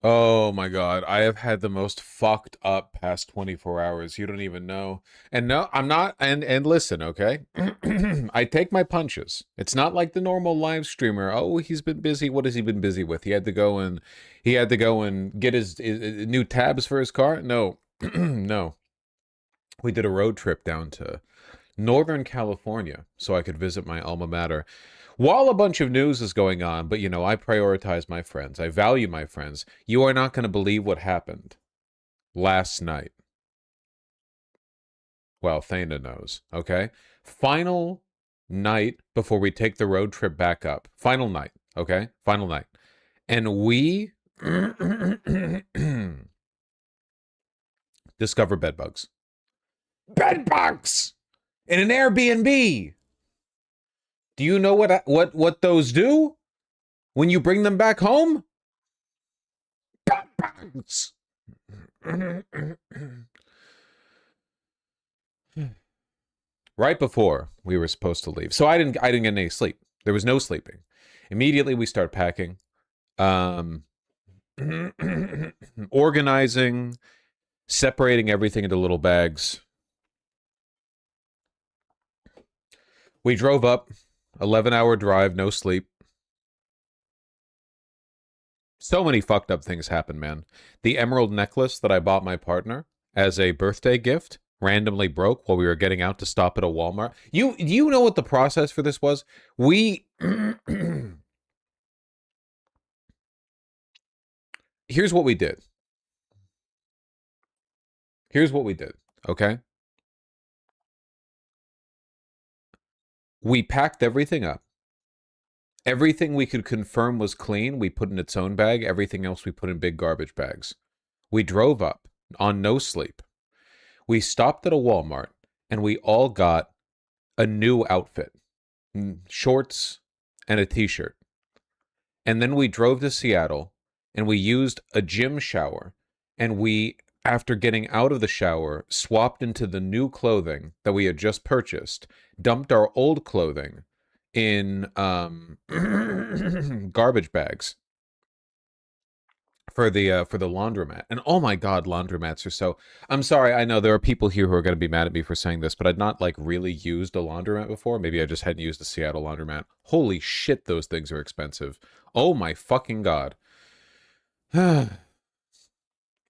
Oh my God. I have had the most fucked up past 24 hours. You don't even know. And no, I'm not and listen, okay? I take my punches. It's not like the normal live streamer. Oh, he's been busy. What has he been busy with? He had to go and get his new tabs for his car? No. No. We did a road trip down to Northern California so I could visit my alma mater. While a bunch of news is going on, but I prioritize my friends. I value my friends. You are not going to believe what happened last night. Well, Thana knows, okay? Final night before we take the road trip back up. Final night, okay? Final night. And we discover bedbugs. Bedbugs! In an Airbnb! Do you know what those do when you bring them back home? Bedbugs! Right before we were supposed to leave. So I didn't get any sleep. There was no sleeping. Immediately we start packing. Um organizing, separating everything into little bags. We drove up, 11-hour drive, no sleep. So many fucked up things happen, man. The emerald necklace that I bought my partner as a birthday gift randomly broke while we were getting out to stop at a Walmart. You know what the process for this was? We Here's what we did. Here's what we did, okay? We packed everything up. Everything we could confirm was clean, we put in its own bag. Everything else we put in big garbage bags. We drove up on no sleep. We stopped at a Walmart and we all got a new outfit, shorts and a t-shirt. And then we drove to Seattle and we used a gym shower. And we, after getting out of the shower, swapped into the new clothing that we had just purchased, dumped our old clothing in garbage bags for the laundromat. And oh my God, laundromats are so. I'm sorry, I know there are people here who are going to be mad at me for saying this, but I'd not like really used a laundromat before. Maybe I just hadn't used a Seattle laundromat. Holy shit, those things are expensive. Oh my fucking God.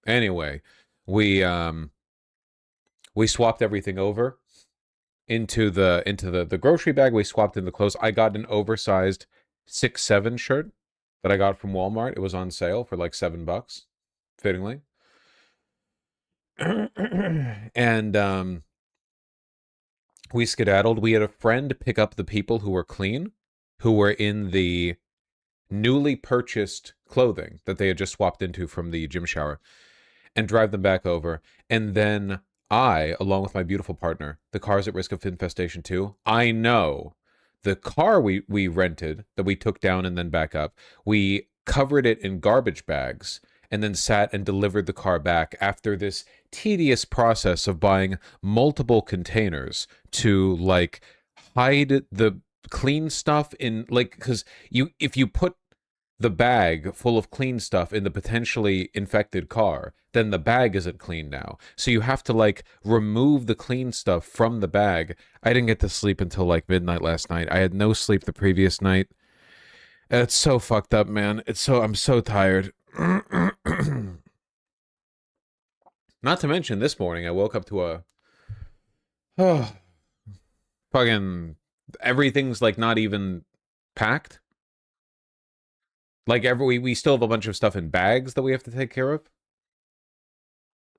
Anyway, we um we swapped everything over into the grocery bag. We swapped in the clothes. I got an oversized 6'7" shirt that I got from Walmart. It was on sale for like $7, fittingly. And we skedaddled. We had a friend pick up the people who were clean, who were in the newly purchased clothing that they had just swapped into from the gym shower, and drive them back over. And then I, along with my beautiful partner, the car's at risk of infestation too. I know the car we rented that we took down and then back up, we covered it in garbage bags and then sat and delivered the car back after this tedious process of buying multiple containers to like hide the clean stuff in, like, because if you put the bag full of clean stuff in the potentially infected car, then the bag isn't clean now. So you have to like remove the clean stuff from the bag. I didn't get to sleep until like midnight last night. I had no sleep the previous night. It's so fucked up, man. I'm so tired. Not to mention this morning I woke up to a oh, fucking everything's like not even packed. Like we still have a bunch of stuff in bags that we have to take care of.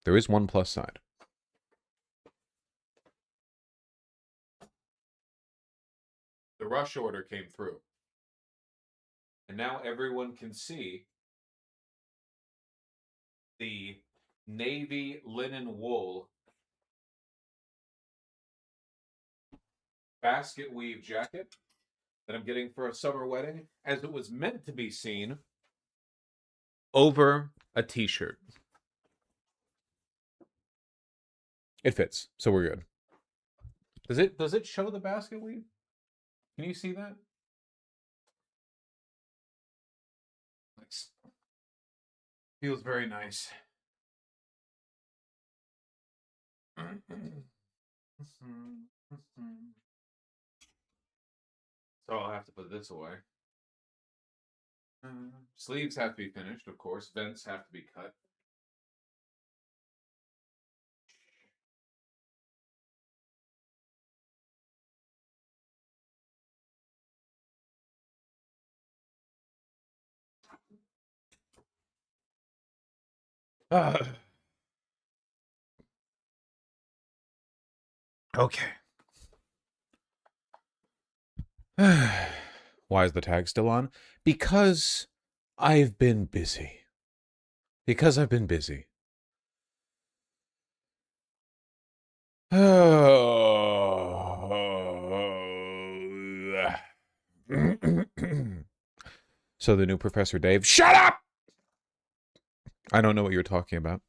There is one plus side. The rush order came through. And now everyone can see the navy linen wool basket weave jacket that I'm getting for a summer wedding, as it was meant to be seen over a t-shirt. It fits, so we're good. Does it show the basket weave? Can you see that? Nice. Feels very nice. So I'll have to put this away. Sleeves have to be finished, of course. Vents have to be cut. Okay. Why is the tag still on? Because I've been busy. Because I've been busy. So the new Professor Dave. Shut up! I don't know what you're talking about.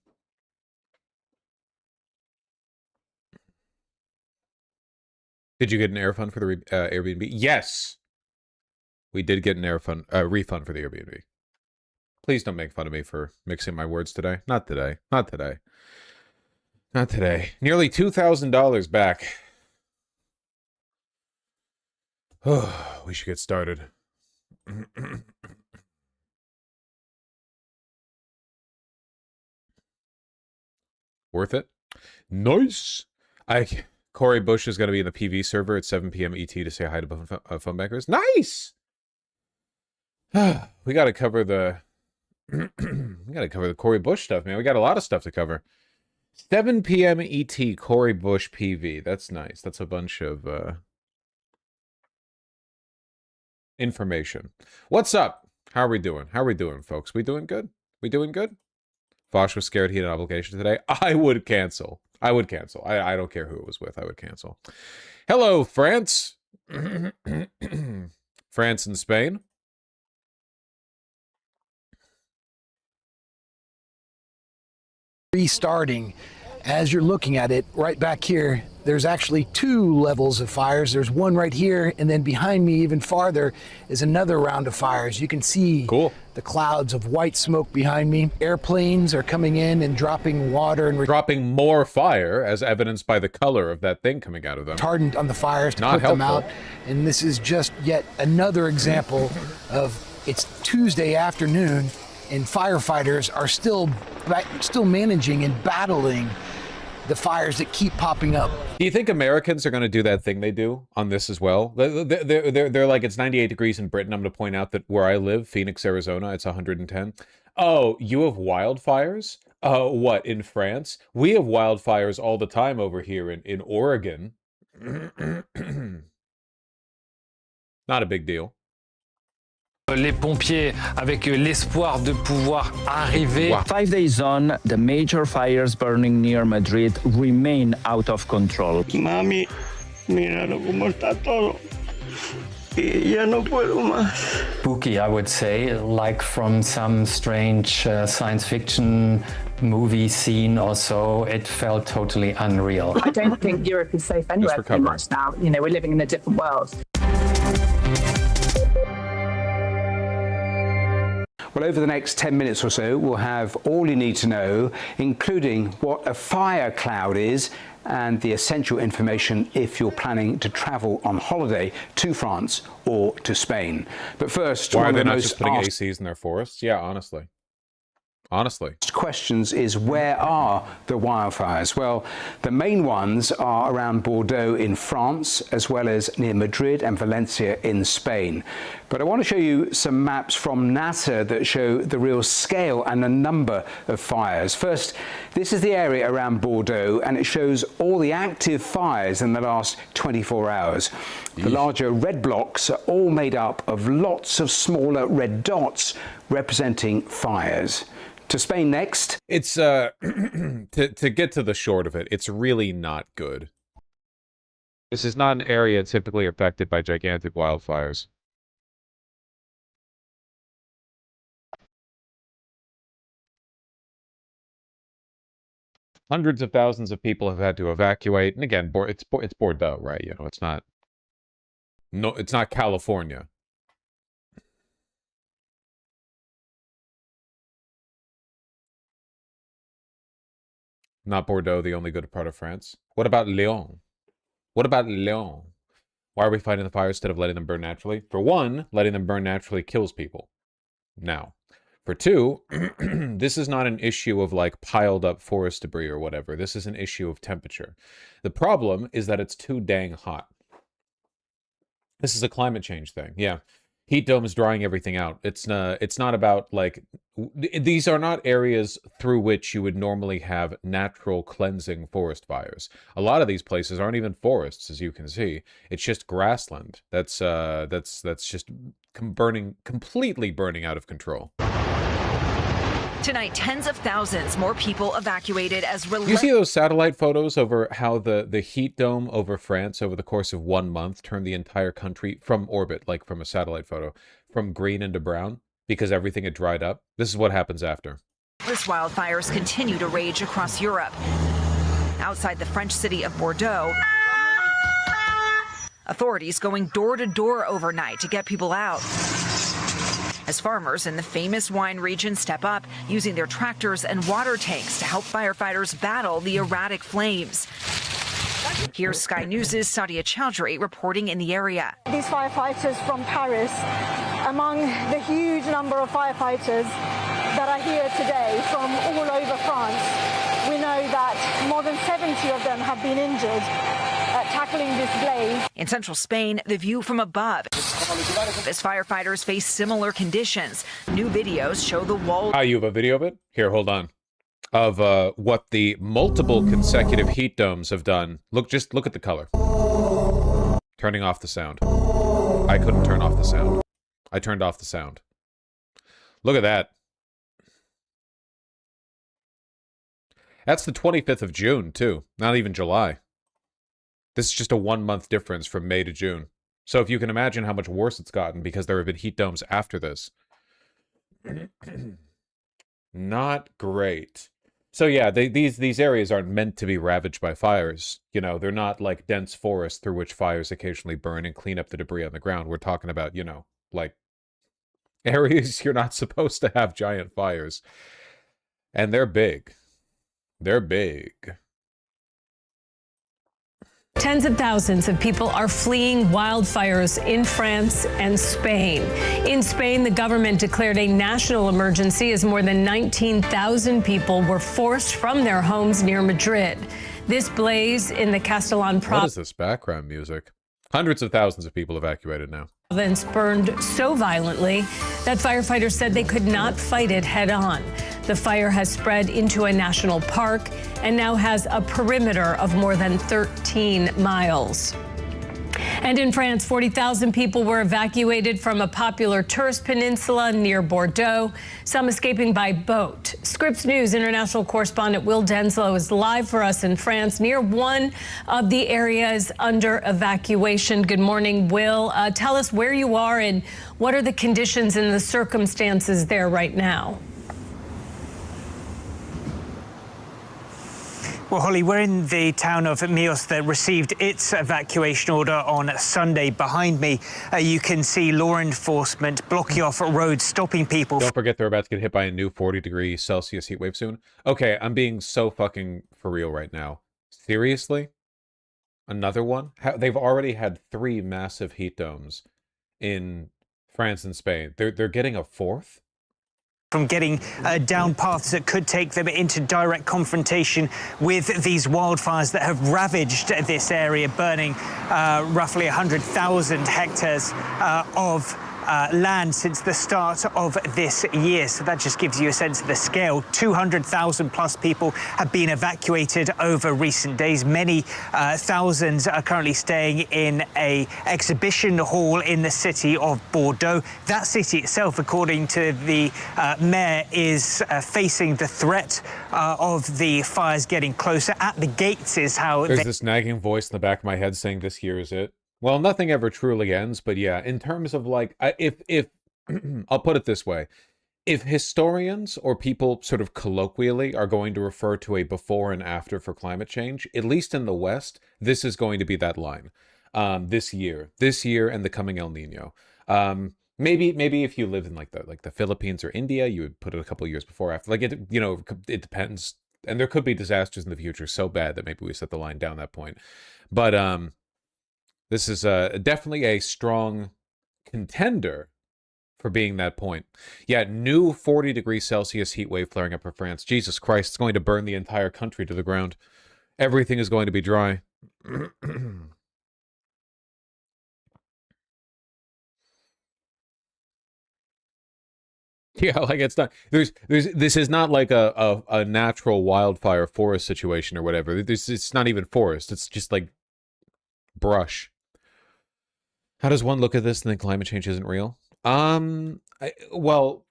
Did you get an air fund for the Airbnb? Yes. We did get an refund for the Airbnb. Please don't make fun of me for mixing my words today. Not today. Not today. Not today. Nearly $2,000 back. Oh, we should get started. Worth it? Nice. Corey Bush is going to be in the PV server at 7 p.m. ET to say hi to phone bankers. Nice. We got to cover the. We got to cover the Corey Bush stuff, man. We got a lot of stuff to cover. 7 p.m. ET, Corey Bush PV. That's nice. That's a bunch of information. What's up? How are we doing? How are we doing, folks? We doing good? We doing good? Vosh was scared he had an obligation today. I would cancel. I would cancel. I don't care who it was with. I would cancel. Hello, France. France and Spain. Restarting. As you're looking at it, right back here, there's actually two levels of fires. There's one right here, and then behind me, even farther, is another round of fires. You can see the clouds of white smoke behind me. Airplanes are coming in and dropping water and dropping more fire, as evidenced by the color of that thing coming out of them. Retardant on the fires to put them out. And this is just yet another example of it's Tuesday afternoon, and firefighters are still managing and battling the fires that keep popping up. Do you think Americans are going to do that thing they do on this as well? They're like, it's 98 degrees in Britain. I'm going to point out that where I live, Phoenix, Arizona, it's 110. Oh, you have wildfires? What, in France? We have wildfires all the time over here in Oregon. Not a big deal. Les pompiers, avec l'espoir de pouvoir arriver. 5 days on, the major fires burning near Madrid remain out of control. Mami, míralo cómo está todo. Y ya no puedo más. Spooky, I would say, like from some strange science fiction movie scene or so. It felt totally unreal. I don't think Europe is safe anywhere pretty much now. You know, we're living in a different world. Well, over the next 10 minutes or so, we'll have all you need to know, including what a fire cloud is and the essential information if you're planning to travel on holiday to France or to Spain. But first, why are they not just putting ACs in their forests? Yeah, honestly. Honestly. Questions is, where are the wildfires? Well, the main ones are around Bordeaux in France, as well as near Madrid and Valencia in Spain. But I want to show you some maps from NASA that show the real scale and the number of fires. First, this is the area around Bordeaux, and it shows all the active fires in the last 24 hours. The larger red blocks are all made up of lots of smaller red dots representing fires. To Spain next. It's to get to the short of it, it's really not good. This is not an area typically affected by gigantic wildfires. Hundreds of thousands of people have had to evacuate, and again, it's Bordeaux, right? You know, it's not. No, it's not California. Not Bordeaux, the only good part of France. What about Lyon? What about Lyon? Why are we fighting the fires instead of letting them burn naturally? For one, letting them burn naturally kills people. Now, for two, this is not an issue of like piled up forest debris or whatever. This is an issue of temperature. The problem is that it's too dang hot. This is a climate change thing. Yeah. Heat dome is drying everything out. It's not about like, these are not areas through which you would normally have natural cleansing forest fires. A lot of these places aren't even forests, as you can see. It's just grassland. That's just completely burning out of control. Tonight, tens of thousands more people evacuated as You see those satellite photos over how the heat dome over France over the course of 1 month turned the entire country from orbit, like from a satellite photo, from green into brown because everything had dried up? This is what happens after. This wildfires continue to rage across Europe. Outside the French city of Bordeaux, authorities going door to door overnight to get people out. As farmers in the famous wine region step up, using their tractors and water tanks to help firefighters battle the erratic flames. Here's Sky News' Sadia Chowdhury reporting in the area. These firefighters from Paris, among the huge number of firefighters that are here today from all over France, we know that more than 70 of them have been injured tackling this blaze. In central Spain, the view from above. As firefighters face similar conditions, new videos show the wall. You have a video of it? Here, hold on. Of what the multiple consecutive heat domes have done. Just look at the color. Turning off the sound. I couldn't turn off the sound. I turned off the sound. Look at that. That's the 25th of June, too. Not even July. This is just a 1 month difference from May to June. So if you can imagine how much worse it's gotten because there have been heat domes after this. Not great. So yeah, these areas aren't meant to be ravaged by fires. You know, they're not like dense forests through which fires occasionally burn and clean up the debris on the ground. We're talking about, you know, like areas you're not supposed to have giant fires. And they're big. They're big. Tens of thousands of people are fleeing wildfires in France and Spain. In Spain, the government declared a national emergency as more than 19,000 people were forced from their homes near Madrid. This blaze in the Castellan province. What is this background music? Hundreds of thousands of people evacuated now. Province burned so violently that firefighters said they could not fight it head on. The fire has spread into a national park and now has a perimeter of more than 13 miles. And in France, 40,000 people were evacuated from a popular tourist peninsula near Bordeaux, some escaping by boat. Scripps News international correspondent Will Denslow is live for us in France near one of the areas under evacuation. Good morning, Will. Tell us where you are and what are the conditions and the circumstances there right now? Well, Holly, we're in the town of Mios that received its evacuation order on Sunday. Behind me, you can see law enforcement blocking off roads, stopping people. Don't forget they're about to get hit by a new 40°C heat wave soon. Okay, I'm being so fucking for real right now. Seriously? Another one? They've already had 3 massive heat domes in France and Spain. They're getting a 4th? From getting down paths that could take them into direct confrontation with these wildfires that have ravaged this area, burning roughly 100,000 hectares of land since the start of this year. So that just gives you a sense of the scale. 200,000 plus people have been evacuated over recent days. Many thousands are currently staying in an exhibition hall in the city of Bordeaux. That city itself, according to the mayor, is facing the threat of the fires getting closer. At the gates is how there's this nagging voice in the back of my head saying this year is it. Well, nothing ever truly ends, but yeah, in terms of like, if I'll put it this way, if historians or people sort of colloquially are going to refer to a before and after for climate change, at least in the West, this is going to be that line. This year and the coming El Nino. Maybe if you lived in like the Philippines or India, you would put it a couple of years before or after. Like it depends And there could be disasters in the future so bad that maybe we set the line down that point. But this is definitely a strong contender for being that point. Yeah, new 40 degrees Celsius heat wave flaring up for France. Jesus Christ, it's going to burn the entire country to the ground. Everything is going to be dry. Yeah, like it's not this is not like a natural wildfire forest situation or whatever. It's not even forest. It's just like brush. How does one look at this and think climate change isn't real? Well,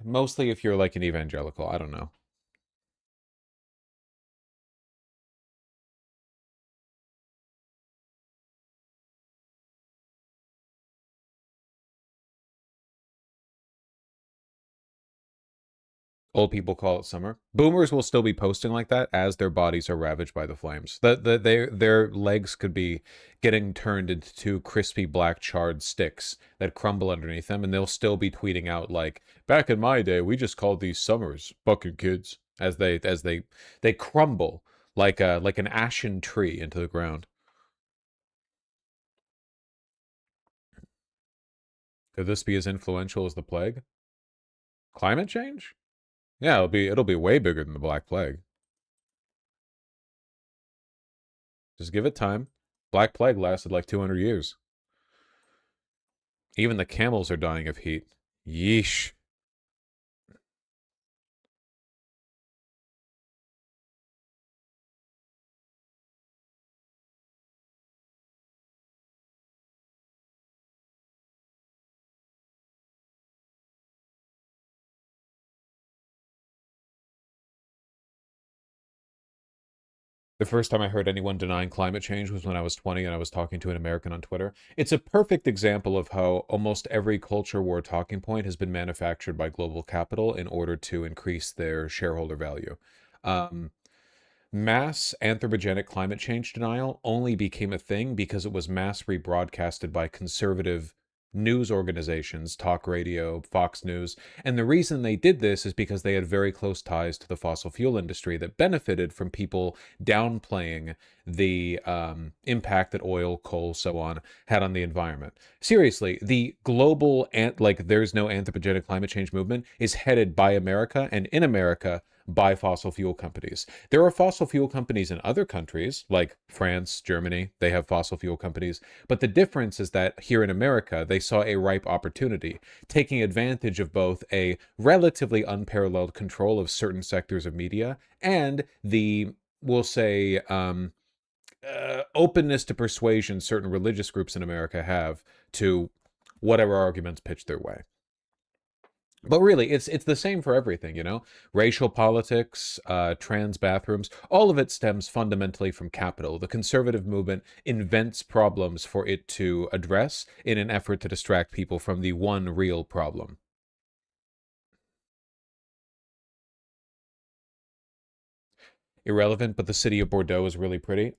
mostly if you're like an evangelical, I don't know. Old people call it summer. Boomers will still be posting like that as their bodies are ravaged by the flames. Their legs could be getting turned into two crispy black charred sticks that crumble underneath them, and they'll still be tweeting out like, "Back in my day, we just called these summers, fucking kids," as they crumble like an ashen tree into the ground. Could this be as influential as the plague? Climate change? Yeah, it'll be way bigger than the Black Plague. Just give it time. Black Plague lasted like 200 years. Even the camels are dying of heat. Yeesh. The first time I heard anyone denying climate change was when I was 20 and I was talking to an American on Twitter. It's a perfect example of how almost every culture war talking point has been manufactured by global capital in order to increase their shareholder value. Mass anthropogenic climate change denial only became a thing because it was mass rebroadcasted by conservative news organizations, talk radio, Fox News. And the reason they did this is because they had very close ties to the fossil fuel industry that benefited from people downplaying the impact that oil, coal, so on had on the environment. Seriously, the global, there's no anthropogenic climate change movement is headed by America and in America by fossil fuel companies. There are fossil fuel companies in other countries, like France, Germany, they have fossil fuel companies. But the difference is that here in America, they saw a ripe opportunity, taking advantage of both a relatively unparalleled control of certain sectors of media and the, we'll say, openness to persuasion certain religious groups in America have to whatever arguments pitched their way. But really, it's the same for everything, you know? Racial politics, trans bathrooms, all of it stems fundamentally from capital. The conservative movement invents problems for it to address in an effort to distract people from the one real problem. Irrelevant, but the city of Bordeaux is really pretty.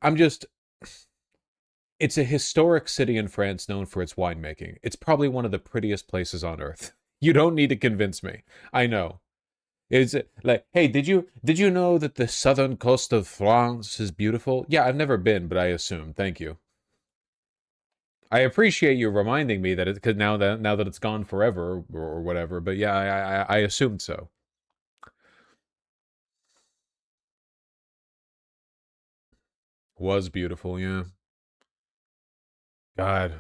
It's a historic city in France known for its winemaking. It's probably one of the prettiest places on earth. You don't need to convince me. I know. Is it like, hey, did you know that the southern coast of France is beautiful? Yeah, I've never been, but I assume. Thank you. I appreciate you reminding me that it could now that it's gone forever or whatever. But yeah, I assumed so. Was beautiful, yeah. God.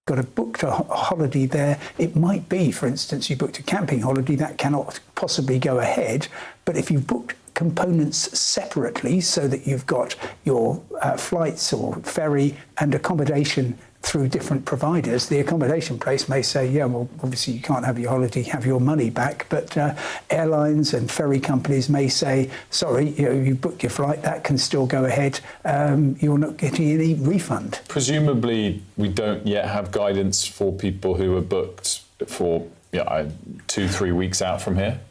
Got a booked a holiday there. It might be, for instance, you booked a camping holiday that cannot possibly go ahead. But if you booked components separately, so that you've got your flights or ferry and accommodation through different providers, the accommodation place may say, yeah, well, obviously you can't have your holiday, have your money back. But airlines and ferry companies may say, sorry, you booked your flight, that can still go ahead. You're not getting any refund. Presumably, we don't yet have guidance for people who are booked for 2-3 weeks out from here.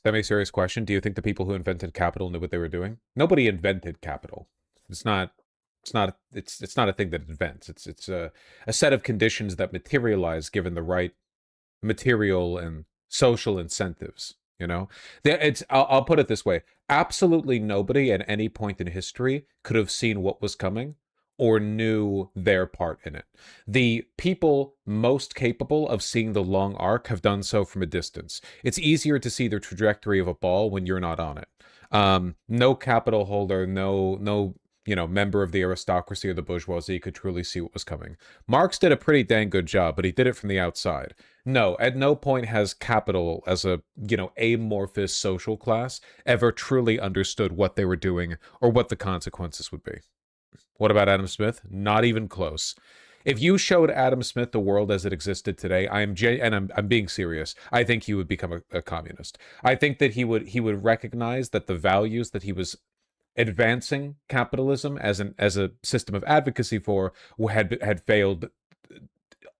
Semi-serious question. Do you think the people who invented capital knew what they were doing? Nobody invented capital. It's not a thing that invents. It's a set of conditions that materialize given the right material and social incentives. You know, I'll put it this way. Absolutely nobody at any point in history could have seen what was coming or knew their part in it. The people most capable of seeing the long arc have done so from a distance. It's easier to see the trajectory of a ball when you're not on it. No capital holder, no member of the aristocracy or the bourgeoisie could truly see what was coming. Marx did a pretty dang good job, but he did it from the outside. No, at no point has capital as a, amorphous social class ever truly understood what they were doing or what the consequences would be. What about Adam Smith? Not even close. If you showed Adam Smith the world as it existed today, I'm being serious, I think he would become a communist. I think that he would recognize that the values that he was advancing capitalism as a system of advocacy for had failed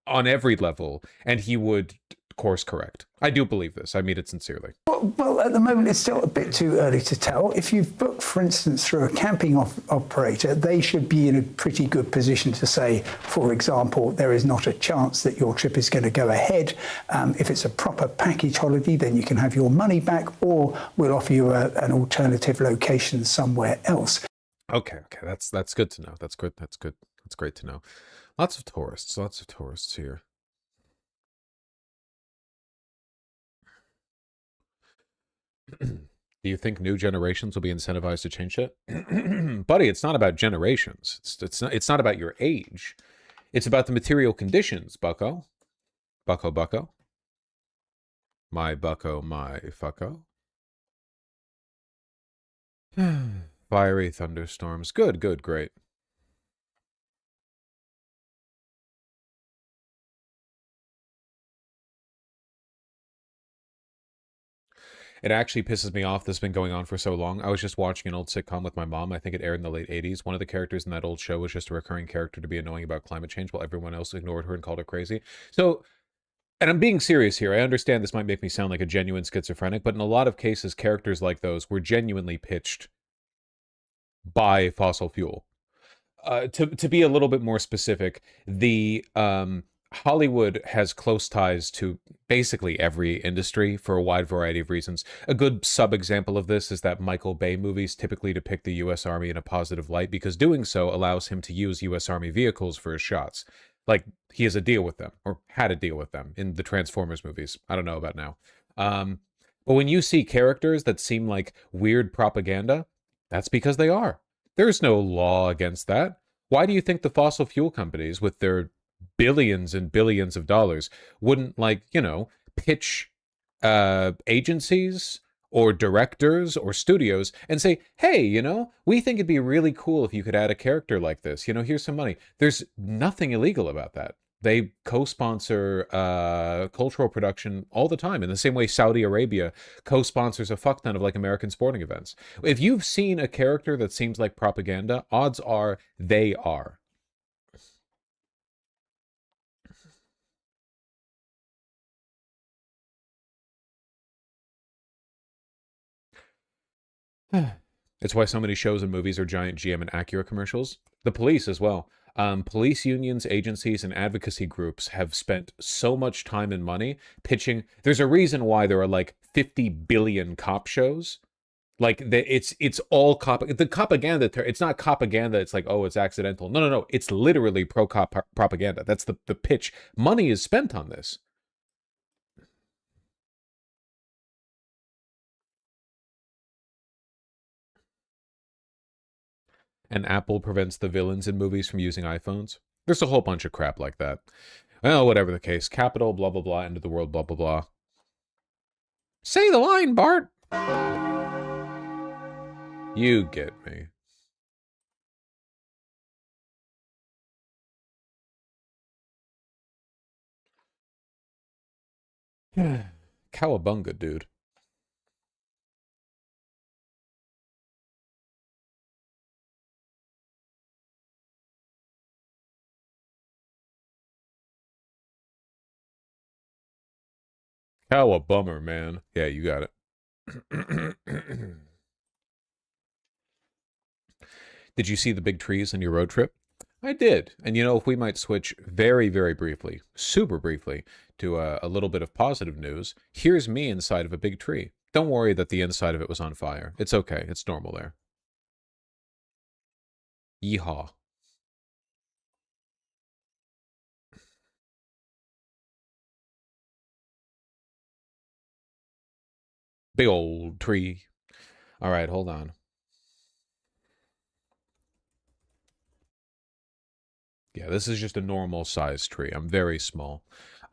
on every level, and he would course correct. I do believe this. I mean it sincerely. Well, at the moment, it's still a bit too early to tell. If you've booked, for instance, through a camping operator, they should be in a pretty good position to say, for example, there is not a chance that your trip is going to go ahead. If it's a proper package holiday, then you can have your money back, or we'll offer you an alternative location somewhere else. Okay, that's good to know. That's good. That's great to know. Lots of tourists here. Do you think new generations will be incentivized to change it? Buddy, it's not about generations. It's not about your age. It's about the material conditions, bucko. Bucko. My bucko, my fucko. Fiery thunderstorms. Good, great. It actually pisses me off this has been going on for so long. I was just watching an old sitcom with my mom. I think it aired in the late 80s. One of the characters in that old show was just a recurring character to be annoying about climate change while everyone else ignored her and called her crazy. So, and I'm being serious here. I understand this might make me sound like a genuine schizophrenic, but in a lot of cases, characters like those were genuinely pitched by fossil fuel. To be a little bit more specific, the Hollywood has close ties to basically every industry for a wide variety of reasons. A good sub-example of this is that Michael Bay movies typically depict the U.S. Army in a positive light because doing so allows him to use U.S. Army vehicles for his shots. Like, he has a deal with them, or had a deal with them in the Transformers movies. I don't know about now. But when you see characters that seem like weird propaganda, that's because they are. There's no law against that. Why do you think the fossil fuel companies, with their billions and billions of dollars, wouldn't, pitch agencies or directors or studios and say, hey, we think it'd be really cool if you could add a character like this. Here's some money. There's nothing illegal about that. They co-sponsor cultural production all the time, in the same way Saudi Arabia co-sponsors a fuck ton of American sporting events. If you've seen a character that seems like propaganda, odds are they are. It's why so many shows and movies are giant GM and Acura commercials. The police as well. Police unions, agencies, and advocacy groups have spent so much time and money pitching. There's a reason why there are 50 billion cop shows. It's all the propaganda. It's not propaganda. It's it's accidental. No. It's literally pro-cop propaganda. That's the pitch. Money is spent on this. And Apple prevents the villains in movies from using iPhones. There's a whole bunch of crap like that. Well, whatever the case. Capital, blah, blah, blah. End of the world, blah, blah, blah. Say the line, Bart! You get me. Cowabunga, dude. How a bummer, man. Yeah, you got it. Did you see the big trees on your road trip? I did. And if we might switch very, very briefly, super briefly, to a little bit of positive news, here's me inside of a big tree. Don't worry that the inside of it was on fire. It's okay. It's normal there. Yeehaw. Big old tree. All right, hold on. Yeah, this is just a normal size tree. I'm very small.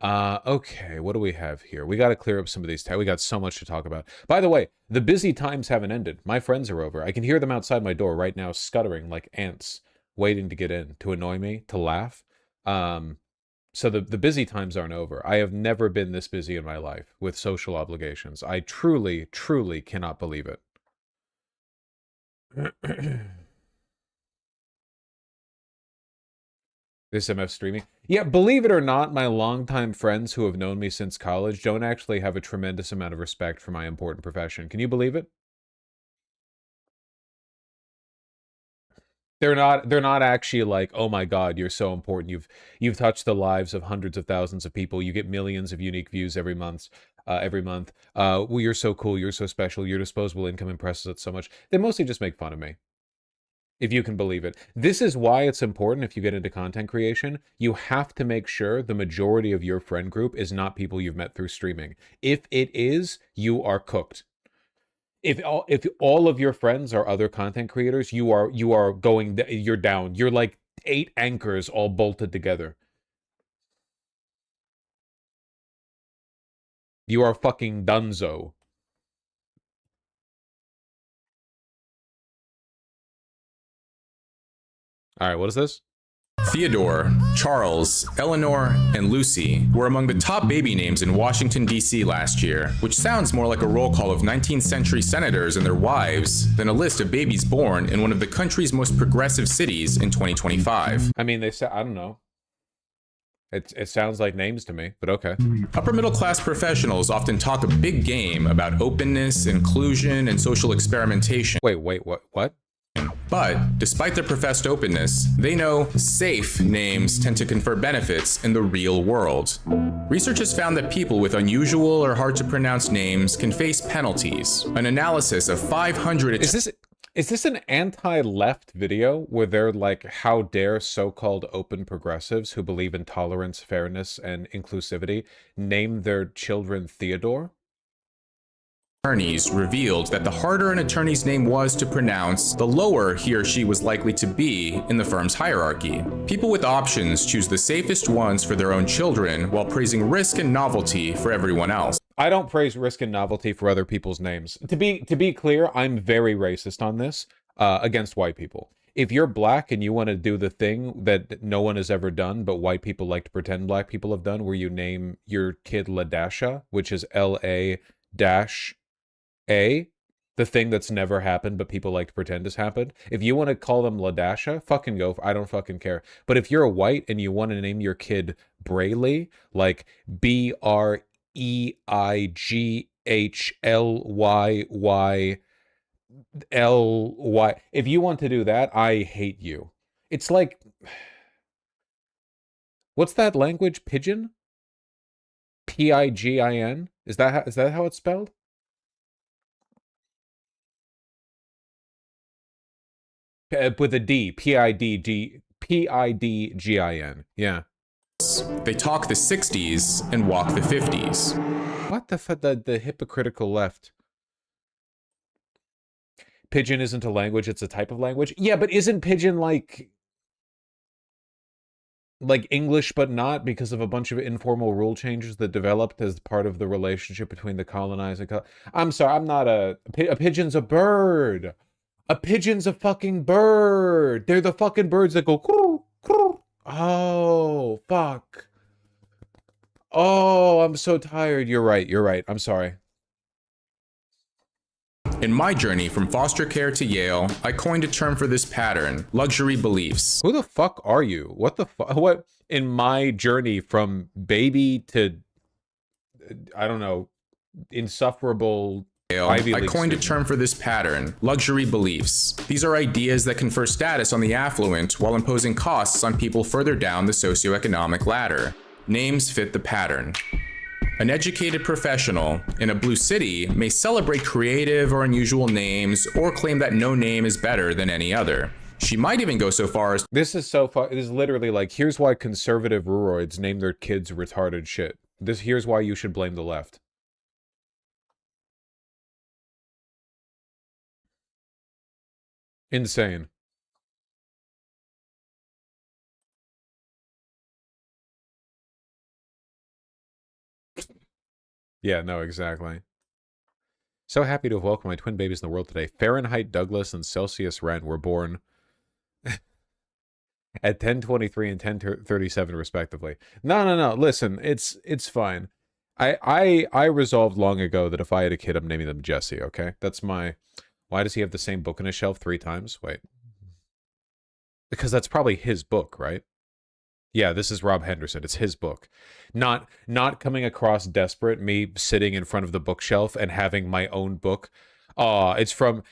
Okay, what do we have here? We got to clear up some of these. We got so much to talk about. By the way, the busy times haven't ended. My friends are over. I can hear them outside my door right now, scuttering like ants, waiting to get in, to annoy me, to laugh. So the busy times aren't over. I have never been this busy in my life with social obligations. I truly, truly cannot believe it. This MF streaming. Yeah, believe it or not, my longtime friends who have known me since college don't actually have a tremendous amount of respect for my important profession. Can you believe it? They're not actually like, oh my God, you're so important. You've touched the lives of hundreds of thousands of people. You get millions of unique views every month. Well, you're so cool. You're so special. Your disposable income impresses us so much. They mostly just make fun of me. If you can believe it. This is why it's important if you get into content creation. You have to make sure the majority of your friend group is not people you've met through streaming. If it is, you are cooked. If all of your friends are other content creators, you're down. You're like 8 anchors all bolted together. You are fucking dunzo. All right, what is this? Theodore, Charles, Eleanor, and Lucy were among the top baby names in Washington, D.C. last year, which sounds more like a roll call of 19th century senators and their wives than a list of babies born in one of the country's most progressive cities in 2025. I mean, they say, I don't know. It sounds like names to me, but okay. Upper middle class professionals often talk a big game about openness, inclusion, and social experimentation. Wait, what? But despite their professed openness, they know safe names tend to confer benefits in the real world. Research has found that people with unusual or hard to pronounce names can face penalties. An analysis of 500... Is this an anti-left video where they're like, how dare so-called open progressives who believe in tolerance, fairness, and inclusivity name their children Theodore? Attorneys revealed that the harder an attorney's name was to pronounce, the lower he or she was likely to be in the firm's hierarchy. People with options choose the safest ones for their own children while praising risk and novelty for everyone else. I don't praise risk and novelty for other people's names. To be clear, I'm very racist on this against white people. If you're black and you want to do the thing that no one has ever done, but white people like to pretend black people have done, where you name your kid Ladasha, which is L-A-A, the thing that's never happened, but people like to pretend has happened. If you want to call them Ladasha, fucking go. I don't fucking care. But if you're a white and you want to name your kid Brayley, like B-R-E-I-G-H-L-Y-Y, if you want to do that, I hate you. It's like, what's that language? Pidgin? P-I-G-I-N? Is that how it's spelled? With a D, P-I-D-G-I-N. Yeah. They talk the 60s and walk the 50s. What the hypocritical left? Pidgin isn't a language, it's a type of language. Yeah, but isn't Pidgin like English but not, because of a bunch of informal rule changes that developed as part of the relationship between the colonized and I'm sorry, I'm not a pigeon's a bird. A pigeon's a fucking bird. They're the fucking birds that go croo, croo. Oh, fuck. Oh, I'm so tired. You're right. I'm sorry. In my journey from foster care to Yale, I coined a term for this pattern: luxury beliefs. Who the fuck are you? What the fuck? What? In my journey from baby to, I don't know, insufferable... I coined a term for this pattern: luxury beliefs. These are ideas that confer status on the affluent while imposing costs on people further down the socioeconomic ladder. Names fit the pattern. An educated professional in a blue city may celebrate creative or unusual names or claim that no name is better than any other. She might even go so far as... This is so far. It is literally like, here's why conservative ruroids name their kids retarded shit. Here's why you should blame the left. Insane. Yeah, no, exactly. So happy to have welcomed my twin babies in the world today. Fahrenheit Douglas and Celsius Ren were born at 10:23 and 10:37 respectively. No. Listen, it's fine. I resolved long ago that if I had a kid, I'm naming them Jesse, okay? That's my... Why does he have the same book on his shelf 3 times? Wait. Because that's probably his book, right? Yeah, this is Rob Henderson. It's his book. Not coming across desperate, me sitting in front of the bookshelf and having my own book. It's from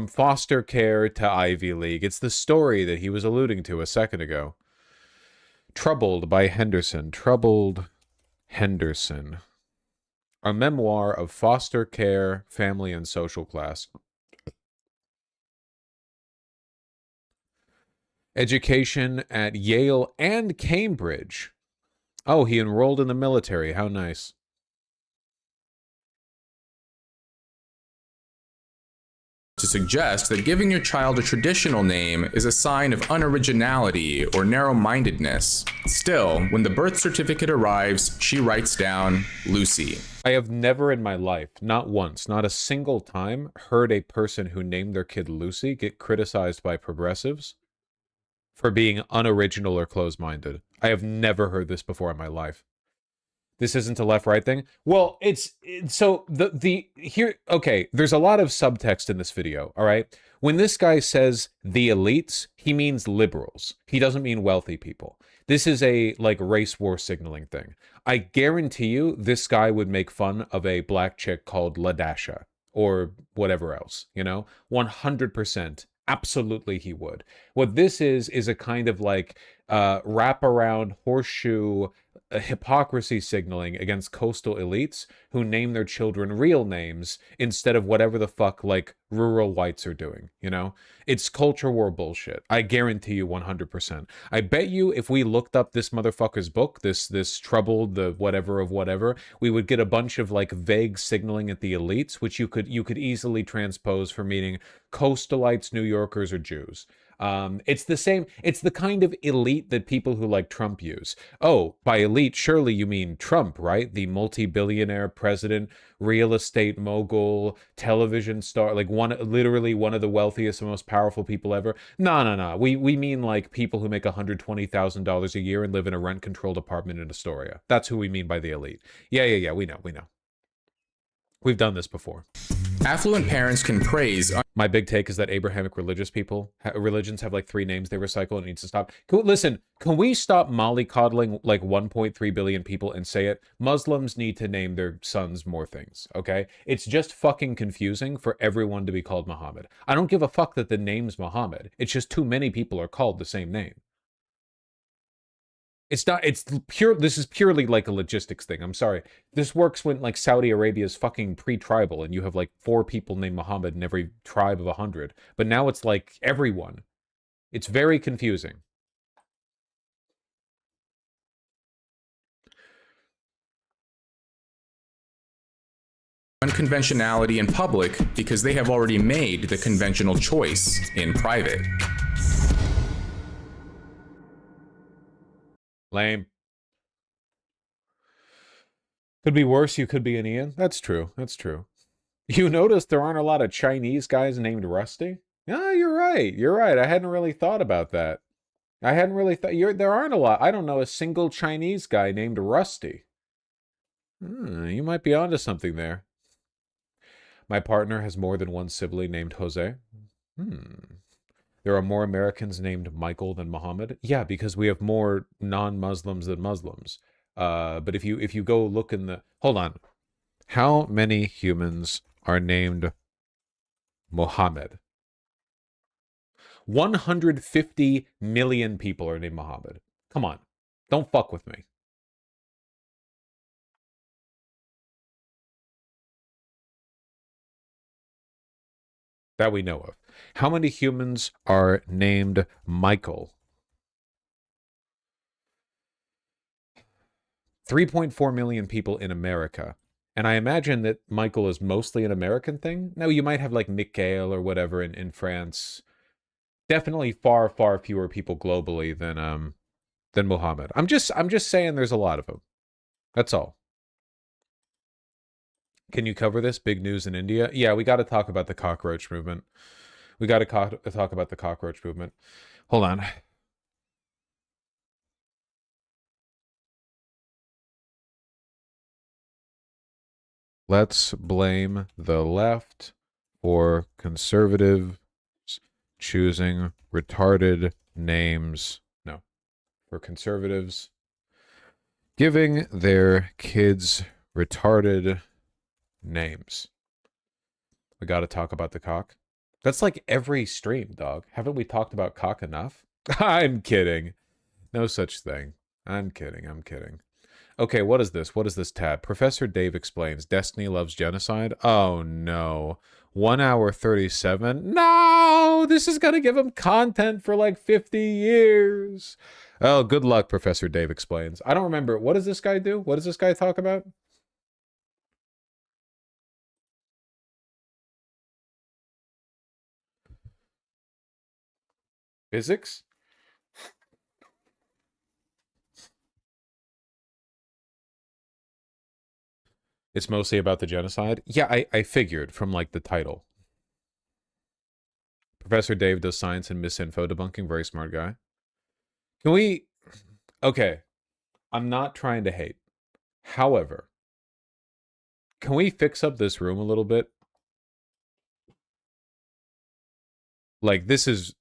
foster care to Ivy League. It's the story that he was alluding to a second ago. Troubled by Henderson. Troubled Henderson. A memoir of foster care, family, and social class. Education at Yale and Cambridge. Oh, he enrolled in the military. How nice. To suggest that giving your child a traditional name is a sign of unoriginality or narrow-mindedness. Still, when the birth certificate arrives, she writes down Lucy. I have never in my life, not once, not a single time, heard a person who named their kid Lucy get criticized by progressives for being unoriginal or closed-minded. I have never heard this before in my life. This isn't a left-right thing? Well, so here, okay, there's a lot of subtext in this video, all right? When this guy says the elites, he means liberals. He doesn't mean wealthy people. This is a, like, race war signaling thing. I guarantee you this guy would make fun of a black chick called LaDasha or whatever else, you know? 100%. Absolutely he would. What this is a kind of, like, wraparound horseshoe hypocrisy signaling against coastal elites who name their children real names instead of whatever the fuck, like, rural whites are doing, you know? It's culture war bullshit. I guarantee you 100%. I bet you if we looked up this motherfucker's book, this Troubled, the whatever of whatever, we would get a bunch of, like, vague signaling at the elites, which you could easily transpose for meaning coastalites, New Yorkers, or Jews. It's the same. It's the kind of elite that people who like Trump use. Oh, by elite, surely you mean Trump, right? The multi-billionaire president, real estate mogul, television star, like literally one of the wealthiest and most powerful people ever. No. We mean like people who make $120,000 a year and live in a rent-controlled apartment in Astoria. That's who we mean by the elite. Yeah. We know. We've done this before. Affluent parents can praise... My big take is that Abrahamic religions have like 3 names they recycle and it needs to stop. Listen, can we stop mollycoddling like 1.3 billion people and say it? Muslims need to name their sons more things, okay? It's just fucking confusing for everyone to be called Muhammad. I don't give a fuck that the name's Muhammad. It's just too many people are called the same name. This is purely like a logistics thing. I'm sorry. This works when like Saudi Arabia is fucking pre-tribal and you have like 4 people named Muhammad in every tribe of 100. But now it's like everyone. It's very confusing. Unconventionality in public because they have already made the conventional choice in private. Lame. Could be worse. You could be an Ian. That's true. You notice there aren't a lot of Chinese guys named Rusty? Yeah, you're right. I hadn't really thought about that. There aren't a lot. I don't know a single Chinese guy named Rusty. You might be onto something there. My partner has more than one sibling named Jose. There are more Americans named Michael than Muhammad. Yeah, because we have more non-Muslims than Muslims. But if you go look in the... Hold on. How many humans are named Muhammad? 150 million people are named Muhammad. Come on. Don't fuck with me. that we know of. How many humans are named Michael? 3.4 million people in America. And I imagine that Michael is mostly an American thing. Now, you might have like Mikhail or whatever in France. Definitely far, far fewer people globally than Muhammad. I'm just saying there's a lot of them. That's all. Can you cover this? Big news in India? Yeah, we got to talk about the cockroach movement. We got to talk about the cockroach movement. Hold on. Let's blame the left for conservatives choosing retarded names. No, for conservatives giving their kids retarded names. We got to talk about the cock. That's like every stream, dog. Haven't we talked about cock enough? I'm kidding. No such thing. I'm kidding. I'm kidding. Okay, what is this? What is this tab? Professor Dave explains. Destiny loves genocide. Oh, no. 1 hour 37. No! This is going to give him content for like 50 years. Oh, good luck, Professor Dave explains. I don't remember. What does this guy do? What does this guy talk about? Physics? It's mostly about the genocide? Yeah, I figured from, like, the title. Professor Dave does science and misinfo debunking. Very smart guy. Can we... Okay. I'm not trying to hate. However, can we fix up this room a little bit? Like, this is...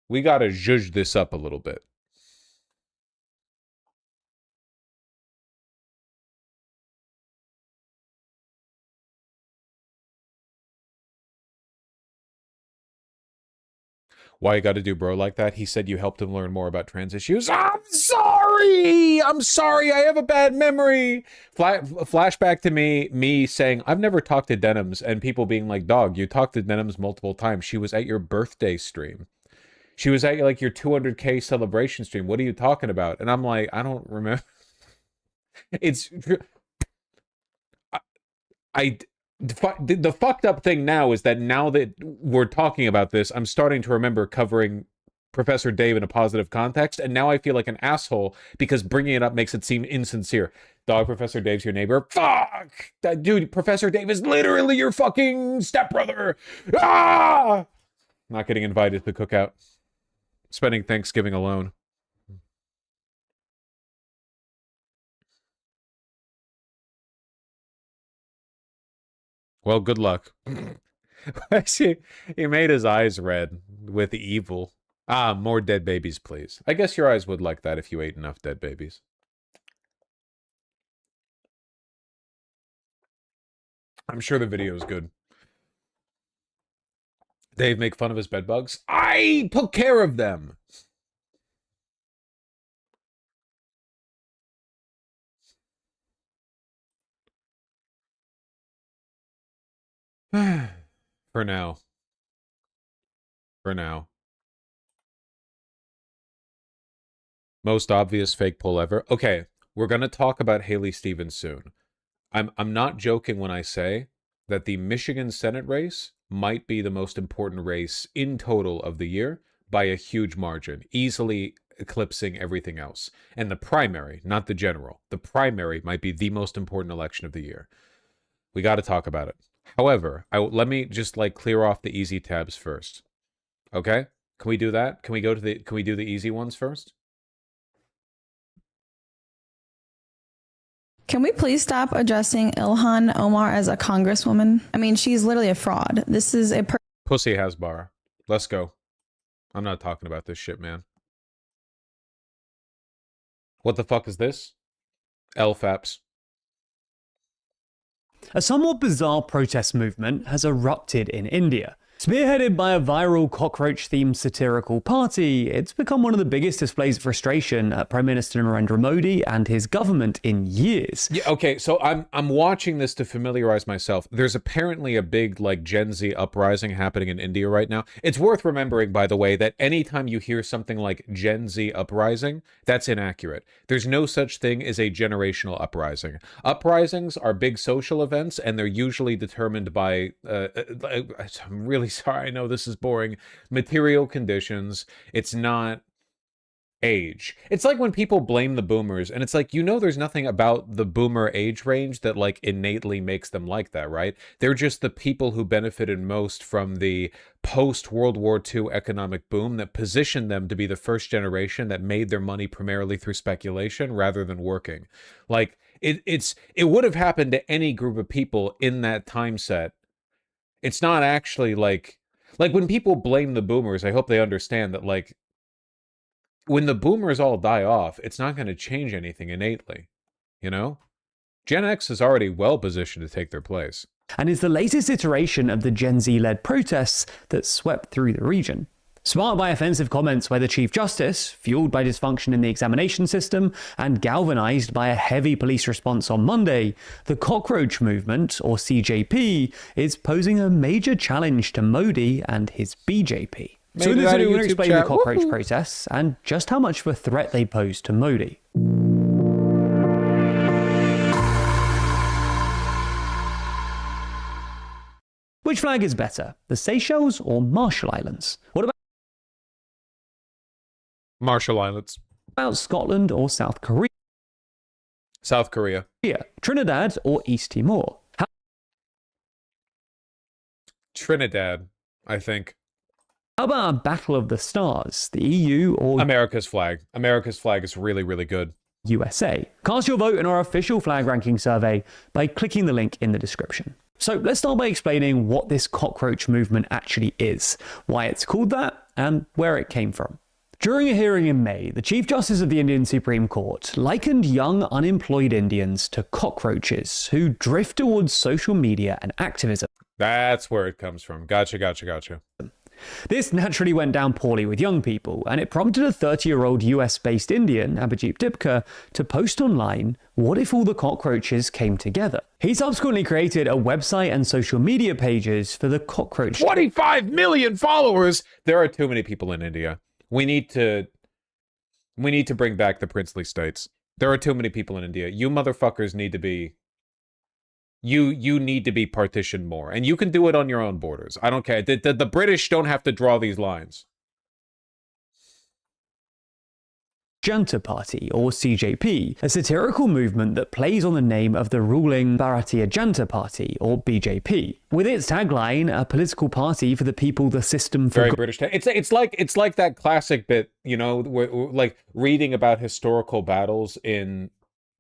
We gotta zhuzh this up a little bit. Why you got to do bro like that? He said you helped him learn more about trans issues. I'm sorry! I'm sorry, I have a bad memory! Flashback to me saying, I've never talked to Denims, and people being like, dog, you talked to Denims multiple times. She was at your birthday stream. She was at like your 200K celebration stream. What are you talking about? And I'm like, I don't remember. It's... The fucked up thing now is that now that we're talking about this, I'm starting to remember covering Professor Dave in a positive context, and now I feel like an asshole because bringing it up makes it seem insincere. Dog, Professor Dave's your neighbor. Fuck! That dude, Professor Dave is literally your fucking stepbrother! Ah! Not getting invited to the cookout. Spending Thanksgiving alone. Well, good luck. He made his eyes red with evil. Ah, more dead babies, please. I guess your eyes would like that if you ate enough dead babies. I'm sure the video is good. Dave make fun of his bed bugs. I took care of them. For now. For now. Most obvious fake poll ever. Okay, we're going to talk about Haley Stevens soon. I'm not joking when I say that the Michigan Senate race might be the most important race in total of the year by a huge margin, easily eclipsing everything else. And the primary, not the general, the primary might be the most important election of the year. We got to talk about it. However, let me just like clear off the easy tabs first. Okay? Can we do that? Can we do the easy ones first? Can we please stop addressing Ilhan Omar as a congresswoman? I mean, she's literally a fraud. This is a Pussy has bar. Let's go. I'm not talking about this shit, man. What the fuck is this? LFAPs. A somewhat bizarre protest movement has erupted in India. Spearheaded by a viral cockroach-themed satirical party, it's become one of the biggest displays of frustration at Prime Minister Narendra Modi and his government in years. Yeah, okay, so I'm watching this to familiarize myself. There's apparently a big, like, Gen Z uprising happening in India right now. It's worth remembering, by the way, that anytime you hear something like Gen Z uprising, that's inaccurate. There's no such thing as a generational uprising. Uprisings are big social events, and they're usually determined by, I'm really sorry, I know this is boring, material conditions. It's not age. It's like when people blame the boomers, and it's like, you know, there's nothing about the boomer age range that like innately makes them like that, right? They're just the people who benefited most from the post-World War II economic boom that positioned them to be the first generation that made their money primarily through speculation rather than working. Like, it would have happened to any group of people in that time set. It's not actually like when people blame the boomers, I hope they understand that, like, when the boomers all die off, it's not going to change anything innately, you know? Gen X is already well positioned to take their place. And is the latest iteration of the Gen Z-led protests that swept through the region. Sparked by offensive comments by the Chief Justice, fueled by dysfunction in the examination system, and galvanized by a heavy police response on Monday, the Cockroach Movement, or CJP, is posing a major challenge to Modi and his BJP. So in this video, we're going to explain the cockroach protests and just how much of a threat they pose to Modi. Which flag is better, the Seychelles or Marshall Islands? What about Marshall Islands? About Scotland or South Korea? South Korea. Trinidad or East Timor? Trinidad, I think. How about a Battle of the Stars, the EU or America's flag? America's flag is really, really good. USA. Cast your vote in our official flag ranking survey by clicking the link in the description. So let's start by explaining what this cockroach movement actually is, why it's called that, and where it came from. During a hearing in May, the Chief Justice of the Indian Supreme Court likened young unemployed Indians to cockroaches who drift towards social media and activism. That's where it comes from. Gotcha. This naturally went down poorly with young people, and it prompted a 30-year-old US-based Indian, Abhijit Dipka, to post online, "What if all the cockroaches came together?" He subsequently created a website and social media pages for the cockroach... 25 million followers! There are too many people in India. We need to bring back the princely states. There are too many people in India. You motherfuckers need to be... You need to be partitioned more, and you can do it on your own borders. I don't care. The British don't have to draw these lines. Janta Party, or CJP, a satirical movement that plays on the name of the ruling Bharatiya Janata Party, or BJP. With its tagline, a political party for the people, the system for... Very British. It's like that classic bit, you know, where, like reading about historical battles in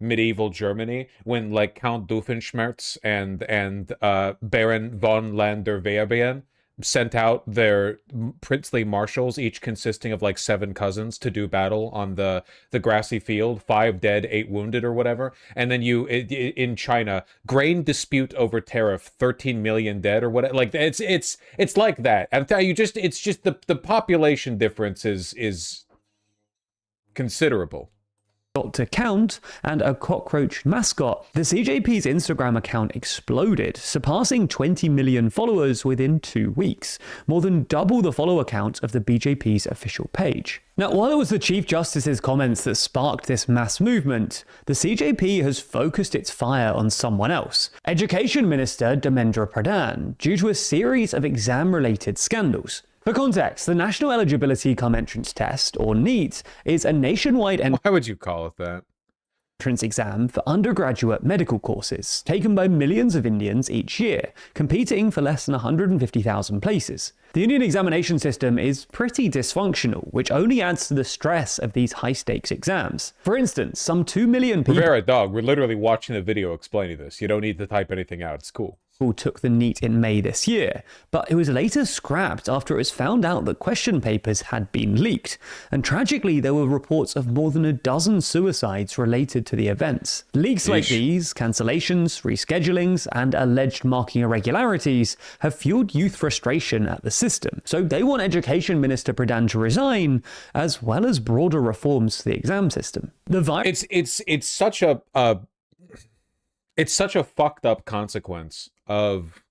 medieval Germany when like Count Doofenshmirtz and Baron von Landwehr sent out their princely marshals, each consisting of like 7 cousins, to do battle on the grassy field, 5 dead, 8 wounded or whatever. And then in China, grain dispute over tariff, 13 million dead or whatever. Like it's like that. I'm telling you, it's just the population difference is considerable. To count, and a cockroach mascot, the CJP's Instagram account exploded, surpassing 20 million followers within 2 weeks, more than double the follower count of the BJP's official page. Now, while it was the Chief Justice's comments that sparked this mass movement, the CJP has focused its fire on someone else, Education Minister Dharmendra Pradhan, due to a series of exam-related scandals. For context, the National Eligibility Cum Entrance Test, or NEET, is a nationwide... Why would you call it that? ...entrance exam for undergraduate medical courses, taken by millions of Indians each year, competing for less than 150,000 places. The Indian examination system is pretty dysfunctional, which only adds to the stress of these high-stakes exams. For instance, some 2 million people... Rivera, dog, we're literally watching the video explaining this. You don't need to type anything out. It's cool. took the NEET in May this year, but it was later scrapped after it was found out that question papers had been leaked. And tragically, there were reports of more than a dozen suicides related to the events. Leaks like these, cancellations, reschedulings, and alleged marking irregularities have fueled youth frustration at the system. So they want Education Minister Pradhan to resign, as well as broader reforms to the exam system. It's such a it's such a fucked up consequence of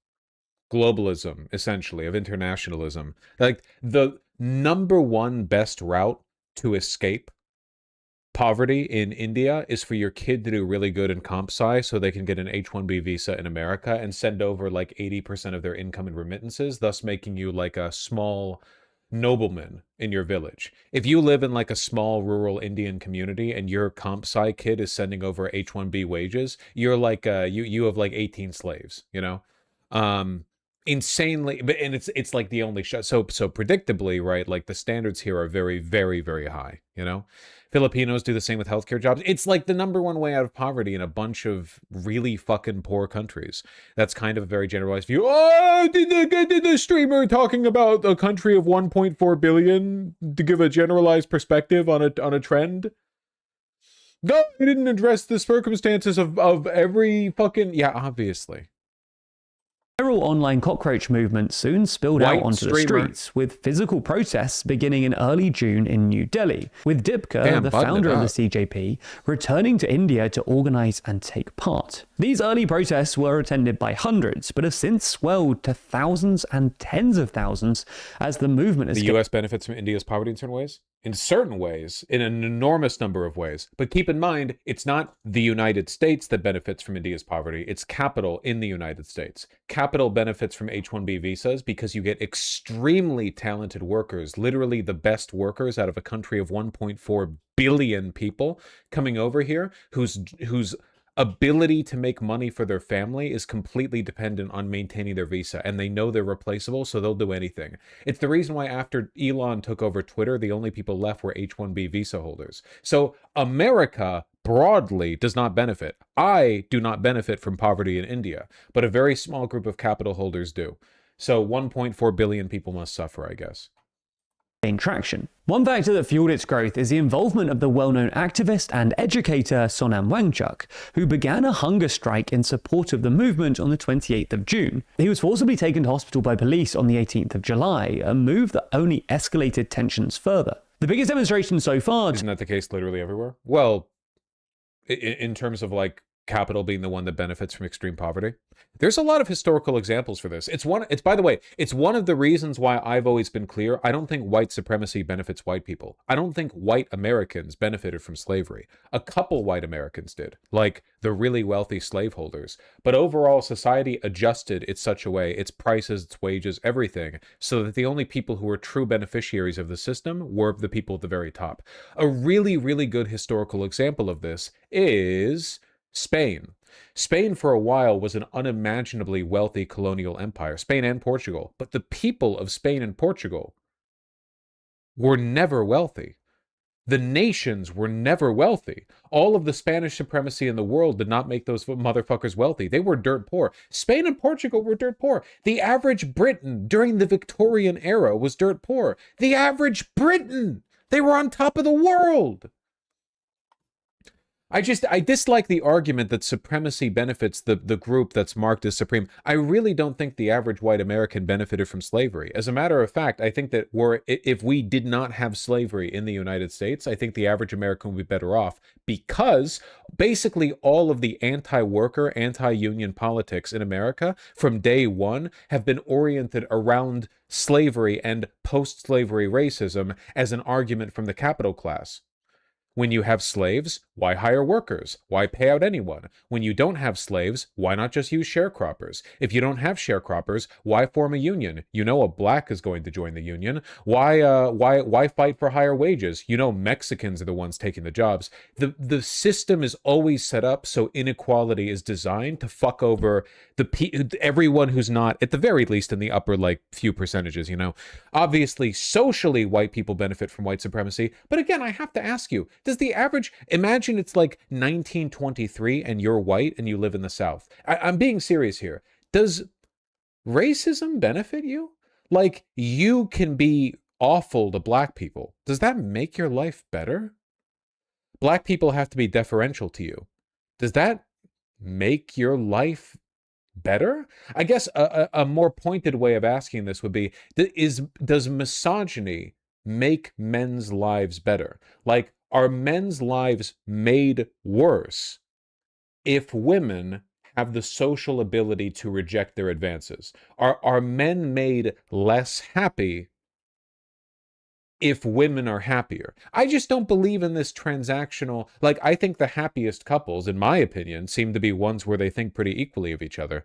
globalism, essentially, of internationalism. Like, the number one best route to escape poverty in India is for your kid to do really good in comp sci so they can get an H-1B visa in America and send over like 80% of their income in remittances, thus making you like a small nobleman in your village. If you live in like a small rural Indian community and your comp sci kid is sending over H-1B wages, you're like you have like 18 slaves, you know? Insanely, but and it's like the only shot. So predictably, right, like the standards here are very, very, very high, you know? Filipinos do the same with healthcare jobs. It's like the number one way out of poverty in a bunch of really fucking poor countries. That's kind of a very generalized view. Oh, did the streamer talking about a country of 1.4 billion to give a generalized perspective on a trend? No, he didn't address the circumstances of every fucking... Yeah, obviously. The viral online cockroach movement soon spilled out onto the streets, with physical protests beginning in early June in New Delhi, with Deepika, the founder of the CJP, returning to India to organize and take part. These early protests were attended by hundreds, but have since swelled to thousands and tens of thousands as the movement has... The US benefits from India's poverty in certain ways? In certain ways, in an enormous number of ways. But keep in mind, it's not the United States that benefits from India's poverty. It's capital in the United States. Capital benefits from H-1B visas because you get extremely talented workers, literally the best workers out of a country of 1.4 billion people coming over here whose ability to make money for their family is completely dependent on maintaining their visa, and they know they're replaceable, so they'll do anything. It's the reason why after Elon took over Twitter, the only people left were H-1B visa holders. So America broadly does not benefit. I do not benefit from poverty in India, but a very small group of capital holders do. So 1.4 billion people must suffer, I guess. Traction. One factor that fueled its growth is the involvement of the well-known activist and educator Sonam Wangchuk, who began a hunger strike in support of the movement on the 28th of June. He was forcibly taken to hospital by police on the 18th of July, a move that only escalated tensions further. The biggest demonstration so far... Isn't that the case literally everywhere? Well, in terms of like capital being the one that benefits from extreme poverty. There's a lot of historical examples for this. By the way, it's one of the reasons why I've always been clear. I don't think white supremacy benefits white people. I don't think white Americans benefited from slavery. A couple white Americans did, like the really wealthy slaveholders. But overall, society adjusted it such a way, its prices, its wages, everything, so that the only people who were true beneficiaries of the system were the people at the very top. A really, really good historical example of this is Spain. Spain for a while was an unimaginably wealthy colonial empire, Spain and Portugal, but the people of Spain and Portugal were never wealthy. The nations were never wealthy. All of the Spanish supremacy in the world did not make those motherfuckers wealthy. They were dirt poor. Spain and Portugal were dirt poor. The average Briton during the Victorian era was dirt poor. The average Briton! They were on top of the world! I dislike the argument that supremacy benefits the group that's marked as supreme. I really don't think the average white American benefited from slavery. As a matter of fact, I think that if we did not have slavery in the United States, I think the average American would be better off, because basically all of the anti-worker, anti-union politics in America from day one have been oriented around slavery and post-slavery racism as an argument from the capital class. When you have slaves, why hire workers? Why pay out anyone? When you don't have slaves, why not just use sharecroppers? If you don't have sharecroppers, why form a union? You know a black is going to join the union. Why fight for higher wages? You know Mexicans are the ones taking the jobs. The system is always set up so inequality is designed to fuck over everyone who's not, at the very least, in the upper like few percentages, you know. Obviously, socially, white people benefit from white supremacy, but again, I have to ask you, does the average, imagine it's like 1923 and you're white and you live in the South. I'm being serious here. Does racism benefit you? Like, you can be awful to black people. Does that make your life better? Black people have to be deferential to you. Does that make your life better? I guess a more pointed way of asking this would be, does misogyny make men's lives better? Like, are men's lives made worse if women have the social ability to reject their advances? Are men made less happy if women are happier? I just don't believe in this transactional, like, I think the happiest couples, in my opinion, seem to be ones where they think pretty equally of each other.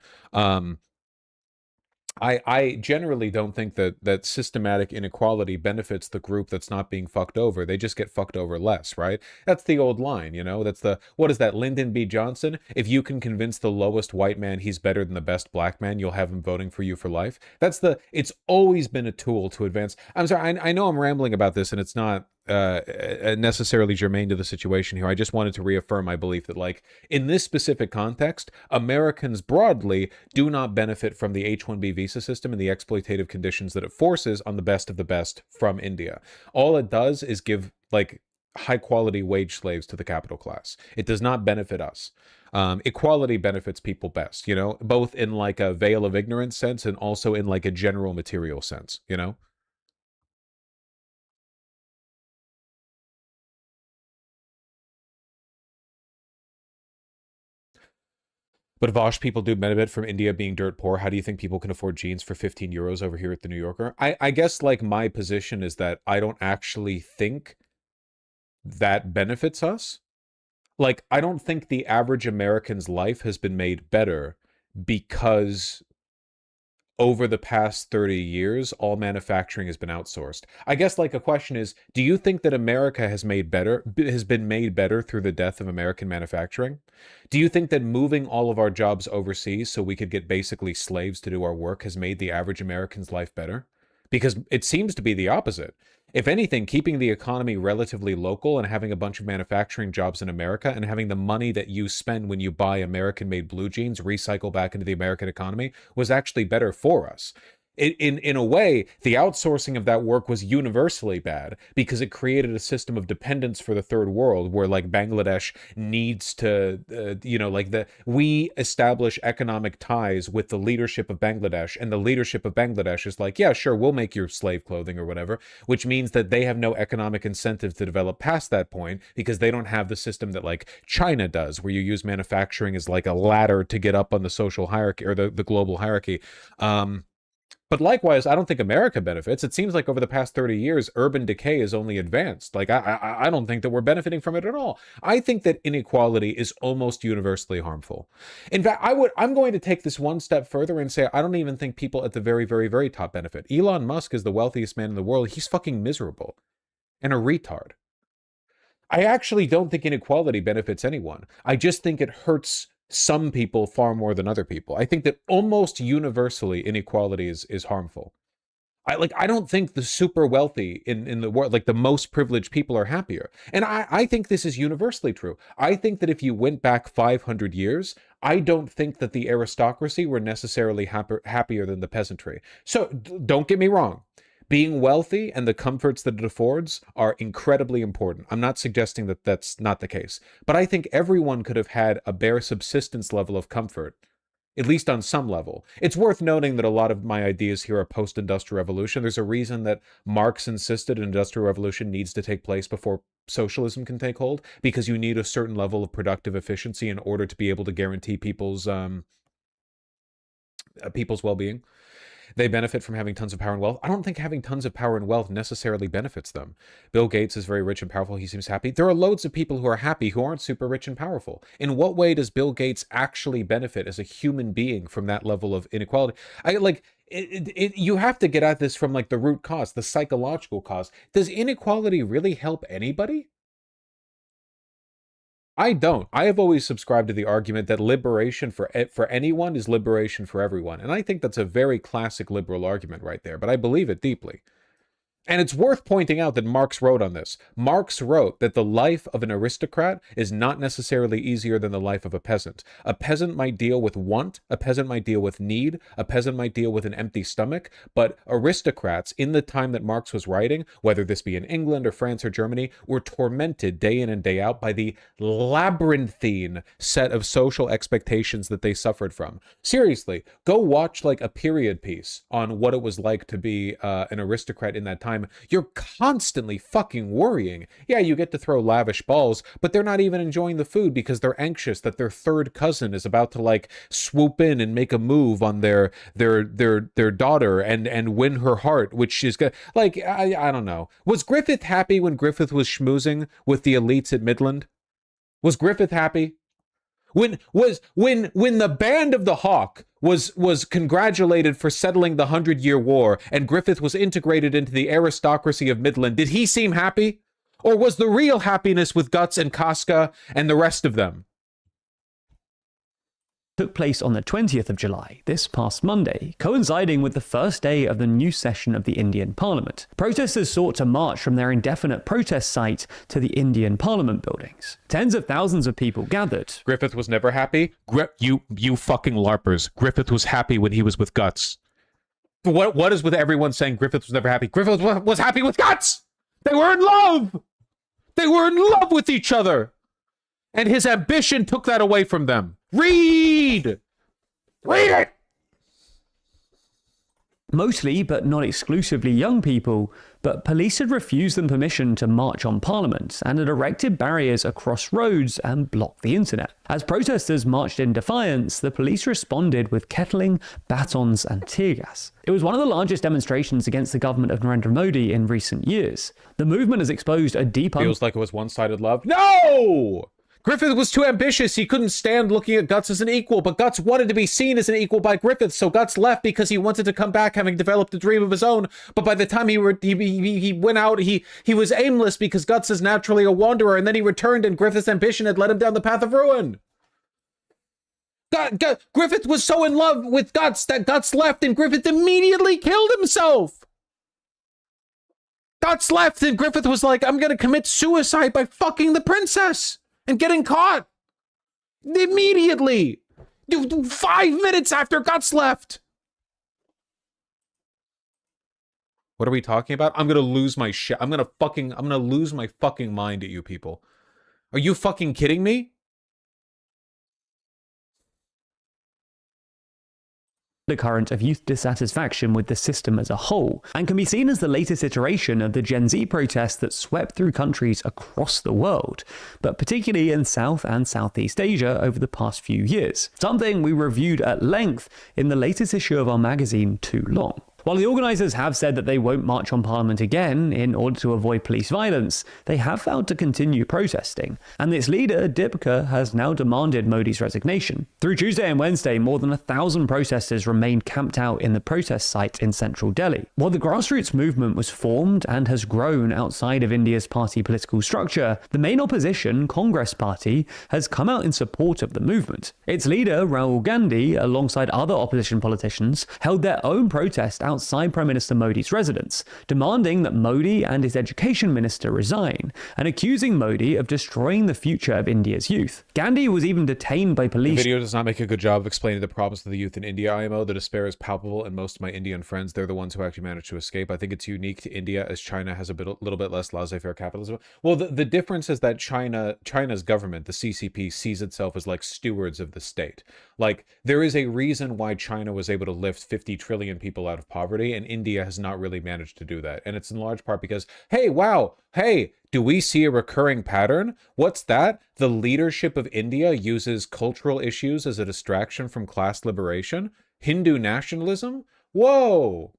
I generally don't think that systematic inequality benefits the group that's not being fucked over. They just get fucked over less, right? That's the old line, you know? That's what is that, Lyndon B. Johnson? If you can convince the lowest white man he's better than the best black man, you'll have him voting for you for life. It's always been a tool to advance. I'm sorry, I know I'm rambling about this, and it's not necessarily germane to the situation here. I just wanted to reaffirm my belief that, like, in this specific context, Americans broadly do not benefit from the H-1B visa system and the exploitative conditions that it forces on the best of the best from India. All it does is give, like, high quality wage slaves to the capital class. It does not benefit us. Equality benefits people best, you know, both in like a veil of ignorance sense and also in like a general material sense, you know? But Vosh people do benefit from India being dirt poor. How do you think people can afford jeans for 15 euros over here at the New Yorker? I guess, like, my position is that I don't actually think that benefits us. Like, I don't think the average American's life has been made better because over the past 30 years, all manufacturing has been outsourced. I guess, like, a question is, do you think that America has been made better through the death of American manufacturing? Do you think that moving all of our jobs overseas so we could get basically slaves to do our work has made the average American's life better? Because it seems to be the opposite. If anything, keeping the economy relatively local and having a bunch of manufacturing jobs in America and having the money that you spend when you buy American-made blue jeans recycle back into the American economy was actually better for us. In a way, the outsourcing of that work was universally bad because it created a system of dependence for the third world where, like, Bangladesh needs to, we establish economic ties with the leadership of Bangladesh, and the leadership of Bangladesh is like, yeah, sure, we'll make your slave clothing or whatever, which means that they have no economic incentive to develop past that point because they don't have the system that, like, China does, where you use manufacturing as like a ladder to get up on the social hierarchy or the global hierarchy. But likewise, I don't think America benefits. It seems like over the past 30 years, urban decay is only advanced. Like, I don't think that we're benefiting from it at all. I think that inequality is almost universally harmful. In fact, I'm going to take this one step further and say I don't even think people at the very, very, very top benefit. Elon Musk is the wealthiest man in the world. He's fucking miserable and a retard. I actually don't think inequality benefits anyone. I just think it hurts some people far more than other people. I think that almost universally inequality is harmful. I don't think the super wealthy in the world, like the most privileged people, are happier. And I think this is universally true. I think that if you went back 500 years, I don't think that the aristocracy were necessarily happier than the peasantry. So don't get me wrong. Being wealthy and the comforts that it affords are incredibly important. I'm not suggesting that that's not the case. But I think everyone could have had a bare subsistence level of comfort, at least on some level. It's worth noting that a lot of my ideas here are post-industrial revolution. There's a reason that Marx insisted an industrial revolution needs to take place before socialism can take hold, because you need a certain level of productive efficiency in order to be able to guarantee people's well-being. They benefit from having tons of power and wealth. I don't think having tons of power and wealth necessarily benefits them. Bill Gates is very rich and powerful. He seems happy. There are loads of people who are happy who aren't super rich and powerful. In what way does Bill Gates actually benefit as a human being from that level of inequality? You have to get at this from, like, the root cause, the psychological cause. Does inequality really help anybody? I don't. I have always subscribed to the argument that liberation for anyone is liberation for everyone. And I think that's a very classic liberal argument right there, but I believe it deeply. And it's worth pointing out that Marx wrote on this. Marx wrote that the life of an aristocrat is not necessarily easier than the life of a peasant. A peasant might deal with want, a peasant might deal with need, a peasant might deal with an empty stomach, but aristocrats, in the time that Marx was writing, whether this be in England or France or Germany, were tormented day in and day out by the labyrinthine set of social expectations that they suffered from. Seriously, go watch like a period piece on what it was like to be an aristocrat in that time. You're constantly fucking worrying. Yeah, you get to throw lavish balls, but they're not even enjoying the food because they're anxious that their third cousin is about to like swoop in and make a move on their daughter and win her heart, which she's got. Like, I don't know. Was Griffith happy when Griffith was schmoozing with the elites at Midland? Was Griffith happy? When the band of the Hawk was congratulated for settling the 100-Year War and Griffith was integrated into the aristocracy of Midland, did he seem happy? Or was the real happiness with Guts and Casca and the rest of them? Took place on the 20th of July, this past Monday, coinciding with the first day of the new session of the Indian Parliament. Protesters sought to march from their indefinite protest site to the Indian Parliament buildings. Tens of thousands of people gathered. Griffith was never happy? You fucking LARPers. Griffith was happy when he was with Guts. What is with everyone saying Griffith was never happy? Griffith was happy with Guts! They were in love! They were in love with each other! And his ambition took that away from them. Read it! Mostly, but not exclusively young people, but police had refused them permission to march on Parliament and had erected barriers across roads and blocked the internet. As protesters marched in defiance, the police responded with kettling, batons and tear gas. It was one of the largest demonstrations against the government of Narendra Modi in recent years. The movement has exposed a deep... Feels like it was one-sided love. No! Griffith was too ambitious. He couldn't stand looking at Guts as an equal, but Guts wanted to be seen as an equal by Griffith, so Guts left because he wanted to come back having developed a dream of his own. But by the time he went out, he was aimless because Guts is naturally a wanderer, and then he returned and Griffith's ambition had led him down the path of ruin. Griffith was so in love with Guts that Guts left and Griffith immediately killed himself. Guts left and Griffith was like, I'm gonna commit suicide by fucking the princess. And getting caught immediately 5 minutes after Guts left. What are we talking about? I'm gonna lose my shit. I'm gonna lose my fucking mind at you people. Are you fucking kidding me? The current of youth dissatisfaction with the system as a whole, and can be seen as the latest iteration of the Gen Z protests that swept through countries across the world, but particularly in South and Southeast Asia over the past few years, something we reviewed at length in the latest issue of our magazine, Too Long. While the organisers have said that they won't march on Parliament again in order to avoid police violence, they have vowed to continue protesting, and its leader, Deepika, has now demanded Modi's resignation. Through Tuesday and Wednesday, more than 1,000 protesters remained camped out in the protest site in central Delhi. While the grassroots movement was formed and has grown outside of India's party political structure, the main opposition, Congress Party, has come out in support of the movement. Its leader, Rahul Gandhi, alongside other opposition politicians, held their own protest outside Prime Minister Modi's residence, demanding that Modi and his education minister resign, and accusing Modi of destroying the future of India's youth. Gandhi was even detained by police. The video does not make a good job of explaining the problems of the youth in India, IMO. The despair is palpable, and most of my Indian friends, they're the ones who actually managed to escape. I think it's unique to India, as China has a little bit less laissez-faire capitalism. Well, the difference is that China's government, the CCP, sees itself as like stewards of the state. Like, there is a reason why China was able to lift 50 trillion people out of poverty, and India has not really managed to do that. And it's in large part because, hey, wow, hey, do we see a recurring pattern? What's that? The leadership of India uses cultural issues as a distraction from class liberation? Hindu nationalism? Whoa!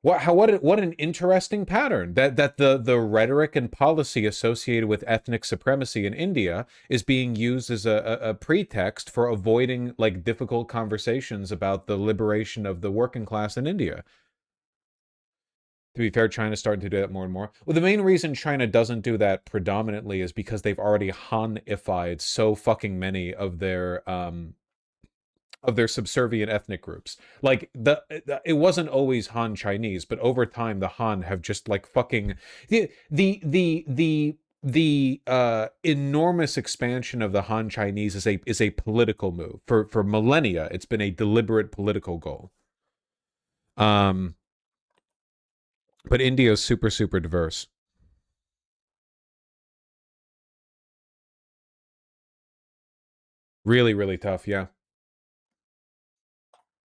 What an interesting pattern that the rhetoric and policy associated with ethnic supremacy in India is being used as a pretext for avoiding like difficult conversations about the liberation of the working class in India. To be fair, China's starting to do that more and more. Well, the main reason China doesn't do that predominantly is because they've already Han-ified so fucking many of their of their subservient ethnic groups. Like it wasn't always Han Chinese, but over time the Han have just like fucking the enormous expansion of the Han Chinese is a political move. For millennia, it's been a deliberate political goal. But India is super, super diverse. Really, really tough, yeah.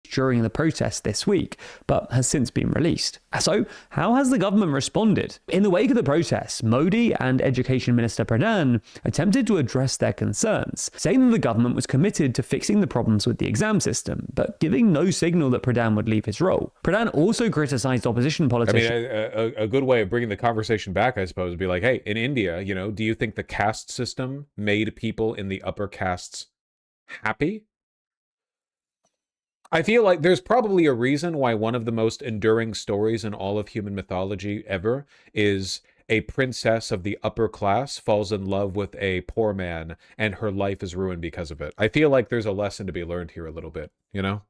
During the protest this week, but has since been released. So, how has the government responded? In the wake of the protests, Modi and Education Minister Pradhan attempted to address their concerns, saying that the government was committed to fixing the problems with the exam system, but giving no signal that Pradhan would leave his role. Pradhan also criticized opposition politicians. I mean, a good way of bringing the conversation back, I suppose, would be like, hey, in India, you know, do you think the caste system made people in the upper castes happy? I feel like there's probably a reason why one of the most enduring stories in all of human mythology ever is a princess of the upper class falls in love with a poor man and her life is ruined because of it. I feel like there's a lesson to be learned here a little bit, you know?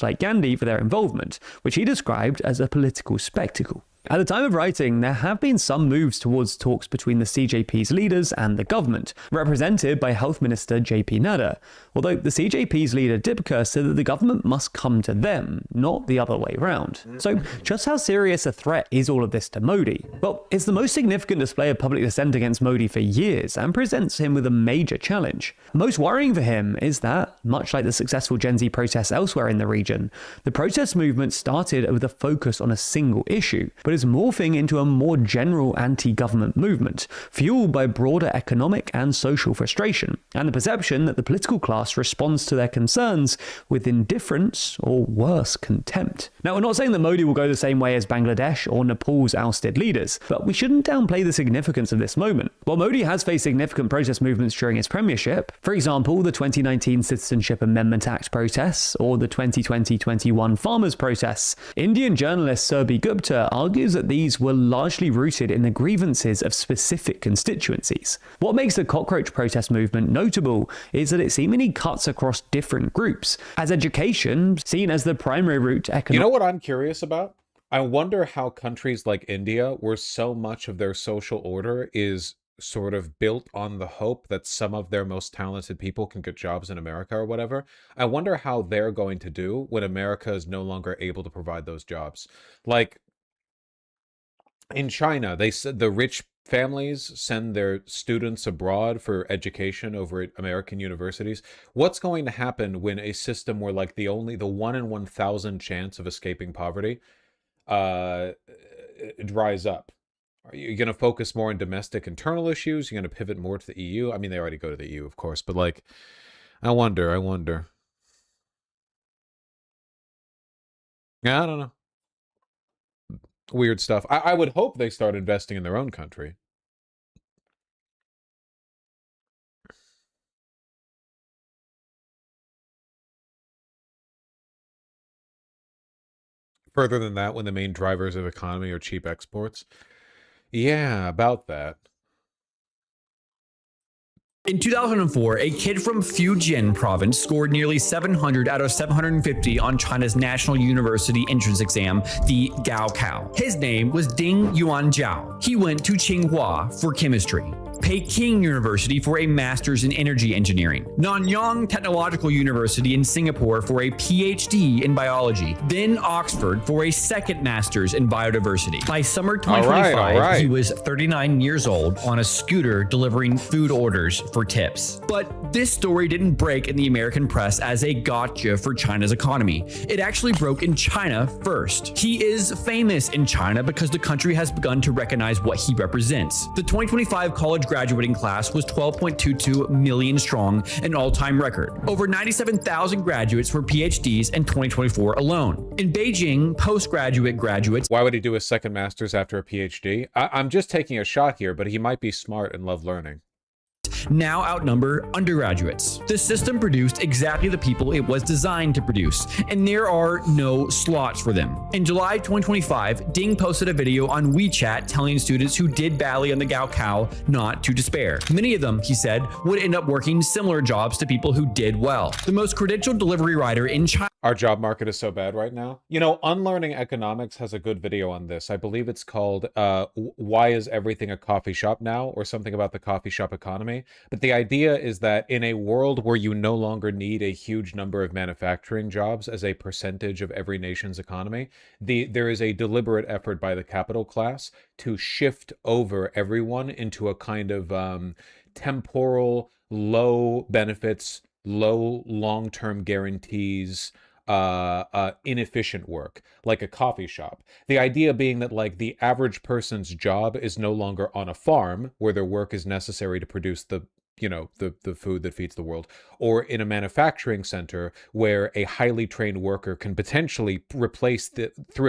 Like Gandhi for their involvement, which he described as a political spectacle. At the time of writing, there have been some moves towards talks between the CJP's leaders and the government, represented by Health Minister JP Nadda, although the CJP's leader Dipka said that the government must come to them, not the other way around. So just how serious a threat is all of this to Modi? Well, it's the most significant display of public dissent against Modi for years and presents him with a major challenge. Most worrying for him is that, much like the successful Gen Z protests elsewhere in the region, the protest movement started with a focus on a single issue, but is morphing into a more general anti-government movement, fueled by broader economic and social frustration, and the perception that the political class responds to their concerns with indifference or worse, contempt. Now, we're not saying that Modi will go the same way as Bangladesh or Nepal's ousted leaders, but we shouldn't downplay the significance of this moment. While Modi has faced significant protest movements during his premiership, for example, the 2019 Citizenship Amendment Act protests or the 2020-21 farmers protests, Indian journalist Surbhi Gupta argues that these were largely rooted in the grievances of specific constituencies. What makes the cockroach protest movement notable is that it seemingly cuts across different groups, as education, seen as the primary route to economic... You know what I'm curious about? I wonder how countries like India, where so much of their social order is sort of built on the hope that some of their most talented people can get jobs in America or whatever. I wonder how they're going to do when America is no longer able to provide those jobs. Like, in China, they said the rich families send their students abroad for education over at American universities. What's going to happen when a system where like the 1 in 1,000 chance of escaping poverty dries up? Are you going to focus more on domestic internal issues? You're going to pivot more to the EU? I mean, they already go to the EU, of course, but like, I wonder. Yeah, I don't know. Weird stuff. I would hope they start investing in their own country. Further than that, when the main drivers of economy are cheap exports. Yeah, about that. In 2004, a kid from Fujian province scored nearly 700 out of 750 on China's National University entrance exam, the Gaokao. His name was Ding Yuanjiao. He went to Tsinghua for chemistry, Peking University for a master's in energy engineering, Nanyang Technological University in Singapore for a PhD in biology, then Oxford for a second master's in biodiversity. By summer 2025, he was 39 years old on a scooter delivering food orders for tips. But this story didn't break in the American press as a gotcha for China's economy. It actually broke in China first. He is famous in China because the country has begun to recognize what he represents. The 2025 college graduating class was 12.22 million strong, an all-time record. Over 97,000 graduates for PhDs in 2024 alone. In Beijing, postgraduate graduates... Why would he do a second master's after a PhD? I'm just taking a shot here, but he might be smart and love learning. now outnumber undergraduates. The system produced exactly the people it was designed to produce, and there are no slots for them. In July 2025, Ding posted a video on WeChat telling students who did badly on the Gaokao not to despair. Many of them, he said, would end up working similar jobs to people who did well. The most credentialed delivery rider in China. Our job market is so bad right now. You know, Unlearning Economics has a good video on this. I believe it's called Why is Everything a Coffee Shop Now? Or something about the coffee shop economy. But the idea is that in a world where you no longer need a huge number of manufacturing jobs as a percentage of every nation's economy, there is a deliberate effort by the capital class to shift over everyone into a kind of temporal, low benefits, low long-term guarantees, inefficient work, like a coffee shop. The idea being that like the average person's job is no longer on a farm where their work is necessary to produce the food that feeds the world, or in a manufacturing center where a highly trained worker can potentially through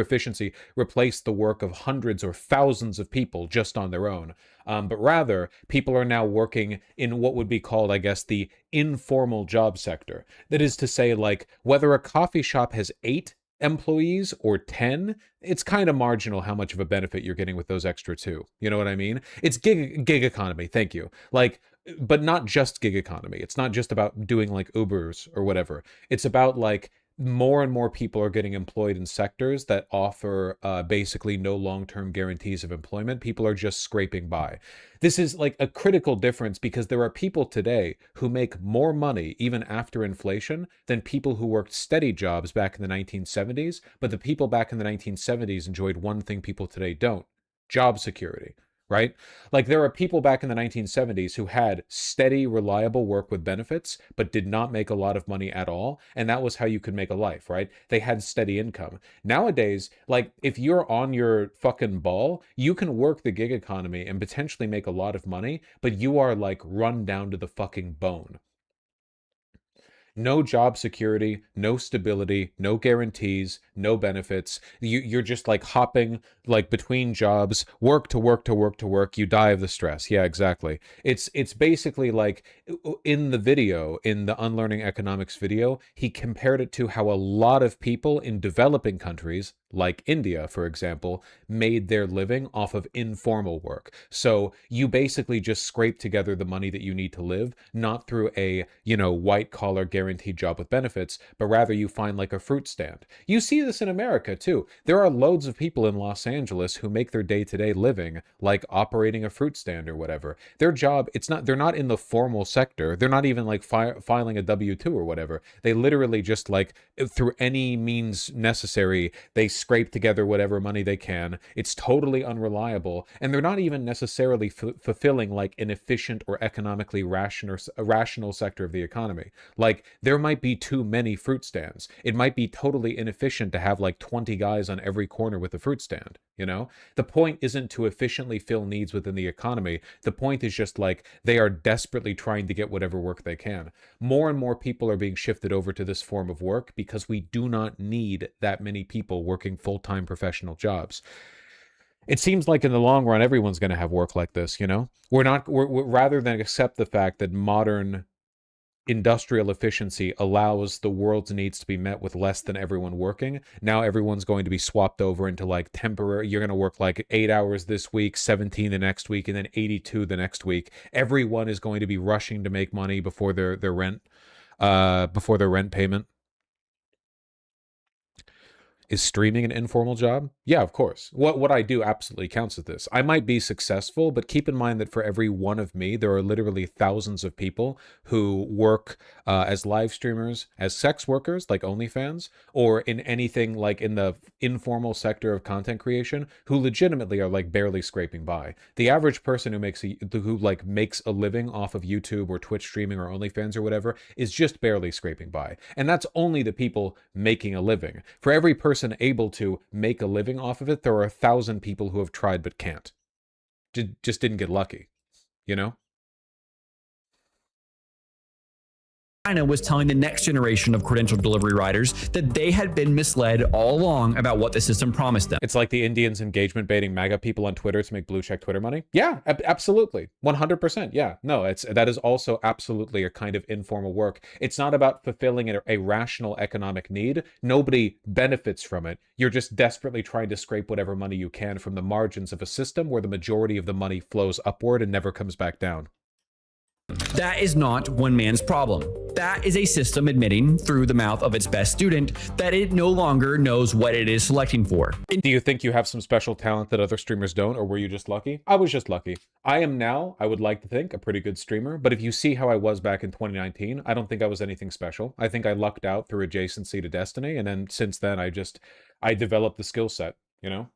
efficiency, replace the work of hundreds or thousands of people just on their own. But rather, people are now working in what would be called, I guess, the informal job sector. That is to say, like, whether a coffee shop has 8 employees or 10, it's kind of marginal how much of a benefit you're getting with those extra 2. You know what I mean? It's gig economy. Thank you. Like, but not just gig economy. It's not just about doing like Ubers or whatever. It's about like more and more people are getting employed in sectors that offer basically no long-term guarantees of employment. People are just scraping by. This is like a critical difference because there are people today who make more money even after inflation than people who worked steady jobs back in the 1970s. But the people back in the 1970s enjoyed one thing people today don't: job security. Right? Like there are people back in the 1970s who had steady, reliable work with benefits, but did not make a lot of money at all. And that was how you could make a life, right? They had steady income. Nowadays, like if you're on your fucking ball, you can work the gig economy and potentially make a lot of money, but you are like run down to the fucking bone. No job security, no stability, no guarantees, no benefits. You're just like hopping like between jobs, work to work to work to work. You die of the stress. Yeah, exactly. It's basically like in the video, in the Unlearning Economics video, he compared it to how a lot of people in developing countries, like India, for example, made their living off of informal work. So you basically just scrape together the money that you need to live, not through a, white collar guaranteed job with benefits, but rather you find like a fruit stand. You see this in America too. There are loads of people in Los Angeles who make their day-to-day living like operating a fruit stand or whatever. Their job, they're not in the formal sector. They're not even like filing a W-2 or whatever. They literally just like through any means necessary, they scrape together whatever money they can. It's totally unreliable, and they're not even necessarily fulfilling like an efficient or economically rational sector of the economy. Like there might be too many fruit stands. It might be totally inefficient to have like 20 guys on every corner with a fruit stand. The point isn't to efficiently fill needs within the economy. The point is just like they are desperately trying to get whatever work they can. More and more people are being shifted over to this form of work because we do not need that many people working full-time professional jobs. It seems like in the long run, everyone's going to have work like this, We're rather than accept the fact that modern industrial efficiency allows the world's needs to be met with less than everyone working. Now everyone's going to be swapped over into like temporary. You're going to work like 8 hours this week, 17 the next week, and then 82 the next week. Everyone is going to be rushing to make money before their rent payment. Is streaming an informal job? Yeah, of course. What I do absolutely counts as this. I might be successful, but keep in mind that for every one of me, there are literally thousands of people who work as live streamers, as sex workers, like OnlyFans, or in anything like in the informal sector of content creation, who legitimately are like barely scraping by. The average person who makes a living off of YouTube or Twitch streaming or OnlyFans or whatever is just barely scraping by. And that's only the people making a living. For every person able to make a living off of it, there are 1,000 people who have tried but can't. Just didn't get lucky, China was telling the next generation of credentialed delivery riders that they had been misled all along about what the system promised them. It's like the Indians engagement baiting MAGA people on Twitter to make blue check Twitter money. Yeah, absolutely. 100%. Yeah, no, that is also absolutely a kind of informal work. It's not about fulfilling a rational economic need. Nobody benefits from it. You're just desperately trying to scrape whatever money you can from the margins of a system where the majority of the money flows upward and never comes back down. That is not one man's problem. That is a system admitting through the mouth of its best student that it no longer knows what it is selecting for. Do you think you have some special talent that other streamers don't, or were you just lucky? I was just lucky. I am now, I would like to think, a pretty good streamer, but if you see how I was back in 2019, I don't think I was anything special. I think I lucked out through adjacency to Destiny, and then since then I developed the skill set, you know?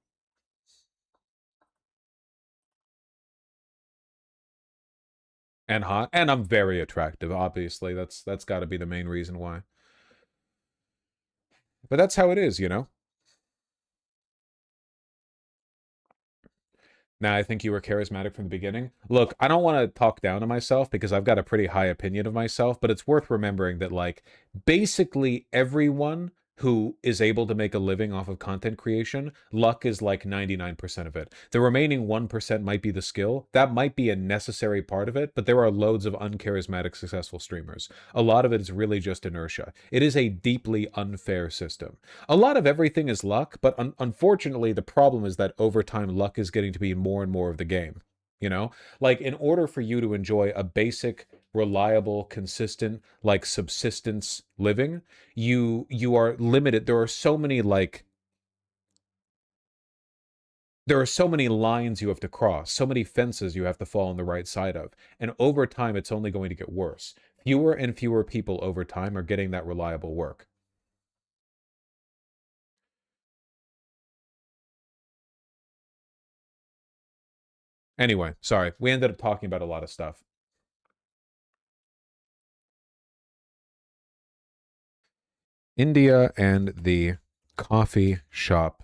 And hot, and I'm very attractive, obviously. That's got to be the main reason why. But that's how it is, you know? Now, I think you were charismatic from the beginning. Look, I don't want to talk down to myself because I've got a pretty high opinion of myself, but it's worth remembering that, like, basically everyone who is able to make a living off of content creation, luck is like 99% of it. The remaining 1% might be the skill. That might be a necessary part of it, but there are loads of uncharismatic successful streamers. A lot of it is really just inertia. It is a deeply unfair system. A lot of everything is luck, but unfortunately the problem is that over time luck is getting to be more and more of the game. You know, like in order for you to enjoy a basic, reliable, consistent, like subsistence living, you are limited. There are so many lines you have to cross, so many fences you have to fall on the right side of. And over time, it's only going to get worse. Fewer and fewer people over time are getting that reliable work. Anyway, sorry. We ended up talking about a lot of stuff. India and the coffee shop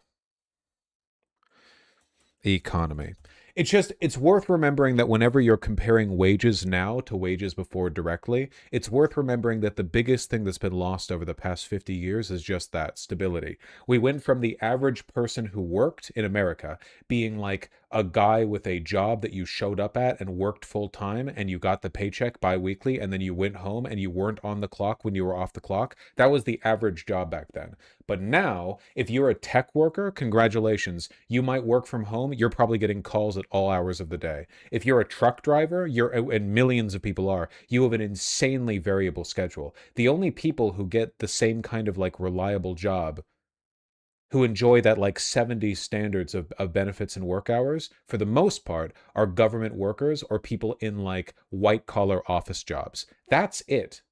economy. It's worth remembering that whenever you're comparing wages now to wages before directly, it's worth remembering that the biggest thing that's been lost over the past 50 years is just that, stability. We went from the average person who worked in America being like a guy with a job that you showed up at and worked full time and you got the paycheck bi-weekly and then you went home and you weren't on the clock when you were off the clock. That was the average job back then. But now, if you're a tech worker, congratulations. You might work from home. You're probably getting calls at all hours of the day. If you're a truck driver, and millions of people are, you have an insanely variable schedule. The only people who get the same kind of like reliable job, who enjoy that like 70s standards of benefits and work hours, for the most part, are government workers or people in like white collar office jobs. That's it.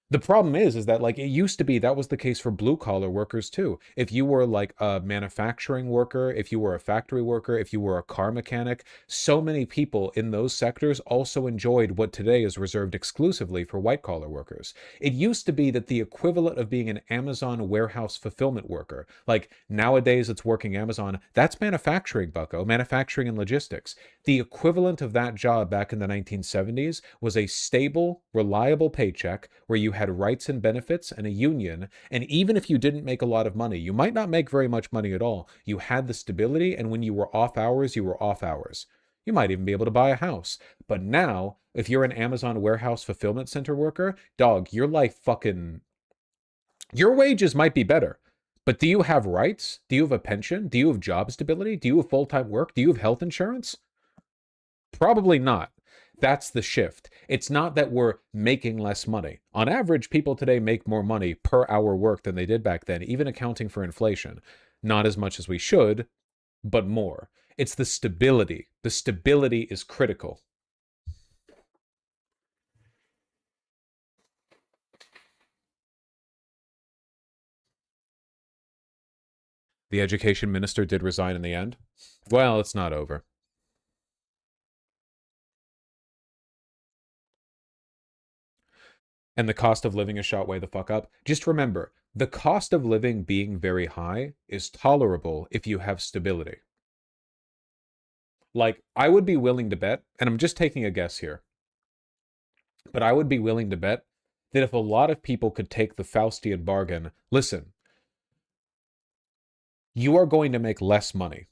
The problem is that like it used to be that was the case for blue collar workers too. If you were like a manufacturing worker, if you were a factory worker, if you were a car mechanic, so many people in those sectors also enjoyed what today is reserved exclusively for white collar workers. It used to be that the equivalent of being an Amazon warehouse fulfillment worker, like nowadays it's working Amazon, that's manufacturing, bucko, manufacturing and logistics. The equivalent of that job back in the 1970s was a stable, reliable paycheck where you had rights and benefits and a union, and even if you didn't make a lot of money, you might not make very much money at all, you had the stability, and when you were off hours, you were off hours. You might even be able to buy a house. But now, if you're an Amazon warehouse fulfillment center worker, dog, your life fucking... Your wages might be better, but do you have rights? Do you have a pension? Do you have job stability? Do you have full-time work? Do you have health insurance? Probably not. That's the shift. It's not that we're making less money. On average, people today make more money per hour worked than they did back then, even accounting for inflation. Not as much as we should, but more. It's the stability. The stability is critical. The education minister did resign in the end. Well, it's not over. And the cost of living is shot way the fuck up. Just remember, the cost of living being very high is tolerable if you have stability. Like, I would be willing to bet, and I'm just taking a guess here, But I would be willing to bet that if a lot of people could take the Faustian bargain, listen, you are going to make less money.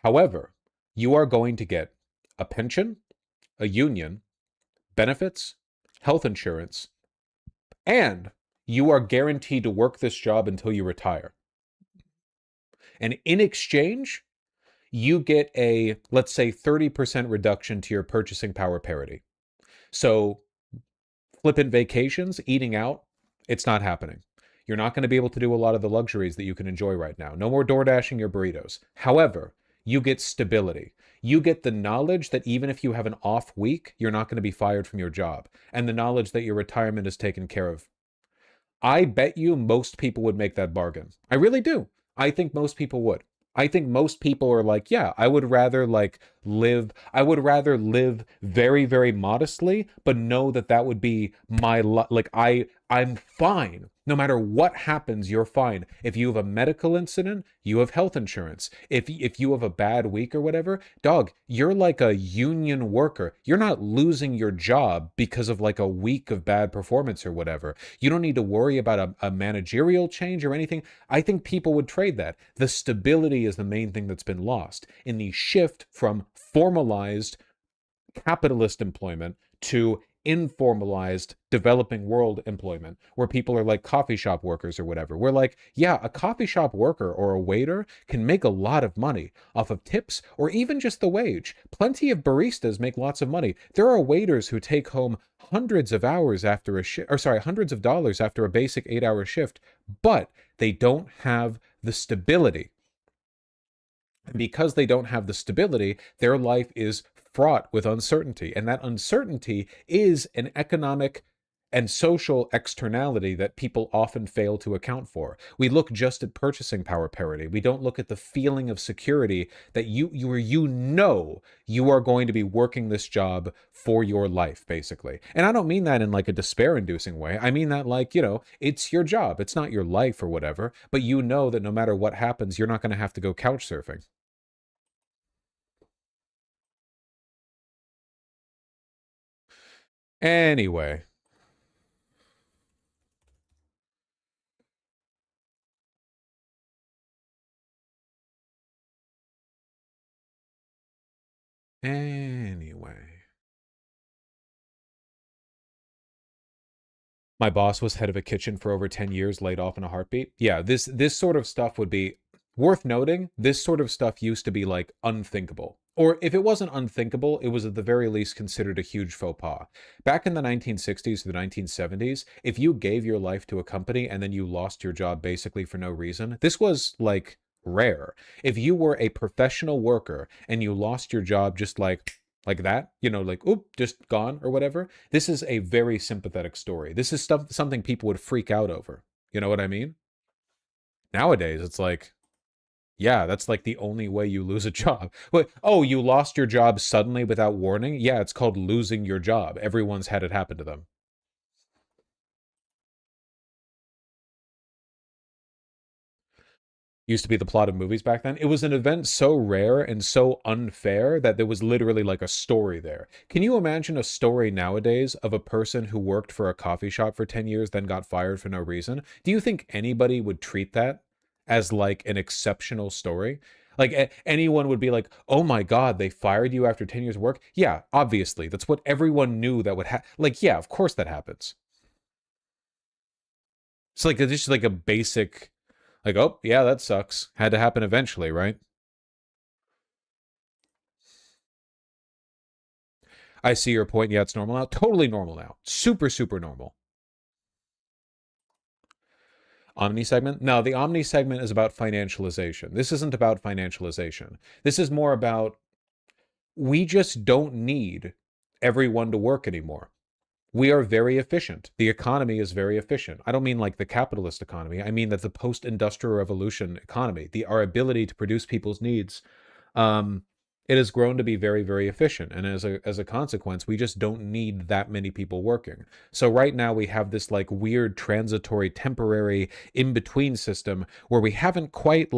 However, you are going to get a pension, a union, benefits, health insurance, and you are guaranteed to work this job until you retire. And in exchange, you get a, let's say, 30% reduction to your purchasing power parity. So flippant vacations, eating out, it's not happening. You're not going to be able to do a lot of the luxuries that you can enjoy right now. No more DoorDashing your burritos. However, you get stability. You get the knowledge that even if you have an off week, you're not going to be fired from your job. And the knowledge that your retirement is taken care of. I bet you most people would make that bargain. I really do. I think most people would. I think most people are like, yeah, I would rather live very, very modestly, but know that that would be my I'm fine. No matter what happens, you're fine. If you have a medical incident, you have health insurance. If you have a bad week or whatever, dog, you're like a union worker. You're not losing your job because of like a week of bad performance or whatever. You don't need to worry about a managerial change or anything. I think people would trade that. The stability is the main thing that's been lost in the shift from formalized capitalist employment to informalized developing world employment, where people are like coffee shop workers or whatever. We're like, yeah, a coffee shop worker or a waiter can make a lot of money off of tips or even just the wage. Plenty of baristas make lots of money. There are waiters who take home hundreds of dollars after a basic 8-hour shift, but they don't have the stability. And because they don't have the stability, their life is fraught with uncertainty. And that uncertainty is an economic and social externality that people often fail to account for. We look just at purchasing power parity. We don't look at the feeling of security that you are going to be working this job for your life, basically. And I don't mean that in like a despair-inducing way. I mean that like, it's your job. It's not your life or whatever, but you know that no matter what happens, you're not going to have to go couch surfing. Anyway. My boss was head of a kitchen for over 10 years, laid off in a heartbeat. Yeah, this sort of stuff would be worth noting. This sort of stuff used to be like unthinkable. Or if it wasn't unthinkable, it was at the very least considered a huge faux pas. Back in the 1960s or the 1970s, if you gave your life to a company and then you lost your job basically for no reason, this was like rare. If you were a professional worker and you lost your job just like that, like, oop, just gone or whatever, this is a very sympathetic story. This is something people would freak out over. You know what I mean? Nowadays, it's like, yeah, that's like the only way you lose a job. Wait, oh, you lost your job suddenly without warning? Yeah, it's called losing your job. Everyone's had it happen to them. Used to be the plot of movies back then. It was an event so rare and so unfair that there was literally like a story there. Can you imagine a story nowadays of a person who worked for a coffee shop for 10 years, then got fired for no reason? Do you think anybody would treat that as like an exceptional story? Like anyone would be like, oh my God, they fired you after 10 years of work? Yeah, obviously. That's what everyone knew that would happen. Like, yeah, of course that happens. It's like, it's just like a basic, like, oh, yeah, that sucks. Had to happen eventually, right? I see your point. Yeah, it's normal now. Totally normal now. Super, super normal. Omni segment? No, the Omni segment is about financialization. This isn't about financialization. This is more about, we just don't need everyone to work anymore. We are very efficient. The economy is very efficient. I don't mean like the capitalist economy. I mean that the post-industrial revolution economy, our ability to produce people's needs, it has grown to be very, very efficient. And as a consequence, we just don't need that many people working. So right now we have this like weird transitory, temporary in-between system where we haven't quite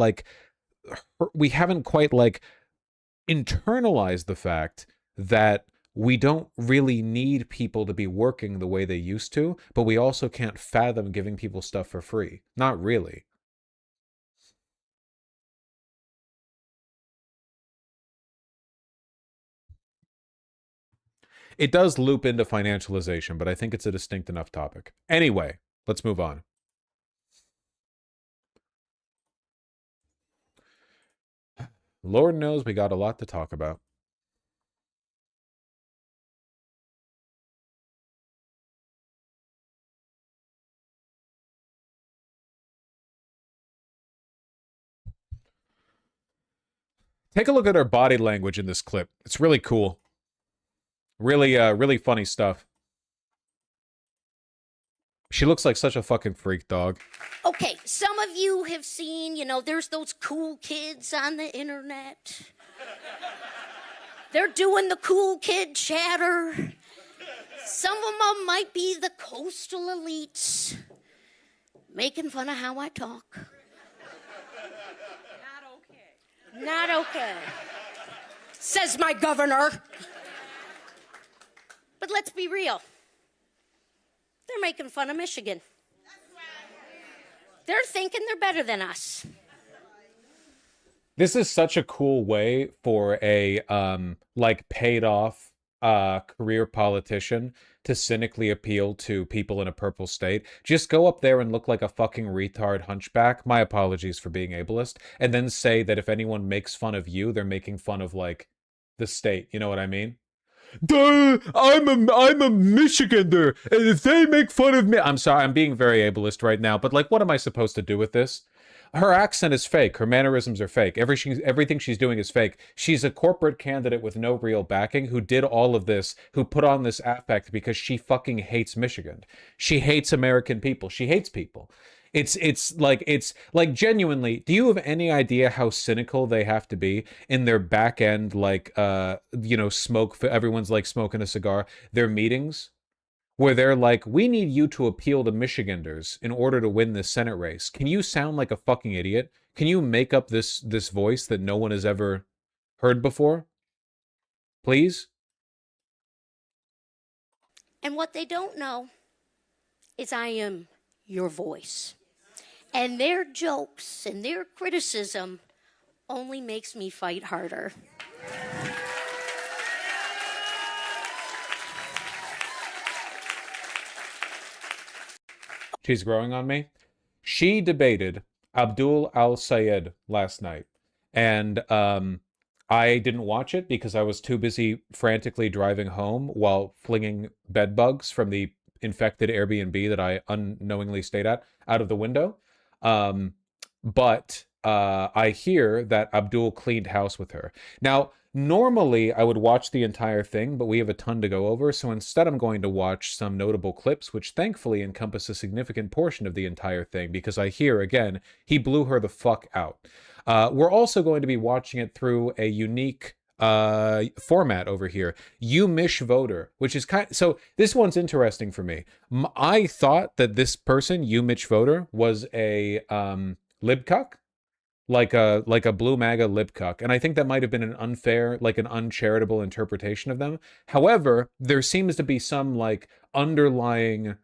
internalized the fact that we don't really need people to be working the way they used to, but we also can't fathom giving people stuff for free. Not really. It does loop into financialization, but I think it's a distinct enough topic. Anyway, let's move on. Lord knows we got a lot to talk about. Take a look at her body language in this clip. It's really cool. Really funny stuff. She looks like such a fucking freak, dog. Okay, some of you have seen, you know, there's those cool kids on the internet. They're doing the cool kid chatter. Some of them might be the coastal elites, making fun of how I talk. Not okay, says my governor. But let's be real. They're making fun of Michigan. They're thinking they're better than us. This is such a cool way for a like paid off career politician to cynically appeal to people in a purple state. Just go up there and look like a fucking retard hunchback. My apologies for being ableist. And then say that if anyone makes fun of you, they're making fun of like the state. You know what I mean? Duh, I'm a Michigander, and if they make fun of me, I'm sorry, I'm being very ableist right now, but like, what am I supposed to do with this? Her accent is fake. Her mannerisms are fake. Everything she's doing is fake. She's a corporate candidate with no real backing who did all of this, who put on this affect because she fucking hates Michigan. She hates American people. She hates people. It's like genuinely, do you have any idea how cynical they have to be in their back end, like, you know, everyone's like smoking a cigar, their meetings, where they're like, we need you to appeal to Michiganders in order to win this Senate race. Can you sound like a fucking idiot? Can you make up this voice that no one has ever heard before? Please? And what they don't know is I am your voice. And their jokes and their criticism only makes me fight harder. She's growing on me. She debated Abdul Al-Sayed last night. And I didn't watch it because I was too busy frantically driving home while flinging bed bugs from the infected Airbnb that I unknowingly stayed at out of the window. But I hear that Abdul cleaned house with her. Now, normally I would watch the entire thing, but we have a ton to go over. So instead I'm going to watch some notable clips, which thankfully encompass a significant portion of the entire thing, because I hear, again, he blew her the fuck out. We're also going to be watching it through a unique format over here. You Mish Voter, which is so this one's interesting for me. I thought that this person, You Mitch Voter, was a libcuck, like a blue MAGA libcuck, and I think that might have been an unfair, like an uncharitable interpretation of them. However, there seems to be some like underlying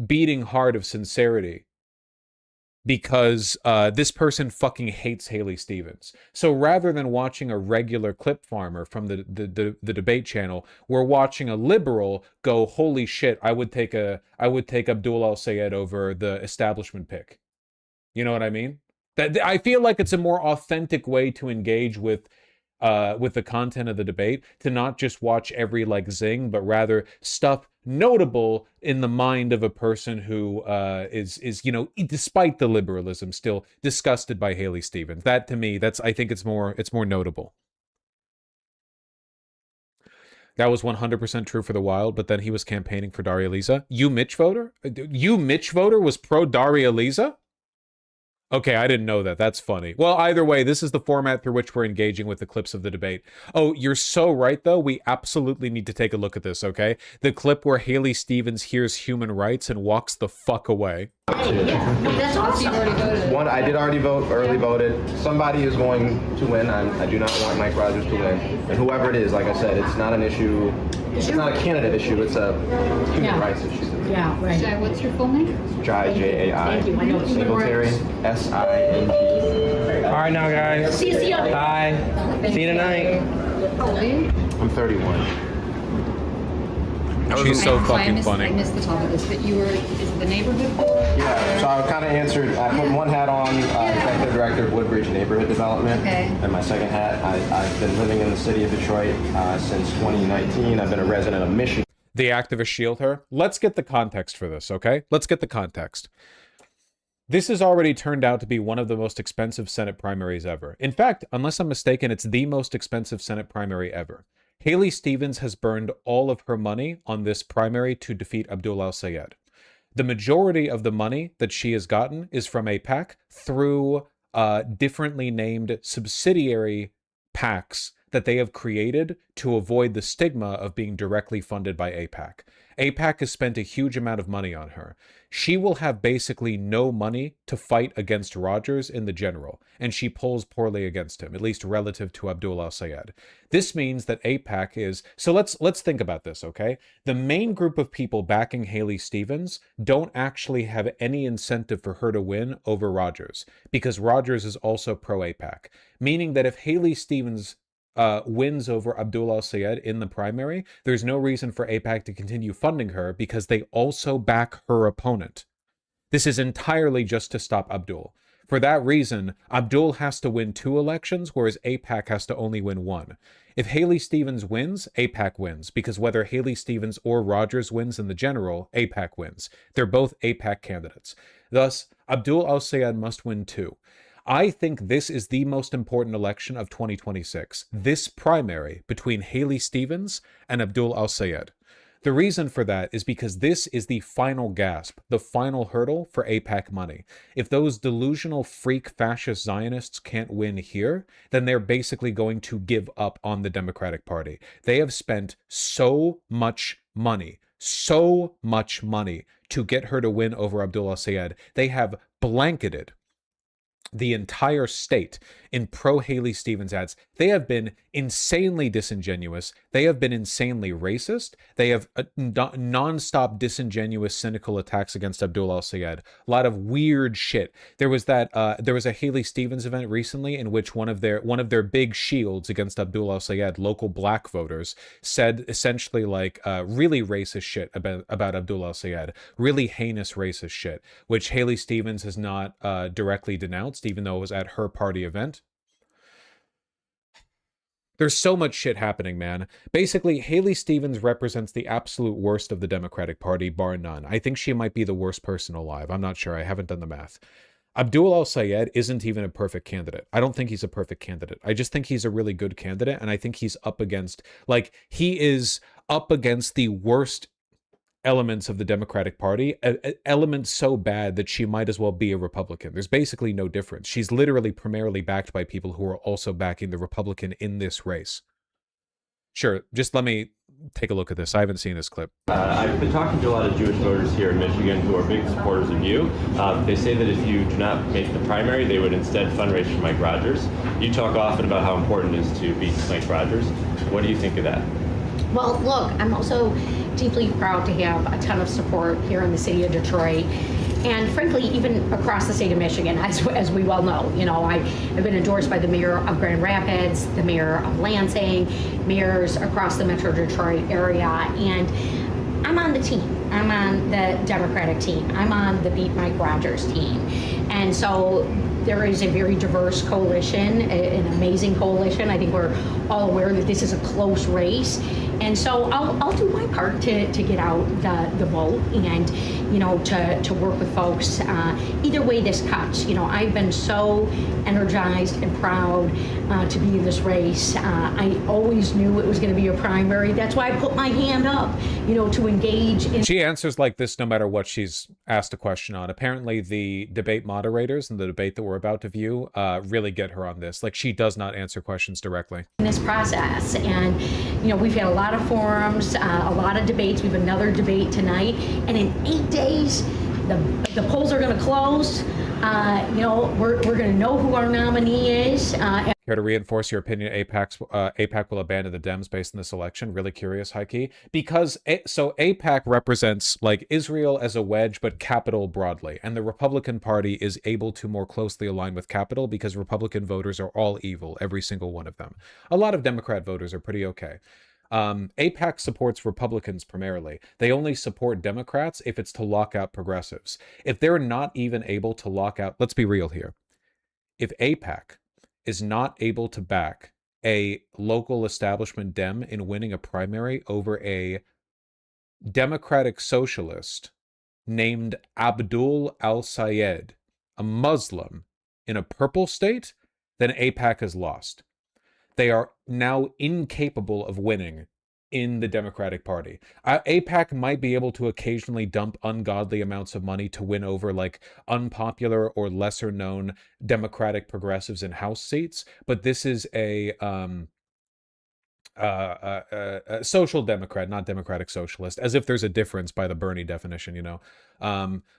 beating heart of sincerity, because this person fucking hates Haley Stevens. So rather than watching a regular clip farmer from the debate channel, we're watching a liberal go, holy shit, I would take Abdul Al-Sayed over the establishment pick. You know what I mean? That I feel like it's a more authentic way to engage with the content of the debate, to not just watch every like zing, but rather stuff notable in the mind of a person who is, you know, despite the liberalism, still disgusted by Haley Stevens. That to me, I think it's more notable. That was 100% true for the Wild, but then he was campaigning for Daria Lisa. You Mitch Voter was pro Daria Lisa? Okay, I didn't know that. That's funny. Well, either way, this is the format through which we're engaging with the clips of the debate. Oh, you're so right, though. We absolutely need to take a look at this, okay? The clip where Haley Stevens hears human rights and walks the fuck away. That's awesome. One, I did already vote, early voted. Somebody is going to win. I do not want Mike Rogers to win. And whoever it is, like I said, it's not an issue. It's not a candidate issue. It's a human rights issue. Yeah, right. Jai, what's your full name? Jai, J-A-I. Singletary, S-I-N-G. All right now, guys. See you. Bye. See you tonight. I'm 31. She's so fucking funny. I missed the top of this, but you were, is it the neighborhood board? Yeah, so I kind of answered, I put one hat on, Executive Director of Woodbridge Neighborhood Development. Okay. And my second hat, I've been living in the city of Detroit since 2019. I've been a resident of Michigan. The activists shield her. Let's get the context for this, okay? Let's get the context. This has already turned out to be one of the most expensive Senate primaries ever. In fact, unless I'm mistaken, it's the most expensive Senate primary ever. Haley Stevens has burned all of her money on this primary to defeat Abdul El-Sayed. The majority of the money that she has gotten is from AIPAC through differently named subsidiary PACs that they have created to avoid the stigma of being directly funded by AIPAC. AIPAC has spent a huge amount of money on her. She will have basically no money to fight against Rogers in the general, and she polls poorly against him, at least relative to Abdul El-Sayed. This means that AIPAC is... So let's think about this, okay? The main group of people backing Haley Stevens don't actually have any incentive for her to win over Rogers, because Rogers is also pro-AIPAC, meaning that if Haley Stevens wins over Abdul El-Sayed in the primary, there's no reason for AIPAC to continue funding her because they also back her opponent. This is entirely just to stop Abdul. For that reason, Abdul has to win 2 elections, whereas AIPAC has to only win 1. If Haley Stevens wins, AIPAC wins, because whether Haley Stevens or Rogers wins in the general, AIPAC wins. They're both AIPAC candidates. Thus, Abdul El-Sayed must win 2. I think this is the most important election of 2026, this primary between Haley Stevens and Abdul El-Sayed. The reason for that is because this is the final gasp, the final hurdle for AIPAC money. If those delusional freak fascist Zionists can't win here, then they're basically going to give up on the Democratic Party. They have spent so much money to get her to win over Abdul El-Sayed. They have blanketed the entire state in pro-Haley Stevens ads. They have been insanely disingenuous. They have been insanely racist. They have non-stop disingenuous, cynical attacks against Abdul El-Sayed. A lot of weird shit. There was a Haley Stevens event recently in which one of their big shields against Abdul El-Sayed, local black voters, said essentially like really racist shit about Abdul El-Sayed, really heinous racist shit, which Haley Stevens has not directly denounced, even though it was at her party event. There's so much shit happening, man. Basically, Haley Stevens represents the absolute worst of the Democratic Party, bar none. I think she might be the worst person alive. I'm not sure. I haven't done the math. Abdul El-Sayed isn't even a perfect candidate. I don't think he's a perfect candidate. I just think he's a really good candidate, and I think he's up against, like, he is up against the worst elements of the Democratic Party, elements so bad that she might as well be a Republican. There's basically no difference. She's literally primarily backed by people who are also backing the Republican in this race. Sure, just let me take a look at this. I haven't seen this clip. I've been talking to a lot of Jewish voters here in Michigan who are big supporters of you. They say that if you do not make the primary, they would instead fundraise for Mike Rogers. You talk often about how important it is to beat Mike Rogers. What do you think of that? Well, look, I'm also deeply proud to have a ton of support here in the city of Detroit, and frankly, even across the state of Michigan, as we well know. You know, I've been endorsed by the mayor of Grand Rapids, the mayor of Lansing, mayors across the Metro Detroit area, and I'm on the team. I'm on the Democratic team. I'm on the Beat Mike Rogers team. And so there is a very diverse coalition, an amazing coalition. I think we're all aware that this is a close race. And so I'll do my part to get out the vote and, you know, to work with folks. Either way this cuts, you know, I've been so energized and proud to be in this race. I always knew it was going to be a primary. That's why I put my hand up, you know, to engage in. She answers like this no matter what she's asked a question on. Apparently the debate moderators and the debate that we're about to view really get her on this. Like, she does not answer questions directly. In this process, and you know, we've had a lot of forums, a lot of debates. We have another debate tonight, and in 8 days the polls are going to close. You know, we're going to know who our nominee is. Care to reinforce your opinion AIPAC will abandon the Dems based on this election? Really curious, Heike. Because so AIPAC represents like Israel as a wedge, but capital broadly. And the Republican Party is able to more closely align with capital because Republican voters are all evil, every single one of them. A lot of Democrat voters are pretty okay. AIPAC supports Republicans primarily. They only support Democrats if it's to lock out progressives. If they're not even able to lock out, let's be real here. If AIPAC is not able to back a local establishment Dem in winning a primary over a Democratic socialist named Abdul al-Sayed, a Muslim in a purple state, then AIPAC has lost. They are now incapable of winning in the Democratic Party. AIPAC might be able to occasionally dump ungodly amounts of money to win over like unpopular or lesser known Democratic progressives in House seats, but this is a social democrat, not democratic socialist, as if there's a difference by the Bernie definition, you know.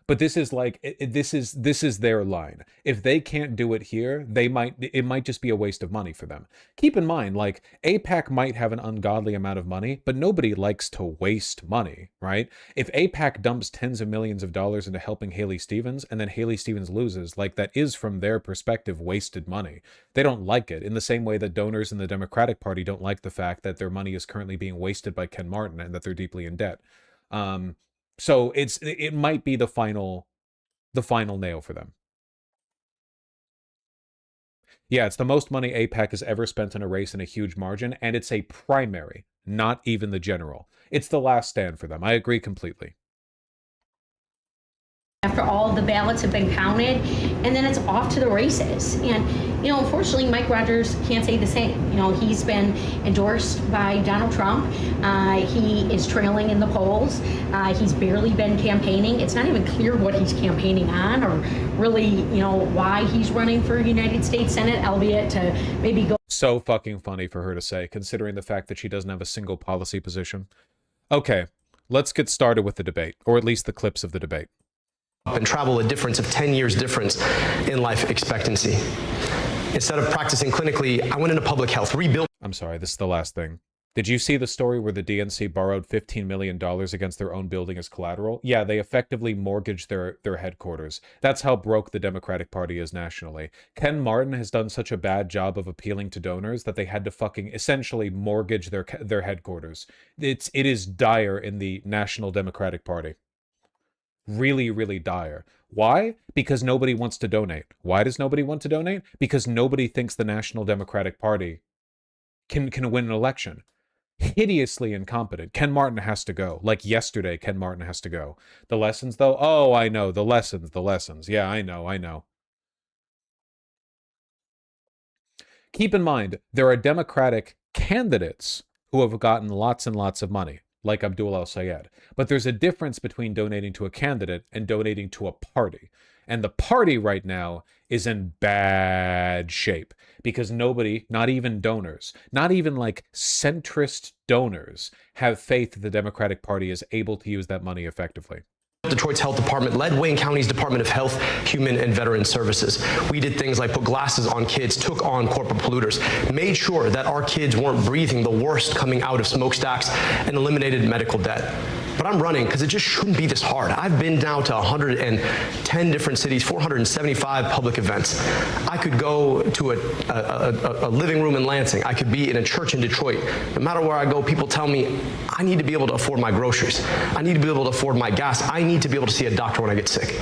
But this is like this is their line. If they can't do it here, it might just be a waste of money for them. Keep in mind, like AIPAC might have an ungodly amount of money, but nobody likes to waste money, right? If AIPAC dumps tens of millions of dollars into helping Haley Stevens and then Haley Stevens loses, like that is from their perspective wasted money. They don't like it in the same way that donors in the Democratic Party don't like the fact that their money is currently being wasted by Ken Martin and that they're deeply in debt. So it might be the final nail for them. Yeah, it's the most money AIPAC has ever spent in a race in a huge margin, and it's a primary, not even the general. It's the last stand for them. I agree completely. After all the ballots have been counted, and then it's off to the races. And, you know, unfortunately, Mike Rogers can't say the same. You know, he's been endorsed by Donald Trump. He is trailing in the polls. He's barely been campaigning. It's not even clear what he's campaigning on or really, you know, why he's running for United States Senate, albeit to maybe go. So fucking funny for her to say, considering the fact that she doesn't have a single policy position. Okay, let's get started with the debate, or at least the clips of the debate. And travel a difference of 10 years difference in life expectancy. Instead of practicing clinically, I went into public health, rebuilt. I'm sorry, this is the last thing. Did you see the story where the DNC borrowed $15 million against their own building as collateral? Yeah, they effectively mortgaged their headquarters. That's how broke the Democratic Party is nationally. Ken Martin has done such a bad job of appealing to donors that they had to fucking essentially mortgage their headquarters. It is dire in the National Democratic Party. Really, really dire. Why? Because nobody wants to donate. Why does nobody want to donate? Because nobody thinks the National Democratic Party can win an election. Hideously incompetent. Ken Martin has to go. Like yesterday, Ken Martin has to go. The lessons, though? Oh, I know. The lessons. Yeah, I know. Keep in mind, there are Democratic candidates who have gotten lots and lots of money, like Abdul al-Sayed. But there's a difference between donating to a candidate and donating to a party. And the party right now is in bad shape because nobody, not even donors, not even like centrist donors, have faith that the Democratic Party is able to use that money effectively. Detroit's health department led Wayne County's Department of Health, Human and Veteran Services. We did things like put glasses on kids, took on corporate polluters, made sure that our kids weren't breathing the worst coming out of smokestacks, and eliminated medical debt. But I'm running because it just shouldn't be this hard. I've been down to 110 different cities, 475 public events. I could go to a living room in Lansing. I could be in a church in Detroit. No matter where I go, people tell me I need to be able to afford my groceries. I need to be able to afford my gas. I need to be able to see a doctor when I get sick.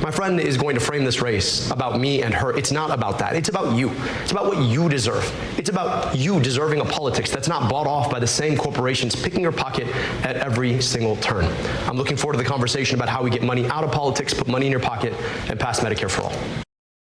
My friend is going to frame this race about me and her. It's not about that. It's about you. It's about what you deserve. It's about you deserving a politics that's not bought off by the same corporations picking your pocket at every single turn. I'm looking forward to the conversation about how we get money out of politics, put money in your pocket, and pass Medicare for all.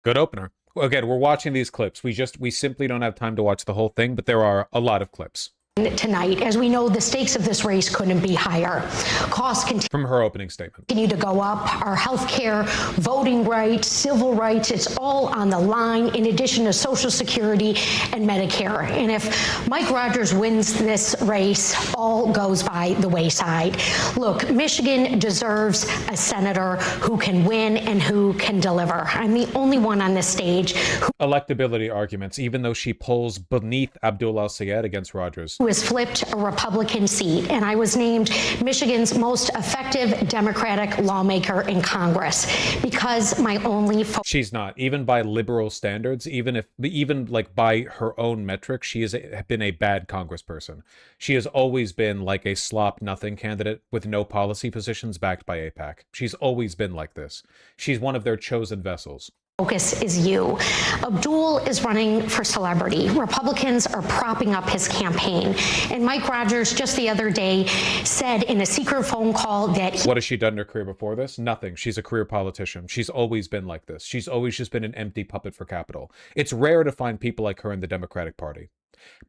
Good opener. Again, we're watching these clips. We simply don't have time to watch the whole thing, but there are a lot of clips. tonight. As we know, the stakes of this race couldn't be higher. Costs continue from her opening statement to go up. Our health care, voting rights, civil rights, it's all on the line, in addition to Social Security and Medicare. And if Mike Rogers wins this race, all goes by the wayside. Look, Michigan deserves a senator who can win and who can deliver. I'm the only one on this stage who electability arguments, even though she polls beneath Abdul El-Sayed against Rogers, who has flipped a Republican seat, and I was named Michigan's most effective Democratic lawmaker in Congress because my only she's not, even by liberal standards, even like by her own metrics, she has been a bad congressperson. She has always been like a slop nothing candidate with no policy positions backed by AIPAC. She's always been like this. She's one of their chosen vessels. Focus is you. Abdul is running for celebrity. Republicans are propping up his campaign. And Mike Rogers just the other day said in a secret phone call that what has she done in her career before this? Nothing. She's a career politician. She's always been like this. She's always just been an empty puppet for capital. It's rare to find people like her in the Democratic Party.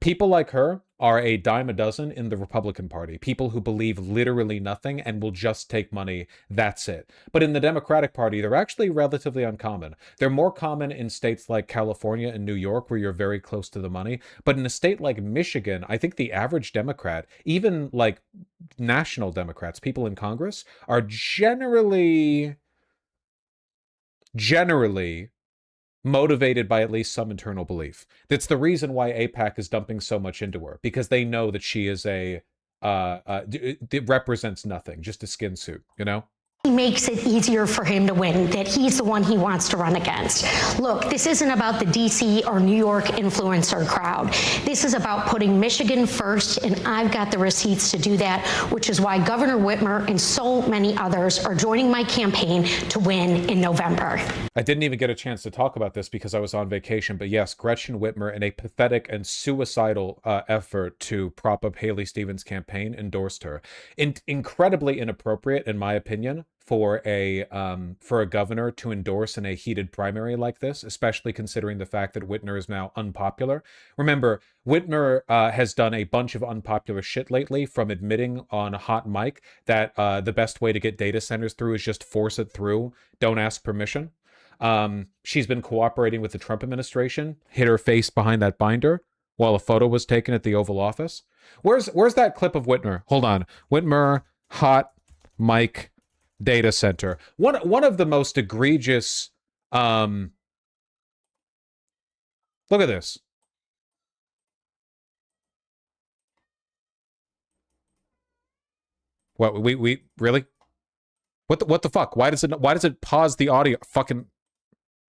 People like her are a dime a dozen in the Republican Party. People who believe literally nothing and will just take money. That's it. But in the Democratic Party, they're actually relatively uncommon. They're more common in states like California and New York, where you're very close to the money. But in a state like Michigan, I think the average Democrat, even like national Democrats, people in Congress, are generally motivated by at least some internal belief. That's the reason why AIPAC is dumping so much into her, because they know that she is it represents nothing, just a skin suit, you know? He makes it easier for him to win, that he's the one he wants to run against. Look, this isn't about the DC or New York influencer crowd. This is about putting Michigan first, and I've got the receipts to do that, which is why Governor Whitmer and so many others are joining my campaign to win in November. I didn't even get a chance to talk about this because I was on vacation, but yes, Gretchen Whitmer, in a pathetic and suicidal effort to prop up Haley Stevens' campaign, endorsed her. Incredibly inappropriate, in my opinion, for a governor to endorse in a heated primary like this, especially considering the fact that Whitmer is now unpopular. Remember, Whitmer has done a bunch of unpopular shit lately, from admitting on Hot Mic that the best way to get data centers through is just force it through, don't ask permission. She's been cooperating with the Trump administration, hid her face behind that binder while a photo was taken at the Oval Office. Where's that clip of Whitmer? Hold on. Whitmer, Hot Mic, data center. One of the most egregious look at this. What we really? What the fuck? Why does it pause the audio? Fucking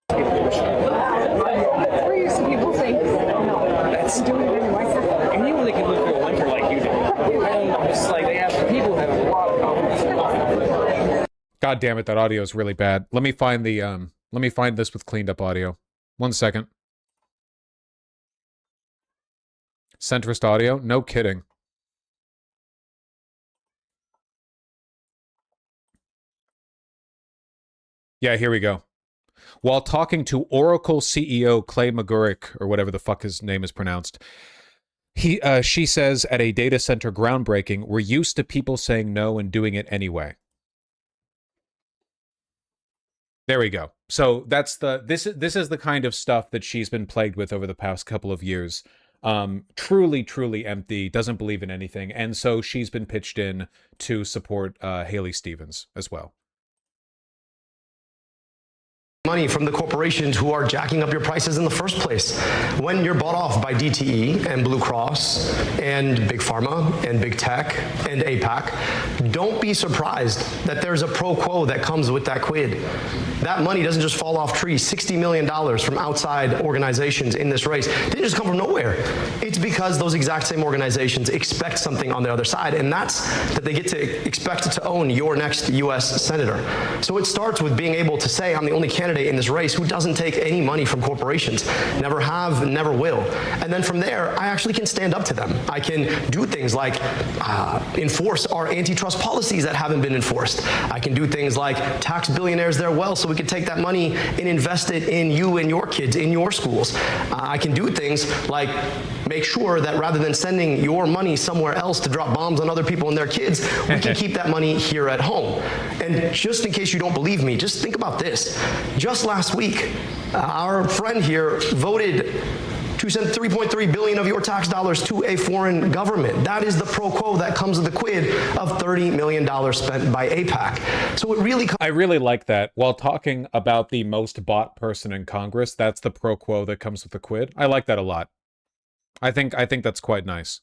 We're used to people saying that's doing it anyway. And you only can live through a winter like you do. It's like they have people have a lot of confidence. God damn it, that audio is really bad. Let me find this with cleaned up audio. 1 second. Centrist audio? No kidding. Yeah, here we go. While talking to Oracle CEO Clay Magouyrk, or whatever the fuck his name is pronounced, she says at a data center groundbreaking, "We're used to people saying no and doing it anyway." There we go. So that's this is the kind of stuff that she's been plagued with over the past couple of years. Truly empty, doesn't believe in anything, and so she's been pitched in to support Haley Stevens as well. Money from the corporations who are jacking up your prices in the first place. When you're bought off by DTE and Blue Cross and Big Pharma and Big Tech and AIPAC, don't be surprised that there's a pro quo that comes with that quid. That money doesn't just fall off trees. $60 million from outside organizations in this race didn't just come from nowhere. It's because those exact same organizations expect something on the other side, and that's that they get to expect to own your next U.S. senator. So it starts with being able to say, I'm the only candidate in this race who doesn't take any money from corporations. Never have, never will. And then from there, I actually can stand up to them. I can do things like enforce our antitrust policies that haven't been enforced. I can do things like tax billionaires their wealth so we can take that money and invest it in you and your kids, in your schools. I can do things like make sure that rather than sending your money somewhere else to drop bombs on other people and their kids, we can keep that money here at home. And just in case you don't believe me, just think about this. Just last week, our friend here voted to send $3.3 billion of your tax dollars to a foreign government. That is the pro quo that comes with the quid of $30 million spent by AIPAC. So it really I really like that. While talking about the most bought person in Congress, that's the pro quo that comes with the quid. I like that a lot. I think that's quite nice.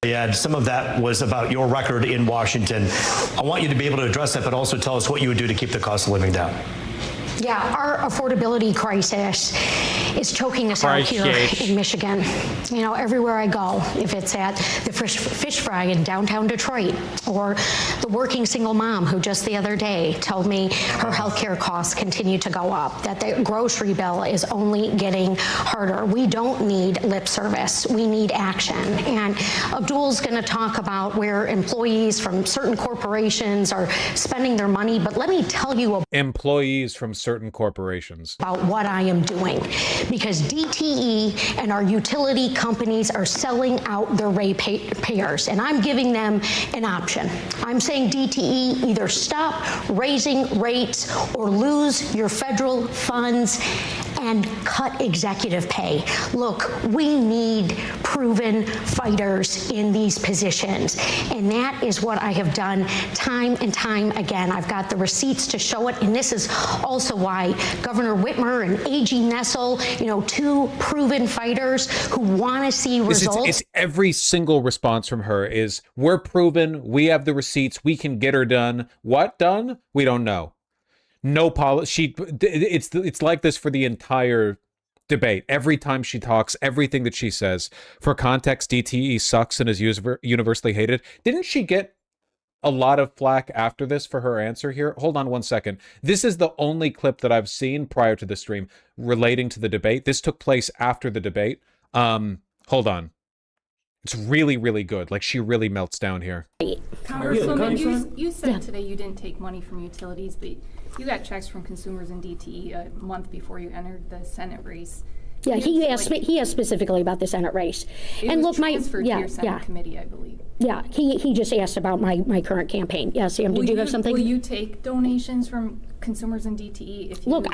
And some of that was about your record in Washington. I want you to be able to address that, but also tell us what you would do to keep the cost of living down. Yeah, our affordability crisis is choking us out here in Michigan. You know, everywhere I go, if it's at the fish fry in downtown Detroit, or the working single mom who just the other day told me her healthcare costs continue to go up, that the grocery bill is only getting harder. We don't need lip service. We need action. And Abdul's going to talk about where employees from certain corporations are spending their money, but let me tell you about employees from certain corporations about what I am doing, because DTE and our utility companies are selling out their ratepayers, and I'm giving them an option. I'm saying DTE, either stop raising rates or lose your federal funds and cut executive pay. Look, we need proven fighters in these positions, and that is what I have done time and time again. I've got the receipts to show it, and this is also why Governor Whitmer and A.G. Nessel, you know, two proven fighters who want to see results. It's every single response from her is, we're proven, we have the receipts, we can get her done. What done? We don't know. No policy. It's like this for the entire debate. Every time she talks, everything that she says. For context, DTE sucks and is universally hated. Didn't she get a lot of flack after this for her answer here? Hold on one second. This is the only clip that I've seen prior to the stream relating to the debate. This took place after the debate. Hold on. It's really, really good. Like, she really melts down here. Congresswoman, you said today you didn't take money from utilities, but you got checks from consumers in DTE a month before you entered the Senate race. Yeah, he asked specifically about the Senate race. It was transferred to your Senate committee, I believe. Yeah, he just asked about my current campaign. Yeah, Sam, did you have something? Will you take donations from consumers in DTE if you look?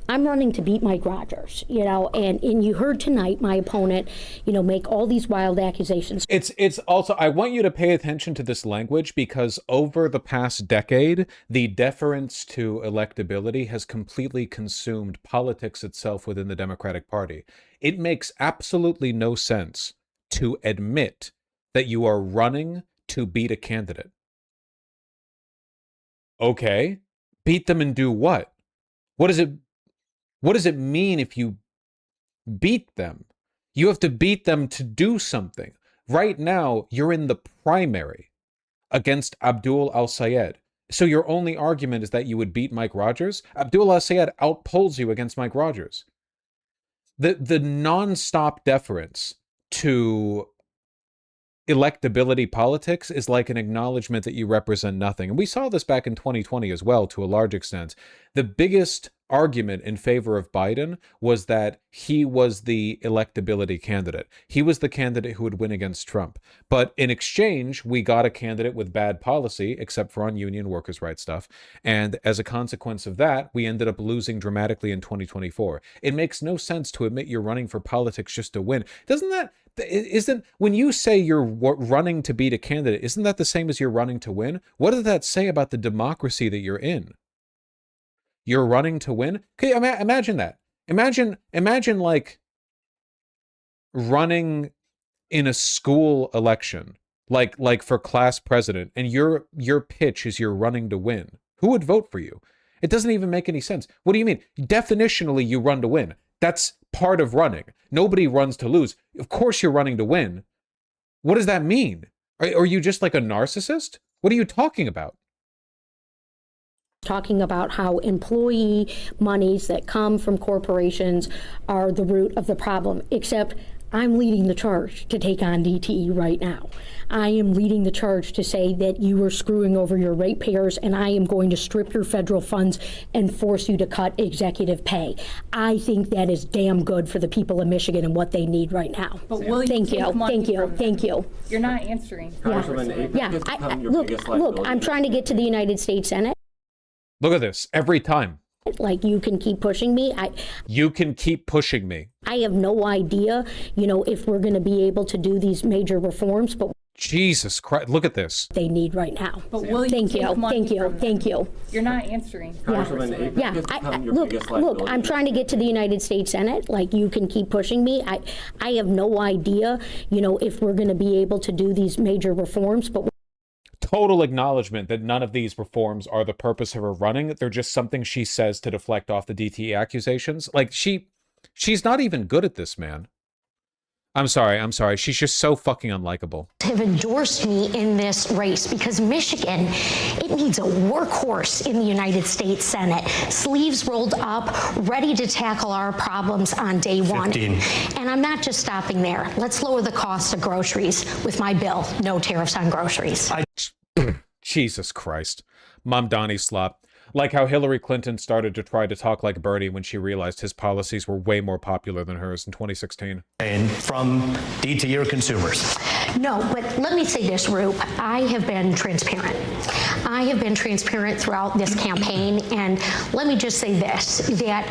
I'm running to beat Mike Rogers, you know, and you heard tonight my opponent, you know, make all these wild accusations. It's also, I want you to pay attention to this language, because over the past decade, the deference to electability has completely consumed politics itself within the Democratic Party. It makes absolutely no sense to admit that you are running to beat a candidate. Okay, beat them and do what? What does it mean if you beat them? You have to beat them to do something. Right now, you're in the primary against Abdul Al-Sayed. So your only argument is that you would beat Mike Rogers? Abdul Al-Sayed outpolls you against Mike Rogers. The non-stop deference to electability politics is like an acknowledgement that you represent nothing. And we saw this back in 2020 as well, to a large extent. The biggest argument in favor of Biden was that he was the electability candidate. He was the candidate who would win against Trump. But in exchange, we got a candidate with bad policy, except for on union workers' rights stuff. And as a consequence of that, we ended up losing dramatically in 2024. It makes no sense to admit you're running for politics just to win. Isn't when you say you're running to beat a candidate, isn't that the same as you're running to win? What does that say about the democracy that you're in? You're running to win? Okay, imagine that. Imagine like running in a school election, like for class president, and your pitch is you're running to win. Who would vote for you? It doesn't even make any sense. What do you mean? Definitionally, you run to win. That's part of running. Nobody runs to lose. Of course you're running to win. What does that mean? Are you just like a narcissist? What are you talking about? Talking about how employee monies that come from corporations are the root of the problem, except I'm leading the charge to take on DTE right now. I am leading the charge to say that you are screwing over your ratepayers, and I am going to strip your federal funds and force you to cut executive pay. I think that is damn good for the people of Michigan and what they need right now. But will you Thank you. take money Thank you. from Thank you. You're not answering. Yeah. Look, I'm trying to get to the United States Senate. Look at this every time. Like, you can keep pushing me. You can keep pushing me. I have no idea, if we're going to be able to do these major reforms, but Jesus Christ, look at this. They need right now. But will you Thank take you. money Thank you. from them? Thank you. You're not answering. Yeah. Look, I'm trying to get to the United States Senate. Like, you can keep pushing me. I have no idea, if we're going to be able to do these major reforms, but Total acknowledgement that none of these reforms are the purpose of her running. They're just something she says to deflect off the DTE accusations. Like, she's not even good at this, man. I'm sorry. She's just so fucking unlikable. Have endorsed me in this race because Michigan, it needs a workhorse in the United States Senate. Sleeves rolled up, ready to tackle our problems on day one. 15. And I'm not just stopping there. Let's lower the cost of groceries with my bill. No tariffs on groceries. Jesus Christ. Mom Donnie slop. Like how Hillary Clinton started to try to talk like Bernie when she realized his policies were way more popular than hers in 2016. And from DTE consumers. No, but let me say this, Roop. I have been transparent. I have been transparent throughout this campaign. And let me just say this, that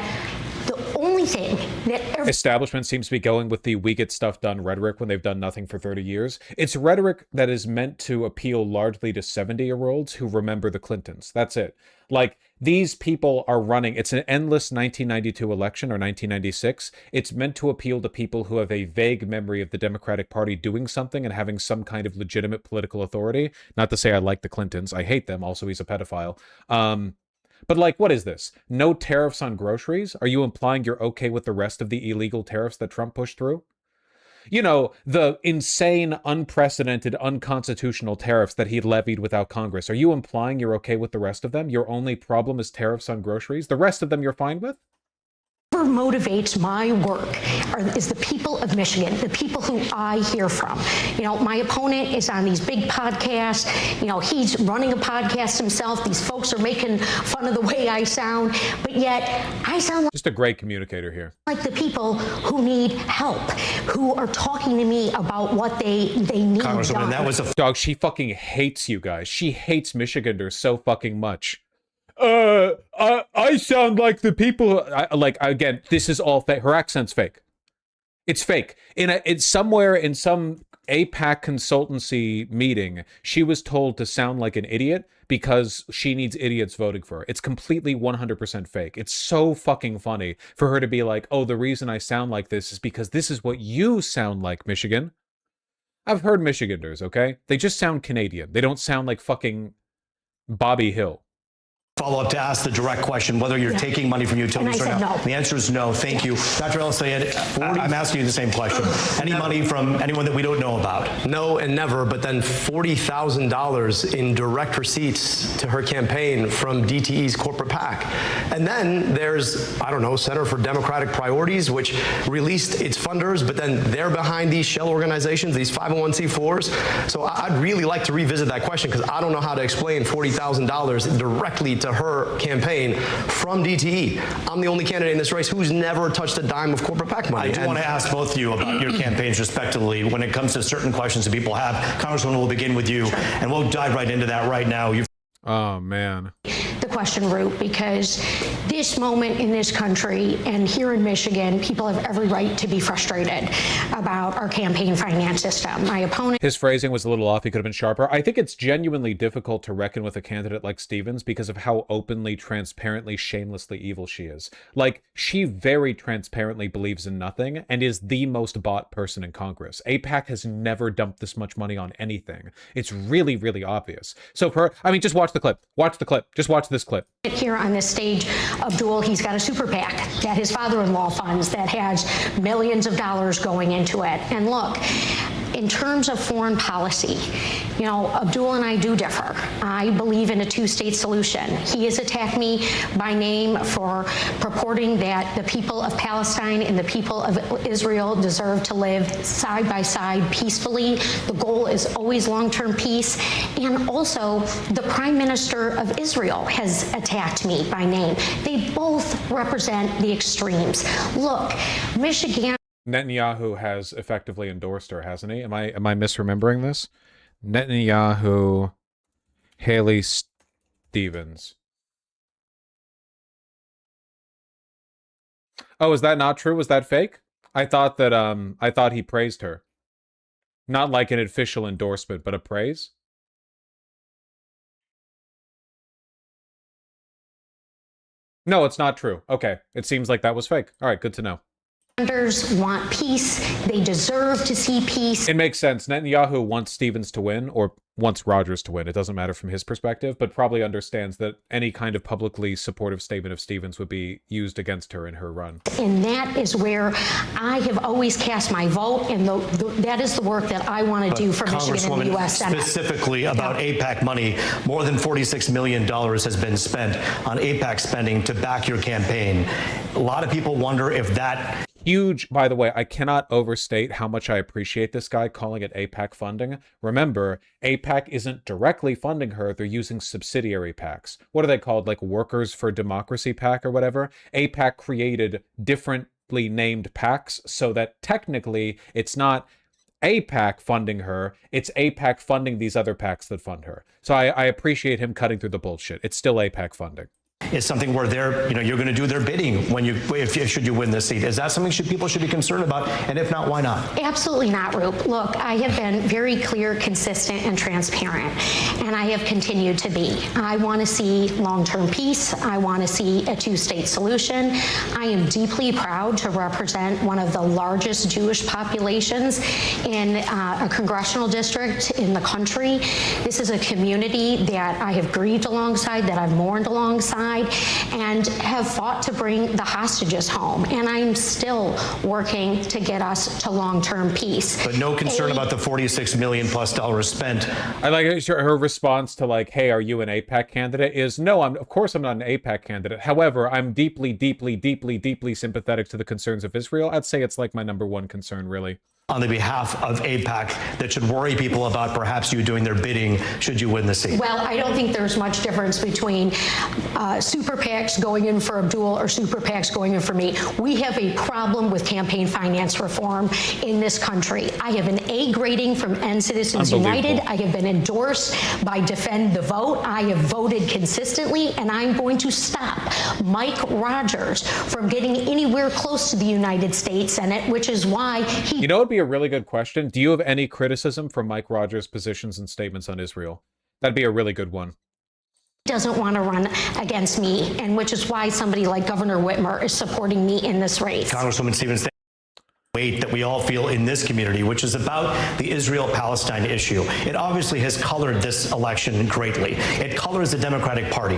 the only thing that establishment seems to be going with the we get stuff done rhetoric when they've done nothing for 30 years. It's rhetoric that is meant to appeal largely to 70-year-olds who remember the Clintons. That's it. Like, these people are running. It's an endless 1992 election or 1996. It's meant to appeal to people who have a vague memory of the Democratic Party doing something and having some kind of legitimate political authority. Not to say I like the Clintons. I hate them. Also, he's a pedophile. But like, what is this? No tariffs on groceries? Are you implying you're okay with the rest of the illegal tariffs that Trump pushed through? You know, the insane, unprecedented, unconstitutional tariffs that he levied without Congress. Are you implying you're okay with the rest of them? Your only problem is tariffs on groceries? The rest of them you're fine with? What motivates my work is the people of Michigan, the people who I hear from. My opponent is on these big podcasts. He's running a podcast himself. These folks are making fun of the way I sound, but yet I sound like just a great communicator here. Like the people who need help, who are talking to me about what they need done. That was a dog. She fucking hates you guys. She hates Michiganders so fucking much. I sound like the people. Again, this is all fake. Her accent's fake. It's fake. It's somewhere in some APAC consultancy meeting, she was told to sound like an idiot because she needs idiots voting for her. It's completely 100% fake. It's so fucking funny for her to be like, oh, the reason I sound like this is because this is what you sound like, Michigan. I've heard Michiganders, okay? They just sound Canadian. They don't sound like fucking Bobby Hill. Follow-up to ask the direct question, whether you're taking money from utilities or not. No. The answer is no. Thank you. Dr. El-Sayed, I'm asking you the same question. Any money from anyone that we don't know about? No and never, but then $40,000 in direct receipts to her campaign from DTE's corporate PAC. And then there's, I don't know, Center for Democratic Priorities, which released its funders, but then they're behind these shell organizations, these 501c4s. So I'd really like to revisit that question because I don't know how to explain $40,000 directly to her campaign from DTE. I'm the only candidate in this race who's never touched a dime of corporate PAC money. I do want to ask both of you about your campaigns respectively when it comes to certain questions that people have. Congresswoman, we'll begin with you, and we'll dive right into that right now. Oh, man. The question, Root, because this moment in this country and here in Michigan, people have every right to be frustrated about our campaign finance system. My opponent... His phrasing was a little off. He could have been sharper. I think it's genuinely difficult to reckon with a candidate like Stevens because of how openly, transparently, shamelessly evil she is. Like, she very transparently believes in nothing and is the most bought person in Congress. AIPAC has never dumped this much money on anything. It's really, really obvious. So for her, I mean, just watch the clip. Watch the clip. Just watch this clip. Here on this stage, Abdul, he's got a super PAC that his father-in-law funds that has millions of dollars going into it. And look, In terms of foreign policy, you know, Abdul and I do differ. I believe in a two-state solution. He has attacked me by name for purporting that the people of Palestine and the people of Israel deserve to live side by side peacefully. The goal is always long-term peace. And also, the Prime Minister of Israel has attacked me by name. They both represent the extremes. Look, Michigan. Netanyahu has effectively endorsed her, hasn't he? Am I misremembering this? Netanyahu, Haley Stevens. Oh, is that not true? Was that fake? I thought that I thought he praised her. Not like an official endorsement, but a praise. No, it's not true. Okay. It seems like that was fake. All right, good to know. Want peace. They deserve to see peace. It makes sense. Netanyahu wants Stevens to win, or wants Rogers to win. It doesn't matter from his perspective, but probably understands that any kind of publicly supportive statement of Stevens would be used against her in her run. And that is where I have always cast my vote, and that is the work that I want to do for Michigan and the U.S. Senate. Specifically about AIPAC money, more than $46 million has been spent on AIPAC spending to back your campaign. A lot of people wonder if that... Huge, by the way, I cannot overstate how much I appreciate this guy calling it AIPAC funding. Remember, AIPAC isn't directly funding her, they're using subsidiary PACs. What are they called, like Workers for Democracy PAC or whatever? AIPAC created differently named PACs so that technically it's not AIPAC funding her, it's AIPAC funding these other PACs that fund her. So I appreciate him cutting through the bullshit. It's still AIPAC funding. Is something where you're going to do their bidding when should you win this seat. Is that something people should be concerned about? And if not, why not? Absolutely not, Roop. Look, I have been very clear, consistent, and transparent, and I have continued to be. I want to see long-term peace. I want to see a two-state solution. I am deeply proud to represent one of the largest Jewish populations in a congressional district in the country. This is a community that I have grieved alongside, that I've mourned alongside, and have fought to bring the hostages home. And I'm still working to get us to long-term peace. But no concern about the $46 million plus spent. I like her response to like, hey, are you an AIPAC candidate? Is no, of course I'm not an AIPAC candidate. However, I'm deeply, deeply, deeply, deeply sympathetic to the concerns of Israel. I'd say it's like my number one concern, really. On the behalf of AIPAC that should worry people about perhaps you doing their bidding should you win the seat? Well, I don't think there's much difference between super PACs going in for Abdul or super PACs going in for me. We have a problem with campaign finance reform in this country. I have an A grading from End Citizens United. I have been endorsed by Defend the Vote. I have voted consistently, and I'm going to stop Mike Rogers from getting anywhere close to the United States Senate, which is why he... You know, it'd be a really good question. Do you have any criticism for Mike Rogers' positions and statements on Israel? That'd be a really good one. Doesn't want to run against me, and which is why somebody like Governor Whitmer is supporting me in this race. Congresswoman Stevens, weight that we all feel in this community, which is about the Israel-Palestine issue. It obviously has colored this election greatly. It colors the Democratic Party.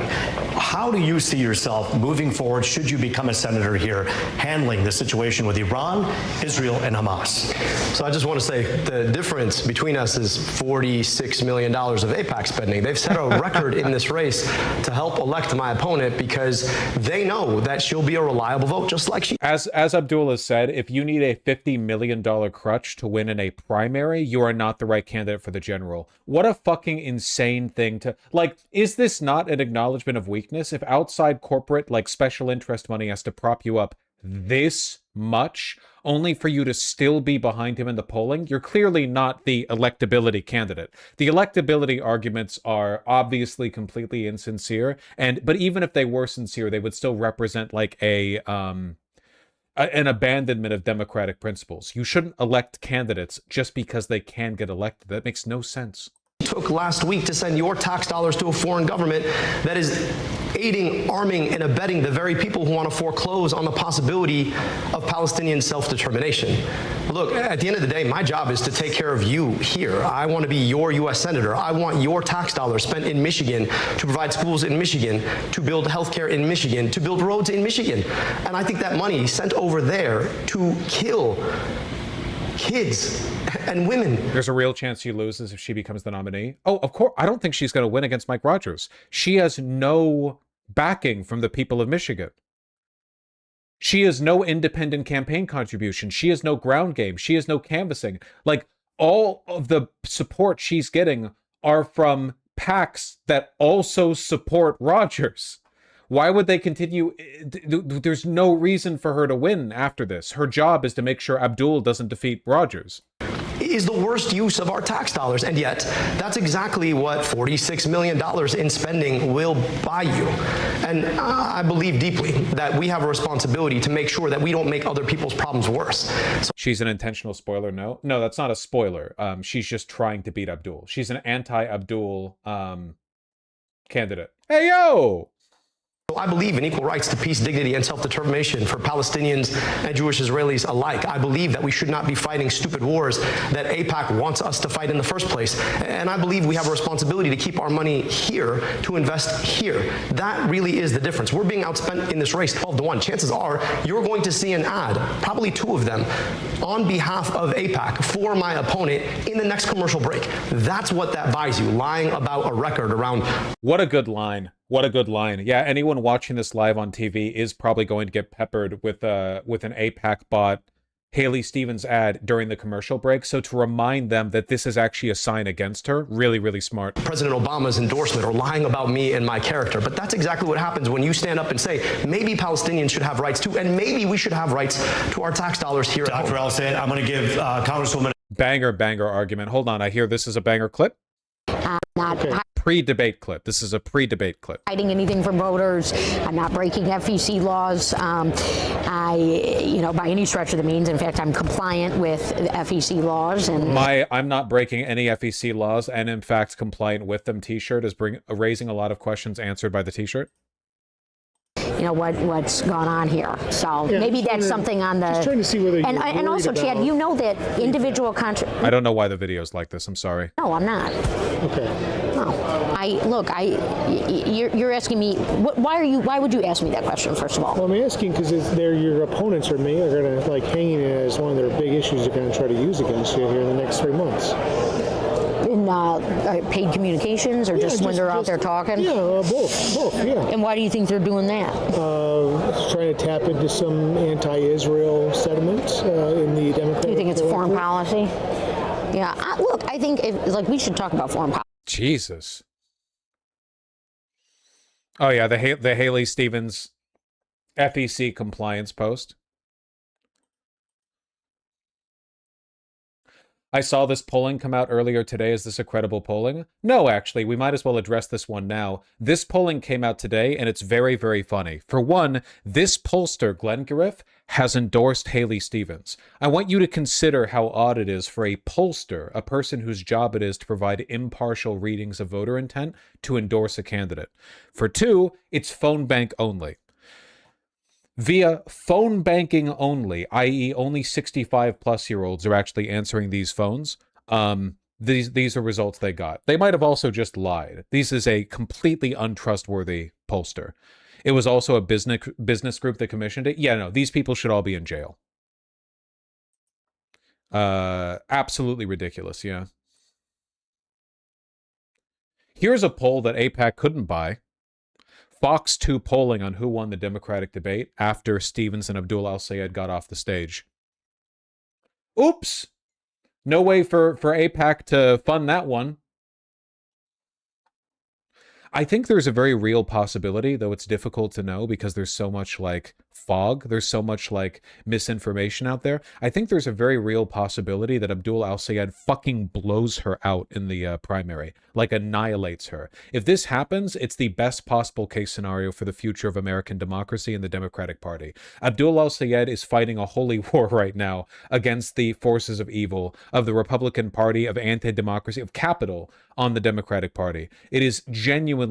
How do you see yourself moving forward, should you become a senator here, handling the situation with Iran, Israel, and Hamas? So I just want to say the difference between us is $46 million of AIPAC spending. They've set a record in this race to help elect my opponent because they know that she'll be a reliable vote, just like she... As Abdul has said, if you need a $50 million crutch to win in a primary, you are not the right candidate for the general. What a fucking insane thing to... Like, is this not an acknowledgement of weakness? If outside corporate, like, special interest money has to prop you up this much, only for you to still be behind him in the polling, you're clearly not the electability candidate. The electability arguments are obviously completely insincere, but even if they were sincere, they would still represent, like, an abandonment of democratic principles. You shouldn't elect candidates just because they can get elected. That makes no sense. Took last week to send your tax dollars to a foreign government that is aiding, arming, and abetting the very people who want to foreclose on the possibility of Palestinian self-determination. Look, at the end of the day, my job is to take care of you here. I want to be your U.S. Senator. I want your tax dollars spent in Michigan to provide schools in Michigan, to build healthcare in Michigan, to build roads in Michigan. And I think that money sent over there to kill kids and women. There's a real chance she loses if she becomes the nominee. Oh, of course. I don't think she's going to win against Mike Rogers. She has no backing from the people of Michigan. She has no independent campaign contribution. She has no ground game. She has no canvassing. Like, all of the support she's getting are from PACs that also support Rogers. Why would they continue? There's no reason for her to win after this. Her job is to make sure Abdul doesn't defeat Rogers. Is the worst use of our tax dollars, and yet that's exactly what $46 million in spending will buy you. And I believe deeply that we have a responsibility to make sure that we don't make other people's problems worse. She's an intentional spoiler. No, that's not a spoiler. She's just trying to beat Abdul. She's an anti-Abdul candidate. Hey, yo! I believe in equal rights to peace, dignity, and self-determination for Palestinians and Jewish Israelis alike. I believe that we should not be fighting stupid wars that AIPAC wants us to fight in the first place. And I believe we have a responsibility to keep our money here, to invest here. That really is the difference. We're being outspent in this race 12-1. Chances are you're going to see an ad, probably 2 of them, on behalf of AIPAC for my opponent in the next commercial break. That's what that buys you, lying about a record around. What a good line. What a good line. Yeah, anyone watching this live on TV is probably going to get peppered with an AIPAC bot Haley Stevens ad during the commercial break. So to remind them that this is actually a sign against her, really, really smart. President Obama's endorsement or lying about me and my character. But that's exactly what happens when you stand up and say, maybe Palestinians should have rights too, and maybe we should have rights to our tax dollars here at home. Dr. El-Sayed, I'm going to give Congresswoman... Banger argument. Hold on, I hear this is a banger clip. Pre-debate clip. This is a pre-debate clip. Hiding anything from voters. I'm not breaking FEC laws. By any stretch of the means. In fact, I'm compliant with the FEC laws. And I'm not breaking any FEC laws, and in fact, compliant with them T-shirt is raising a lot of questions answered by the T-shirt. What's gone on here. So maybe that's something on the. Just trying to see whether. And also, Chad, you know that individual I don't know why the video's like this. I'm sorry. No, I'm not. Okay. No, you're asking me. Why would you ask me that question? First of all. Well, I'm asking because they're your opponents or me are going to hanging it as one of their big issues they're going to try to use against you here in the next 3 months. In paid communications or just when they're out there talking? Yeah, both, yeah. And why do you think they're doing that? Trying to tap into some anti-Israel sentiments in the Democratic. You think it's foreign policy? Yeah, look, I think we should talk about foreign policy. Jesus. Oh yeah, the Haley Stevens FEC compliance post. I saw this polling come out earlier today. Is this a credible polling? No, actually, we might as well address this one now. This polling came out today, and it's very, very funny. For one, this pollster, Glenn Gariff, has endorsed Haley Stevens. I want you to consider how odd it is for a pollster, a person whose job it is to provide impartial readings of voter intent, to endorse a candidate. For two, it's phone bank only. Via phone banking only, i.e. only 65-plus-year-olds are actually answering these phones. These are results they got. They might have also just lied. This is a completely untrustworthy pollster. It was also a business group that commissioned it. Yeah, no, these people should all be in jail. Absolutely ridiculous, yeah. Here's a poll that AIPAC couldn't buy. Fox 2 polling on who won the Democratic debate after Stevens and Abdul El-Sayed got off the stage. Oops! No way for AIPAC to fund that one. I think there's a very real possibility, though it's difficult to know because there's so much fog, there's so much misinformation out there. I think there's a very real possibility that Abdul El-Sayed fucking blows her out in the primary, annihilates her. If this happens, it's the best possible case scenario for the future of American democracy and the Democratic Party. Abdul El-Sayed is fighting a holy war right now against the forces of evil, of the Republican Party, of anti-democracy, of capital on the Democratic Party. It is genuinely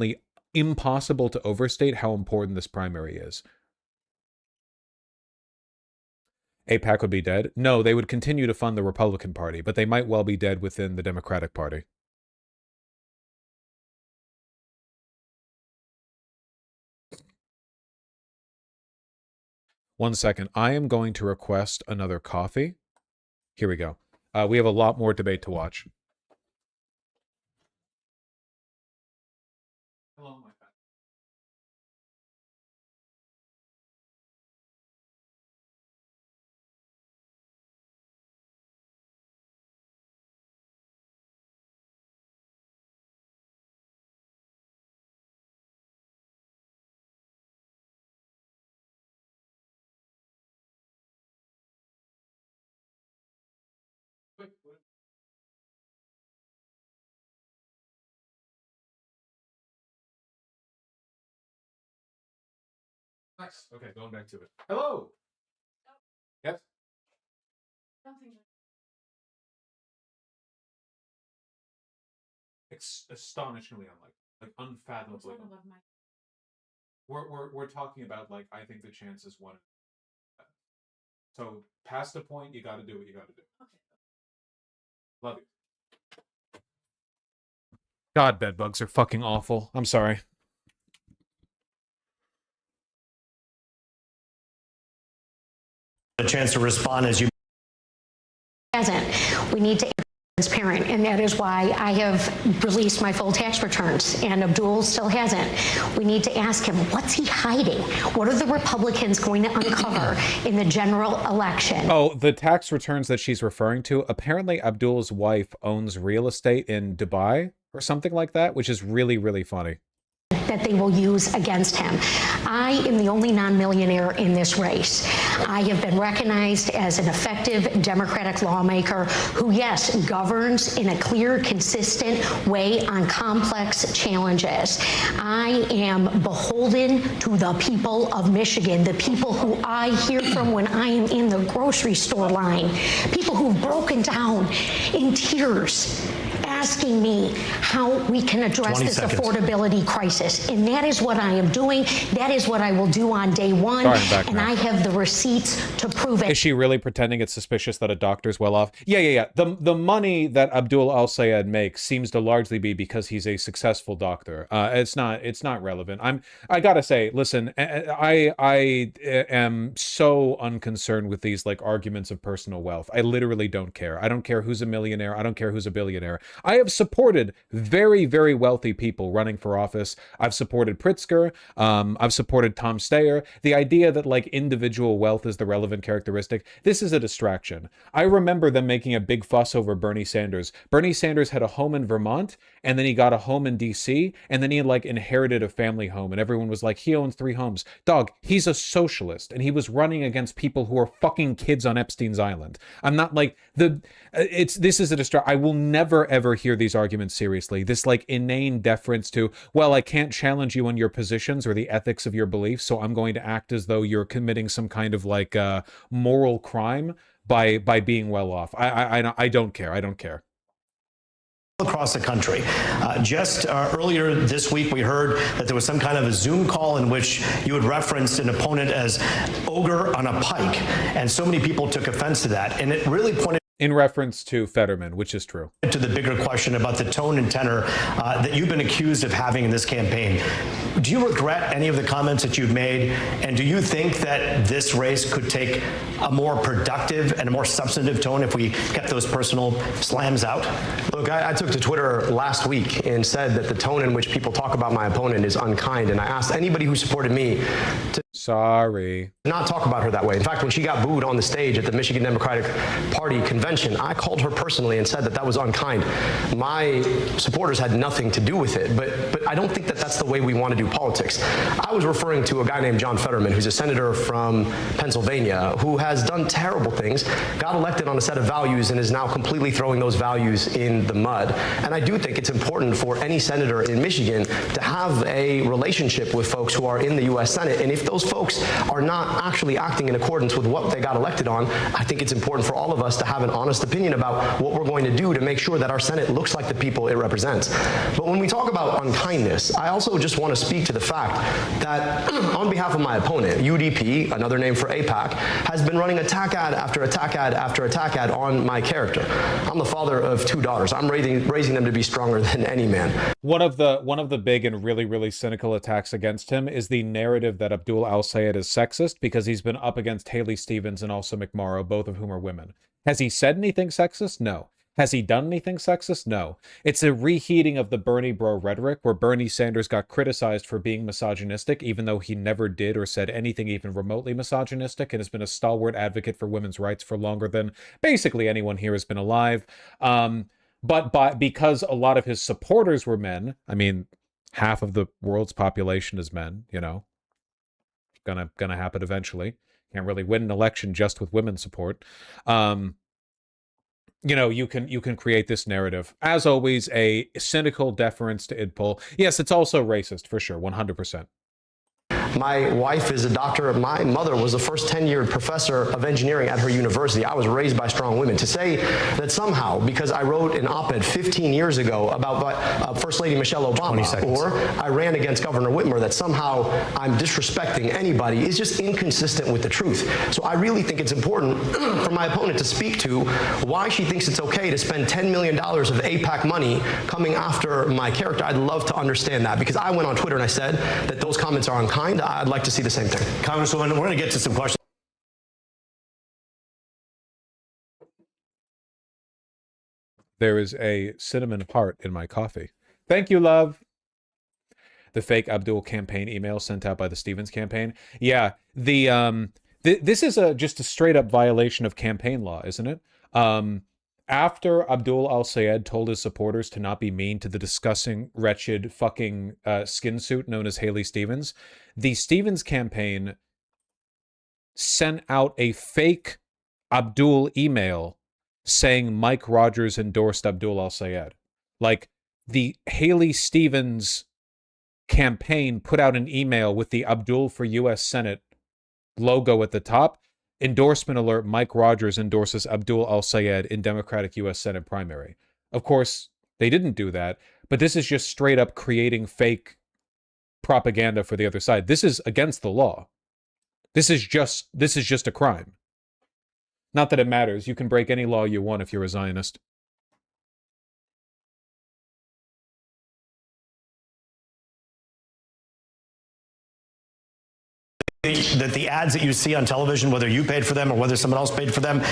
impossible to overstate how important this primary is. AIPAC would be dead? No, they would continue to fund the Republican Party, but they might well be dead within the Democratic Party. One second. I am going to request another coffee. Here we go. We have a lot more debate to watch. Hello, my friend. Nice. Okay, going back to it. Hello. Yes. It's astonishingly unlikely, like unfathomably. We're talking about like I think the chance is 1. So past the point, you got to do what you got to do. Okay. Love you. God, bed bugs are fucking awful. I'm sorry. A chance to respond as you Hasn't. We need to be transparent, and that is why I have released my full tax returns, and Abdul still hasn't. We need to ask him, what's he hiding? What are the Republicans going to uncover in the general election? Oh, the tax returns that she's referring to, apparently Abdul's wife owns real estate in Dubai or something like that, which is really, really funny. That they will use against him. I am the only non-millionaire in this race. I have been recognized as an effective Democratic lawmaker who, yes, governs in a clear, consistent way on complex challenges. I am beholden to the people of Michigan, the people who I hear from when I am in the grocery store line, people who've broken down in tears, asking me how we can address this affordability crisis. And that is what I am doing. That is what I will do on day one. And I have the receipts to prove it. Is she really pretending it's suspicious that a doctor's well off? Yeah. The money that Abdul Al-Sayed makes seems to largely be because he's a successful doctor. It's not relevant. I gotta say, listen, I am so unconcerned with these like arguments of personal wealth. I literally don't care. I don't care who's a millionaire. I don't care who's a billionaire. I have supported very, very wealthy people running for office. I've supported Pritzker. I've supported Tom Steyer. The idea that like individual wealth is the relevant characteristic, this is a distraction. I remember them making a big fuss over Bernie Sanders. Bernie Sanders had a home in Vermont, and then he got a home in DC, and then he like inherited a family home, and everyone was like, he owns 3 homes. Dog, he's a socialist, and he was running against people who are fucking kids on Epstein's Island. I'm not like this is a distraction. I will never ever hear these arguments seriously. This like inane deference to, well, I can't challenge you on your positions or the ethics of your beliefs, so I'm going to act as though you're committing some kind of like moral crime by being well off. I don't care. I don't care. Across the country. Just earlier this week, we heard that there was some kind of a Zoom call in which you had referenced an opponent as ogre on a pike, and so many people took offense to that, and it really pointed in reference to Fetterman, which is true. To the bigger question about the tone and tenor that you've been accused of having in this campaign. Do you regret any of the comments that you've made? And do you think that this race could take a more productive and a more substantive tone if we kept those personal slams out? Look, I took to Twitter last week and said that the tone in which people talk about my opponent is unkind. And I asked anybody who supported me to not talk about her that way. In fact, when she got booed on the stage at the Michigan Democratic Party convention, I called her personally and said that that was unkind. My supporters had nothing to do with it, but I don't think that that's the way we want to do politics. I was referring to a guy named John Fetterman, who's a senator from Pennsylvania, who has done terrible things, got elected on a set of values, and is now completely throwing those values in the mud. And I do think it's important for any senator in Michigan to have a relationship with folks who are in the U.S. Senate. And if those folks are not actually acting in accordance with what they got elected on, I think it's important for all of us to have an honest opinion about what we're going to do to make sure that our Senate looks like the people it represents. But when we talk about unkindness, I also just want to speak to the fact that on behalf of my opponent, UDP, another name for AIPAC, has been running attack ad after attack ad after attack ad on my character. I'm the father of 2 daughters. I'm raising them to be stronger than any man. One of the big and really, really cynical attacks against him is the narrative that Abdul Al-Sayed is sexist because he's been up against Haley Stevens and also McMorrow, both of whom are women. Has he said anything sexist? No. Has he done anything sexist? No. It's a reheating of the Bernie bro rhetoric where Bernie Sanders got criticized for being misogynistic, even though he never did or said anything even remotely misogynistic, and has been a stalwart advocate for women's rights for longer than basically anyone here has been alive. But because a lot of his supporters were men, I mean, half of the world's population is men, you know, gonna happen eventually. Can't really win an election just with women's support. You know, you can create this narrative. As always, a cynical deference to IDPOL. Yes, it's also racist for sure, 100%. My wife is a doctor. My mother was the first tenured professor of engineering at her university. I was raised by strong women. To say that somehow, because I wrote an op-ed 15 years ago about First Lady Michelle Obama, or I ran against Governor Whitmer, that somehow I'm disrespecting anybody is just inconsistent with the truth. So I really think it's important for my opponent to speak to why she thinks it's okay to spend $10 million of AIPAC money coming after my character. I'd love to understand that, because I went on Twitter and I said that those comments are unkind. I'd like to see the same thing. Congresswoman, we're going to get to some questions. There is a cinnamon heart in my coffee. Thank you, love. The fake Abdul campaign email sent out by the Stevens campaign. Yeah, this is just a straight up violation of campaign law, isn't it? After Abdul al-Sayed told his supporters to not be mean to the disgusting, wretched, fucking skin suit known as Haley Stevens, the Stevens campaign sent out a fake Abdul email saying Mike Rogers endorsed Abdul al-Sayed. Like, the Haley Stevens campaign put out an email with the Abdul for U.S. Senate logo at the top. Endorsement alert, Mike Rogers endorses Abdul al-Sayed in Democratic U.S. Senate primary. Of course, they didn't do that, but this is just straight up creating fake propaganda for the other side. This is against the law. This is just a crime. Not that it matters. You can break any law you want if you're a Zionist. That the ads that you see on television, whether you paid for them or whether someone else paid for them,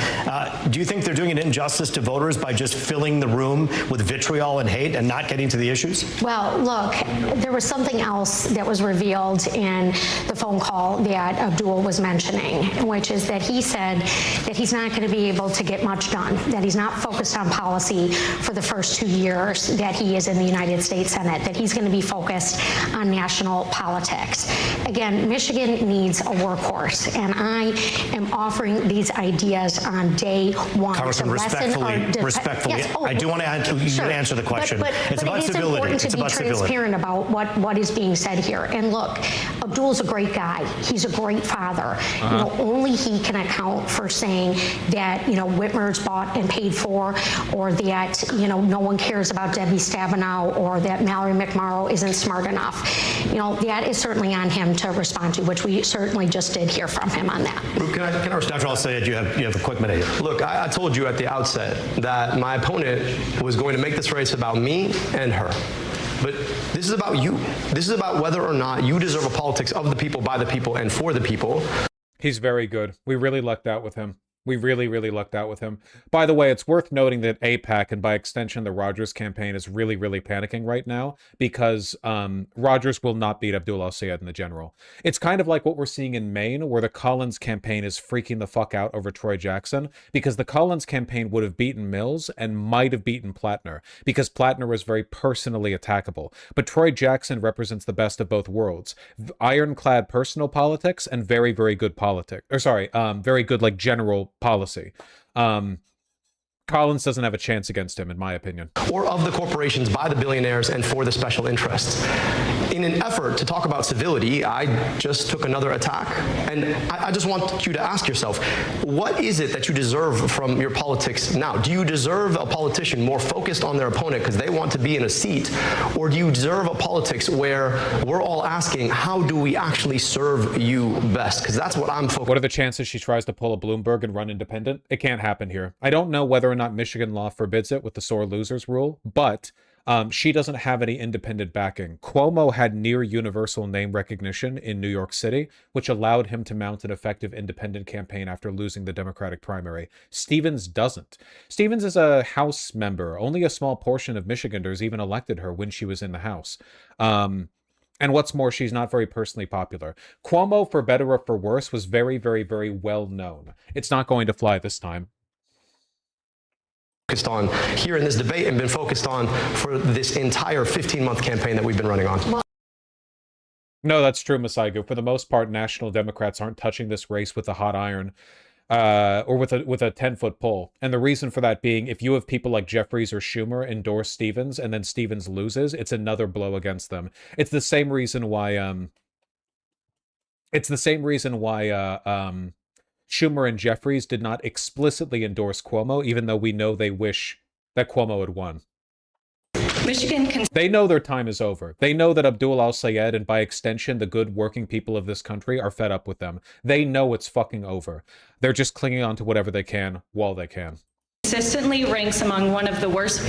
do you think they're doing an injustice to voters by just filling the room with vitriol and hate and not getting to the issues? Well, look, there was something else that was revealed in the phone call that Abdul was mentioning, which is that he said that he's not going to be able to get much done, that he's not focused on policy for the first 2 years that he is in the United States Senate, that he's going to be focused on national politics. Again, Michigan needs a workhorse, and I am offering these ideas on day one. Congressman, respectfully, yes. I do want to answer the question. It's about civility. It's important to be transparent about what is being said here. And look, Abdul's a great guy. He's a great father. You know, only he can account for saying that, you know, Whitmer's bought and paid for, or that, you know, no one cares about Debbie Stabenow, or that Mallory McMorrow isn't smart enough. You know, that is certainly on him to respond to, which we certainly just did hear from him on that. Can I Dr. al-Sayed, you have a quick minute here. Look, I told you at the outset that my opponent was going to make this race about me and her. But this is about you. This is about whether or not you deserve a politics of the people, by the people, and for the people. He's very good. We really lucked out with him. We really, really lucked out with him. By the way, it's worth noting that AIPAC, and by extension the Rogers campaign, is really, really panicking right now because Rogers will not beat Abdul al-Sayed in the general. It's kind of like what we're seeing in Maine, where the Collins campaign is freaking the fuck out over Troy Jackson, because the Collins campaign would have beaten Mills and might have beaten Plattner, because Plattner was very personally attackable. But Troy Jackson represents the best of both worlds. Ironclad personal politics and very, very good politics. Or sorry, very good, like, general policy. Collins doesn't have a chance against him, in my opinion. Or of the corporations, by the billionaires, and for the special interests. In an effort to talk about civility, I just took another attack. And I just want you to ask yourself, what is it that you deserve from your politics now? Do you deserve a politician more focused on their opponent because they want to be in a seat? Or do you deserve a politics where we're all asking, how do we actually serve you best? Because that's what I'm focused on. What are the chances she tries to pull a Bloomberg and run independent? It can't happen here. I don't know whether or not Michigan law forbids it with the sore losers rule, but She doesn't have any independent backing. Cuomo had near universal name recognition in New York City, which allowed him to mount an effective independent campaign after losing the Democratic primary. Stevens doesn't. Stevens is a House member. Only a small portion of Michiganders even elected her when she was in the House. And what's more, she's not very personally popular. Cuomo, for better or for worse, was very, very, very well known. It's not going to fly this time. Focused on here in this debate and been focused on for this entire 15-month campaign that we've been running on. No, that's true, Masaigu. For the most part, national Democrats aren't touching this race with a hot iron or with a 10-foot pole. And the reason for that being, if you have people like Jeffries or Schumer endorse Stevens and then Stevens loses, it's another blow against them. It's the same reason why Schumer and Jeffries did not explicitly endorse Cuomo, even though we know they wish that Cuomo had won. They know their time is over. They know that Abdul al-Sayed and by extension the good working people of this country are fed up with them. They know it's fucking over. They're just clinging on to whatever they can while they can. Consistently ranks among one of the worst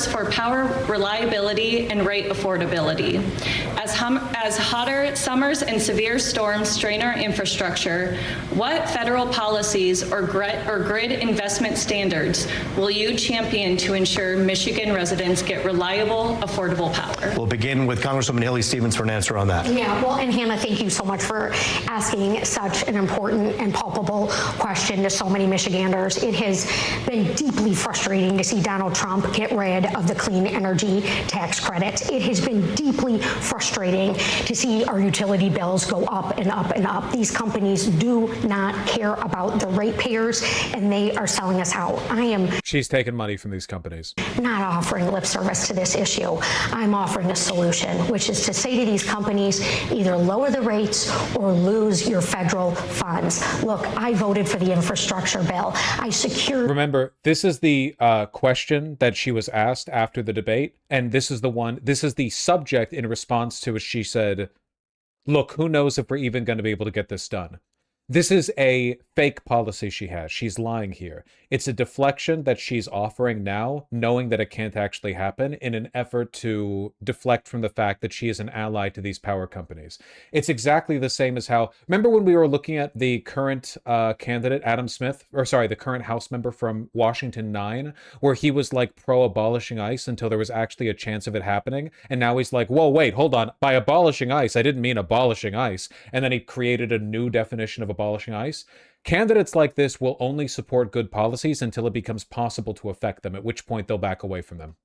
for power, reliability, and rate affordability. As hotter summers and severe storms strain our infrastructure, what federal policies or grid investment standards will you champion to ensure Michigan residents get reliable, affordable power? We'll begin with Congresswoman Haley Stevens for an answer on that. Yeah, well, and Hannah, thank you so much for asking such an important and palpable question to so many Michiganders. It has been deeply frustrating to see Donald Trump get rid of the clean energy tax credits. It has been deeply frustrating to see our utility bills go up and up and up. These companies do not care about the ratepayers, and they are selling us out. She's taking money from these companies. Not offering lip service to this issue. I'm offering a solution, which is to say to these companies, either lower the rates or lose your federal funds. Look, I voted for the infrastructure bill. I secured... Remember, this is the question that she was asked after the debate, and this is the subject in response to which she said, look, who knows if we're even going to be able to get this done. This is a fake policy she has. She's lying here. It's a deflection that she's offering now, knowing that it can't actually happen, in an effort to deflect from the fact that she is an ally to these power companies. It's exactly the same as how... Remember when we were looking at the current candidate, Adam Smith, the current House member from Washington 9, where he was like pro-abolishing ICE until there was actually a chance of it happening, and now he's like, whoa, wait, hold on. By abolishing ICE, I didn't mean abolishing ICE. And then he created a new definition of abolishing ICE. Candidates like this will only support good policies until it becomes possible to affect them, at which point they'll back away from them.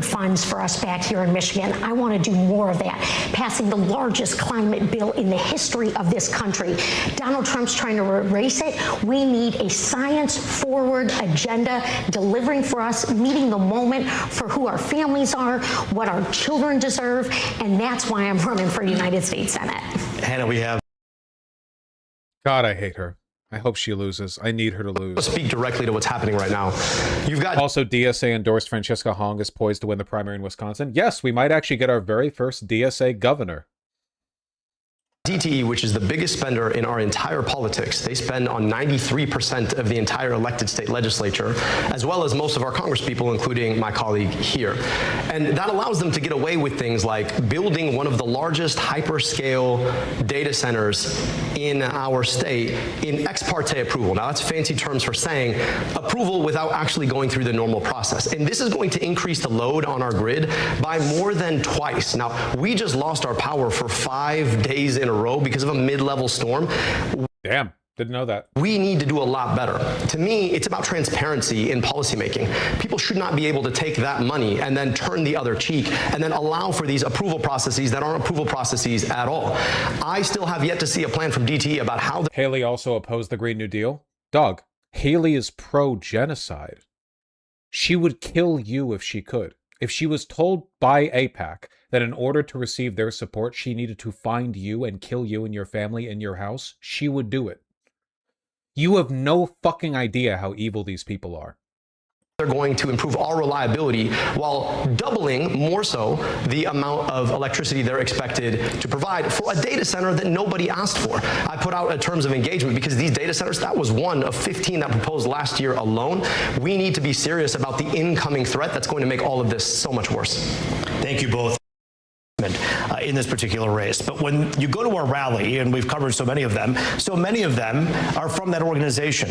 Funds for us back here in Michigan. I want to do more of that. Passing the largest climate bill in the history of this country. Donald Trump's trying to erase it. We need a science-forward agenda, delivering for us, meeting the moment for who our families are, what our children deserve, and that's why I'm running for United States Senate. Hannah, we have... God, I hate her. I hope she loses. I need her to lose. Speak directly to what's happening right now. You've got... Also, DSA endorsed Francesca Hong is poised to win the primary in Wisconsin. Yes, we might actually get our very first DSA governor. DTE, which is the biggest spender in our entire politics. They spend on 93% of the entire elected state legislature, as well as most of our congresspeople, including my colleague here. And that allows them to get away with things like building one of the largest hyperscale data centers in our state in ex parte approval. Now, that's fancy terms for saying approval without actually going through the normal process. And this is going to increase the load on our grid by more than twice. Now, we just lost our power for 5 days in a row because of a mid-level storm. Damn, didn't know that. We need to do a lot better. To me, it's about transparency in policymaking. People should not be able to take that money and then turn the other cheek and then allow for these approval processes that aren't approval processes at all. I still have yet to see a plan from DTE about how... Haley also opposed the Green New Deal. Dog, Haley is pro-genocide. She would kill you if she could. If she was told by AIPAC that in order to receive their support, she needed to find you and kill you and your family in your house, she would do it. You have no fucking idea how evil these people are. they're going to improve our reliability while doubling, more so, the amount of electricity they're expected to provide for a data center that nobody asked for. I put out a terms of engagement because these data centers, that was one of 15 that proposed last year alone. We need to be serious about the incoming threat that's going to make all of this so much worse. Thank you both. In this particular race. But when you go to a rally, and we've covered so many of them are from that organization.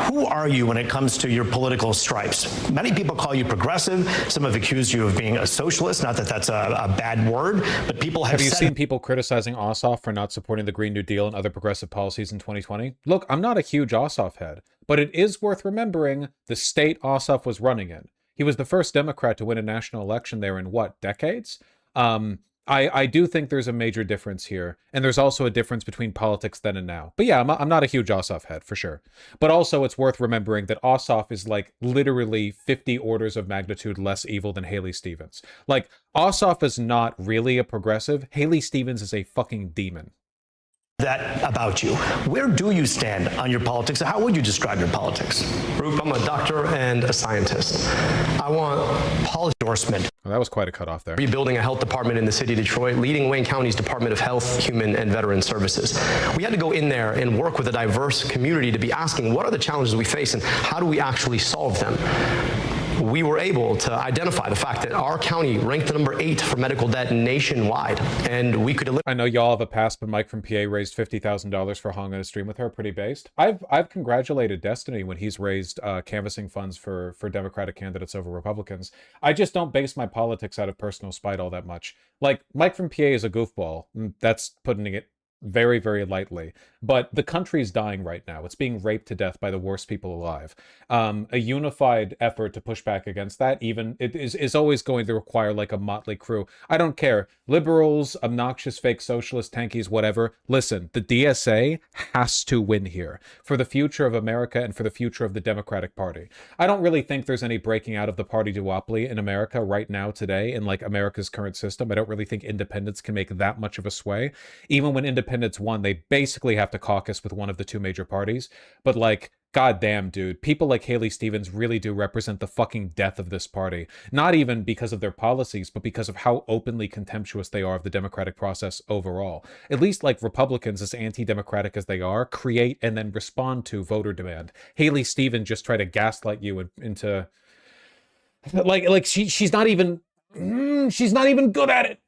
Who are you when it comes to your political stripes? Many people call you progressive. Some have accused you of being a socialist. Not that that's a bad word, but people have you said seen people criticizing Ossoff for not supporting the Green New Deal and other progressive policies in 2020? Look, I'm not a huge Ossoff head, but it is worth remembering the state Ossoff was running in. He was the first Democrat to win a national election there in what, decades? I do think there's a major difference here, and there's also a difference between politics then and now. But yeah, I'm not a huge Ossoff head, for sure. But also, it's worth remembering that Ossoff is like literally 50 orders of magnitude less evil than Haley Stevens. Like, Ossoff is not really a progressive. Haley Stevens is a fucking demon. that about you. Where do you stand on your politics? How would you describe your politics? Roop, I'm a doctor and a scientist. I want policy endorsement. Well, that was quite a cutoff there. Rebuilding a health department in the city of Detroit, leading Wayne County's Department of Health, Human and Veteran Services. We had to go in there and work with a diverse community to be asking what are the challenges we face and how do we actually solve them? We were able to identify the fact that our county ranked number 8 for medical debt nationwide, and we could eliminate. I know y'all have a past, but Mike from PA raised $50,000 for Hong on a stream with her. Pretty based. I've congratulated Destiny when he's raised canvassing funds for Democratic candidates over Republicans. I just don't base my politics out of personal spite all that much. Like, Mike from PA is a goofball. That's putting it very, very lightly. But the country's dying right now. It's being raped to death by the worst people alive. A unified effort to push back against that, even, it is always going to require like a motley crew. I don't care. Liberals, obnoxious fake socialists, tankies, whatever. Listen, the DSA has to win here for the future of America and for the future of the Democratic Party. I don't really think there's any breaking out of the party duopoly in America right now today in like America's current system. I don't really think independents can make that much of a sway. Even when independents won, they basically have to caucus with one of the two major parties. But like, goddamn, dude, people like Haley Stevens really do represent the fucking death of this party. Not even because of their policies, but because of how openly contemptuous they are of the democratic process overall. At least like Republicans, as anti-democratic as they are, create and then respond to voter demand. Haley Stevens just try to gaslight you into like she's not even good at it.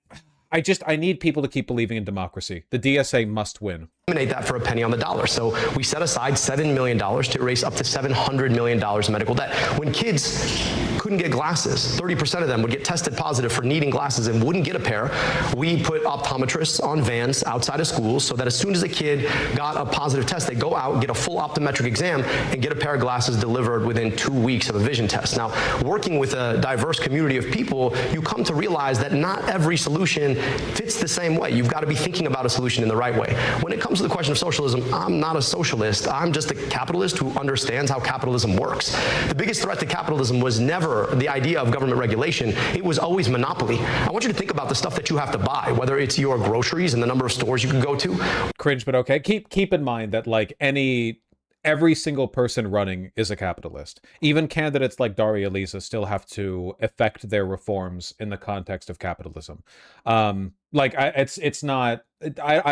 I need people to keep believing in democracy. The DSA must win. Eliminate that for a penny on the dollar. So we set aside $7 million to erase up to $700 million in medical debt. When kids couldn't get glasses, 30% of them would get tested positive for needing glasses and wouldn't get a pair. We put optometrists on vans outside of schools so that as soon as a kid got a positive test, they go out, get a full optometric exam, and get a pair of glasses delivered within 2 weeks of a vision test. Now, working with a diverse community of people, you come to realize that not every solution fits the same way. You've got to be thinking about a solution in the right way. When it comes to the question of socialism, I'm not a socialist. I'm just a capitalist who understands how capitalism works. The biggest threat to capitalism was never the idea of government regulation. It was always monopoly. I want you to think about the stuff that you have to buy, whether it's your groceries and the number of stores you can go to. Cringe, but okay. Keep in mind that like every single person running is a capitalist. Even candidates like Daria Lisa still have to effect their reforms in the context of capitalism. I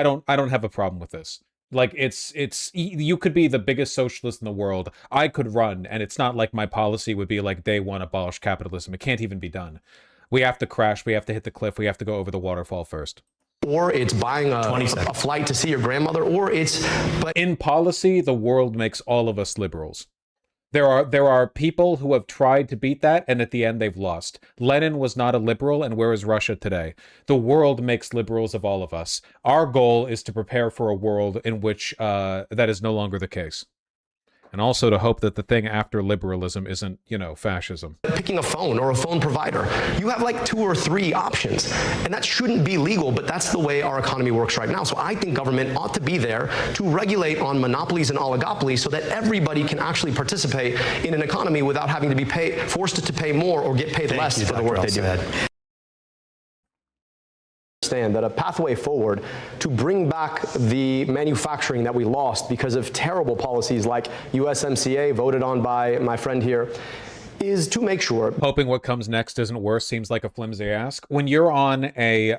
don't have a problem with this. Like you could be the biggest socialist in the world. I could run, and it's not like my policy would be like day one abolish capitalism. It can't even be done. We have to crash. We have to hit the cliff. We have to go over the waterfall first. Or it's buying a flight to see your grandmother, or it's... But in policy, the world makes all of us liberals. There are people who have tried to beat that, and at the end they've lost. Lenin was not a liberal, and where is Russia today? The world makes liberals of all of us. Our goal is to prepare for a world in which that is no longer the case. And also to hope that the thing after liberalism isn't, fascism. Picking a phone or a phone provider. You have like 2 or 3 options, and that shouldn't be legal, but that's the way our economy works right now. So I think government ought to be there to regulate on monopolies and oligopolies so that everybody can actually participate in an economy without having to be forced to pay more or get paid less for the work they do. That a pathway forward to bring back the manufacturing that we lost because of terrible policies like USMCA voted on by my friend here is to make sure. Hoping what comes next isn't worse seems like a flimsy ask. When you're on a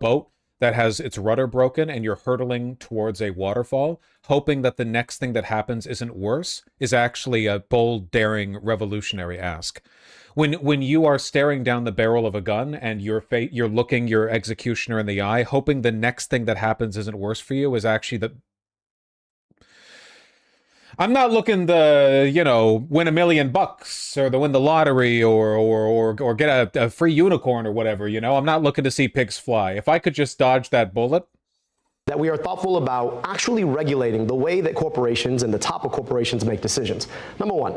boat that has its rudder broken and you're hurtling towards a waterfall, hoping that the next thing that happens isn't worse is actually a bold, daring, revolutionary ask. When you are staring down the barrel of a gun and you're looking your executioner in the eye, hoping the next thing that happens isn't worse for you is actually the... I'm not looking to, win $1 million or to win the lottery or get a free unicorn or whatever, I'm not looking to see pigs fly. If I could just dodge that bullet. That we are thoughtful about actually regulating the way that corporations and the top of corporations make decisions. Number one,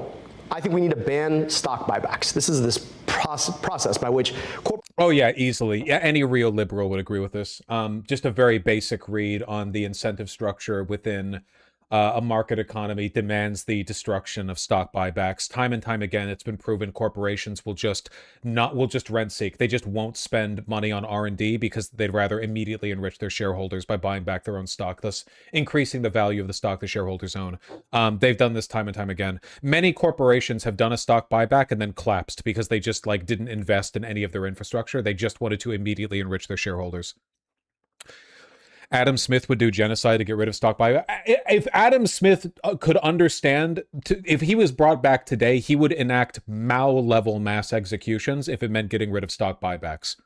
I think we need to ban stock buybacks. This is this process by which Oh yeah, easily. Yeah, any real liberal would agree with this. Just a very basic read on the incentive structure within a market economy demands the destruction of stock buybacks. Time and time again, it's been proven corporations will just rent seek. They just won't spend money on R&D because they'd rather immediately enrich their shareholders by buying back their own stock, thus increasing the value of the stock the shareholders own. They've done this time and time again. Many corporations have done a stock buyback and then collapsed because they just didn't invest in any of their infrastructure. They just wanted to immediately enrich their shareholders. Adam Smith would do genocide to get rid of stock buyback. If Adam Smith could understand, if he was brought back today, he would enact Mao-level mass executions if it meant getting rid of stock buybacks.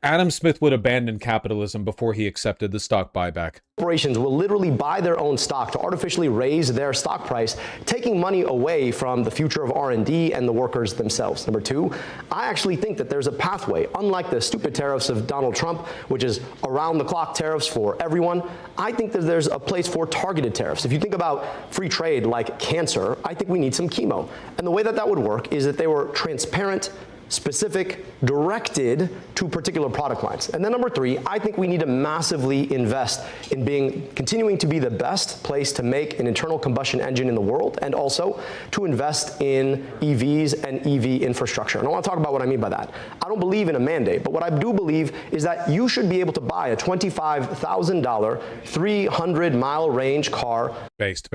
Adam Smith would abandon capitalism before he accepted the stock buyback. Corporations will literally buy their own stock to artificially raise their stock price, taking money away from the future of R&D and the workers themselves. Number two, I actually think that there's a pathway, unlike the stupid tariffs of Donald Trump, which is around-the-clock tariffs for everyone. I think that there's a place for targeted tariffs. If you think about free trade like cancer, I think we need some chemo. And the way that that would work is that they were transparent, specific, directed to particular product lines. And then number three, I think we need to massively invest in continuing to be the best place to make an internal combustion engine in the world, and also to invest in EVs and EV infrastructure. And I want to talk about what I mean by that. I don't believe in a mandate, but what I do believe is that you should be able to buy a $25,000, 300-mile range car. Based.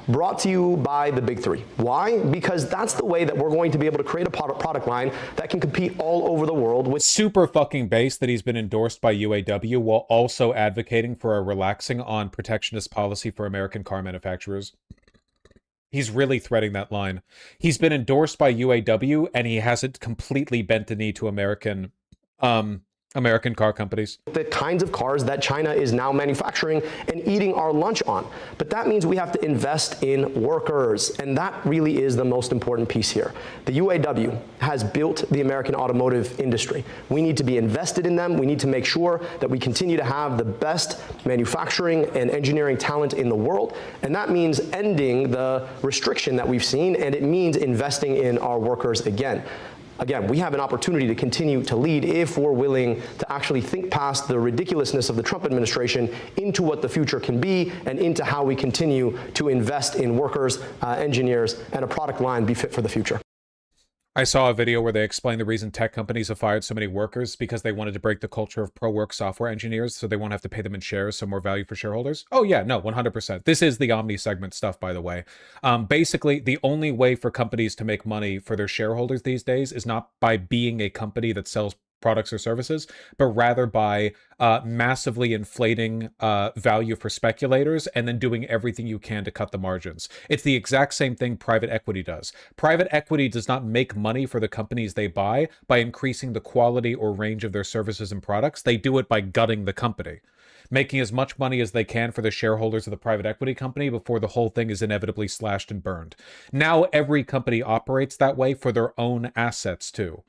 Brought to you by the big three. Why? Because that's the way that we're going to be able to create a product line that can compete all over the world with. Super fucking based that he's been endorsed by UAW while also advocating for a relaxing on protectionist policy for American car manufacturers. He's really threading that line. He's been endorsed by UAW and he hasn't completely bent the knee to American car companies. The kinds of cars that China is now manufacturing and eating our lunch on. But that means we have to invest in workers, and that really is the most important piece here. The UAW has built the American automotive industry. We need to be invested in them. We need to make sure that we continue to have the best manufacturing and engineering talent in the world, and that means ending the restriction that we've seen, and it means investing in our workers again. Again, we have an opportunity to continue to lead if we're willing to actually think past the ridiculousness of the Trump administration into what the future can be and into how we continue to invest in workers, engineers, and a product line be fit for the future. I saw a video where they explained the reason tech companies have fired so many workers because they wanted to break the culture of pro-work software engineers so they won't have to pay them in shares, so more value for shareholders. Oh yeah, no, 100%. This is the Omni segment stuff, by the way. Basically, the only way for companies to make money for their shareholders these days is not by being a company that sells products or services, but rather by massively inflating value for speculators and then doing everything you can to cut the margins. It's the exact same thing private equity does. Private equity does not make money for the companies they buy by increasing the quality or range of their services and products. They do it by gutting the company, making as much money as they can for the shareholders of the private equity company before the whole thing is inevitably slashed and burned. Now every company operates that way for their own assets too.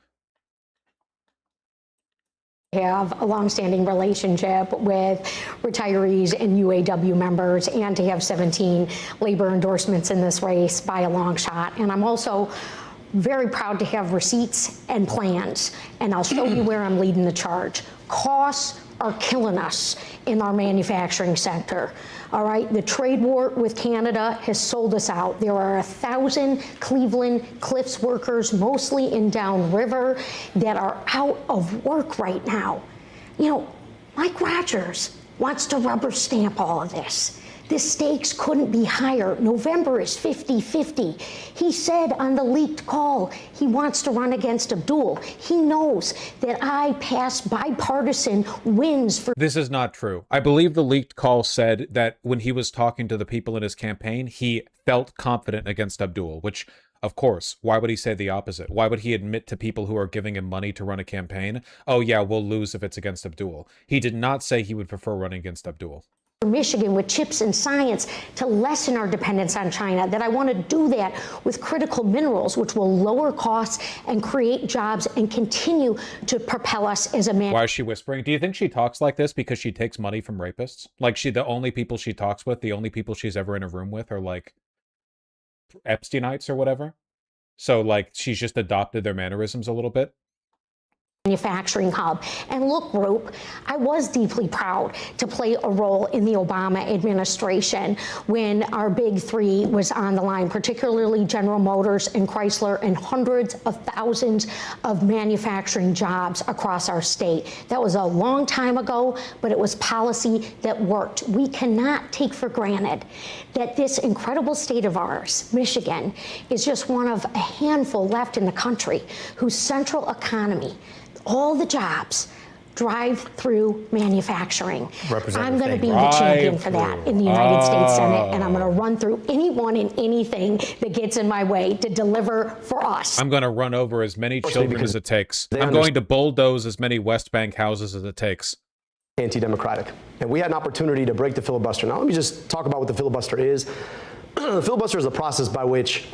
Have a long-standing relationship with retirees and UAW members, and to have 17 labor endorsements in this race by a long shot. And I'm also very proud to have receipts and plans, and I'll show you where I'm leading the charge. Costs are killing us in our manufacturing sector. All right, the trade war with Canada has sold us out. There are 1,000 Cleveland Cliffs workers, mostly in downriver, that are out of work right now. You know, Mike Rogers wants to rubber stamp all of this. The stakes couldn't be higher. November is 50-50. He said on the leaked call he wants to run against Abdul. He knows that I passed bipartisan wins for. This is not true. I believe the leaked call said that when he was talking to the people in his campaign, he felt confident against Abdul, which, of course, why would he say the opposite? Why would he admit to people who are giving him money to run a campaign, oh yeah, we'll lose if it's against Abdul? He did not say he would prefer running against Abdul. Michigan with chips and science to lessen our dependence on China, that I want to do that with critical minerals, which will lower costs and create jobs and continue to propel us as a man. Why is she whispering? Do you think she talks like this because she takes money from rapists? Like the only people she talks with, the only people she's ever in a room with are like Epsteinites or whatever? So like she's just adopted their mannerisms a little bit? Manufacturing hub. And look, Group, I was deeply proud to play a role in the Obama administration when our big three was on the line, particularly General Motors and Chrysler, and hundreds of thousands of manufacturing jobs across our state. That was a long time ago, but it was policy that worked. We cannot take for granted that this incredible state of ours, Michigan, is just one of a handful left in the country whose central economy, all the jobs, drive through manufacturing. I'm going to be the champion for that in the United States Senate, and I'm going to run through anyone and anything that gets in my way to deliver for us. I'm going to run over as many children as it takes. I'm going to bulldoze as many West Bank houses as it takes. Anti-democratic. And we had an opportunity to break the filibuster. Now let me just talk about what the filibuster is. The filibuster is a process by which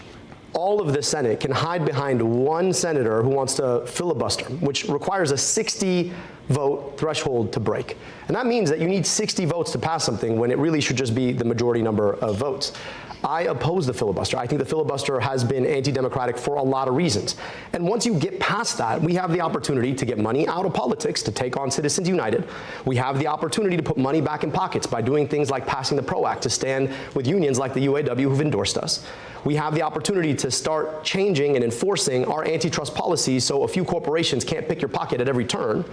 all of the Senate can hide behind one senator who wants to filibuster, which requires a 60-vote threshold to break. And that means that you need 60 votes to pass something when it really should just be the majority number of votes. I oppose the filibuster. I think the filibuster has been anti-democratic for a lot of reasons. And once you get past that, we have the opportunity to get money out of politics to take on Citizens United. We have the opportunity to put money back in pockets by doing things like passing the PRO Act to stand with unions like the UAW who've endorsed us. We have the opportunity to start changing and enforcing our antitrust policies so a few corporations can't pick your pocket at every turn.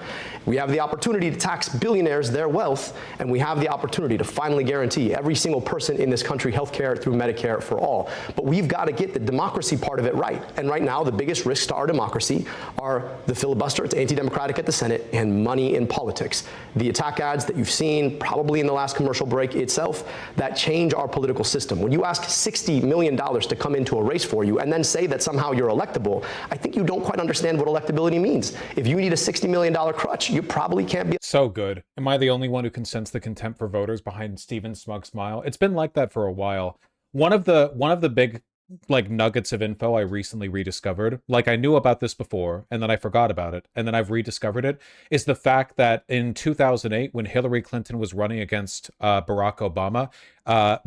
We have the opportunity to tax billionaires their wealth, and we have the opportunity to finally guarantee every single person in this country health care through Medicare for all. But we've got to get the democracy part of it right. And right now, the biggest risks to our democracy are the filibuster, it's anti-democratic at the Senate, and money in politics. The attack ads that you've seen, probably in the last commercial break itself, that change our political system. When you ask $60 million to come into a race for you and then say that somehow you're electable, I think you don't quite understand what electability means. If you need a $60 million crutch, you probably can't be. So good. Am I the only one who can sense the contempt for voters behind Steven's smug smile? It's been like that for a while. One of the big like nuggets of info I recently rediscovered, like I knew about this before and then I forgot about it and then I've rediscovered it, is the fact that in 2008 when Hillary Clinton was running against Barack Obama,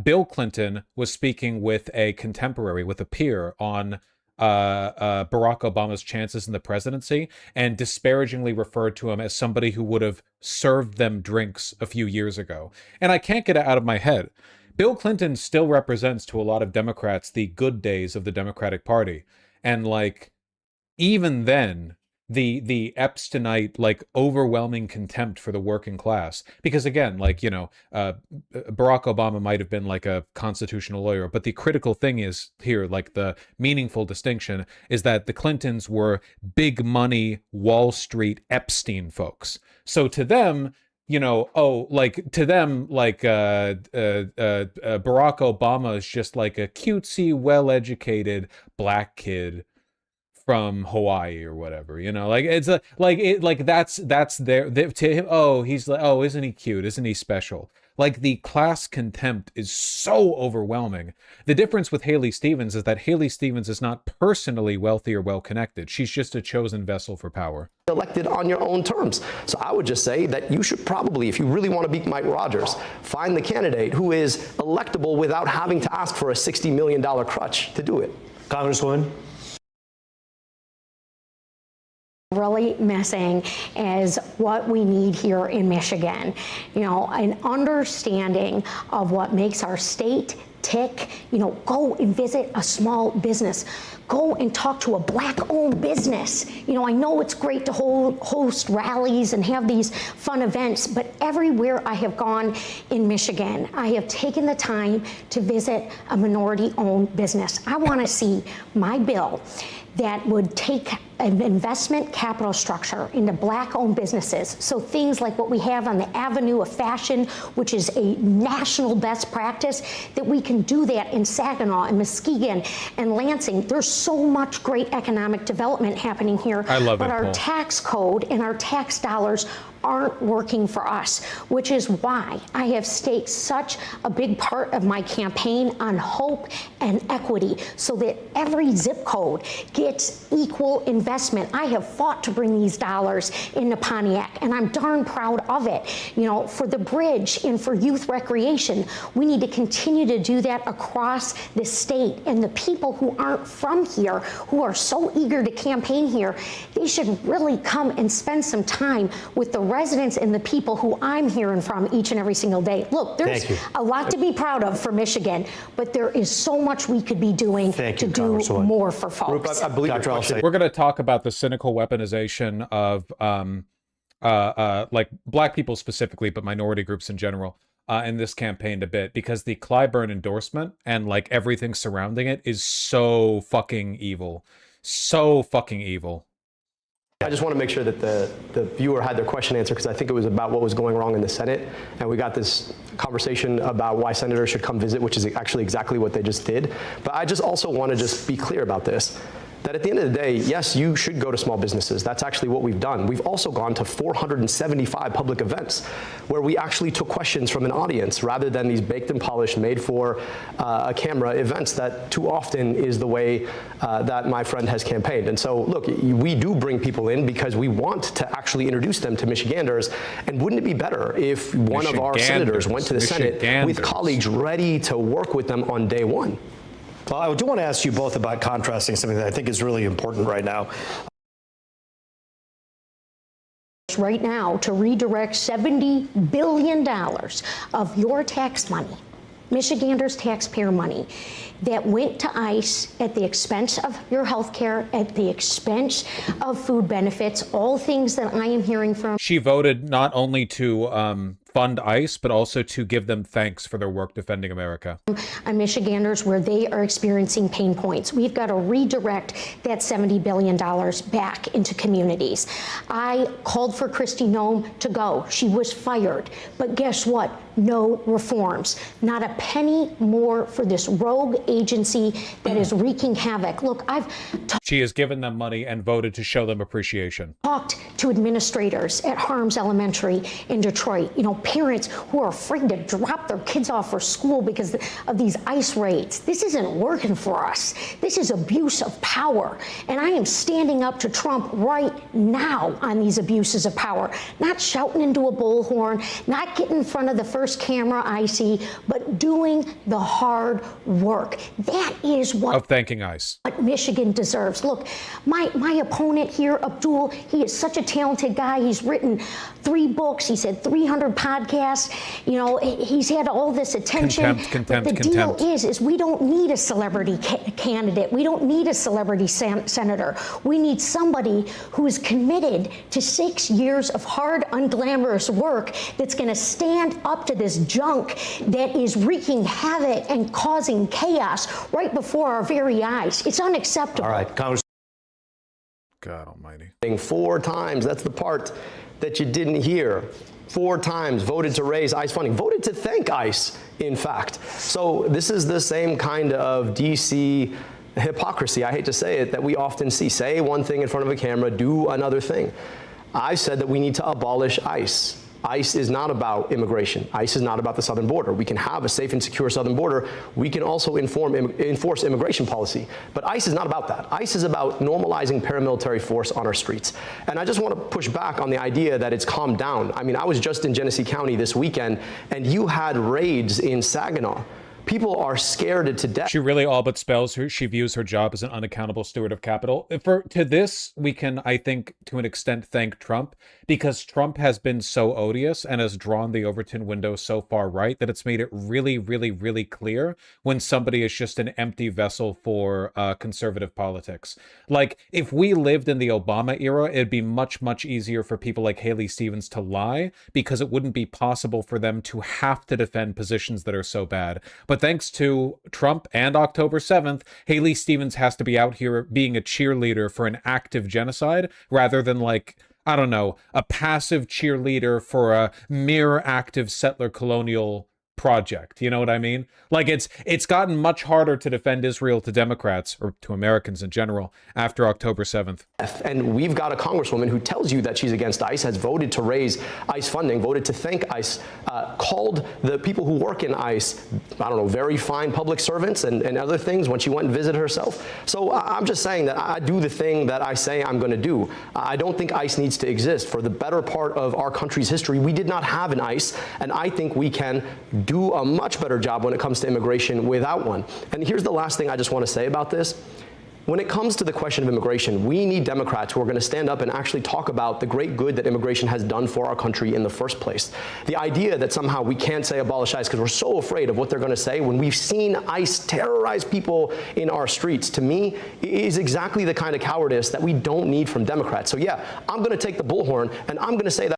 Bill Clinton was speaking with a contemporary, with a peer on Barack Obama's chances in the presidency and disparagingly referred to him as somebody who would have served them drinks a few years ago. And I can't get it out of my head. Bill Clinton still represents to a lot of Democrats the good days of the Democratic Party. And like, even then, the Epsteinite, like, overwhelming contempt for the working class. Because again, like, you know, Barack Obama might have been like a constitutional lawyer, but the critical thing is here, like the meaningful distinction is that the Clintons were big money Wall Street Epstein folks. So to them, you know, to them, Barack Obama is just like a cutesy, well-educated black kid from Hawaii or whatever, you know, like it's that's their to him. Oh, he's like, oh, isn't he cute? Isn't he special? Like the class contempt is so overwhelming. The difference with Haley Stevens is that Haley Stevens is not personally wealthy or well-connected. She's just a chosen vessel for power. Elected on your own terms. So I would just say that you should probably, if you really want to beat Mike Rogers, find the candidate who is electable without having to ask for a $60 million crutch to do it. Congresswoman. Really missing is what we need here in Michigan. You know, an understanding of what makes our state tick. You know, go and visit a small business. go and talk to a black-owned business. You know, I know it's great to host rallies and have these fun events, but everywhere I have gone in Michigan, I have taken the time to visit a minority-owned business. I want to see my bill that would take an investment capital structure into black-owned businesses. So things like what we have on the Avenue of Fashion, which is a national best practice, that we can do that in Saginaw and Muskegon and Lansing. There's so much great economic development happening here. I love but it, our Paul. tax code and our tax dollars aren't working for us, which is why I have staked such a big part of my campaign on hope and equity, so that every zip code gets equal investment. I have fought to bring these dollars into Pontiac, and I'm darn proud of it. You know, for the bridge and for youth recreation, we need to continue to do that across the state. And the people who aren't from here, who are so eager to campaign here, they should really come and spend some time with the residents and the people who I'm hearing from each and every single day. Look, there's a lot to be proud of for Michigan, but there is so much we could be doing to do more for folks. I believe We're going to talk about the cynical weaponization of like black people specifically, but minority groups in general in this campaign a bit, because the Clyburn endorsement and like everything surrounding it is so fucking evil. So fucking evil. I just want to make sure that the viewer had their question answered, because I think it was about what was going wrong in the Senate, and we got this conversation about why senators should come visit, which is actually exactly what they just did. But I just also want to just be clear about this, that at the end of the day, yes, you should go to small businesses. That's actually what we've done. We've also gone to 475 public events where we actually took questions from an audience rather than these baked and polished, made for a camera events that too often is the way that my friend has campaigned. And so, look, we do bring people in because we want to actually introduce them to Michiganders. And wouldn't it be better if one of our senators went to the Senate with colleagues ready to work with them on day one? Well, I do want to ask you both about contrasting something that I think is really important right now. Right now to redirect $70 billion of your tax money, Michiganders' taxpayer money, that went to ICE at the expense of your health care, at the expense of food benefits, all things that I am hearing from. She voted not only to fund ICE, but also to give them thanks for their work defending America. On Michiganders where they are experiencing pain points. We've got to redirect that $70 billion back into communities. I called for Kristi Noem to go. She was fired. But guess what? No reforms. Not a penny more for this rogue agency that is wreaking havoc. Look, She has given them money and voted to show them appreciation. Talked to administrators at Harms Elementary in Detroit, you know, parents who are afraid to drop their kids off for school because of these ICE raids. This isn't working for us. This is abuse of power. And I am standing up to Trump right now on these abuses of power, not shouting into a bullhorn, not getting in front of the first camera I see, but doing the hard work. That is what of thanking ICE. What Michigan deserves. Look, my opponent here, Abdul, he is such a talented guy. He's written 3 books. He's had 300 podcasts. You know, he's had all this attention. Contempt. The deal is we don't need a celebrity candidate. We don't need a celebrity senator. We need somebody who is committed to 6 years of hard, unglamorous work that's going to stand up to this junk that is wreaking havoc and causing chaos right before our very eyes. It's unacceptable. All right, Congressman. God almighty. 4 times, that's the part that you didn't hear. 4 times voted to raise ICE funding, voted to thank ICE, in fact. So this is the same kind of DC hypocrisy, I hate to say it, that we often see. Say one thing in front of a camera, do another thing. I said that we need to abolish ICE. ICE is not about immigration. ICE is not about the southern border. We can have a safe and secure southern border. We can also enforce immigration policy. But ICE is not about that. ICE is about normalizing paramilitary force on our streets. And I just want to push back on the idea that it's calmed down. I mean, I was just in Genesee County this weekend, and you had raids in Saginaw People are scared to death. She really all but spells her. She views her job as an unaccountable steward of capital. To this, we can, I think, to an extent, thank Trump, because Trump has been so odious and has drawn the Overton window so far right that it's made it really, really, really clear when somebody is just an empty vessel for conservative politics. Like, if we lived in the Obama era, it'd be much, much easier for people like Haley Stevens to lie, because it wouldn't be possible for them to have to defend positions that are so bad. But thanks to Trump and October 7th, Haley Stevens has to be out here being a cheerleader for an active genocide rather than, like, I don't know, a passive cheerleader for a mere active settler colonial project. You know what I mean? Like, it's gotten much harder to defend Israel to Democrats, or to Americans in general, after October 7th. And we've got a congresswoman who tells you that she's against ICE, has voted to raise ICE funding, voted to thank ICE, called the people who work in ICE, I don't know, very fine public servants and other things when she went and visited herself. So I'm just saying that I do the thing that I say I'm going to do. I don't think ICE needs to exist. For the better part of our country's history, we did not have an ICE, and I think we can do a much better job when it comes to immigration without one. And here's the last thing I just want to say about this. When it comes to the question of immigration, we need Democrats who are going to stand up and actually talk about the great good that immigration has done for our country in the first place. The idea that somehow we can't say abolish ICE because we're so afraid of what they're going to say when we've seen ICE terrorize people in our streets, to me, is exactly the kind of cowardice that we don't need from Democrats. So yeah, I'm going to take the bullhorn, and I'm going to say that.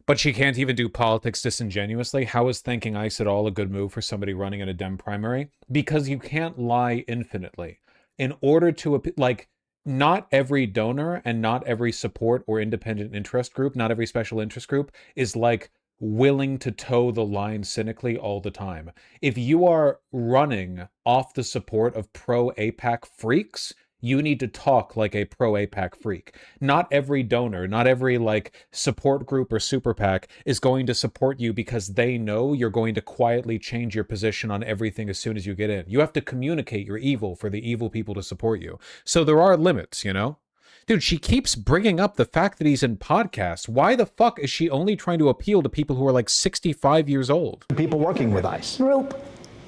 But she can't even do politics disingenuously. How is thanking ICE at all a good move for somebody running in a Dem primary? Because you can't lie infinitely. In order to, like, not every donor and not every support or independent interest group, not every special interest group is, like, willing to toe the line cynically all the time. If you are running off the support of pro-AIPAC freaks, you need to talk like a pro-AIPAC freak. Not every donor, not every, like, support group or super PAC is going to support you because they know you're going to quietly change your position on everything as soon as you get in. You have to communicate your evil for the evil people to support you. So there are limits, you know? Dude, she keeps bringing up the fact that he's in podcasts. Why the fuck is she only trying to appeal to people who are like 65 years old? People working with ICE. Roop,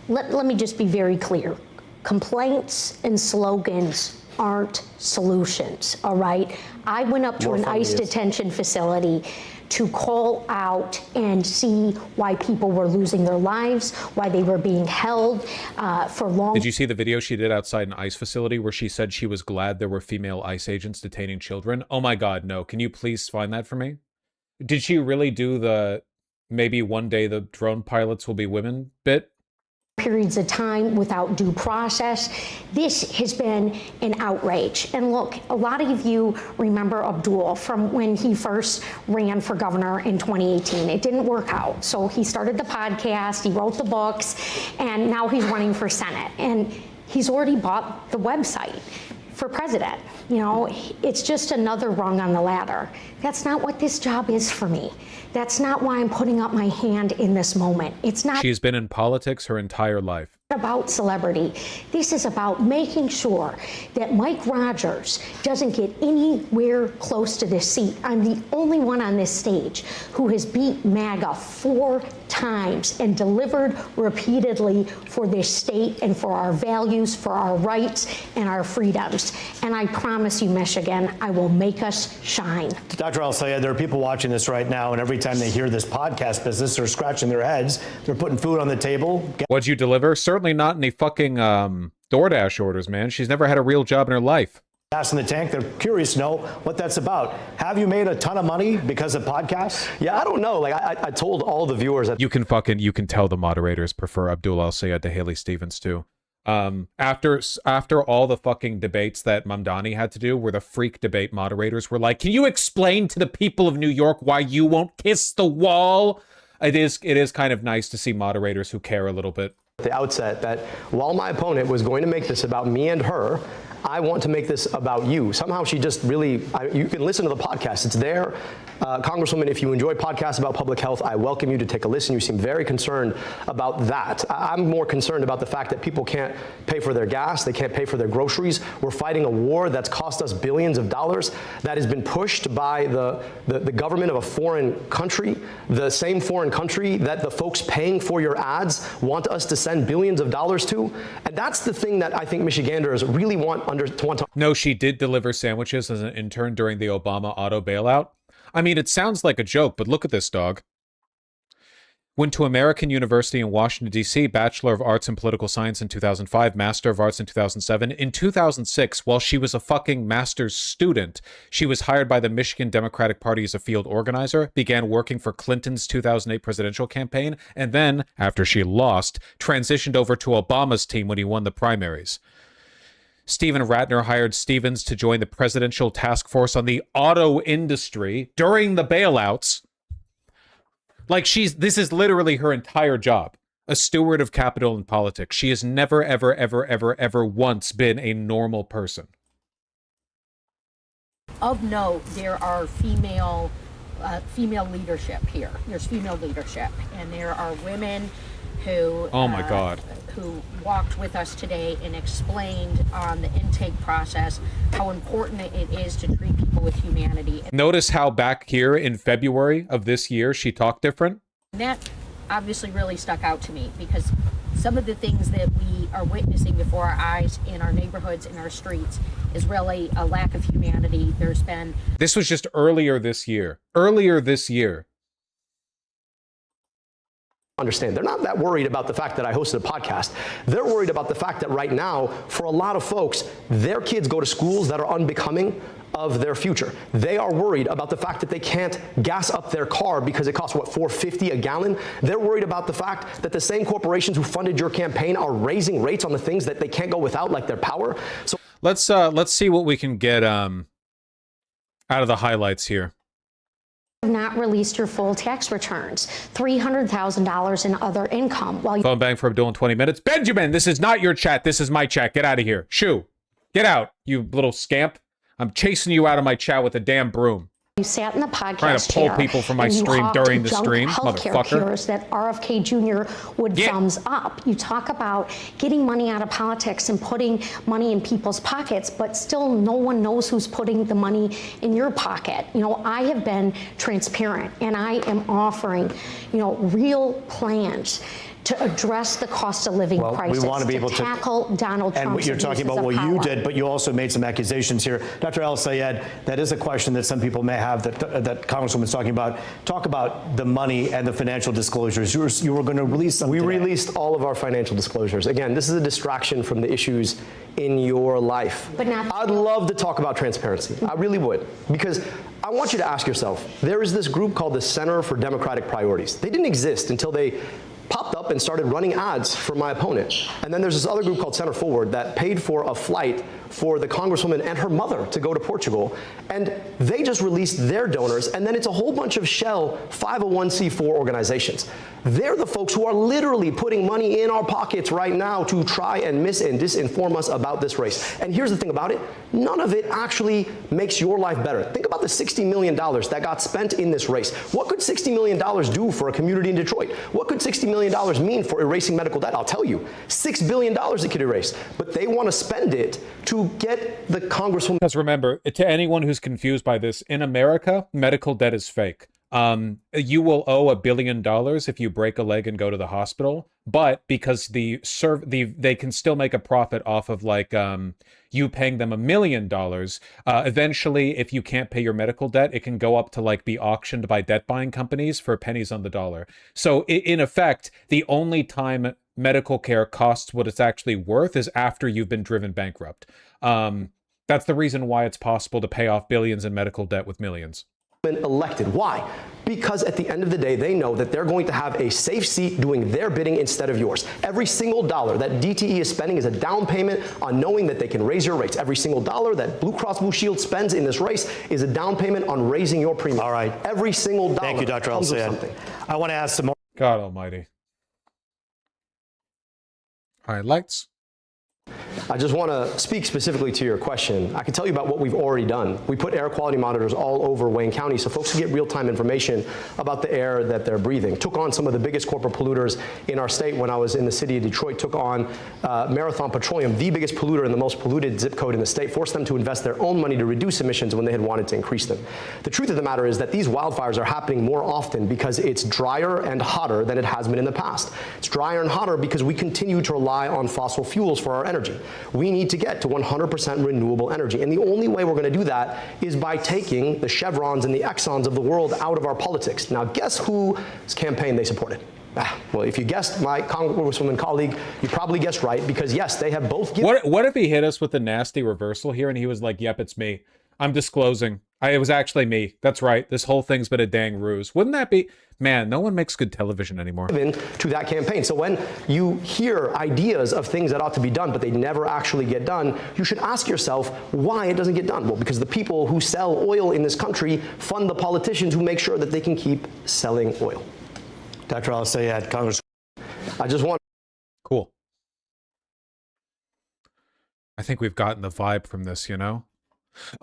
let me just be very clear. Complaints and slogans aren't solutions, all right? I went up to an ICE detention facility to call out and see why people were losing their lives, why they were being held for long. Did you see the video she did outside an ICE facility where she said she was glad there were female ICE agents detaining children? Oh my God, no. Can you please find that for me? Did she really do the maybe one day the drone pilots will be women bit? Periods of time without due process. This has been an outrage. And look, a lot of you remember Abdul from when he first ran for governor in 2018. It didn't work out. So he started the podcast, he wrote the books, and now he's running for Senate. And he's already bought the website for president. You know, it's just another rung on the ladder. That's not what this job is for me. That's not why I'm putting up my hand in this moment. It's not. She's been in politics her entire life. About celebrity. This is about making sure that Mike Rogers doesn't get anywhere close to this seat. I'm the only one on this stage who has beat MAGA 4 times and delivered repeatedly for this state and for our values, for our rights and our freedoms. And I promise you, Michigan, I will make us shine. Dr. El-Sayed, there are people watching this right now, and every time they hear this podcast business, they're scratching their heads. They're putting food on the table. What'd you deliver? Certainly not any fucking DoorDash orders, man. She's never had a real job in her life. Gas in the tank. They're curious to know what that's about. Have you made a ton of money because of podcasts? Yeah, I don't know. Like I told all the viewers that you can tell the moderators prefer Abdul El-Sayed to Haley Stevens too. After all the fucking debates that Mamdani had to do, where the freak debate moderators were like, "Can you explain to the people of New York why you won't kiss the wall?" It is kind of nice to see moderators who care a little bit. At the outset, that while my opponent was going to make this about me and her, I want to make this about you. Somehow she just really, you can listen to the podcast. It's there. Congresswoman, if you enjoy podcasts about public health, I welcome you to take a listen. You seem very concerned about that. I'm more concerned about the fact that people can't pay for their gas. They can't pay for their groceries. We're fighting a war that's cost us billions of dollars that has been pushed by the government of a foreign country, the same foreign country that the folks paying for your ads want us to send billions of dollars to. And that's the thing that I think Michiganders really want to. No, she did deliver sandwiches as an intern during the Obama auto bailout. I mean, it sounds like a joke, but look at this dog. Went to American University in Washington, D.C., Bachelor of Arts in Political Science in 2005, Master of Arts in 2007. In 2006, while she was a fucking master's student, she was hired by the Michigan Democratic Party as a field organizer, began working for Clinton's 2008 presidential campaign, and then, after she lost, transitioned over to Obama's team when he won the primaries. Stephen Ratner hired Stevens to join the presidential task force on the auto industry during the bailouts. Like, this is literally her entire job. A steward of capital and politics. She has never, ever, ever, ever, ever once been a normal person. Of note, there are female leadership here. There's female leadership, and there are women who oh my God, who walked with us today and explained on the intake process how important it is to treat people with humanity. Notice how back here in February of this year she talked different. And that obviously really stuck out to me, because some of the things that we are witnessing before our eyes in our neighborhoods, in our streets, is really a lack of humanity. There's been... This was just earlier this year. Earlier this year. Understand, they're not that worried about the fact that I hosted a podcast. They're worried about the fact that right now, for a lot of folks, their kids go to schools that are unbecoming of their future. They are worried about the fact that they can't gas up their car because it costs, what, $4.50 a gallon? They're worried about the fact that the same corporations who funded your campaign are raising rates on the things that they can't go without, like their power. So let's see what we can get out of the highlights here. Not released your full tax returns, $300,000 in other income. While phone bang for Abdul in 20 minutes. Benjamin, this is not your chat. This is my chat. Get out of here. Shoo. Get out, you little scamp. I'm chasing you out of my chat with a damn broom. you sat in the podcast trying to pull people from my stream during the stream, motherfucker. Cures that RFK Jr. would thumbs up. You talk about getting money out of politics and putting money in people's pockets, but still no one knows who's putting the money in your pocket. You know, I have been transparent and I am offering, you know, real plans to address the cost of living crisis, we want to be able to tackle Donald Trump's and you're talking about what you did, but you also made some accusations here. Dr. El-Sayed, that is a question that some people may have that Congresswoman's talking about. Talk about the money and the financial disclosures. You were going to release some today. We released all of our financial disclosures. Again, this is a distraction from the issues in your life. But not I'd love to talk about transparency. I really would. Because I want you to ask yourself, there is this group called the Center for Democratic Priorities. They didn't exist until they popped up and started running ads for my opponent. And then there's this other group called Center Forward that paid for a flight for the Congresswoman and her mother to go to Portugal. And they just released their donors, and then it's a whole bunch of shell 501c4 organizations. They're the folks who are literally putting money in our pockets right now to try and mis and disinform us about this race. And here's the thing about it, none of it actually makes your life better. Think about the $60 million that got spent in this race. What could $60 million do for a community in Detroit? What could $60 million mean for erasing medical debt? I'll tell you, $6 billion it could erase. But they want to spend it to get the Congresswoman. Because remember, to anyone who's confused by this, in America, medical debt is fake. You will owe $1 billion if you break a leg and go to the hospital, but because they can still make a profit off of like you paying them $1 million. Eventually, if you can't pay your medical debt, it can go up to like be auctioned by debt buying companies for pennies on the dollar. So in effect, the only time medical care costs what it's actually worth is after you've been driven bankrupt. That's the reason why it's possible to pay off billions in medical debt with millions. Elected. Why? Because at the end of the day, they know that they're going to have a safe seat doing their bidding instead of yours. Every single dollar that DTE is spending is a down payment on knowing that they can raise your rates. Every single dollar that Blue Cross Blue Shield spends in this race is a down payment on raising your premium. All right. Every single dollar. Thank you, Dr. El-Sayed. I want to ask some more. God almighty. All right, lights. I just want to speak specifically to your question. I can tell you about what we've already done. We put air quality monitors all over Wayne County so folks can get real-time information about the air that they're breathing. Took on some of the biggest corporate polluters in our state when I was in the city of Detroit. Took on Marathon Petroleum, the biggest polluter and the most polluted zip code in the state, forced them to invest their own money to reduce emissions when they had wanted to increase them. The truth of the matter is that these wildfires are happening more often because it's drier and hotter than it has been in the past. It's drier and hotter because we continue to rely on fossil fuels for our energy. We need to get to 100% renewable energy. And the only way we're going to do that is by taking the Chevrons and the Exxons of the world out of our politics. Now, guess whose campaign they supported? Well, if you guessed my congresswoman colleague, you probably guessed right, because yes, they have both given— What if he hit us with a nasty reversal here and he was like, yep, it's me. I'm disclosing. It was actually me. That's right. This whole thing's been a dang ruse. Wouldn't that be— Man, no one makes good television anymore. To that campaign. So when you hear ideas of things that ought to be done, but they never actually get done, you should ask yourself why it doesn't get done. Well, because the people who sell oil in this country fund the politicians who make sure that they can keep selling oil. Dr. Al-Sayed, Congress. I just want— Cool. I think we've gotten the vibe from this, you know?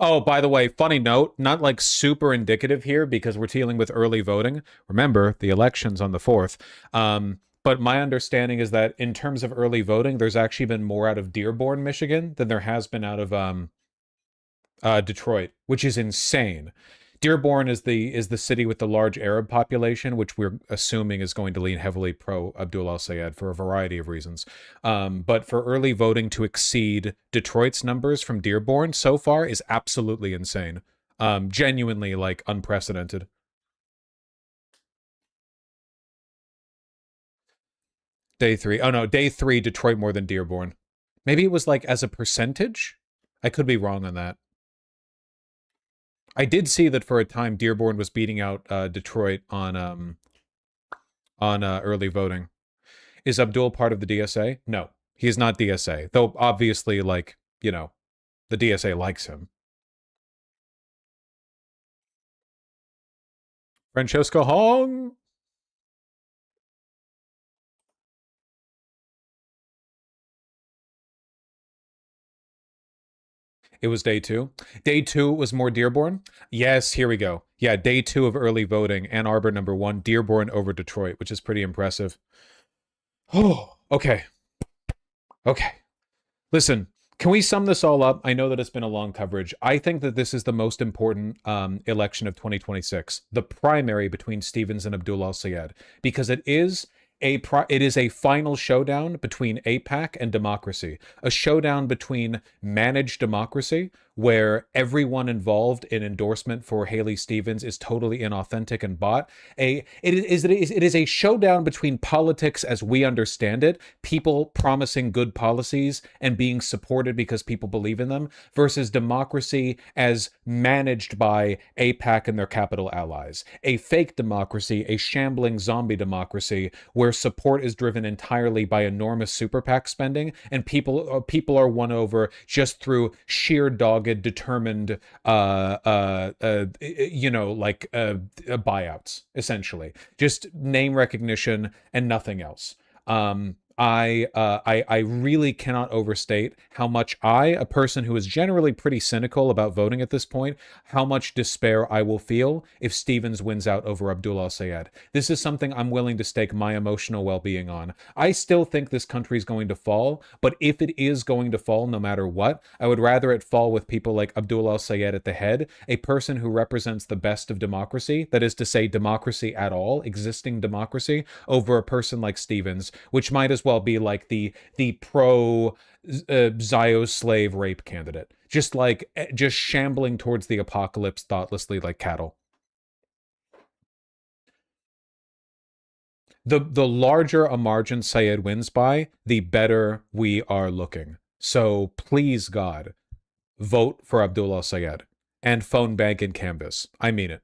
Oh, by the way, funny note, not like super indicative here because we're dealing with early voting. Remember, the election's on the 4th. But my understanding is that in terms of early voting, there's actually been more out of Dearborn, Michigan than there has been out of Detroit, which is insane. Dearborn is the city with the large Arab population, which we're assuming is going to lean heavily pro Abdul Al-Sayed for a variety of reasons. But for early voting to exceed Detroit's numbers from Dearborn so far is absolutely insane. Genuinely, like, unprecedented. Day 3. Oh, no, day 3, Detroit more than Dearborn. Maybe it was, like, as a percentage? I could be wrong on that. I did see that for a time Dearborn was beating out Detroit on early voting. Is Abdul part of the DSA? No, he is not DSA. Though obviously, like, you know, the DSA likes him. Francesco Hong. It was day 2. Day 2 was more Dearborn. Yes, here we go. Yeah, day 2 of early voting. Ann Arbor number 1, Dearborn over Detroit, which is pretty impressive. Oh, okay. Okay. Listen, can we sum this all up? I know that it's been a long coverage. I think that this is the most important election of 2026, the primary between Stevens and Abdul Al-Sayed, because it is a final showdown between AIPAC and democracy, a showdown between managed democracy, where everyone involved in endorsement for Haley Stevens is totally inauthentic and bought. It is a showdown between politics as we understand it, people promising good policies and being supported because people believe in them, versus democracy as managed by AIPAC and their capital allies. A fake democracy, a shambling zombie democracy, where support is driven entirely by enormous super PAC spending, and people are won over just through sheer dogged, determined, buyouts, essentially. Just name recognition and nothing else. I really cannot overstate how much a person who is generally pretty cynical about voting at this point, how much despair I will feel if Stevens wins out over Abdul Al-Sayed. This is something I'm willing to stake my emotional well-being on. I still think this country is going to fall, but if it is going to fall no matter what, I would rather it fall with people like Abdul Al-Sayed at the head, a person who represents the best of democracy, that is to say democracy at all, existing democracy, over a person like Stevens, which might as well be like the pro Zio slave rape candidate, just shambling towards the apocalypse thoughtlessly like cattle. The larger a margin Sayed wins by, the better we are looking. So please God, vote for Abdul Al-Sayed and phone bank and canvas. I mean it.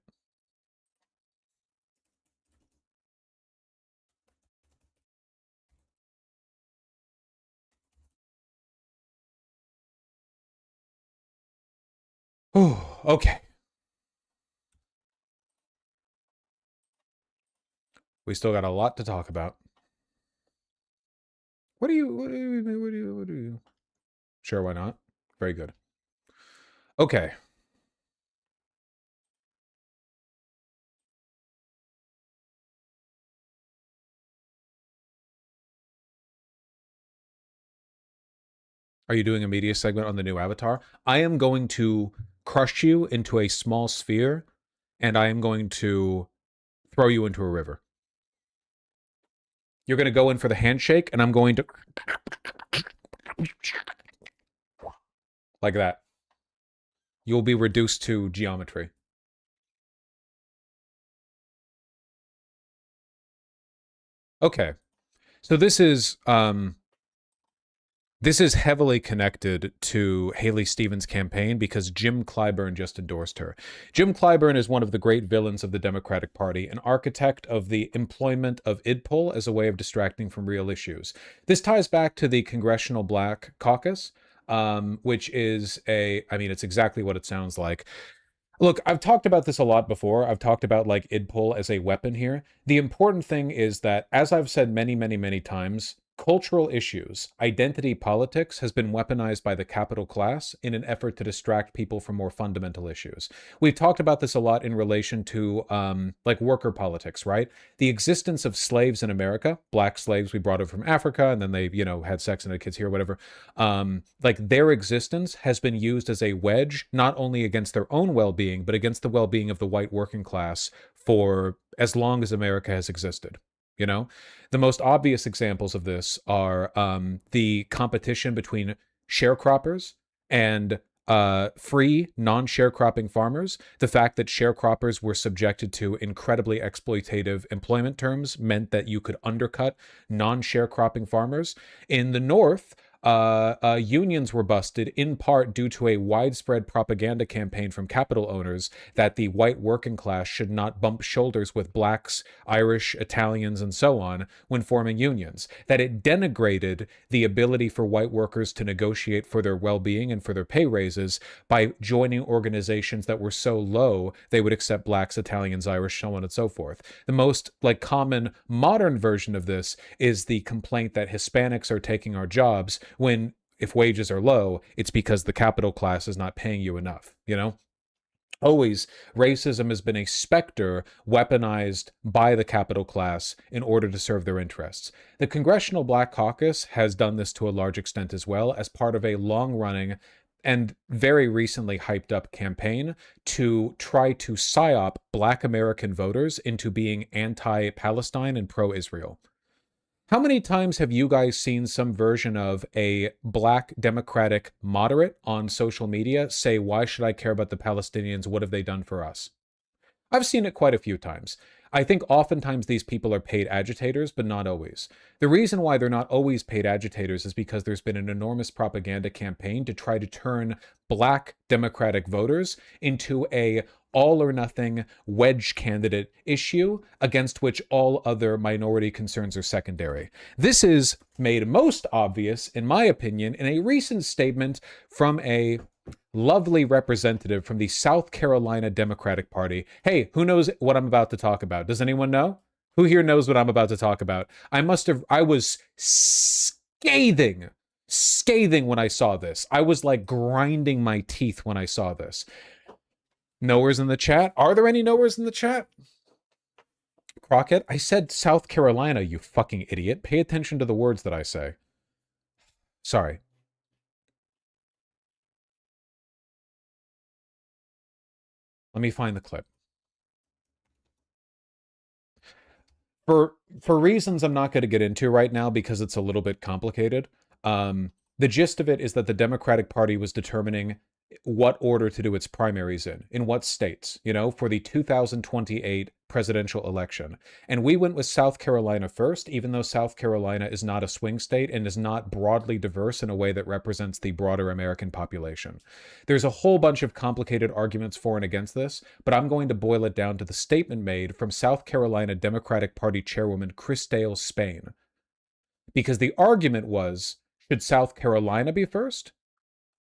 Oh, okay. We still got a lot to talk about. What do you Sure, why not? Very good. Okay. Are you doing a media segment on the new Avatar? I am going to crush you into a small sphere, and I am going to throw you into a river. You're going to go in for the handshake, and I'm going to... like that. You'll be reduced to geometry. Okay. So this is heavily connected to Haley Stevens' campaign because Jim Clyburn just endorsed her. Jim Clyburn is one of the great villains of the Democratic Party, an architect of the employment of IDPOL as a way of distracting from real issues. This ties back to the Congressional Black Caucus, which is it's exactly what it sounds like. Look, I've talked about this a lot before. I've talked about like IDPOL as a weapon here. The important thing is that, as I've said many, many, many times, cultural issues, identity politics has been weaponized by the capital class in an effort to distract people from more fundamental issues. We've talked about this a lot in relation to like worker politics, right? The existence of slaves in America, black slaves, we brought them from Africa and then they, had sex and had kids here, whatever. Like their existence has been used as a wedge, not only against their own well-being, but against the well-being of the white working class for as long as America has existed. The most obvious examples of this are the competition between sharecroppers and free non-sharecropping farmers. The fact that sharecroppers were subjected to incredibly exploitative employment terms meant that you could undercut non-sharecropping farmers. In the North, unions were busted in part due to a widespread propaganda campaign from capital owners that the white working class should not bump shoulders with blacks, Irish, Italians, and so on when forming unions, that it denigrated the ability for white workers to negotiate for their well-being and for their pay raises by joining organizations that were so low they would accept blacks, Italians, Irish, so on and so forth. The most common modern version of this is the complaint that Hispanics are taking our jobs, when if wages are low, it's because the capital class is not paying you enough, Always, racism has been a specter weaponized by the capital class in order to serve their interests. The Congressional Black Caucus has done this to a large extent as well, as part of a long-running and very recently hyped up campaign to try to psyop Black American voters into being anti-Palestine and pro-Israel. How many times have you guys seen some version of a black Democratic moderate on social media say, why should I care about the Palestinians? What have they done for us? I've seen it quite a few times. I think oftentimes these people are paid agitators, but not always. The reason why they're not always paid agitators is because there's been an enormous propaganda campaign to try to turn black Democratic voters into a all-or-nothing wedge candidate issue against which all other minority concerns are secondary. This is made most obvious, in my opinion, in a recent statement from a lovely representative from the South Carolina Democratic Party. Hey, who knows what I'm about to talk about? Does anyone know? Who here knows what I'm about to talk about? I was scathing when I saw this. I was like grinding my teeth when I saw this. Knowers in the chat? Are there any knowers in the chat? Crockett, I said South Carolina, you fucking idiot. Pay attention to the words that I say. Sorry. Let me find the clip. For reasons I'm not going to get into right now because it's a little bit complicated, the gist of it is that the Democratic Party was determining what order to do its primaries in what states, for the 2028 presidential election. And we went with South Carolina first, even though South Carolina is not a swing state and is not broadly diverse in a way that represents the broader American population. There's a whole bunch of complicated arguments for and against this, but I'm going to boil it down to the statement made from South Carolina Democratic Party Chairwoman Christale Spain. Because the argument was, should South Carolina be first?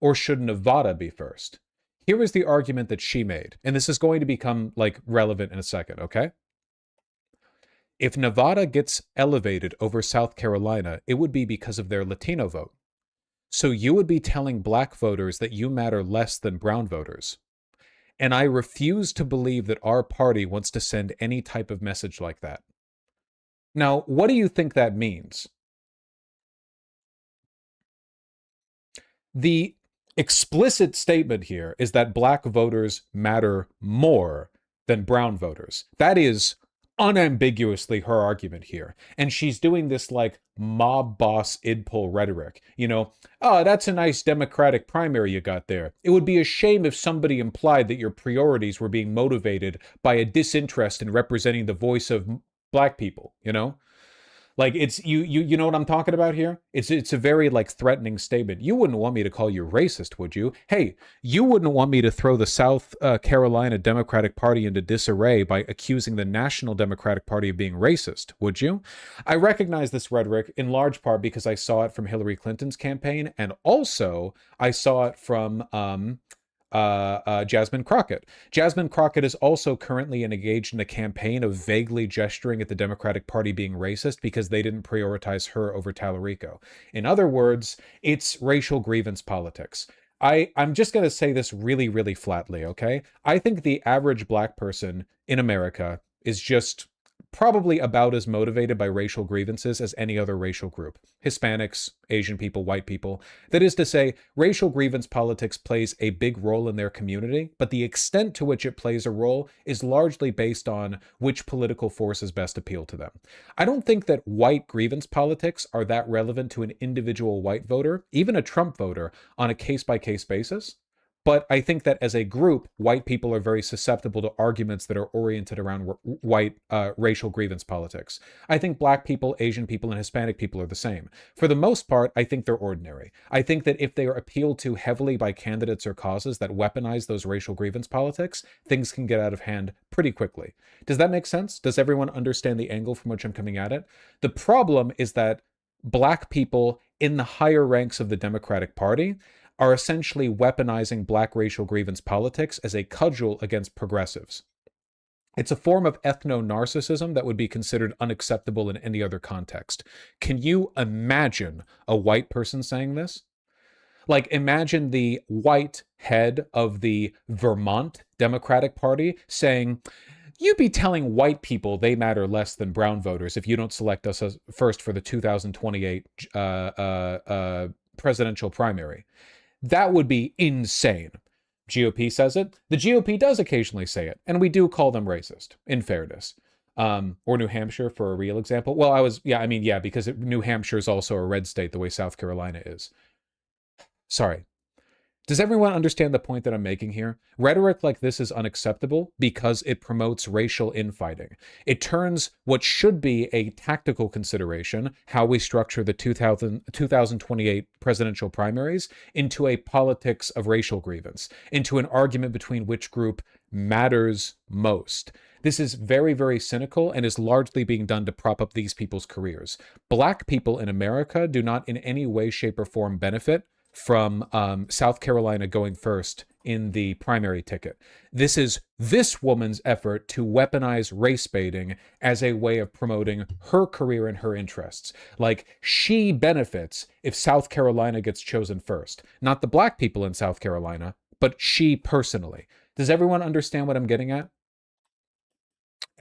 Or should Nevada be first? Here is the argument that she made, and this is going to become relevant in a second, okay? If Nevada gets elevated over South Carolina, it would be because of their Latino vote. So you would be telling black voters that you matter less than brown voters. And I refuse to believe that our party wants to send any type of message like that. Now, what do you think that means? The explicit statement here is that black voters matter more than brown voters. That is unambiguously her argument here. And she's doing this like mob boss idpol rhetoric. You know, oh, that's a nice Democratic primary you got there. It would be a shame if somebody implied that your priorities were being motivated by a disinterest in representing the voice of black people, you know? Like, it's you know what I'm talking about here? It's a very like threatening statement. You wouldn't want me to call you racist, would you? Hey, you wouldn't want me to throw the South Carolina Democratic Party into disarray by accusing the National Democratic Party of being racist, would you? I recognize this rhetoric in large part because I saw it from Hillary Clinton's campaign, and also I saw it from Jasmine Crockett. Jasmine Crockett is also currently engaged in a campaign of vaguely gesturing at the Democratic Party being racist because they didn't prioritize her over Tallarico. In other words, it's racial grievance politics. I'm just going to say this really, really flatly, okay? I think the average black person in America is just probably about as motivated by racial grievances as any other racial group. Hispanics, Asian people, white people. That is to say, racial grievance politics plays a big role in their community, but the extent to which it plays a role is largely based on which political forces best appeal to them. I don't think that white grievance politics are that relevant to an individual white voter, even a Trump voter, on a case-by-case basis. But I think that as a group, white people are very susceptible to arguments that are oriented around white racial grievance politics. I think black people, Asian people, and Hispanic people are the same. For the most part, I think they're ordinary. I think that if they are appealed to heavily by candidates or causes that weaponize those racial grievance politics, things can get out of hand pretty quickly. Does that make sense? Does everyone understand the angle from which I'm coming at it? The problem is that black people in the higher ranks of the Democratic Party are essentially weaponizing black racial grievance politics as a cudgel against progressives. It's a form of ethno-narcissism that would be considered unacceptable in any other context. Can you imagine a white person saying this? Like, imagine the white head of the Vermont Democratic Party saying, you'd be telling white people they matter less than brown voters if you don't select us as first for the 2028 presidential primary. That would be insane. GOP says it. The GOP does occasionally say it, and we do call them racist, in fairness. Or New Hampshire, for a real example. Well, because New Hampshire is also a red state the way South Carolina is. Sorry. Does everyone understand the point that I'm making here? Rhetoric like this is unacceptable because it promotes racial infighting. It turns what should be a tactical consideration, how we structure the 2028 presidential primaries, into a politics of racial grievance, into an argument between which group matters most. This is very, very cynical and is largely being done to prop up these people's careers. Black people in America do not in any way, shape, or form benefit from South Carolina going first in the primary ticket. This is this woman's effort to weaponize race baiting as a way of promoting her career and her interests. Like, she benefits if South Carolina gets chosen first. Not the black people in South Carolina, but she personally. Does everyone understand what I'm getting at?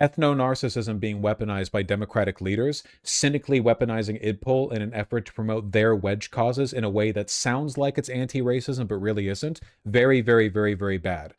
Ethno-narcissism being weaponized by Democratic leaders, cynically weaponizing IDPOL in an effort to promote their wedge causes in a way that sounds like it's anti-racism but really isn't. Very, very, very, very bad.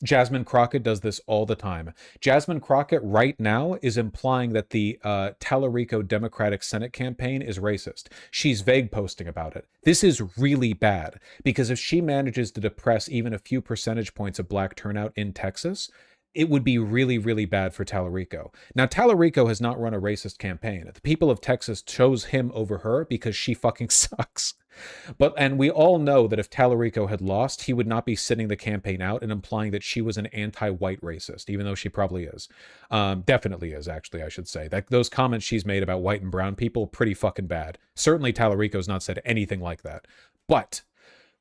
Jasmine Crockett does this all the time. Jasmine Crockett right now is implying that the Tallarico Democratic Senate campaign is racist. She's vague posting about it. This is really bad because if she manages to depress even a few percentage points of black turnout in Texas, it would be really, really bad for Tallarico. Now, Tallarico has not run a racist campaign. The people of Texas chose him over her because she fucking sucks. And we all know that if Tallarico had lost, he would not be sitting the campaign out and implying that she was an anti-white racist, even though she probably is. Definitely is, actually, I should say. Those comments she's made about white and brown people, pretty fucking bad. Certainly Tallarico's not said anything like that. But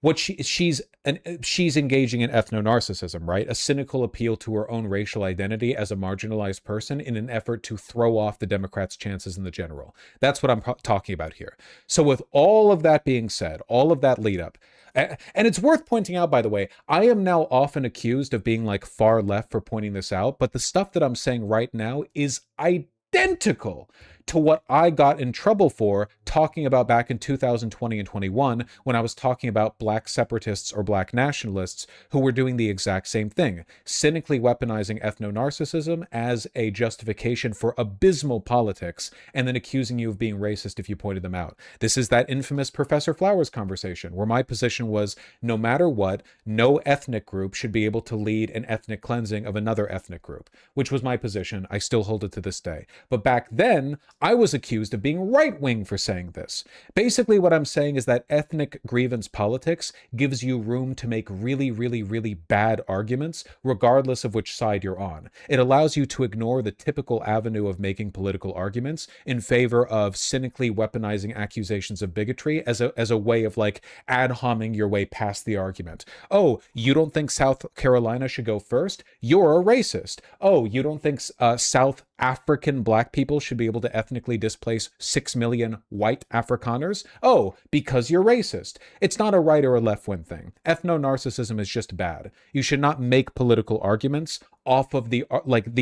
what she's engaging in ethno-narcissism, right? A cynical appeal to her own racial identity as a marginalized person in an effort to throw off the Democrats' chances in the general. That's what I'm talking about here. So with all of that being said, all of that lead up, and it's worth pointing out, by the way, I am now often accused of being like far left for pointing this out, but the stuff that I'm saying right now is identical to what I got in trouble for talking about back in 2020 and 21 when I was talking about black separatists or black nationalists who were doing the exact same thing, cynically weaponizing ethno-narcissism as a justification for abysmal politics and then accusing you of being racist if you pointed them out. This is that infamous Professor Flowers conversation where my position was no matter what, no ethnic group should be able to lead an ethnic cleansing of another ethnic group, which was my position. I still hold it to this day. But back then, I was accused of being right-wing for saying this. Basically, what I'm saying is that ethnic grievance politics gives you room to make really, really, really bad arguments, regardless of which side you're on. It allows you to ignore the typical avenue of making political arguments in favor of cynically weaponizing accusations of bigotry as a way of like ad homing your way past the argument. Oh, you don't think South Carolina should go first? You're a racist. Oh, you don't think South African black people should be able to ethnically displace 6 million white Afrikaners? Oh, because you're racist. It's not a right or a left-wing thing. Ethno-narcissism is just bad. You should not make political arguments off of the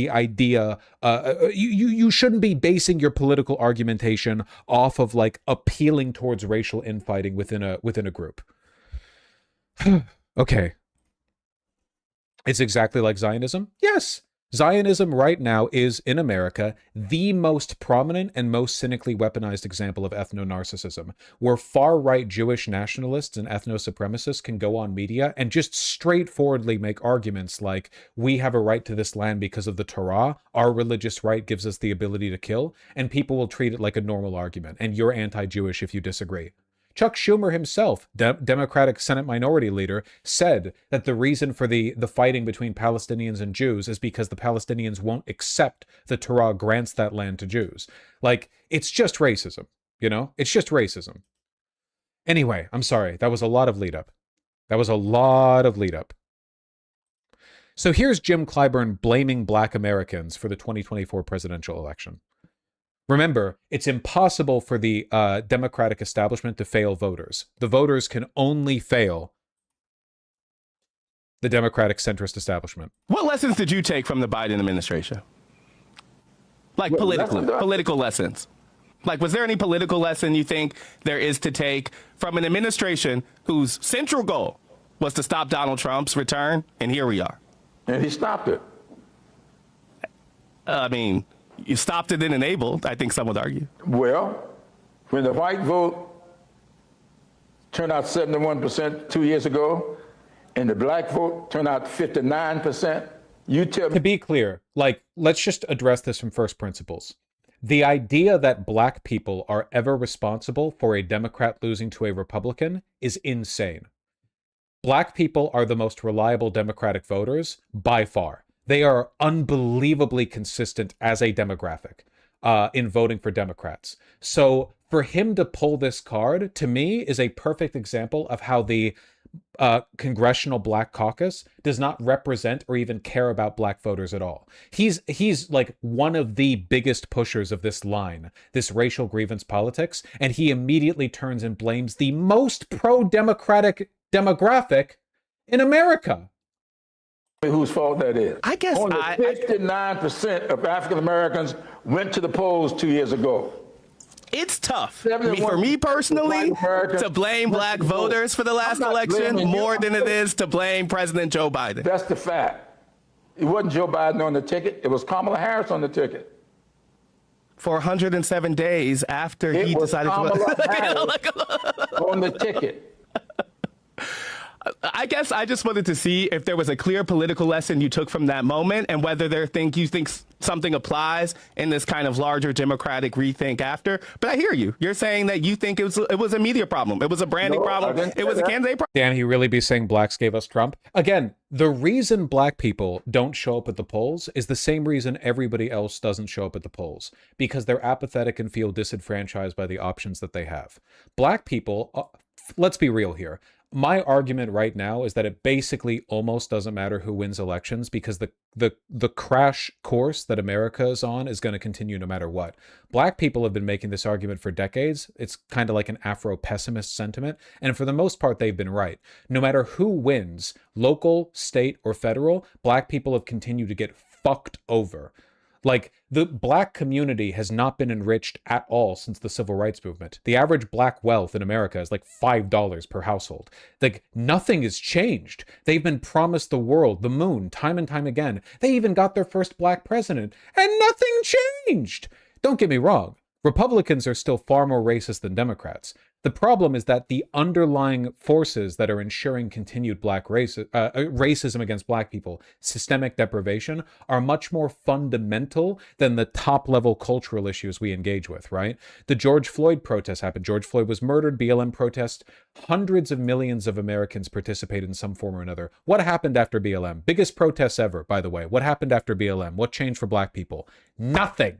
idea. You shouldn't be basing your political argumentation off of like appealing towards racial infighting within a group. Okay. It's exactly like Zionism? Yes. Zionism right now is, in America, the most prominent and most cynically weaponized example of ethno-narcissism, where far-right Jewish nationalists and ethno-supremacists can go on media and just straightforwardly make arguments like, we have a right to this land because of the Torah, our religious right gives us the ability to kill, and people will treat it like a normal argument, and you're anti-Jewish if you disagree. Chuck Schumer himself, Democratic Senate Minority Leader, said that the reason for the fighting between Palestinians and Jews is because the Palestinians won't accept the Torah grants that land to Jews. Like, it's just racism, you know? It's just racism. Anyway, I'm sorry. That was a lot of lead up. So here's Jim Clyburn blaming black Americans for the 2024 presidential election. Remember, it's impossible for the Democratic establishment to fail voters. The voters can only fail the Democratic centrist establishment. What lessons did you take from the Biden administration? Like political lessons. Like, was there any political lesson you think there is to take from an administration whose central goal was to stop Donald Trump's return? And here we are. And he stopped it. I mean, you stopped it and enabled, I think some would argue. Well, when the white vote turned out 71% 2 years ago, and the black vote turned out 59%, you tell me. To be clear, like, let's just address this from first principles. The idea that black people are ever responsible for a Democrat losing to a Republican is insane. Black people are the most reliable Democratic voters by far. They are unbelievably consistent as a demographic in voting for Democrats. So for him to pull this card, to me, is a perfect example of how the Congressional Black Caucus does not represent or even care about black voters at all. He's like one of the biggest pushers of this line, this racial grievance politics, and he immediately turns and blames the most pro-democratic demographic in America. Whose fault that is? I guess only 59% of African Americans went to the polls 2 years ago. It's tough for me personally to blame black voters for the last election more than it is to blame President Joe Biden. That's the fact. It wasn't Joe Biden on the ticket. It was Kamala Harris on the ticket. For 107 days after he decided to on the ticket. I guess I just wanted to see if there was a clear political lesson you took from that moment and whether you think something applies in this kind of larger democratic rethink after. But I hear you. You're saying that you think it was a media problem. It was a branding problem. It was a candidate problem. Dan, he really be saying blacks gave us Trump? Again, the reason black people don't show up at the polls is the same reason everybody else doesn't show up at the polls, because they're apathetic and feel disenfranchised by the options that they have. Black people, let's be real here. my argument right now is that it basically almost doesn't matter who wins elections, because the crash course that America is on is going to continue no matter what. Black people have been making this argument for decades. It's kind of like an Afro-pessimist sentiment, and for the most part, they've been right. No matter who wins, local, state, or federal, black people have continued to get fucked over. Like, the black community has not been enriched at all since the civil rights movement. The average black wealth in America is like $5 per household. Like, nothing has changed. They've been promised the world, the moon, time and time again. They even got their first black president, and nothing changed. Don't get me wrong. Republicans are still far more racist than Democrats. The problem is that the underlying forces that are ensuring continued racism against black people, systemic deprivation, are much more fundamental than the top-level cultural issues we engage with, right? The George Floyd protests happened. George Floyd was murdered, BLM protest. Hundreds of millions of Americans participated in some form or another. What happened after BLM? Biggest protests ever, by the way. What happened after BLM? What changed for black people? Nothing.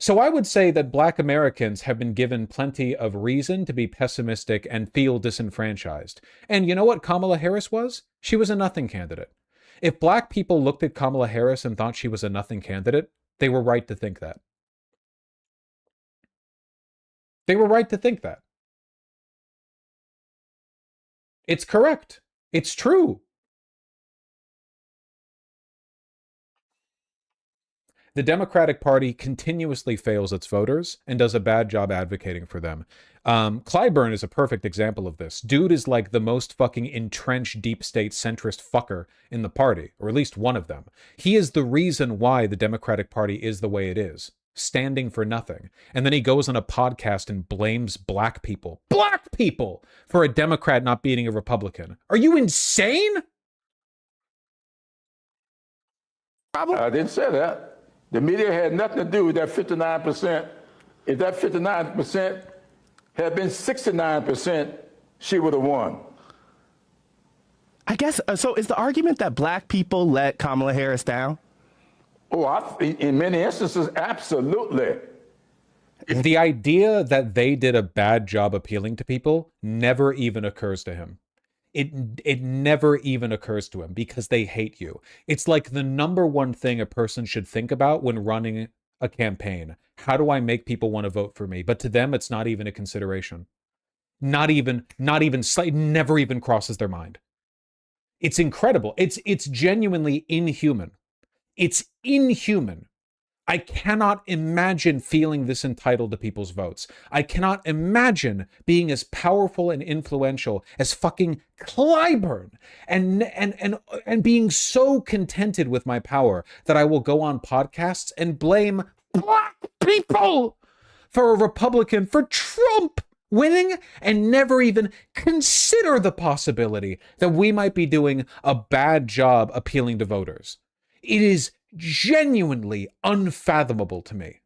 So I would say that black Americans have been given plenty of reason to be pessimistic and feel disenfranchised. And you know what Kamala Harris was? She was a nothing candidate. If black people looked at Kamala Harris and thought she was a nothing candidate, they were right to think that. They were right to think that. It's correct. It's true. The Democratic Party continuously fails its voters and does a bad job advocating for them. Clyburn is a perfect example of this. Dude is like the most fucking entrenched deep state centrist fucker in the party, or at least one of them. He is the reason why the Democratic Party is the way it is, standing for nothing. And then he goes on a podcast and blames black people, for a Democrat not beating a Republican. Are you insane? I didn't say that. The media had nothing to do with that 59%. If that 59% had been 69%, she would have won. I guess, so is the argument that black people let Kamala Harris down? Oh, in many instances, absolutely. The idea that they did a bad job appealing to people never even occurs to him. It never even occurs to him, because they hate you. It's like the number one thing a person should think about when running a campaign. How do I make people want to vote for me? But to them, it's not even a consideration. Not even slight, never even crosses their mind. It's incredible. It's genuinely inhuman. It's inhuman. I cannot imagine feeling this entitled to people's votes. I cannot imagine being as powerful and influential as fucking Clyburn and being so contented with my power that I will go on podcasts and blame black people for a Republican, for Trump winning, and never even consider the possibility that we might be doing a bad job appealing to voters. It is genuinely unfathomable to me.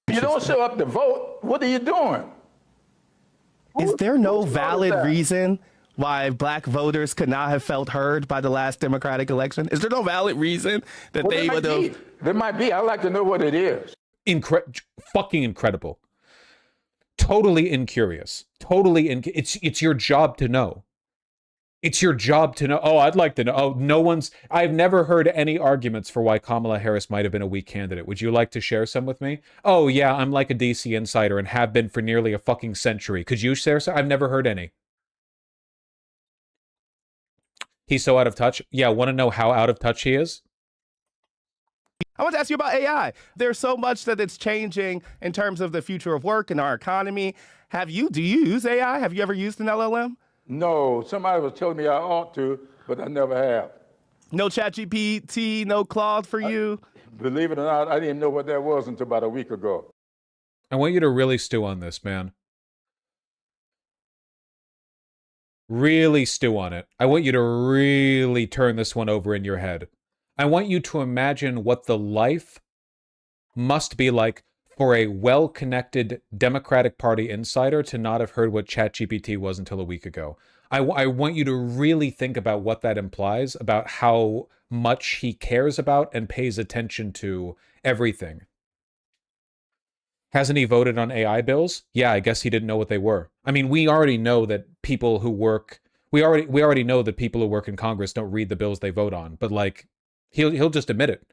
If you don't show up to vote, what are you doing? Is there no valid reason why black voters could not have felt heard by the last Democratic election? Is there no valid reason that they would have? There might be. I'd like to know what it is. Fucking incredible. Totally incurious. Totally it's your job to know. It's your job to know. Oh, I'd like to know. Oh, I've never heard any arguments for why Kamala Harris might have been a weak candidate. Would you like to share some with me? Oh, yeah, I'm like a DC insider and have been for nearly a fucking century. Could you share some? I've never heard any. He's so out of touch. Yeah, want to know how out of touch he is? I want to ask you about AI. There's so much that it's changing in terms of the future of work and our economy. Do you use AI? Have you ever used an LLM? No, somebody was telling me I ought to, but I never have. No ChatGPT, no Claude for you? Believe it or not, I didn't know what that was until about a week ago. I want you to really stew on this, man. Really stew on it. I want you to really turn this one over in your head. I want you to imagine what the life must be like for a well-connected Democratic Party insider to not have heard what ChatGPT was until a week ago. I want you to really think about what that implies about how much he cares about and pays attention to everything. Hasn't he voted on AI bills? Yeah, I guess he didn't know what they were. I mean, we already know that people who work, we already know that people who work in Congress don't read the bills they vote on, but like, he'll just admit it.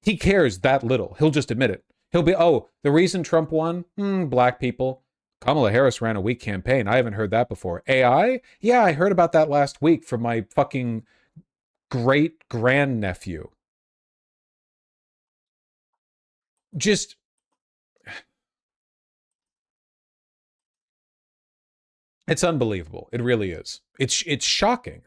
He cares that little. He'll just admit it. He'll be, oh, the reason Trump won? Black people. Kamala Harris ran a weak campaign. I haven't heard that before. AI? Yeah, I heard about that last week from my fucking great-grandnephew. Just... It's unbelievable. It really is. It's shocking.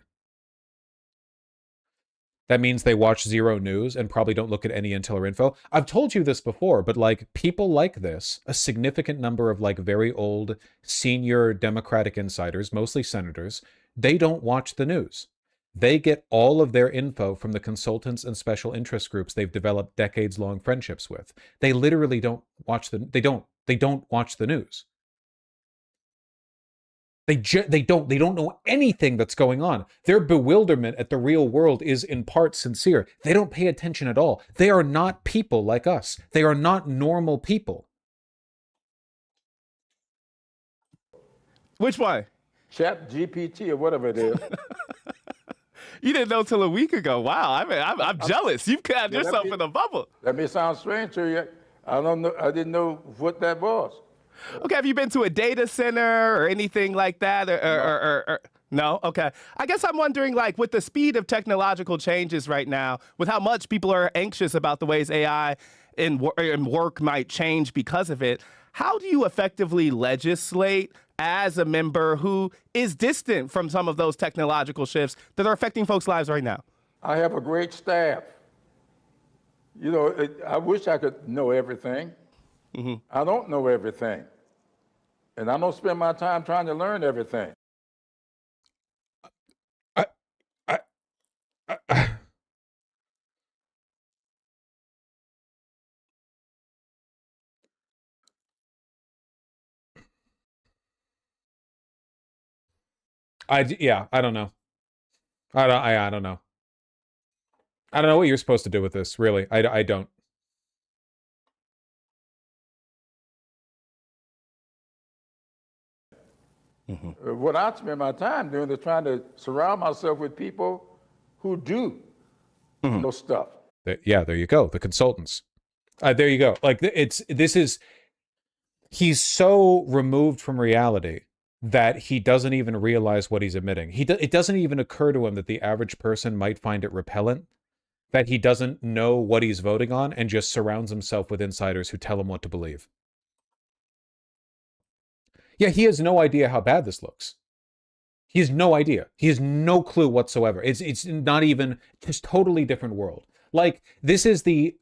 That means they watch zero news and probably don't look at any intel or info. I've told you this before, but like people like this, a significant number of like very old senior Democratic insiders, mostly senators, they don't watch the news. They get all of their info from the consultants and special interest groups they've developed decades-long friendships with. They literally don't watch they don't watch the news. They don't know anything that's going on. Their bewilderment at the real world is in part sincere. They don't pay attention at all. They are not people like us. They are not normal people. Which one? Chat GPT or whatever it is. You didn't know till a week ago. Wow, I'm jealous. You've got yourself in a bubble. That may sound strange to you. I don't know. I didn't know what that was. Okay, have you been to a data center or anything like that? Or no? Okay. I guess I'm wondering, like, with the speed of technological changes right now, with how much people are anxious about the ways AI and work might change because of it, how do you effectively legislate as a member who is distant from some of those technological shifts that are affecting folks' lives right now? I have a great staff. You know, I wish I could know everything. Mm-hmm. I don't know everything. And I don't spend my time trying to learn everything. Yeah, I don't know. I don't know. I don't know what you're supposed to do with this, really. I don't. Mm-hmm. What I spend my time doing is trying to surround myself with people who do those stuff. Yeah, there you go. The consultants. There you go. Like he's so removed from reality that he doesn't even realize what he's admitting. It doesn't even occur to him that the average person might find it repellent, that he doesn't know what he's voting on and just surrounds himself with insiders who tell him what to believe. Yeah, he has no idea how bad this looks. He has no idea. He has no clue whatsoever. It's not even, just totally different world. Like, this is the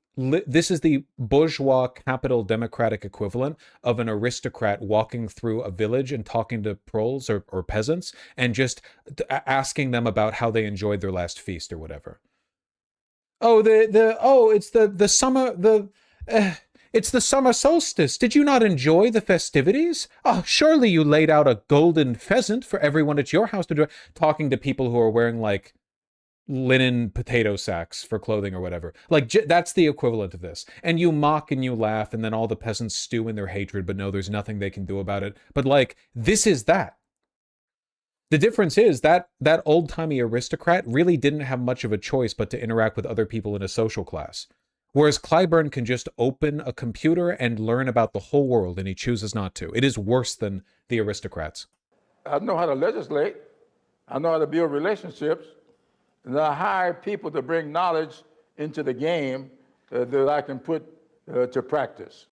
bourgeois capital democratic equivalent of an aristocrat walking through a village and talking to proles or peasants and just asking them about how they enjoyed their last feast or whatever. Oh, it's the summer, it's the summer solstice. Did you not enjoy the festivities? Oh, surely you laid out a golden pheasant for everyone at your house to do. Talking to people who are wearing like linen potato sacks for clothing or whatever. Like, that's the equivalent of this. And you mock and you laugh, and then all the peasants stew in their hatred, but no, there's nothing they can do about it. But like, this is that. The difference is that old-timey aristocrat really didn't have much of a choice but to interact with other people in a social class. Whereas Clyburn can just open a computer and learn about the whole world, and he chooses not to. It is worse than the aristocrats. I know how to legislate. I know how to build relationships. And I hire people to bring knowledge into the game that I can put to practice.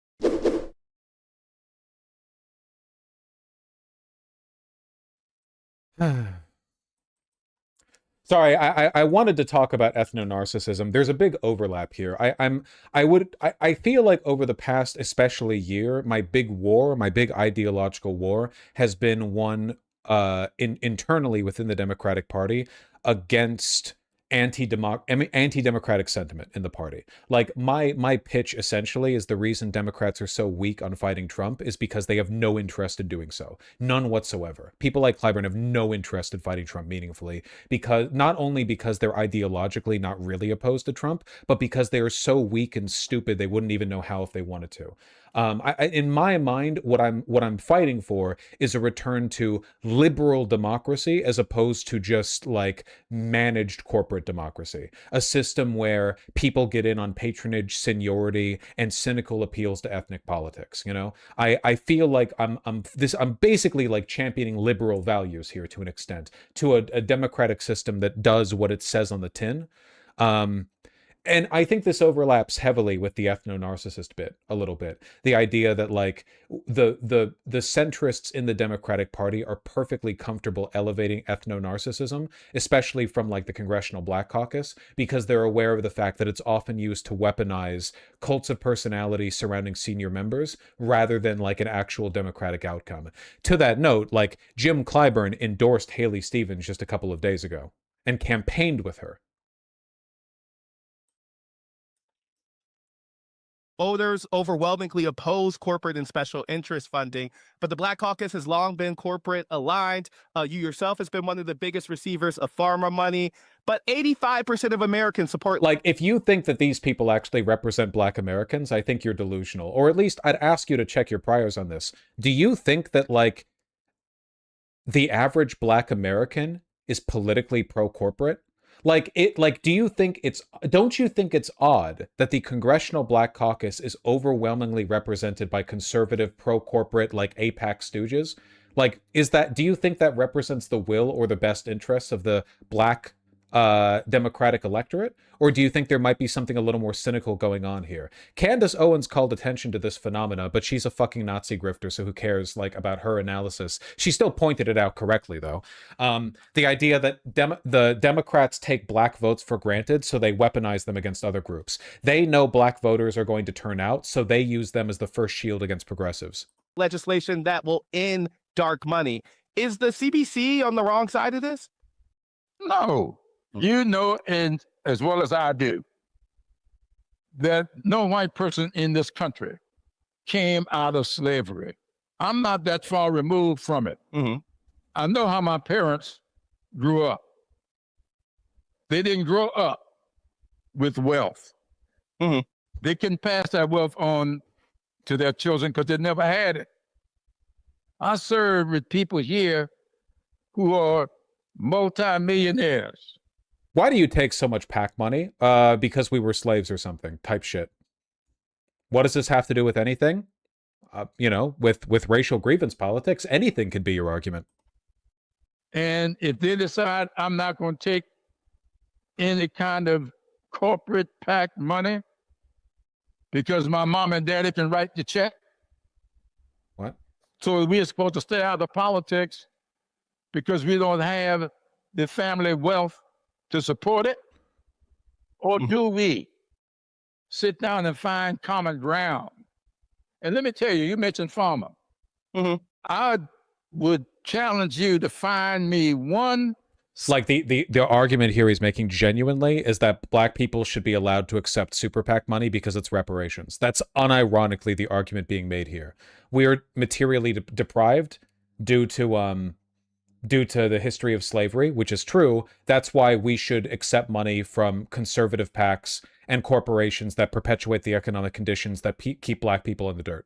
Sorry, I wanted to talk about ethno-narcissism. There's a big overlap here. I feel like over the past, especially year, my big ideological war has been one internally within the Democratic Party against anti-democratic sentiment in the party. Like, my pitch essentially is the reason Democrats are so weak on fighting Trump is because they have no interest in doing so. None whatsoever. People like Clyburn have no interest in fighting Trump meaningfully, because not only because they're ideologically not really opposed to Trump, but because they are so weak and stupid they wouldn't even know how if they wanted to. In my mind, what I'm fighting for is a return to liberal democracy as opposed to just like managed corporate democracy, a system where people get in on patronage, seniority, and cynical appeals to ethnic politics. You know, I feel like I'm basically like championing liberal values here to an extent, to a democratic system that does what it says on the tin. And I think this overlaps heavily with the ethno-narcissist bit a little bit. The idea that like the centrists in the Democratic Party are perfectly comfortable elevating ethno-narcissism, especially from like the Congressional Black Caucus, because they're aware of the fact that it's often used to weaponize cults of personality surrounding senior members rather than like an actual democratic outcome. To that note, like Jim Clyburn endorsed Haley Stevens just a couple of days ago and campaigned with her. Voters overwhelmingly oppose corporate and special interest funding, but the Black Caucus has long been corporate aligned. You yourself has been one of the biggest receivers of pharma money, but 85% of Americans support. Like, if you think that these people actually represent Black Americans, I think you're delusional. Or at least I'd ask you to check your priors on this. Do you think that, like, the average Black American is politically pro-corporate? Like, don't you think it's odd that the Congressional Black Caucus is overwhelmingly represented by conservative, pro-corporate, like AIPAC stooges? Like, do you think that represents the will or the best interests of the Black Democratic electorate? Or do you think there might be something a little more cynical going on here? Candace Owens called attention to this phenomena, but she's a fucking Nazi grifter, so who cares, like, about her analysis? She still pointed it out correctly, though. The idea that the Democrats take Black votes for granted, so they weaponize them against other groups. They know Black voters are going to turn out, so they use them as the first shield against progressives. Legislation that will end dark money. Is the CBC on the wrong side of this? No. You know, and as well as I do, that no white person in this country came out of slavery. I'm not that far removed from it. Mm-hmm. I know how my parents grew up. They didn't grow up with wealth. Mm-hmm. They couldn't pass that wealth on to their children because they never had it. I serve with people here who are multi-millionaires. Why do you take so much PAC money? Because we were slaves or something, type shit. What does this have to do with anything? You know, with racial grievance politics, anything can be your argument. And if they decide I'm not going to take any kind of corporate PAC money because my mom and daddy can write the check. What? So we're supposed to stay out of politics because we don't have the family wealth to support it? Or do we sit down and find common ground? And let me tell you, you mentioned pharma. Mm-hmm. I would challenge you to find me one. Like the argument here he's making genuinely is that Black people should be allowed to accept super PAC money because it's reparations. That's unironically the argument being made here. We are materially deprived due to the history of slavery, which is true. That's why we should accept money from conservative PACs and corporations that perpetuate the economic conditions that keep Black people in the dirt.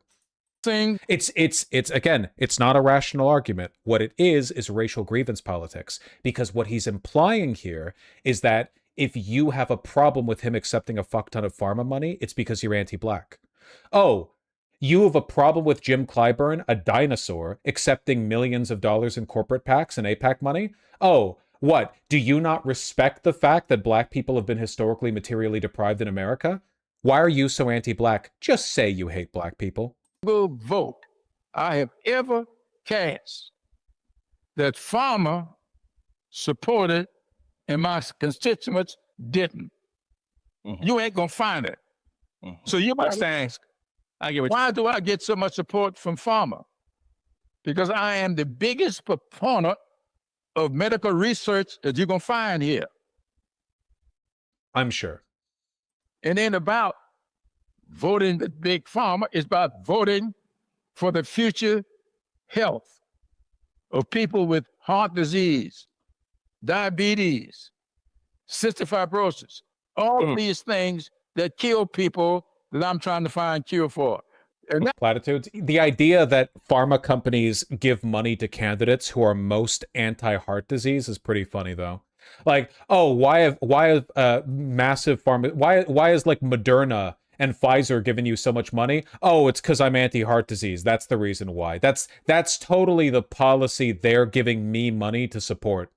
It's not a rational argument. What it is racial grievance politics, because what he's implying here is that if you have a problem with him accepting a fuck ton of pharma money, it's because you're anti-Black. Oh, you have a problem with Jim Clyburn, a dinosaur, accepting millions of dollars in corporate PACs and AIPAC money? Oh, what? Do you not respect the fact that Black people have been historically materially deprived in America? Why are you so anti-Black? Just say you hate Black people. Vote I have ever cast that pharma supported and my constituents didn't. Mm-hmm. You ain't gonna find it. Mm-hmm. So you must ask, why do I get so much support from pharma? Because I am the biggest proponent of medical research that you're going to find here. I'm sure. It ain't about voting with big pharma. It's about voting for the future health of people with heart disease, diabetes, cystic fibrosis, all these things that kill people that I'm trying to find cure for. platitudes. The idea that pharma companies give money to candidates who are most anti-heart disease is pretty funny, though. Like, oh, why have massive pharma? Why is like Moderna and Pfizer giving you so much money? Oh, it's because I'm anti-heart disease. That's the reason why. That's totally the policy they're giving me money to support.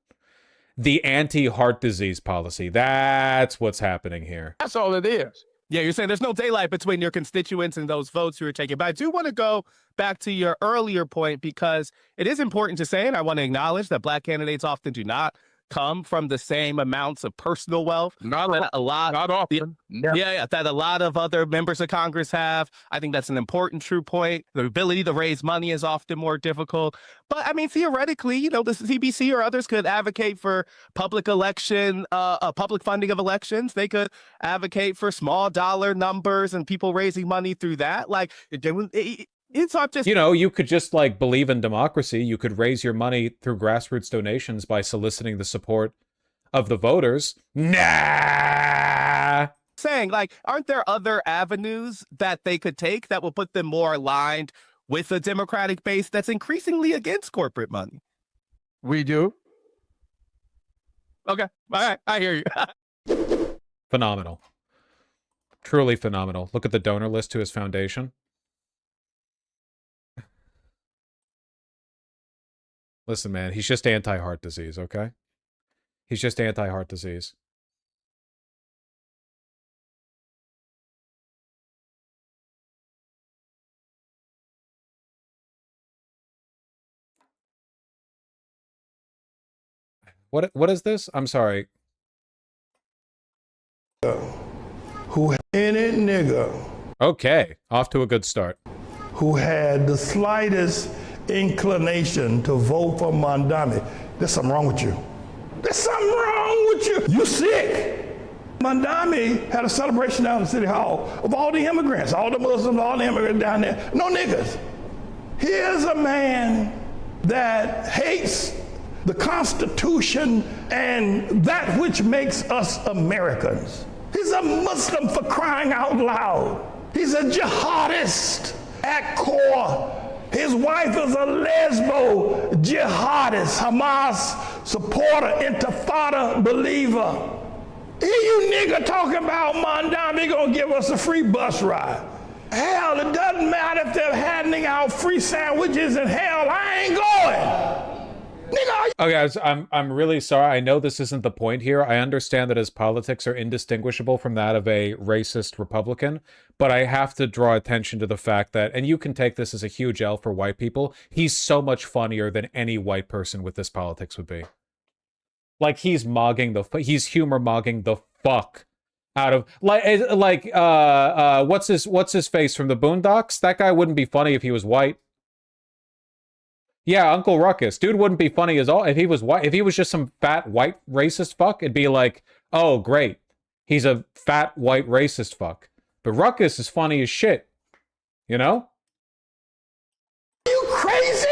The anti-heart disease policy. That's what's happening here. That's all it is. Yeah, you're saying there's no daylight between your constituents and those votes you were taking. But I do want to go back to your earlier point, because it is important to say, and I want to acknowledge that Black candidates often do not come from the same amounts of personal wealth. Not often. Yeah, that a lot of other members of Congress have. I think that's an important true point. The ability to raise money is often more difficult. But I mean, theoretically, you know, the CBC or others could advocate for public funding of elections. They could advocate for small dollar numbers and people raising money through that. Like, it's not just, you know, you could just like believe in democracy. You could raise your money through grassroots donations by soliciting the support of the voters. Nah. Saying, like, aren't there other avenues that they could take that will put them more aligned with a Democratic base that's increasingly against corporate money? We do. Okay. All right. I hear you. Phenomenal. Truly phenomenal. Look at the donor list to his foundation. Listen, man, he's just anti-heart disease, okay? He's just anti-heart disease. What is this? I'm sorry. Who any nigga. Okay, off to a good start. Who had the slightest inclination to vote for Mondami. There's something wrong with you. There's something wrong with you. You sick. Mondami had a celebration down in City Hall of all the immigrants, all the Muslims, all the immigrants down there. No niggas. Here's a man that hates the Constitution and that which makes us Americans. He's a Muslim, for crying out loud. He's a jihadist at core. His wife is a lesbo jihadist, Hamas supporter, Intifada believer. Here you nigga talking about Mondami gonna give us a free bus ride. Hell, it doesn't matter if they're handing out free sandwiches in hell, I ain't going. Okay, guys, I'm really sorry. I know this isn't the point here. I understand that his politics are indistinguishable from that of a racist Republican, but I have to draw attention to the fact that, and you can take this as a huge L for white people, he's so much funnier than any white person with this politics would be. Like, he's humor mogging the fuck out of what's his face from the Boondocks? That guy wouldn't be funny if he was white. Yeah, Uncle Ruckus. Dude wouldn't be funny as all if he was white. If he was just some fat white racist fuck, it'd be like, oh great, he's a fat white racist fuck. But Ruckus is funny as shit. You know? You crazy?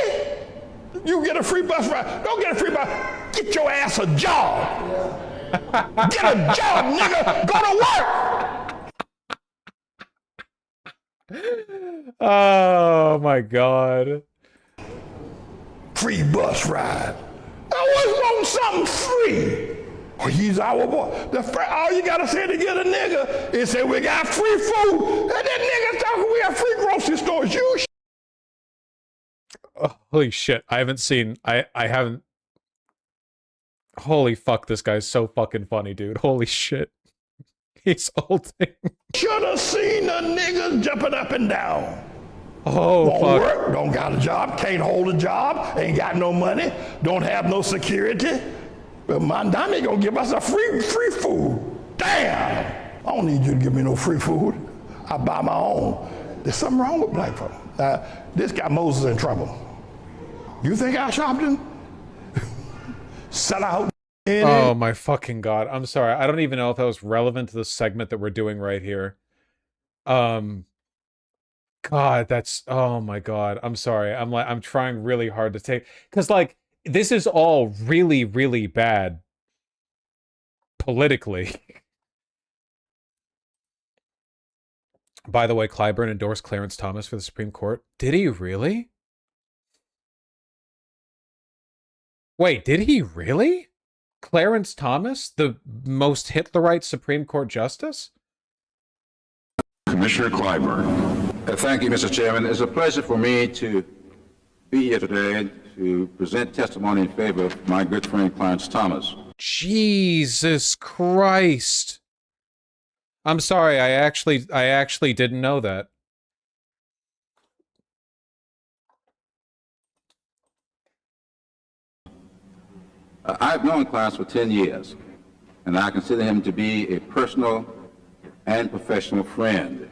You get a free bus ride. Don't get a free bus. Get your ass a job. Get a job, nigga. Go to work. Oh my god. Free bus ride. I always want something free. Oh, he's our boy. All you gotta say to get a nigga is say we got free food. And that nigga talking we have free grocery stores. You holy shit. I haven't. Holy fuck, this guy's so fucking funny, dude. Holy shit. He's ulting. Should have seen the niggas jumping up and down. Oh, won't fuck. Work, don't got a job, can't hold a job, ain't got no money, don't have no security. But Mondami gonna give us a free food. Damn! I don't need you to give me no free food. I buy my own. There's something wrong with black folk. This got Moses in trouble. You think I shopped him? Sell out. Oh my fucking god. I'm sorry. I don't even know if that was relevant to the segment that we're doing right here. God, that's, oh my god. I'm sorry. I'm trying really hard to take, because like this is all really, really bad politically. By the way, Clyburn endorsed Clarence Thomas for the Supreme Court. Did he really? Wait, did he really? Clarence Thomas, the most Hitlerite Supreme Court justice? Commissioner Clyburn. Thank you, Mr. Chairman. It's a pleasure for me to be here today to present testimony in favor of my good friend Clarence Thomas. Jesus Christ. I'm sorry, I actually didn't know that. I've known Clarence for 10 years, and I consider him to be a personal and professional friend.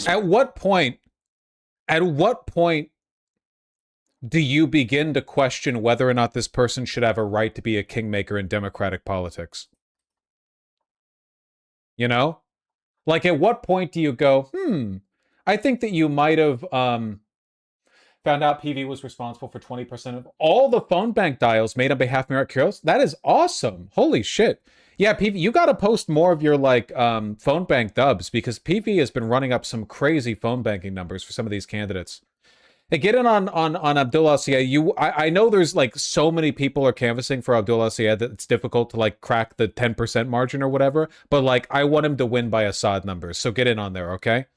At what point do you begin to question whether or not this person should have a right to be a kingmaker in democratic politics? You know? Like, at what point do you go, I think that you might have found out PV was responsible for 20% of all the phone bank dials made on behalf of Merrick Kuros? That is awesome. Holy shit. Yeah, PV, you got to post more of your, like, phone bank dubs, because PV has been running up some crazy phone banking numbers for some of these candidates. Hey, get in on Abdullah Syed. I know there's, like, so many people are canvassing for Abdullah Syed that it's difficult to, like, crack the 10% margin or whatever, but, like, I want him to win by Assad numbers, so get in on there, okay?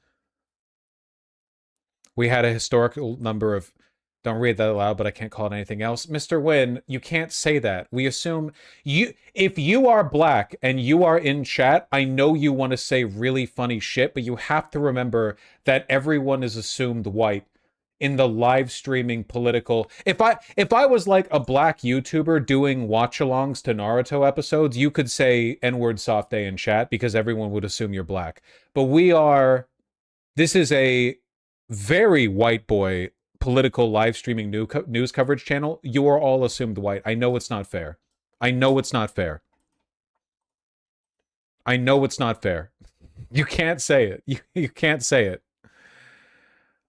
We had a historical number of... Don't read that aloud, but I can't call it anything else. Mr. Wynn, you can't say that. We assume if you are black and you are in chat, I know you want to say really funny shit, but you have to remember that everyone is assumed white in the live streaming political... If I was like a black YouTuber doing watch-alongs to Naruto episodes, you could say N-word soft A in chat because everyone would assume you're black. But this is a very white boy political live streaming news coverage channel. You are all assumed white. I know it's not fair. I know it's not fair. I know it's not fair. You can't say it. You can't say it.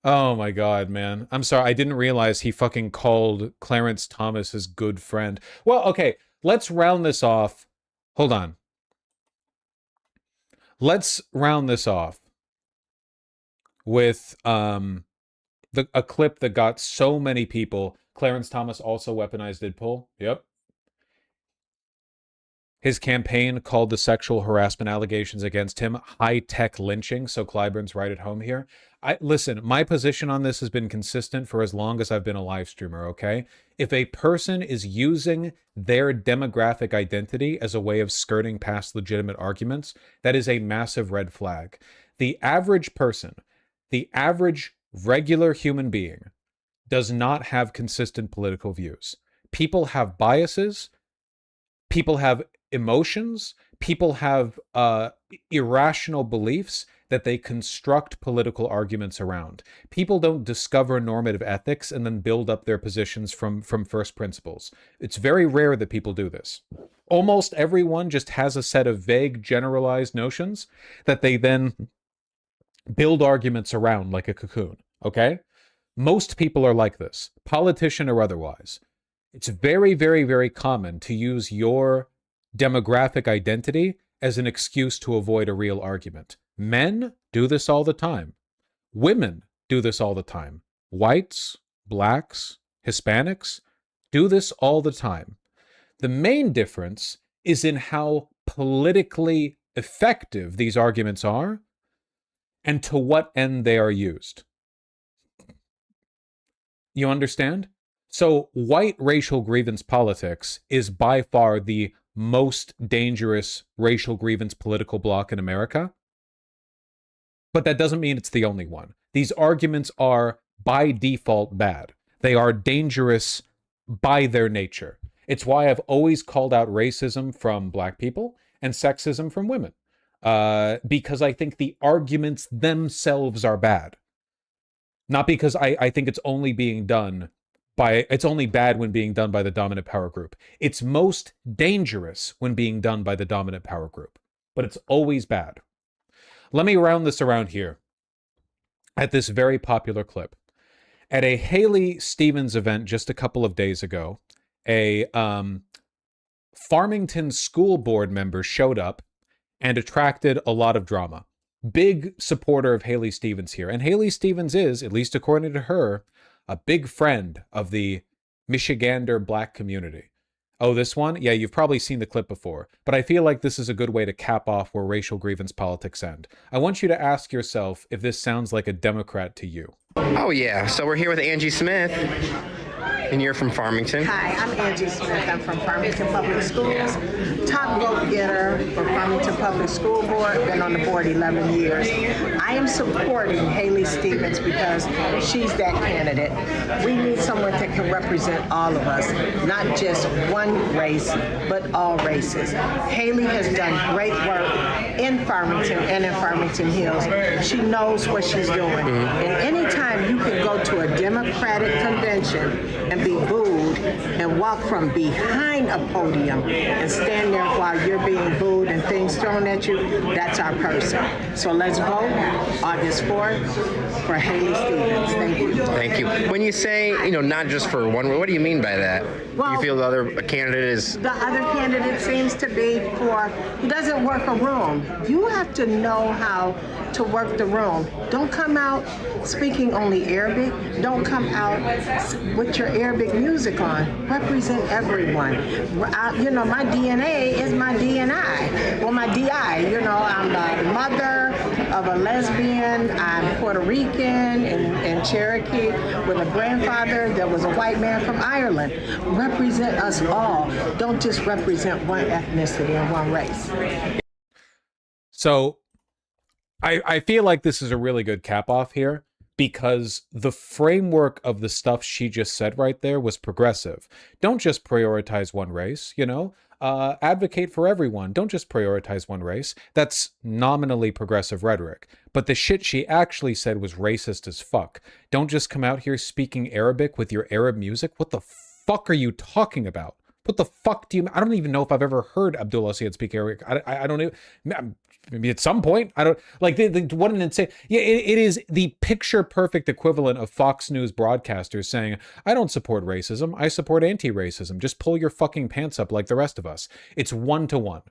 Oh my god, man. I'm sorry. I didn't realize he fucking called Clarence Thomas his good friend. Well, okay. Let's round this off. Hold on. Let's round this off with a clip that got so many people. Clarence Thomas also weaponized Deadpool. Yep. His campaign called the sexual harassment allegations against him high-tech lynching, so Clyburn's right at home here. Listen, my position on this has been consistent for as long as I've been a live streamer, okay? If a person is using their demographic identity as a way of skirting past legitimate arguments, that is a massive red flag. The average person, the average regular human being, does not have consistent political views. People have biases, people have emotions, people have irrational beliefs that they construct political arguments around. People don't discover normative ethics and then build up their positions from first principles. It's very rare that people do this. Almost everyone just has a set of vague, generalized notions that they then build arguments around like a cocoon, okay? Most people are like this, politician or otherwise. It's very, very, very common to use your demographic identity as an excuse to avoid a real argument. Men do this all the time. Women do this all the time. Whites, blacks, Hispanics do this all the time. The main difference is in how politically effective these arguments are and to what end they are used. You understand? So white racial grievance politics is by far the most dangerous racial grievance political bloc in America. But that doesn't mean it's the only one. These arguments are by default bad. They are dangerous by their nature. It's why I've always called out racism from black people and sexism from women. Because I think the arguments themselves are bad. Not because I think it's only being done by, it's only bad when being done by the dominant power group. It's most dangerous when being done by the dominant power group. But it's always bad. Let me round this around here at this very popular clip. At a Haley Stevens event just a couple of days ago, a Farmington school board member showed up and attracted a lot of drama. big supporter of Haley Stevens here. And Haley Stevens is, at least according to her, a big friend of the Michigander black community. Oh, this one? Yeah, you've probably seen the clip before, but I feel like this is a good way to cap off where racial grievance politics end. I want you to ask yourself if this sounds like a Democrat to you. Oh, yeah. So we're here with Angie Smith, and you're from Farmington. Hi, I'm Angie Smith. I'm from Farmington Public Schools. Top vote getter for Farmington Public School Board. Been on the board 11 years. I am supporting Haley Stevens because she's that candidate. We need someone that can represent all of us, not just one race, but all races. Haley has done great work in Farmington and in Farmington Hills. She knows what she's doing. And anytime you can go to a Democratic convention and be booed and walk from behind a podium and stand there while you're being booed and things thrown at you, that's our person. So let's vote August 4th for Haley Stevens. Thank you. Thank you. When you say, not just for one, what do you mean by that? Well, you feel the other candidate is... The other candidate seems to be he doesn't work a room. You have to know how to work the room. Don't come out speaking only Arabic. Don't come out with your Arabic music on. Represent everyone. My DNA is my DNI. Well, my DI. I'm the mother of a lesbian. I'm Puerto Rican and Cherokee with a grandfather that was a white man from Ireland. Represent us all. Don't just represent one ethnicity and one race. So I feel like this is a really good cap off here, because the framework of the stuff she just said right there was progressive. Don't just prioritize one race, advocate for everyone. Don't just prioritize one race. That's nominally progressive rhetoric. But the shit she actually said was racist as fuck. Don't just come out here speaking Arabic with your Arab music. What the fuck are you talking about? What the fuck do you... I don't even know if I've ever heard Abdullah Syed speak Arabic. I don't even... Maybe at some point. I don't... Like, what an insane... Yeah, it is the picture-perfect equivalent of Fox News broadcasters saying, I don't support racism. I support anti-racism. Just pull your fucking pants up like the rest of us. It's 1-to-1.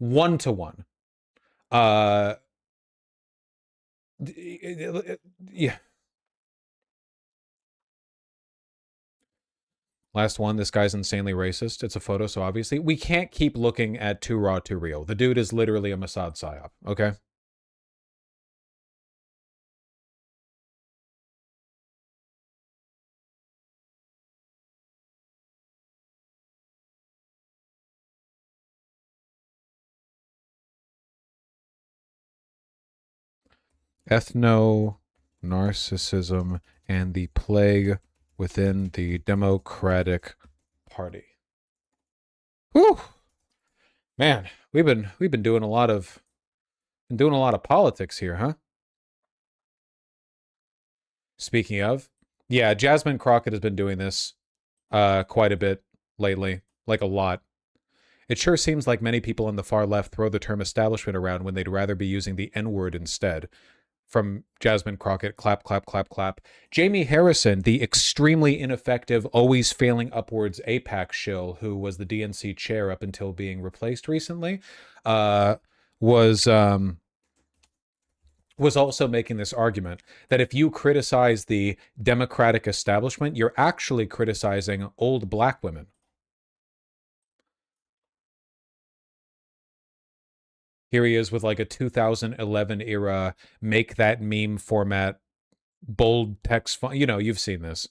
1-to-1. Yeah. Last one, this guy's insanely racist. It's a photo, so obviously we can't keep looking at Too Raw, Too Real. The dude is literally a Mossad psyop, okay? Ethno-narcissism and the plague within the Democratic Party. Whew. Man, we've been doing a lot of politics here, huh? Speaking of, yeah, Jasmine Crockett has been doing this quite a bit lately, like a lot. It sure seems like many people on the far left throw the term establishment around when they'd rather be using the N-word instead. From Jasmine Crockett, clap, clap, clap, clap. Jamie Harrison, the extremely ineffective, always failing upwards AIPAC shill, who was the DNC chair up until being replaced recently, was also making this argument that if you criticize the Democratic establishment, you're actually criticizing old black women. Here he is with like a 2011 era, make that meme format, bold text font. You've seen this.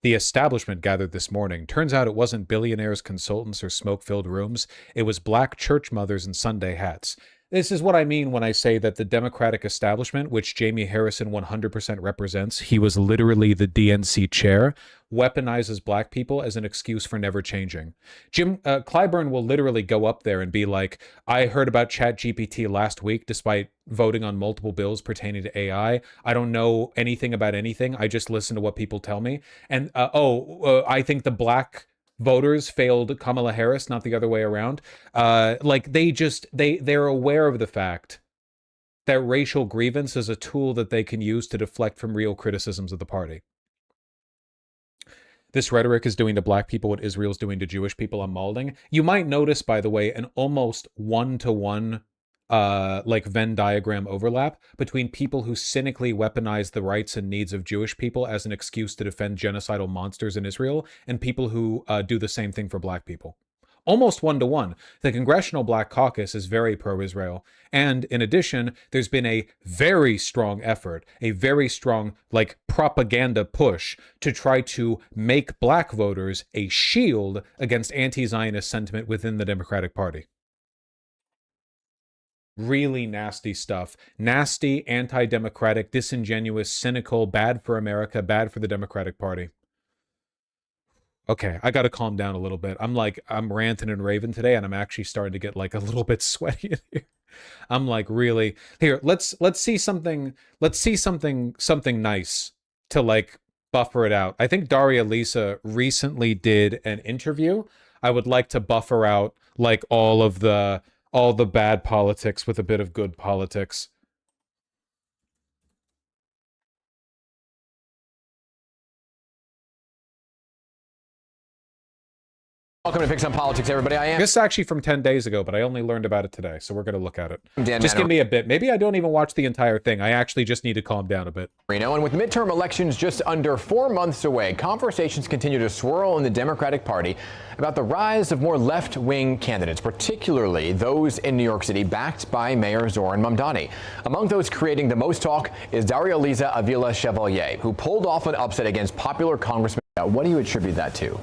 The establishment gathered this morning. Turns out it wasn't billionaires, consultants, or smoke-filled rooms. It was black church mothers in Sunday hats. This is what I mean when I say that the Democratic establishment, which Jamie Harrison 100% represents, he was literally the DNC chair, weaponizes black people as an excuse for never changing. Jim Clyburn will literally go up there and be like, I heard about ChatGPT last week despite voting on multiple bills pertaining to AI. I don't know anything about anything. I just listen to what people tell me. And, I think the black voters failed Kamala Harris, not the other way around. They're aware of the fact that racial grievance is a tool that they can use to deflect from real criticisms of the party. This rhetoric is doing to black people what Israel's doing to Jewish people on Malding. You might notice, by the way, an almost 1-to-1 like Venn diagram overlap between people who cynically weaponize the rights and needs of Jewish people as an excuse to defend genocidal monsters in Israel, and people who do the same thing for black people. Almost 1-to-1. The Congressional Black Caucus is very pro-Israel. And in addition, there's been a very strong effort, a very strong, like, propaganda push to try to make black voters a shield against anti-Zionist sentiment within the Democratic Party. Really nasty stuff. Nasty, anti-democratic, disingenuous, cynical, bad for America, bad for the Democratic Party. Okay, I gotta calm down a little bit. I'm ranting and raving today, and I'm actually starting to get like a little bit sweaty in here. I'm like, really? Here, let's see something nice to like buffer it out. I think Daria Lisa recently did an interview. I would like to buffer out like all the bad politics with a bit of good politics. Welcome to Picks on Politics, everybody. I am. This is actually from 10 days ago, but I only learned about it today, so we're going to look at it. Dan just Mann. give me a bit. Maybe I don't even watch the entire thing. I actually just need to calm down a bit. And with midterm elections just under 4 months away, conversations continue to swirl in the Democratic Party about the rise of more left-wing candidates, particularly those in New York City backed by Mayor Zoran Mamdani. Among those creating the most talk is Daria-Liza Avila Chevalier, who pulled off an upset against popular Congressman. What do you attribute that to?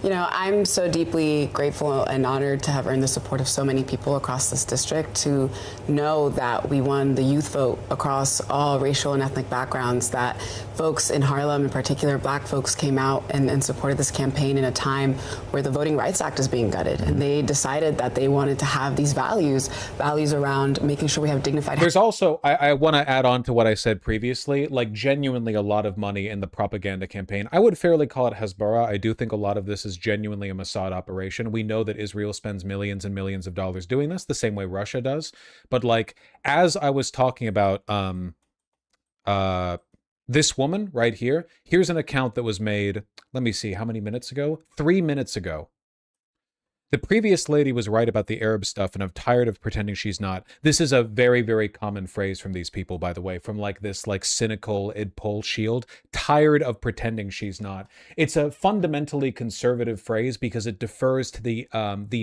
You know, I'm so deeply grateful and honored to have earned the support of so many people across this district, to know that we won the youth vote across all racial and ethnic backgrounds, that folks in Harlem, in particular black folks, came out and supported this campaign in a time where the Voting Rights Act is being gutted. And they decided that they wanted to have these values around making sure we have dignified. There's also, I want to add on to what I said previously, like genuinely a lot of money in the propaganda campaign. I would fairly call it Hezbollah. I do think a lot of this is genuinely a Mossad operation. We know that Israel spends millions and millions of dollars doing this, the same way Russia does. But like, as I was talking about this woman right here, here's an account that was made, let me see, how many minutes ago? 3 minutes ago. The previous lady was right about the Arab stuff, and I'm tired of pretending she's not. This is a very, very common phrase from these people, by the way, from like this like cynical id pol shield. Tired of pretending she's not. It's a fundamentally conservative phrase because it defers to the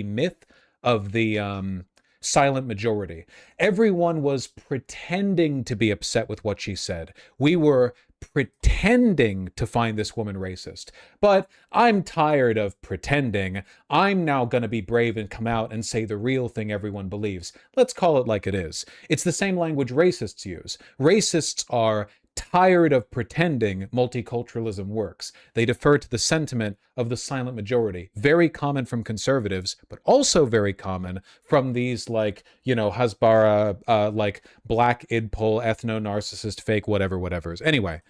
myth of the silent majority. Everyone was pretending to be upset with what she said. We were pretending to find this woman racist. But I'm tired of pretending. I'm now going to be brave and come out and say the real thing everyone believes. Let's call it like it is. It's the same language racists use. Racists are tired of pretending multiculturalism works. They defer to the sentiment of the silent majority. Very common from conservatives, but also very common from these like, you know, Hasbara, like black idpol, ethno-narcissist, fake whatevers. Anyway,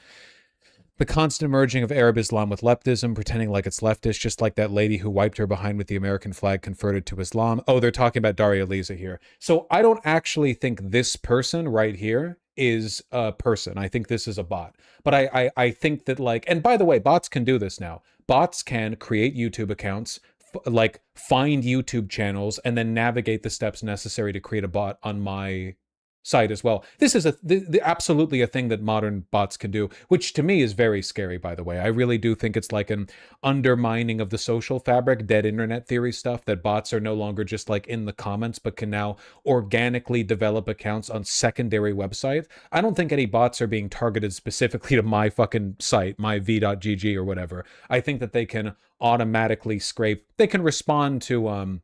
the constant merging of Arab Islam with leftism, pretending like it's leftist, just like that lady who wiped her behind with the American flag converted to Islam. Oh, they're talking about Daria-Liza here. So I don't actually think this person right here is a person. I think this is a bot. But I think that like, and by the way, bots can do this now. Bots can create YouTube accounts, like find YouTube channels, and then navigate the steps necessary to create a bot on my site as well. This is absolutely a thing that modern bots can do, which to me is very scary, by the way. I really do think it's like an undermining of the social fabric, dead internet theory stuff, that bots are no longer just like in the comments, but can now organically develop accounts on secondary websites. I don't think any bots are being targeted specifically to my fucking site, my v.gg or whatever. I think that they can automatically scrape, they can respond to,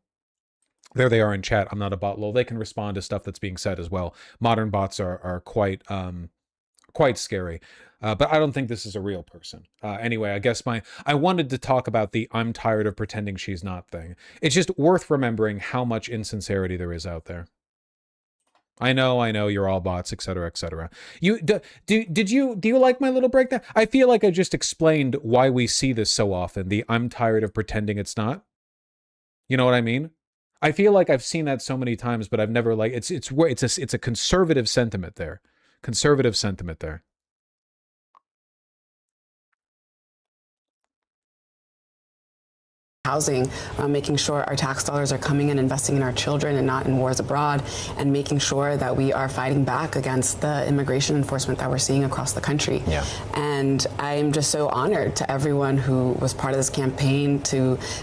there they are in chat. I'm not a bot, lol. They can respond to stuff that's being said as well. Modern bots are quite scary. But I don't think this is a real person. Anyway, I guess I wanted to talk about the I'm tired of pretending she's not thing. It's just worth remembering how much insincerity there is out there. I know, you're all bots, etc., etc. Do you like my little breakdown? I feel like I just explained why we see this so often. The I'm tired of pretending it's not. You know what I mean? I feel like I've seen that so many times, but I've never like it's a conservative sentiment there. Conservative sentiment there. housing, making sure our tax dollars are coming and investing in our children and not in wars abroad, and making sure that we are fighting back against the immigration enforcement that we're seeing across the country. Yeah. And I'm just so honored to everyone who was part of this campaign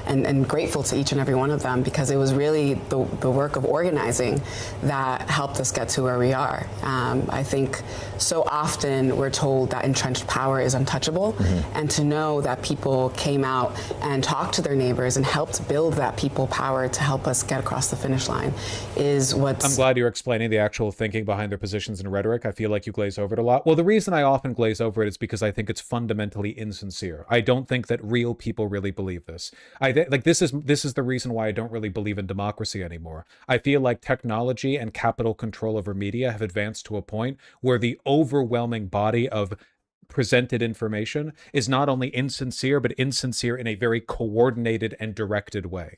and grateful to each and every one of them, because it was really the work of organizing that helped us get to where we are. I think so often we're told that entrenched power is untouchable, and to know that people came out and talked to their neighbors and helped build that people power to help us get across the finish line is what's... I'm glad you're explaining the actual thinking behind their positions and rhetoric. I feel like you glaze over it a lot. Well, the reason I often glaze over it is because I think it's fundamentally insincere. I don't think that real people really believe this. This is the reason why I don't really believe in democracy anymore. I feel like technology and capital control over media have advanced to a point where the overwhelming body of presented information is not only insincere, but insincere in a very coordinated and directed way.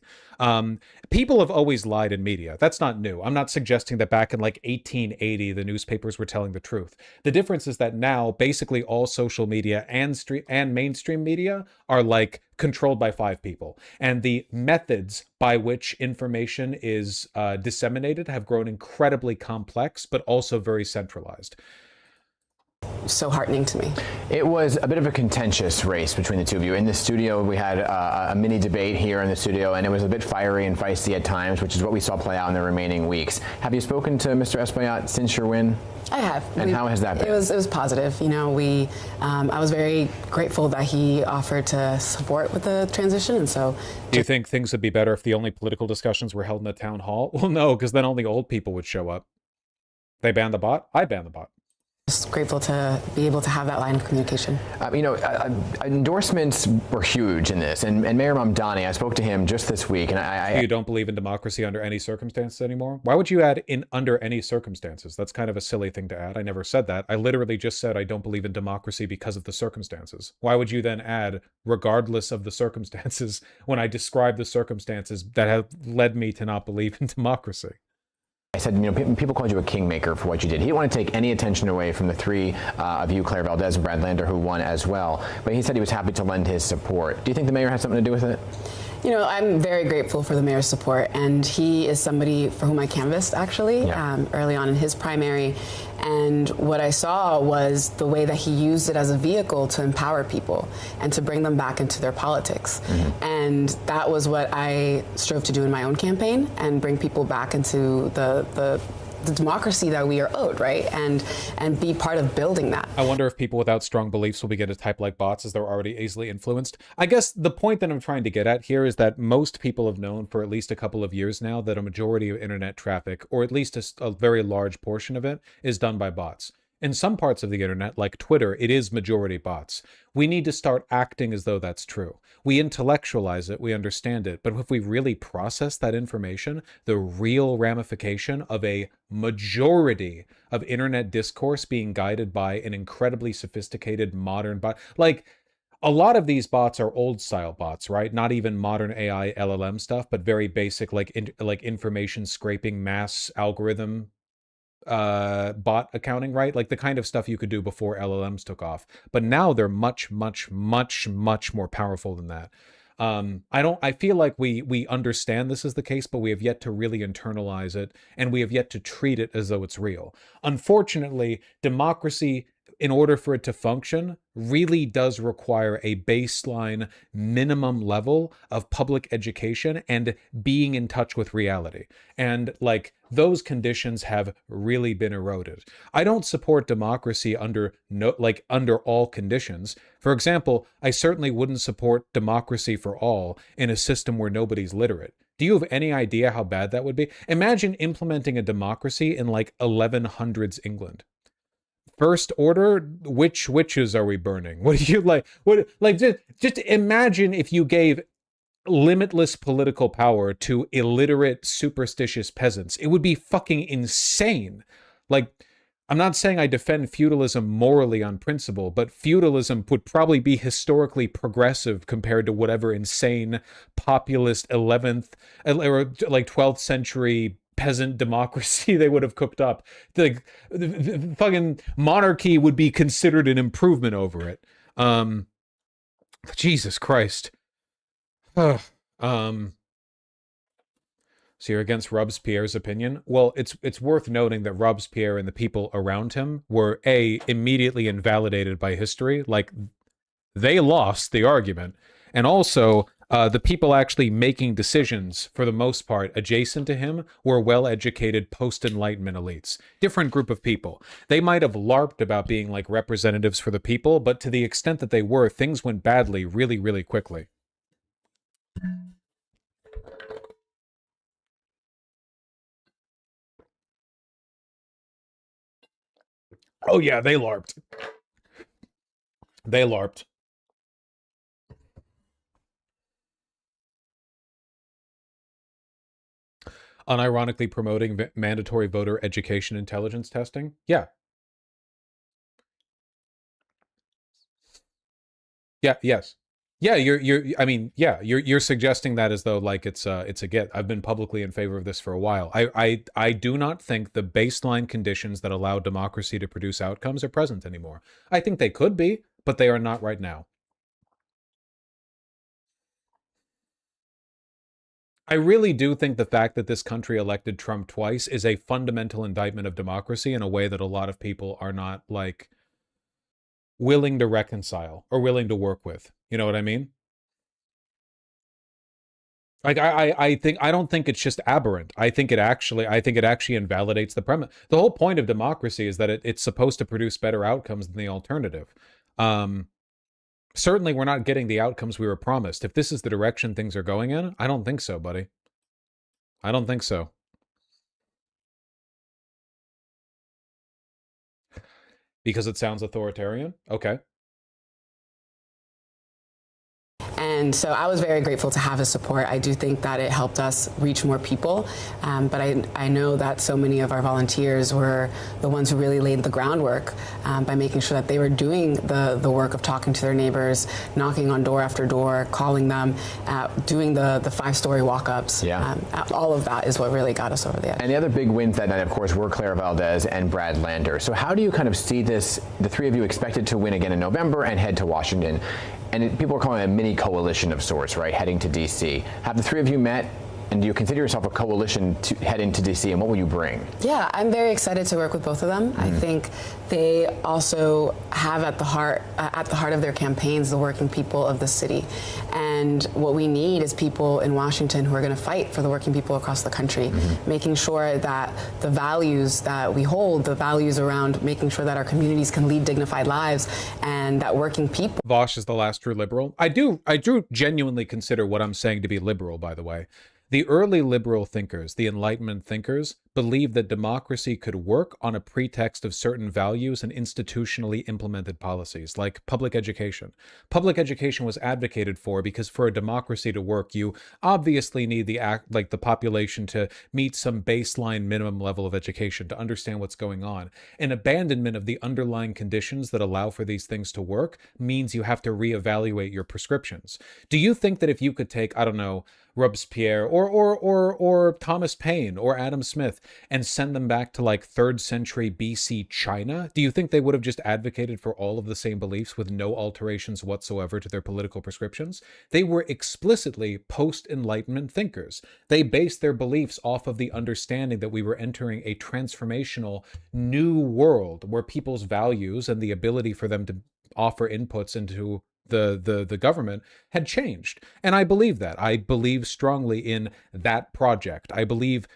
People have always lied in media. That's not new. I'm not suggesting that back in like 1880, the newspapers were telling the truth. The difference is that now basically all social media and mainstream media are like controlled by 5 people. And the methods by which information is disseminated have grown incredibly complex, but also very centralized. So heartening to me. It was a bit of a contentious race between the two of you. In the studio, we had a mini debate here in the studio, and it was a bit fiery and feisty at times, which is what we saw play out in the remaining weeks. Have you spoken to Mr. Espaillat since your win? I have. And how has that been? It was positive. You know, I was very grateful that he offered to support with the transition, and so. Do you think things would be better if the only political discussions were held in the town hall? Well, no, because then only old people would show up. They banned the bot. I banned the bot. Just grateful to be able to have that line of communication. Endorsements were huge in this, and Mayor Mamdani, I spoke to him just this week, and You don't believe in democracy under any circumstances anymore? Why would you add in under any circumstances? That's kind of a silly thing to add. I never said that. I literally just said I don't believe in democracy because of the circumstances. Why would you then add regardless of the circumstances when I describe the circumstances that have led me to not believe in democracy? I said, people called you a kingmaker for what you did. He didn't want to take any attention away from the 3 of you, Claire Valdez and Brad Lander, who won as well. But he said he was happy to lend his support. Do you think the mayor has something to do with it? You know, I'm very grateful for the mayor's support, and he is somebody for whom I canvassed, actually, early on in his primary. And what I saw was the way that he used it as a vehicle to empower people and to bring them back into their politics. And that was what I strove to do in my own campaign, and bring people back into the democracy that we are owed, right? And be part of building that. I wonder if people without strong beliefs will begin to type like bots as they're already easily influenced. I guess the point that I'm trying to get at here is that most people have known for at least a couple of years now that a majority of internet traffic, or at least a very large portion of it, is done by bots. In some parts of the internet, like Twitter, it is majority bots. We need to start acting as though that's true. We intellectualize it, we understand it, but if we really process that information, the real ramification of a majority of internet discourse being guided by an incredibly sophisticated modern bot, like a lot of these bots are old style bots, right? Not even modern AI LLM stuff, but very basic, like information scraping mass algorithm bot accounting, right? Like the kind of stuff you could do before LLMs took off. But now they're much, much, much, much more powerful than that. I feel like we understand this is the case, but we have yet to really internalize it, and we have yet to treat it as though it's real. Unfortunately, democracy, in order for it to function, really does require a baseline minimum level of public education and being in touch with reality. And like those conditions have really been eroded. I don't support democracy under all conditions. For example, I certainly wouldn't support democracy for all in a system where nobody's literate. Do you have any idea how bad that would be? Imagine implementing a democracy in like 1100s England. First order, which witches are we burning? What do you like? What like just imagine if you gave limitless political power to illiterate, superstitious peasants. It would be fucking insane. Like, I'm not saying I defend feudalism morally on principle, but feudalism would probably be historically progressive compared to whatever insane populist 11th or like 12th century peasant democracy they would have cooked up. The fucking monarchy would be considered an improvement over it. Jesus Christ. So you're against Robespierre's opinion? Well, it's worth noting that Robespierre and the people around him were immediately invalidated by history. Like, they lost the argument, and also the people actually making decisions, for the most part, adjacent to him, were well-educated post-Enlightenment elites. Different group of people. They might have LARPed about being like representatives for the people, but to the extent that they were, things went badly really, really quickly. Oh yeah, they LARPed. They LARPed. Unironically promoting mandatory voter education intelligence testing? Yeah. Yeah, yes. Yeah, you're suggesting that as though like it's a get. I've been publicly in favor of this for a while. I do not think the baseline conditions that allow democracy to produce outcomes are present anymore. I think they could be, but they are not right now. I really do think the fact that this country elected Trump twice is a fundamental indictment of democracy in a way that a lot of people are not, like, willing to reconcile or willing to work with. You know what I mean? Like, I don't think it's just aberrant. I think it actually invalidates the premise. The whole point of democracy is that it's supposed to produce better outcomes than the alternative. Certainly we're not getting the outcomes we were promised. If this is the direction things are going in, I don't think so, buddy. I don't think so. Because it sounds authoritarian? Okay. And so I was very grateful to have his support. I do think that it helped us reach more people. But I know that so many of our volunteers were the ones who really laid the groundwork by making sure that they were doing the work of talking to their neighbors, knocking on door after door, calling them, doing the 5-story walk-ups. Yeah. All of that is what really got us over the edge. And the other big wins that night, of course, were Clara Valdez and Brad Lander. So how do you kind of see this, the three of you expected to win again in November and head to Washington? And people are calling it a mini coalition of sorts, right, heading to D.C. Have the three of you met, and do you consider yourself a coalition to head into D.C., and what will you bring? Yeah, I'm very excited to work with both of them. I think they also have at the heart of their campaigns the working people of the city. And what we need is people in Washington who are going to fight for the working people across the country, making sure that the values that we hold, the values around making sure that our communities can lead dignified lives, and that working people. Vosh is the last true liberal. I do genuinely consider what I'm saying to be liberal, by the way. The early liberal thinkers, the Enlightenment thinkers, believed that democracy could work on a pretext of certain values and institutionally implemented policies, like public education. Public education was advocated for because for a democracy to work, you obviously need the population to meet some baseline minimum level of education to understand what's going on. An abandonment of the underlying conditions that allow for these things to work means you have to reevaluate your prescriptions. Do you think that if you could take, I don't know, Robespierre or Thomas Paine or Adam Smith and send them back to like 3rd century BC China, do you think they would have just advocated for all of the same beliefs with no alterations whatsoever to their political prescriptions? They were explicitly post-Enlightenment thinkers. They based their beliefs off of the understanding that we were entering a transformational new world where people's values and the ability for them to offer inputs into the government had changed. And I believe that. I believe strongly in that project. I believe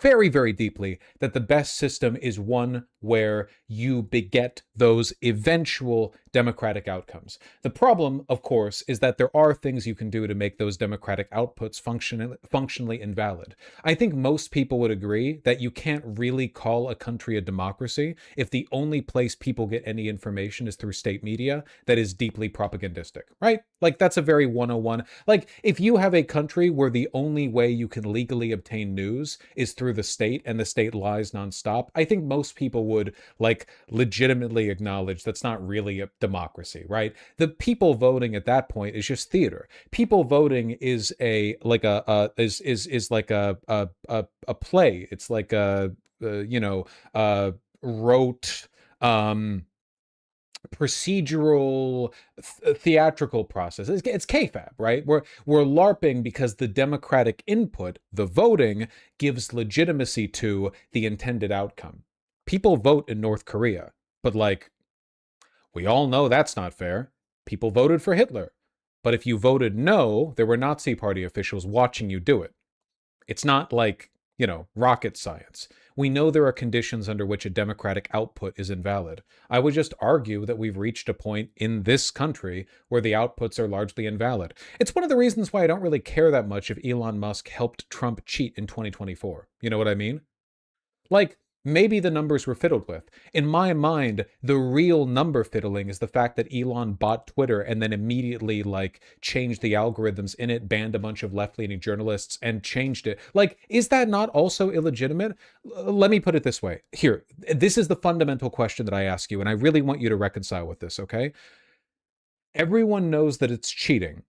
very, very deeply that the best system is one where you beget those eventual democratic outcomes. The problem, of course, is that there are things you can do to make those democratic outputs functionally invalid. I think most people would agree that you can't really call a country a democracy if the only place people get any information is through state media that is deeply propagandistic, right? Like, that's a very 101. Like, if you have a country where the only way you can legally obtain news is through the state and the state lies nonstop, I think most people would like legitimately acknowledge that's not really a democracy, right? The people voting at that point is just theater. People voting is a like a play. It's like a rote procedural theatrical process. It's KFAB, right? We're LARPing because the democratic input, the voting, gives legitimacy to the intended outcome. People vote in North Korea, but like, we all know that's not fair. People voted for Hitler. But if you voted no, there were Nazi Party officials watching you do it. It's not like, you know, rocket science. We know there are conditions under which a democratic output is invalid. I would just argue that we've reached a point in this country where the outputs are largely invalid. It's one of the reasons why I don't really care that much if Elon Musk helped Trump cheat in 2024. You know what I mean? Like, maybe the numbers were fiddled with. In my mind, the real number fiddling is the fact that Elon bought Twitter and then immediately, like, changed the algorithms in it, banned a bunch of left-leaning journalists, and changed it. Like, is that not also illegitimate? Let me put it this way. Here, this is the fundamental question that I ask you, and I really want you to reconcile with this, okay? Everyone knows that it's cheating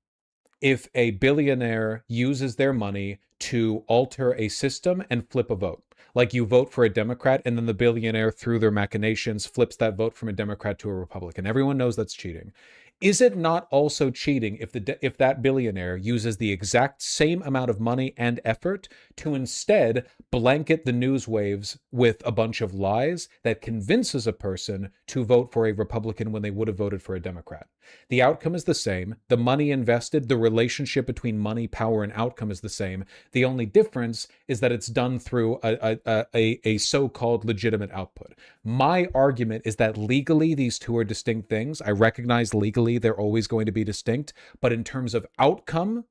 if a billionaire uses their money to alter a system and flip a vote. Like, you vote for a Democrat and then the billionaire, through their machinations, flips that vote from a Democrat to a Republican. Everyone knows that's cheating. Is it not also cheating if that billionaire uses the exact same amount of money and effort to instead blanket the news waves with a bunch of lies that convinces a person to vote for a Republican when they would have voted for a Democrat? The outcome is the same. The money invested, the relationship between money, power, and outcome is the same. The only difference is that it's done through a so-called legitimate output. My argument is that legally these two are distinct things. I recognize legally they're always going to be distinct, but in terms of outcome,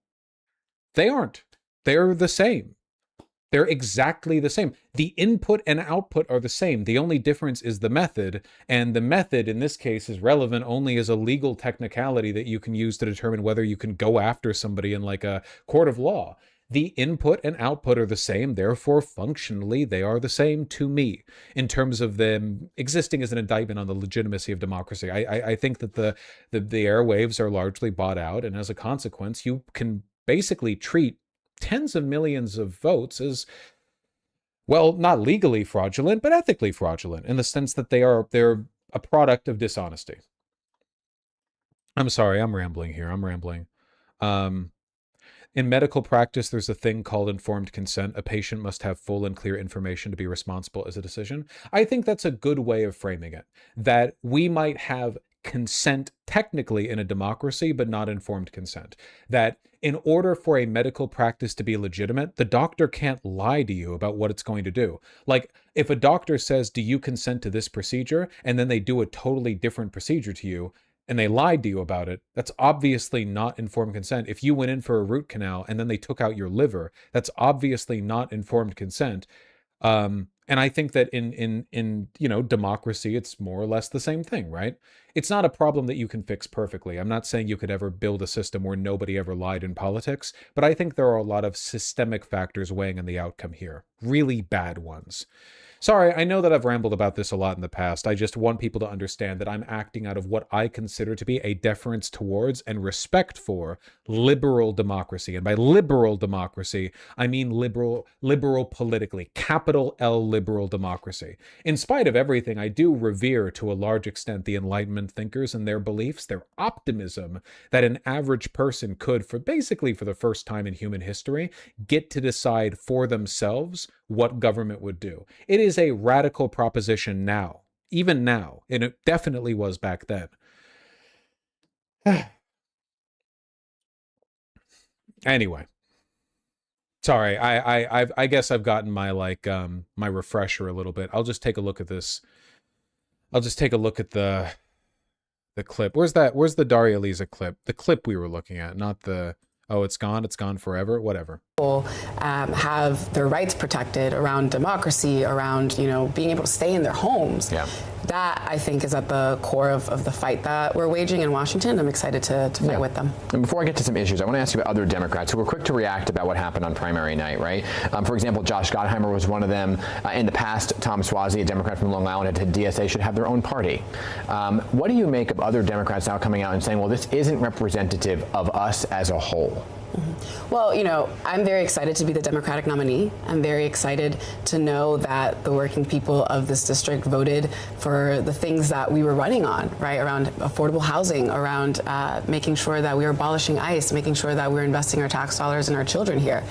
they aren't. They're the same. They're exactly the same. The input and output are the same. The only difference is the method, and the method in this case is relevant only as a legal technicality that you can use to determine whether you can go after somebody in like a court of law. The input and output are the same, therefore functionally they are the same to me in terms of them existing as an indictment on the legitimacy of democracy. I think that the airwaves are largely bought out, and as a consequence you can basically treat tens of millions of votes as, well, not legally fraudulent, but ethically fraudulent in the sense that they're a product of dishonesty. I'm sorry, I'm rambling here. I'm rambling. In medical practice, there's a thing called informed consent. A patient must have full and clear information to be responsible as a decision. I think that's a good way of framing it, that we might have consent technically in a democracy, but not informed consent. That in order for a medical practice to be legitimate, the doctor can't lie to you about what it's going to do. Like, if a doctor says, do you consent to this procedure? And then they do a totally different procedure to you, and they lied to you about it, that's obviously not informed consent. If you went in for a root canal and then they took out your liver, that's obviously not informed consent. And I think that in you know, democracy, it's more or less the same thing, right? It's not a problem that you can fix perfectly. I'm not saying you could ever build a system where nobody ever lied in politics, but I think there are a lot of systemic factors weighing on the outcome here. Really bad ones. Sorry, I know that I've rambled about this a lot in the past. I just want people to understand that I'm acting out of what I consider to be a deference towards and respect for liberal democracy. And by liberal democracy, I mean liberal politically, capital L liberal democracy. In spite of everything, I do revere to a large extent the Enlightenment thinkers and their beliefs, their optimism that an average person could, for the first time in human history, get to decide for themselves what government would do. It is a radical proposition now, even now, and it definitely was back then. Anyway, sorry, I guess I've gotten my my refresher a little bit. I'll just take a look at this. I'll just take a look at the clip. Where's the Daria Lisa clip? The clip we were looking at, not the, oh, it's gone forever, whatever. Have their rights protected around democracy, around, you know, being able to stay in their homes. Yeah. That, I think, is at the core of the fight that we're waging in Washington. I'm excited to fight with them. And before I get to some issues, I want to ask you about other Democrats who were quick to react about what happened on primary night, right? For example, Josh Gottheimer was one of them. In the past, Tom Suozzi, a Democrat from Long Island, had DSA should have their own party. What do you make of other Democrats now coming out and saying, well, this isn't representative of us as a whole? Well, I'm very excited to be the Democratic nominee. I'm very excited to know that the working people of this district voted for the things that we were running on, right? Around affordable housing, around making sure that we were abolishing ICE, making sure that we're investing our tax dollars in our children here.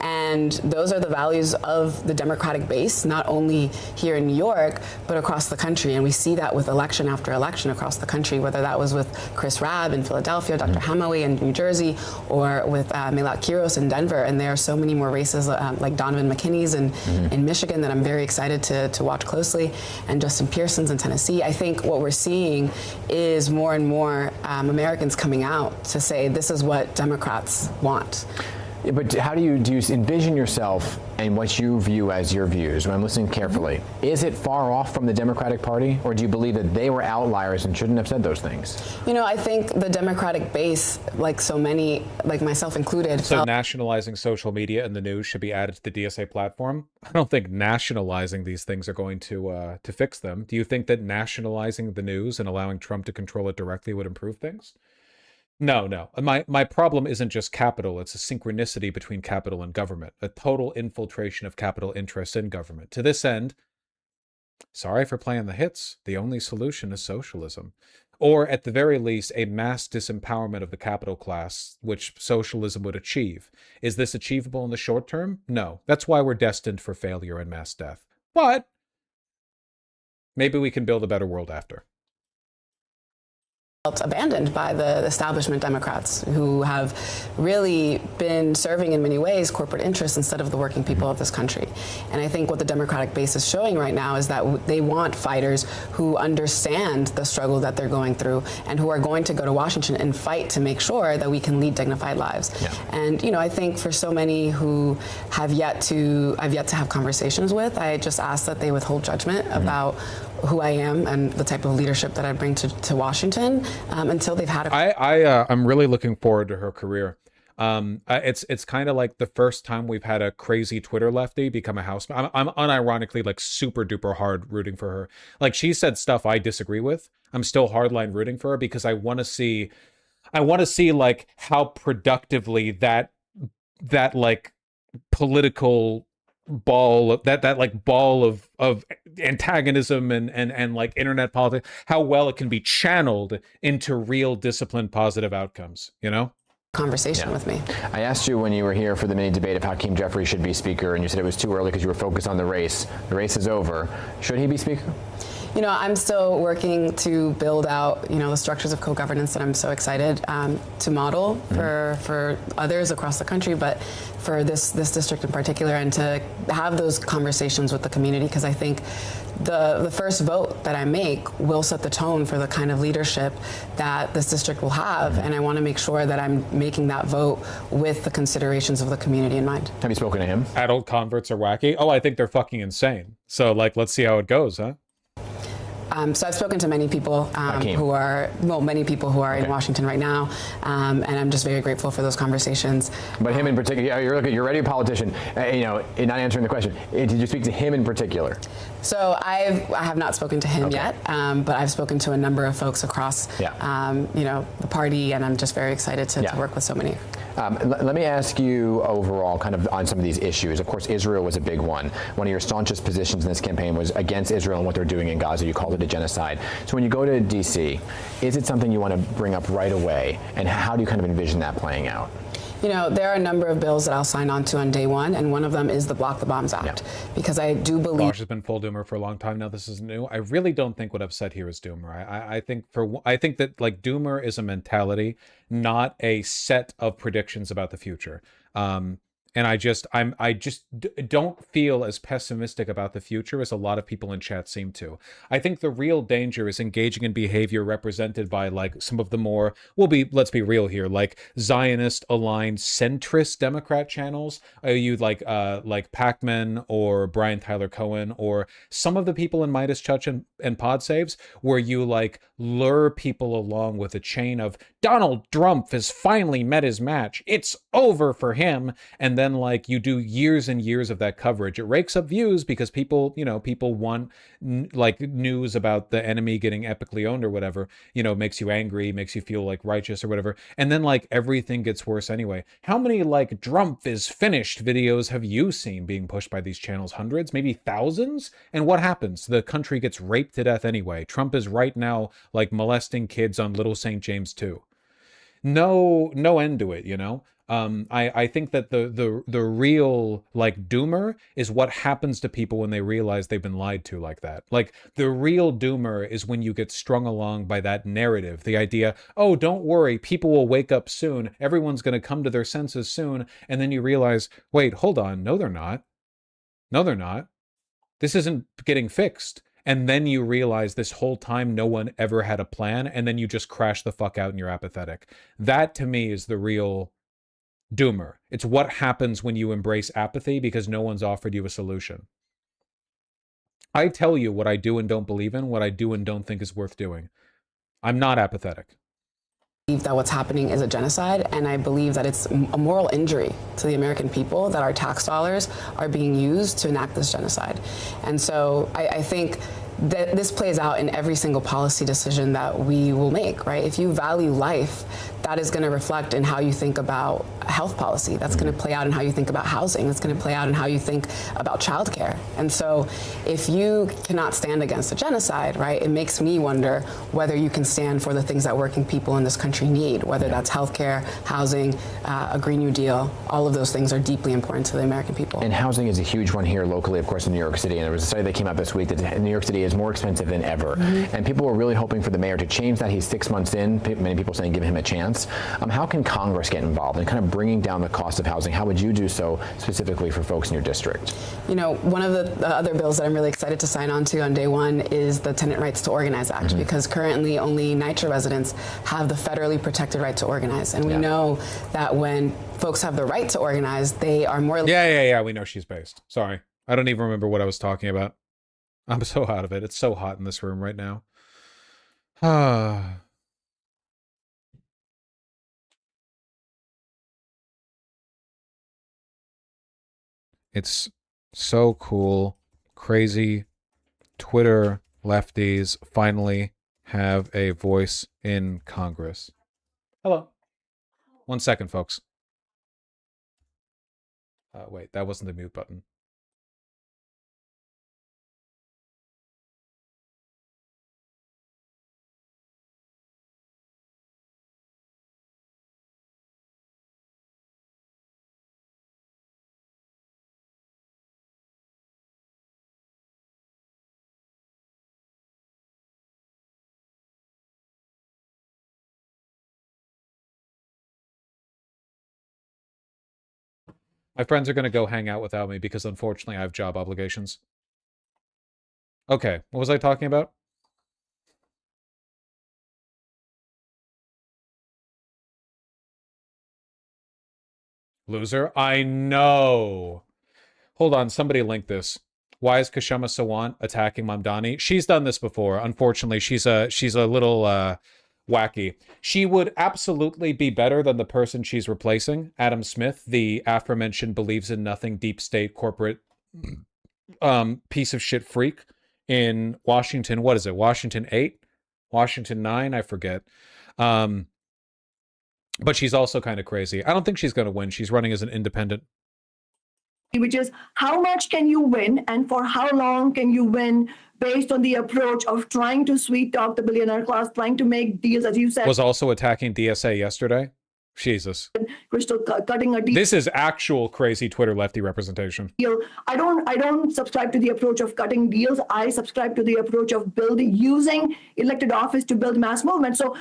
And those are the values of the Democratic base, not only here in New York, but across the country. And we see that with election after election across the country, whether that was with Chris Rabb in Philadelphia, Dr. Hamawi in New Jersey, or with Melat Kiros in Denver. And there are so many more races like Donovan McKinney's in Michigan that I'm very excited to watch closely, and Justin Pearson's in Tennessee. I think what we're seeing is more and more Americans coming out to say this is what Democrats want. But how do you envision yourself and what you view as your views? When I'm listening carefully, is it far off from the Democratic Party, or do you believe that they were outliers and shouldn't have said those things? I think the Democratic base, like so many, like myself included, So nationalizing social media and the news should be added to the DSA platform? I don't think nationalizing these things are going to fix them. Do you think that nationalizing the news and allowing Trump to control it directly would improve things? No. My problem isn't just capital. It's a synchronicity between capital and government, a total infiltration of capital interests in government. To this end, sorry for playing the hits, the only solution is socialism. Or at the very least, a mass disempowerment of the capital class, which socialism would achieve. Is this achievable in the short term? No. That's why we're destined for failure and mass death. But maybe we can build a better world after. Abandoned by the establishment Democrats, who have really been serving in many ways corporate interests instead of the working people of this country. And I think what the Democratic base is showing right now is that they want fighters who understand the struggle that they're going through and who are going to go to Washington and fight to make sure that we can lead dignified lives. Yeah. And I think for so many who I've yet to have conversations with, I just ask that they withhold judgment about who I am and the type of leadership that I bring to Washington until they've had I'm really looking forward to her career. It's kind of like the first time we've had a crazy Twitter lefty become a housemate. I'm unironically like super duper hard rooting for her. Like, she said stuff I disagree with. I'm still hardline rooting for her because I want to see like how productively that like political ball of antagonism and like internet politics, how well it can be channeled into real disciplined positive outcomes, conversation with me. I asked you when you were here for the mini debate if Hakeem Jeffries should be speaker, and you said it was too early because you were focused on the race. The race is over. Should he be speaker? I'm still working to build out, the structures of co-governance that I'm so excited to model for others across the country, but for this district in particular, and to have those conversations with the community, because I think the first vote that I make will set the tone for the kind of leadership that this district will have, and I want to make sure that I'm making that vote with the considerations of the community in mind. Have you spoken to him? Adult converts are wacky. Oh, I think they're fucking insane. So let's see how it goes, huh? So I've spoken to many people who are in Washington right now, and I'm just very grateful for those conversations. But him in particular, you're already a politician, not answering the question. Did you speak to him in particular? So I have not spoken to him yet, but I've spoken to a number of folks across, the party, and I'm just very excited to work with so many. Let me ask you overall kind of on some of these issues. Of course, Israel was a big one. One of your staunchest positions in this campaign was against Israel and what they're doing in Gaza. You called it a genocide. So when you go to D.C., is it something you want to bring up right away? And how do you kind of envision that playing out? There are a number of bills that I'll sign on to on day one, and one of them is the Block the Bombs Act, because I do believe... Gosh has been full doomer for a long time now. This is new. I really don't think what I've said here is doomer. I think that like doomer is a mentality, not a set of predictions about the future. And I just don't feel as pessimistic about the future as a lot of people in chat seem to. I think the real danger is engaging in behavior represented by like some of the more, let's be real here, like Zionist aligned centrist Democrat channels. You like Pacman or Brian Tyler Cohen or some of the people in Midas Touch and Pod Saves, where you like lure people along with a chain of Donald Trump has finally met his match. It's over for him. And then then like you do years and years of that coverage. It rakes up views because people, you know, people want like news about the enemy getting epically owned or whatever, you know, makes you angry, makes you feel like righteous or whatever. And then like everything gets worse anyway. How many like Trump is finished videos have you seen being pushed by these channels? Hundreds, maybe thousands? And what happens? The country gets raped to death anyway. Trump is right now like molesting kids on Little St. James too. No end to it, you know? I think that the real like doomer is what happens to people when they realize they've been lied to like that. Like the real doomer is when you get strung along by that narrative, the idea, oh, don't worry, people will wake up soon, everyone's going to come to their senses soon, and then you realize, wait, hold on, no they're not. No they're not. This isn't getting fixed. And then you realize this whole time no one ever had a plan, and then you just crash the fuck out and you're apathetic. That to me is the real doomer. It's what happens when you embrace apathy because no one's offered you a solution. I tell you what I do and don't believe in, what I do and don't think is worth doing. I'm not apathetic. I believe that what's happening is a genocide, and I believe that it's a moral injury to the American people that our tax dollars are being used to enact this genocide. And so I think that this plays out in every single policy decision that we will make, right? If you value life, that is going to reflect in how you think about health policy. That's going to play out in how you think about housing. That's going to play out in how you think about childcare. And so if you cannot stand against a genocide, right, it makes me wonder whether you can stand for the things that working people in this country need, whether that's healthcare, housing, a Green New Deal. All of those things are deeply important to the American people. And housing is a huge one here locally, of course, in New York City. And there was a study that came out this week that New York City is more expensive than ever. And people were really hoping for the mayor to change that. He's 6 months in. Many people saying give him a chance. How can Congress get involved in kind of bringing down the cost of housing? How would you do so specifically for folks in your district? You know, one of the other bills that I'm really excited to sign on to on day one is the Tenant Rights to Organize Act, because currently only NYCHA residents have the federally protected right to organize. And we know that when folks have the right to organize, they are more... Yeah, we know she's based. Sorry. I don't even remember what I was talking about. I'm so out of it. It's so hot in this room right now. It's so cool. Crazy. Twitter lefties finally have a voice in Congress. Hello. 1 second, folks. Wait, that wasn't the mute button. My friends are going to go hang out without me because unfortunately I have job obligations. Okay, what was I talking about? Loser? I know. Hold on, somebody link this. Why is Kshama Sawant attacking Mamdani? She's done this before. Unfortunately, she's a little wacky. She would absolutely be better than the person she's replacing, Adam Smith, the aforementioned believes in nothing deep state corporate piece of shit freak in Washington. What is it? Washington 8? Washington 9? I forget. But she's also kind of crazy. I don't think she's going to win. She's running as an independent. Which is how much can you win and for how long can you win based on the approach of trying to sweet talk the billionaire class, trying to make deals, as you said. Was also attacking DSA yesterday. Jesus. Crystal cutting a deal. This is actual crazy Twitter lefty representation. I don't subscribe to the approach of cutting deals. I subscribe to the approach of using elected office to build mass movement. So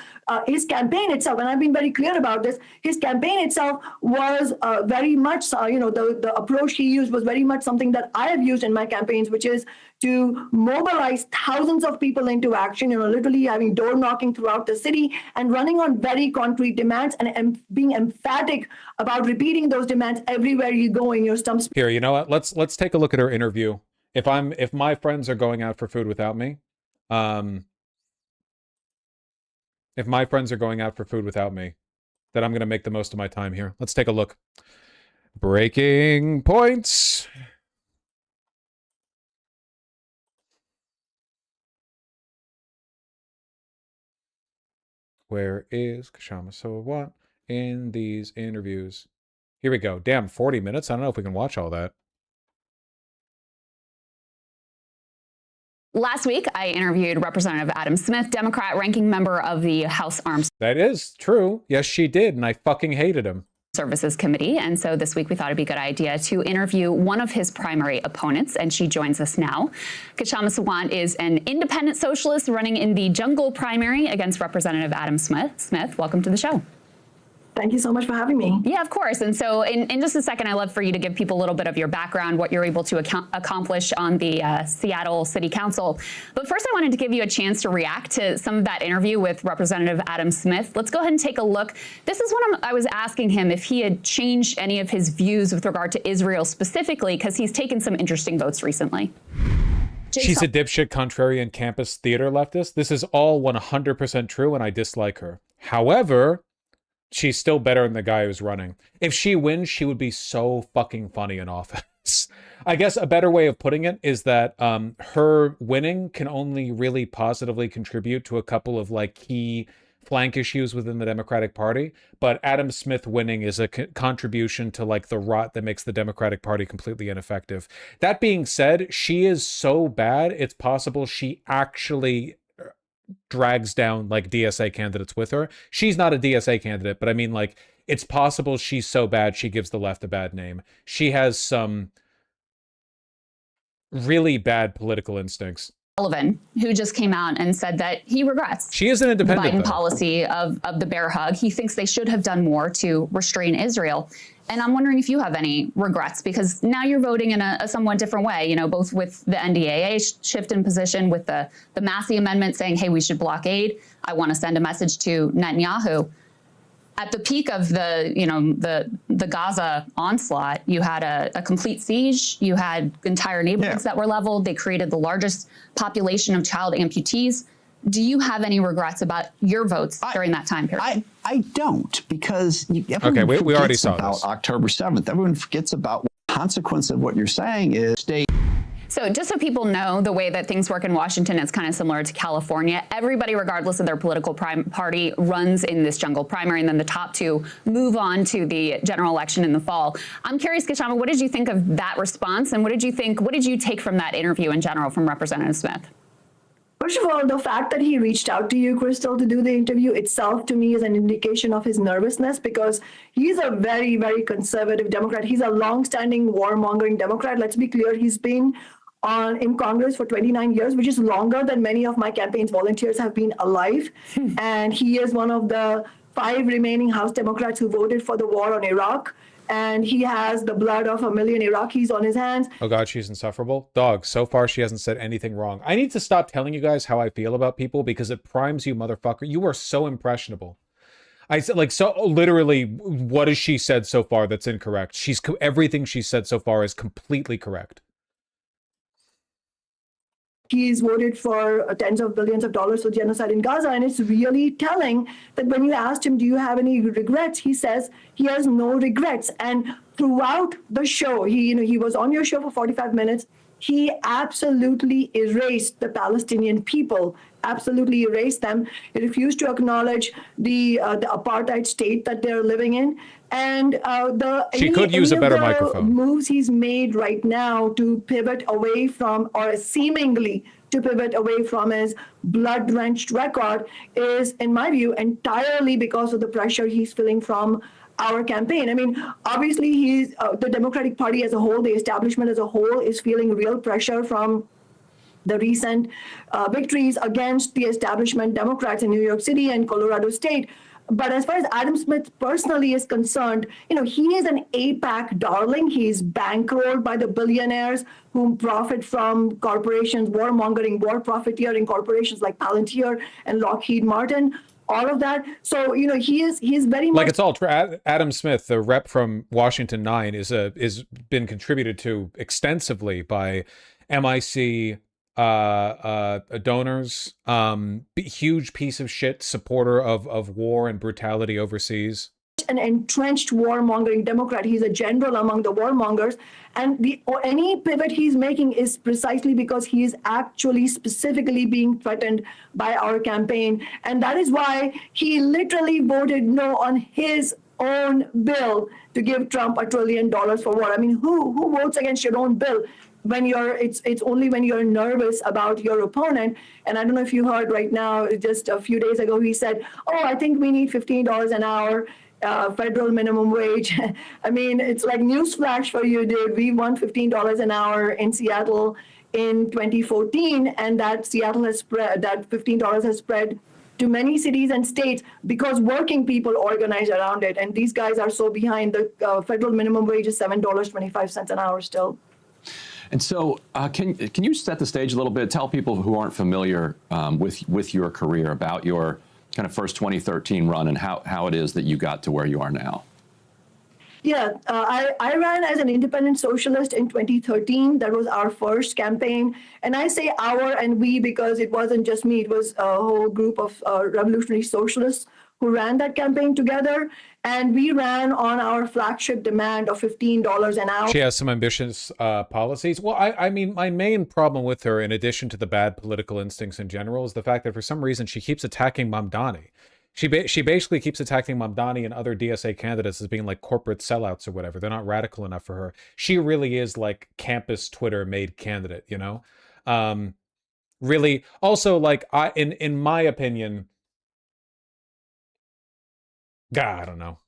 his campaign itself, and I've been very clear about this, his campaign itself was very much, the approach he used was very much something that I have used in my campaigns, which is to mobilize thousands of people into action, literally having door knocking throughout the city and running on very concrete demands and being emphatic about repeating those demands everywhere you go in your stumps. Here, you know what? Let's take a look at her interview. If my friends are going out for food without me, then I'm going to make the most of my time here. Let's take a look. Breaking points. Where is Kshama Sawant in these interviews? Here we go. Damn, 40 minutes? I don't know if we can watch all that. Last week, I interviewed Representative Adam Smith, Democrat ranking member of the House Armed That is true. Yes, she did, and I fucking hated him. Services Committee. And so this week we thought it'd be a good idea to interview one of his primary opponents, and she joins us now. Kshama Sawant is an independent socialist running in the Jungle primary against Representative Adam Smith. Welcome to the show. Thank you so much for having me. Yeah, of course. And so in just a second, I'd love for you to give people a little bit of your background, what you're able to accomplish on the Seattle City Council. But first, I wanted to give you a chance to react to some of that interview with Representative Adam Smith. Let's go ahead and take a look. This is when I was asking him if he had changed any of his views with regard to Israel specifically, because he's taken some interesting votes recently. She's a dipshit contrarian campus theater leftist. This is all 100% true, and I dislike her. However, she's still better than the guy who's running. If she wins, she would be so fucking funny in office. I guess a better way of putting it is that her winning can only really positively contribute to a couple of like key flank issues within the Democratic Party. But Adam Smith winning is a contribution to like the rot that makes the Democratic Party completely ineffective. That being said, she is so bad, it's possible she actually drags down like DSA candidates with her. She's not a DSA candidate, but I mean, like, it's possible she's so bad she gives the left a bad name. She has some really bad political instincts. Sullivan, who just came out and said that he regrets she is an independent the Biden policy of the bear hug. He thinks they should have done more to restrain Israel. And I'm wondering if you have any regrets, because now you're voting in a somewhat different way, you know, both with the NDAA shift in position, with the Massey Amendment saying, hey, we should blockade. I want to send a message to Netanyahu. At the peak of the Gaza onslaught, you had a complete siege. You had entire neighborhoods that were leveled. They created the largest population of child amputees. Do you have any regrets about your votes during that time period? I don't, because okay, we already saw about this. October 7th. Everyone forgets about what the consequence of what you're saying is state. So just so people know, the way that things work in Washington is kind of similar to California. Everybody, regardless of their political party, runs in this jungle primary, and then the top two move on to the general election in the fall. I'm curious, Kshama, what did you think of that response, and what did you take from that interview in general from Representative Smith? First of all, the fact that he reached out to you, Crystal, to do the interview itself to me is an indication of his nervousness, because he's a very, very conservative Democrat. He's a longstanding warmongering Democrat. Let's be clear. He's been in Congress for 29 years, which is longer than many of my campaign's volunteers have been alive. And he is one of the 5 remaining House Democrats who voted for the war on Iraq. And he has the blood of 1 million Iraqis on his hands. Oh God, she's insufferable. Dog, so far she hasn't said anything wrong. I need to stop telling you guys how I feel about people, because it primes you, motherfucker. You are so impressionable. I said, like, so literally, what has she said so far that's incorrect? Everything she said so far is completely correct. He's voted for tens of billions of dollars for genocide in Gaza. And it's really telling that when you asked him, do you have any regrets? He says he has no regrets. And throughout the show, he was on your show for 45 minutes. He absolutely erased the Palestinian people, absolutely erased them. He refused to acknowledge the apartheid state that they're living in. And she could use a better microphone. Moves he's made right now to pivot away from, or seemingly to pivot away from, his blood-drenched record is, in my view, entirely because of the pressure he's feeling from our campaign. I mean, obviously, the Democratic Party as a whole, the establishment as a whole, is feeling real pressure from the recent victories against the establishment Democrats in New York City and Colorado State. But as far as Adam Smith personally is concerned, he is an AIPAC darling. He's bankrolled by the billionaires who profit from corporations, warmongering, war profiteering corporations like Palantir and Lockheed Martin, all of that. So, he's very much... Like, it's all true. Adam Smith, the rep from Washington 9, is been contributed to extensively by MIC donors, huge piece of shit supporter of war and brutality overseas. an entrenched warmongering Democrat. He's a general among the warmongers. And any pivot he's making is precisely because he is actually specifically being threatened by our campaign. And that is why he literally voted no on his own bill to give Trump $1 trillion for war. I mean, who votes against your own bill? When it's only when you're nervous about your opponent. And I don't know if you heard right now, just a few days ago, he said, oh, I think we need $15 an hour federal minimum wage. I mean, it's like newsflash for you, dude. We won $15 an hour in Seattle in 2014, and that Seattle has spread, that $15 has spread to many cities and states because working people organize around it. And these guys are so behind. The federal minimum wage is $7.25 an hour still. And so can you set the stage a little bit, tell people who aren't familiar with your career about your kind of first 2013 run and how it is that you got to where you are now? Yeah, I ran as an independent socialist in 2013. That was our first campaign. And I say our and we because it wasn't just me. It was a whole group of revolutionary socialists who ran that campaign together. And we ran on our flagship demand of $15 an hour. She has some ambitious policies. Well, I mean, my main problem with her, in addition to the bad political instincts in general, is the fact that for some reason she keeps attacking Mamdani. She basically keeps attacking Mamdani and other DSA candidates as being like corporate sellouts or whatever. They're not radical enough for her. She really is like campus Twitter made candidate, you know? Really, also, like, in my opinion, God, I don't know.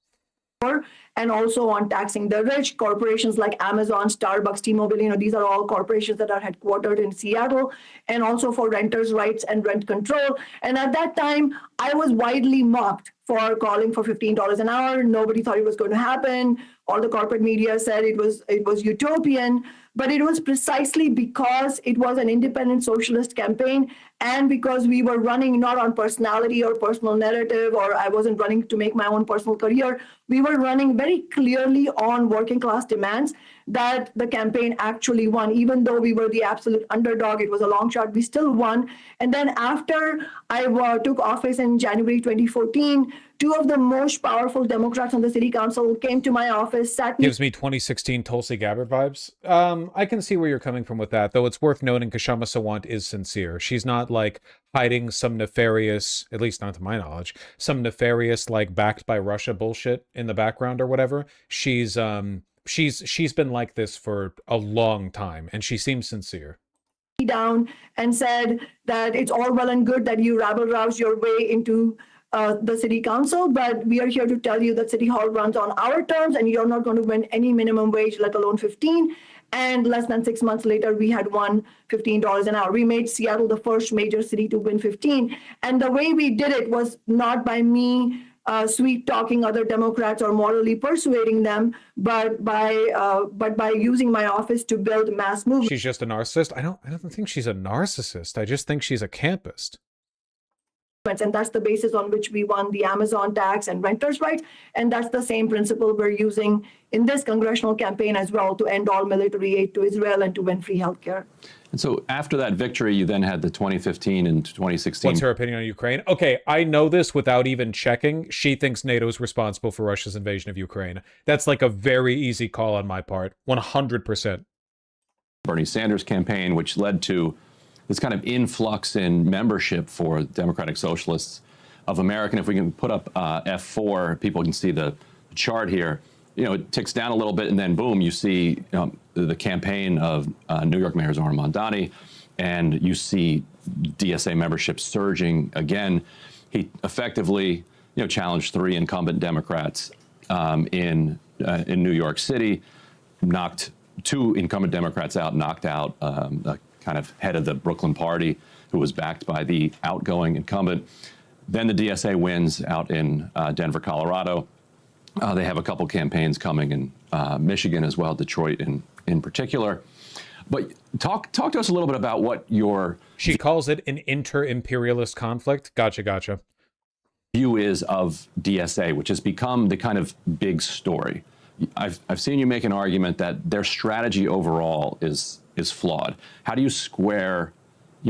And also on taxing the rich. Corporations like Amazon, Starbucks, T-Mobile, you know, these are all corporations that are headquartered in Seattle, and also for renters' rights and rent control. And at that time, I was widely mocked for calling for $15 an hour. Nobody thought it was going to happen. All the corporate media said it was utopian. But it was precisely because it was an independent socialist campaign and because we were running not on personality or personal narrative, or I wasn't running to make my own personal career. We were running very clearly on working class demands that the campaign actually won. Even though we were the absolute underdog, it was a long shot, we still won. And then after I took office in January 2014, two of the most powerful Democrats on the city council came to my office, sat me. Gives me 2016 Tulsi Gabbard vibes. I can see where you're coming from with that, though it's worth noting Kshama Sawant is sincere. She's not like hiding some nefarious, at least not to my knowledge, some nefarious like backed by Russia bullshit in the background or whatever. She's been like this for a long time, and she seems sincere. Down and said that it's all well and good that you rabble-rouse your way into the city council, but we are here to tell you that City Hall runs on our terms and you're not going to win any minimum wage, let alone 15. And less than 6 months later, we had won $15 an hour. We made Seattle the first major city to win 15. And the way we did it was not by me sweet talking other Democrats or morally persuading them, but by using my office to build mass movement. She's just a narcissist. I don't think she's a narcissist. I just think she's a campist. And that's the basis on which we won the Amazon tax and renters' rights. And that's the same principle we're using in this congressional campaign as well, to end all military aid to Israel and to win free healthcare. And so after that victory, you then had the 2015 and 2016. What's her opinion on Ukraine? Okay, I know this without even checking. She thinks NATO is responsible for Russia's invasion of Ukraine. That's like a very easy call on my part. 100%. Bernie Sanders campaign, which led to this kind of influx in membership for Democratic Socialists of America. And if we can put up F4, people can see the chart here. You know, it ticks down a little bit, and then boom, you see the campaign of New York Mayor Zohran Mamdani, and you see DSA membership surging again. He effectively, challenged 3 incumbent Democrats in New York City, knocked 2 incumbent Democrats out, knocked out a kind of head of the Brooklyn party who was backed by the outgoing incumbent. Then the DSA wins out in Denver, Colorado. They have a couple campaigns coming in Michigan as well, Detroit in particular. But talk to us a little bit about what your... She calls it an inter-imperialist conflict. Gotcha. ...view is of DSA, which has become the kind of big story. I've seen you make an argument that their strategy overall is flawed. How do you square,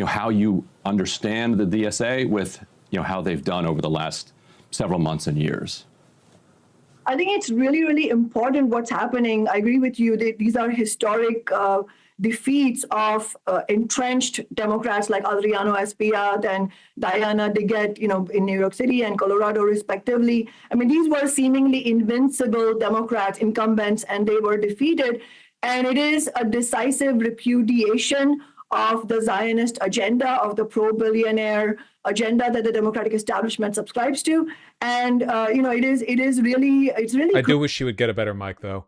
how you understand the DSA with, how they've done over the last several months and years? I think it's really, really important what's happening. I agree with you that these are historic defeats of entrenched Democrats like Adriano Espaillat and Diana DeGette, in New York City and Colorado, respectively. I mean, these were seemingly invincible Democrats, incumbents, and they were defeated. And it is a decisive repudiation of the Zionist agenda, of the pro-billionaire agenda that the Democratic establishment subscribes to. And, it's really. I do wish she would get a better mic, though.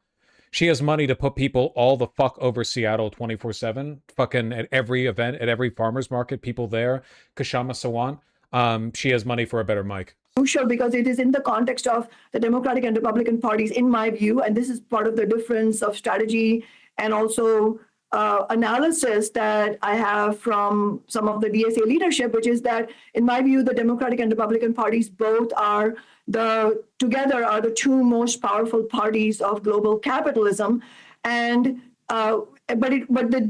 She has money to put people all the fuck over Seattle 24/7. Fucking at every event, at every farmer's market, people there. Kshama Sawant. She has money for a better mic. Crucial because it is in the context of the Democratic and Republican parties, in my view, and this is part of the difference of strategy and also analysis that I have from some of the DSA leadership, which is that, in my view, the Democratic and Republican parties both are together are the two most powerful parties of global capitalism. And but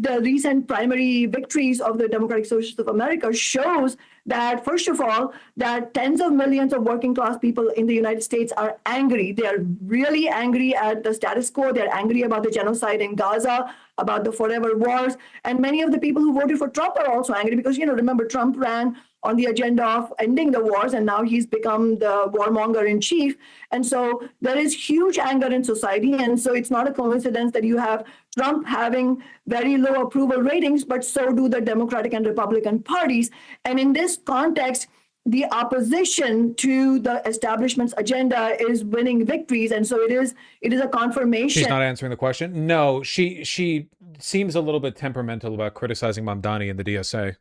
the recent primary victories of the Democratic Socialists of America shows that, first of all, that tens of millions of working class people in the United States are angry. They are really angry at the status quo. They're angry about the genocide in Gaza, about the forever wars. And many of the people who voted for Trump are also angry because, remember, Trump ran on the agenda of ending the wars, and now he's become the warmonger in chief. And so there is huge anger in society. And so it's not a coincidence that you have Trump having very low approval ratings, but so do the Democratic and Republican parties. And in this context, the opposition to the establishment's agenda is winning victories. And so it is a confirmation. She's not answering the question. No, she seems a little bit temperamental about criticizing Mamdani and the DSA.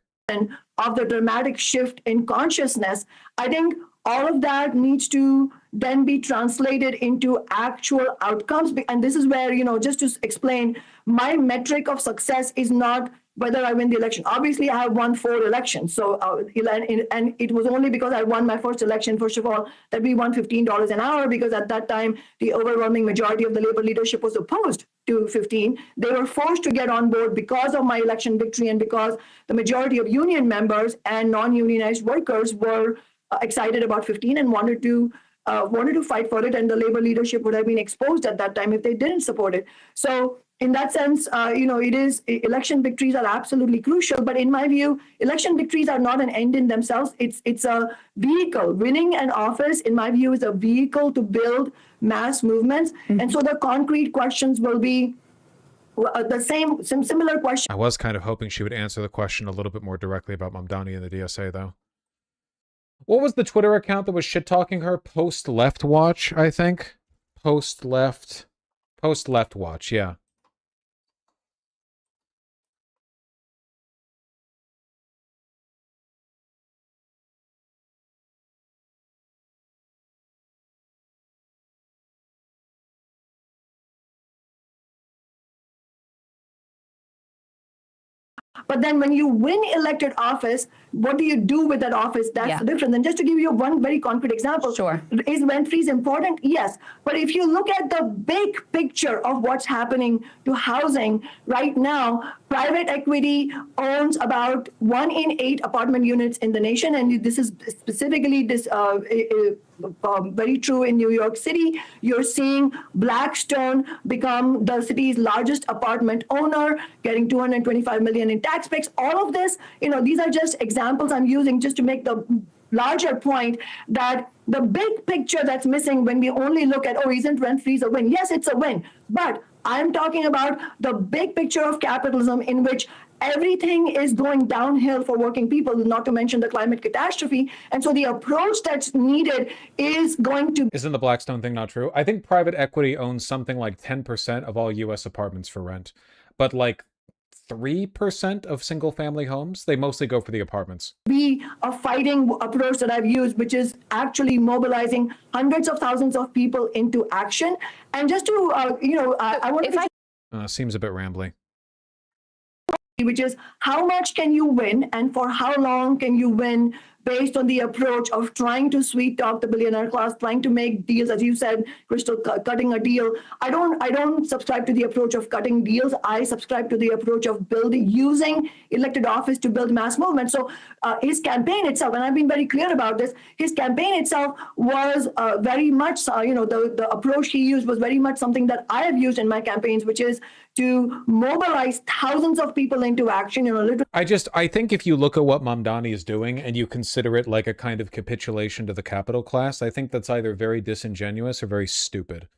Of the dramatic shift in consciousness. I think all of that needs to then be translated into actual outcomes. And this is where, just to explain, my metric of success is not whether I win the election. Obviously, I have won 4 elections. So, and it was only because I won my first election, first of all, that we won $15 an hour, because at that time, the overwhelming majority of the labor leadership was opposed to 15. They were forced to get on board because of my election victory and because the majority of union members and non-unionized workers were excited about 15 and wanted to fight for it. And the labor leadership would have been exposed at that time if they didn't support it. So in that sense, election victories are absolutely crucial. But in my view, election victories are not an end in themselves. It's a vehicle. Winning an office, in my view, is a vehicle to build mass movements. Mm-hmm. And so the concrete questions will be some similar questions. I was kind of hoping she would answer the question a little bit more directly about Mamdani and the DSA, though. What was the Twitter account that was shit-talking her? Post Left Watch, I think? Post Left Watch, yeah. But then when you win elected office, what do you do with that office? That's different. And just to give you one very concrete example, is rent freeze important? Yes. But if you look at the big picture of what's happening to housing right now, private equity owns about 1 in 8 apartment units in the nation. And this is specifically very true in New York City. You're seeing Blackstone become the city's largest apartment owner, getting $225 million in tax breaks. All of this, these are just examples I'm using just to make the larger point that the big picture that's missing when we only look at, isn't rent freeze a win? Yes, it's a win. But I'm talking about the big picture of capitalism in which everything is going downhill for working people, not to mention the climate catastrophe. And so the approach that's needed is going to... Isn't the Blackstone thing not true? I think private equity owns something like 10% of all U.S. apartments for rent. But like 3% of single-family homes, they mostly go for the apartments. Be a fighting approach that I've used, which is actually mobilizing hundreds of thousands of people into action. And just to, I want to... Seems a bit rambly. Which is how much can you win and for how long can you win based on the approach of trying to sweet talk the billionaire class, trying to make deals, as you said, Crystal, cutting a deal. I don't subscribe to the approach of cutting deals. I subscribe to the approach of using elected office to build mass movement. So his campaign itself, and I've been very clear about this, his campaign itself was very much, the approach he used was very much something that I have used in my campaigns, which is to mobilize thousands of people into action. I think if you look at what Mamdani is doing and you consider it like a kind of capitulation to the capital class, I think that's either very disingenuous or very stupid.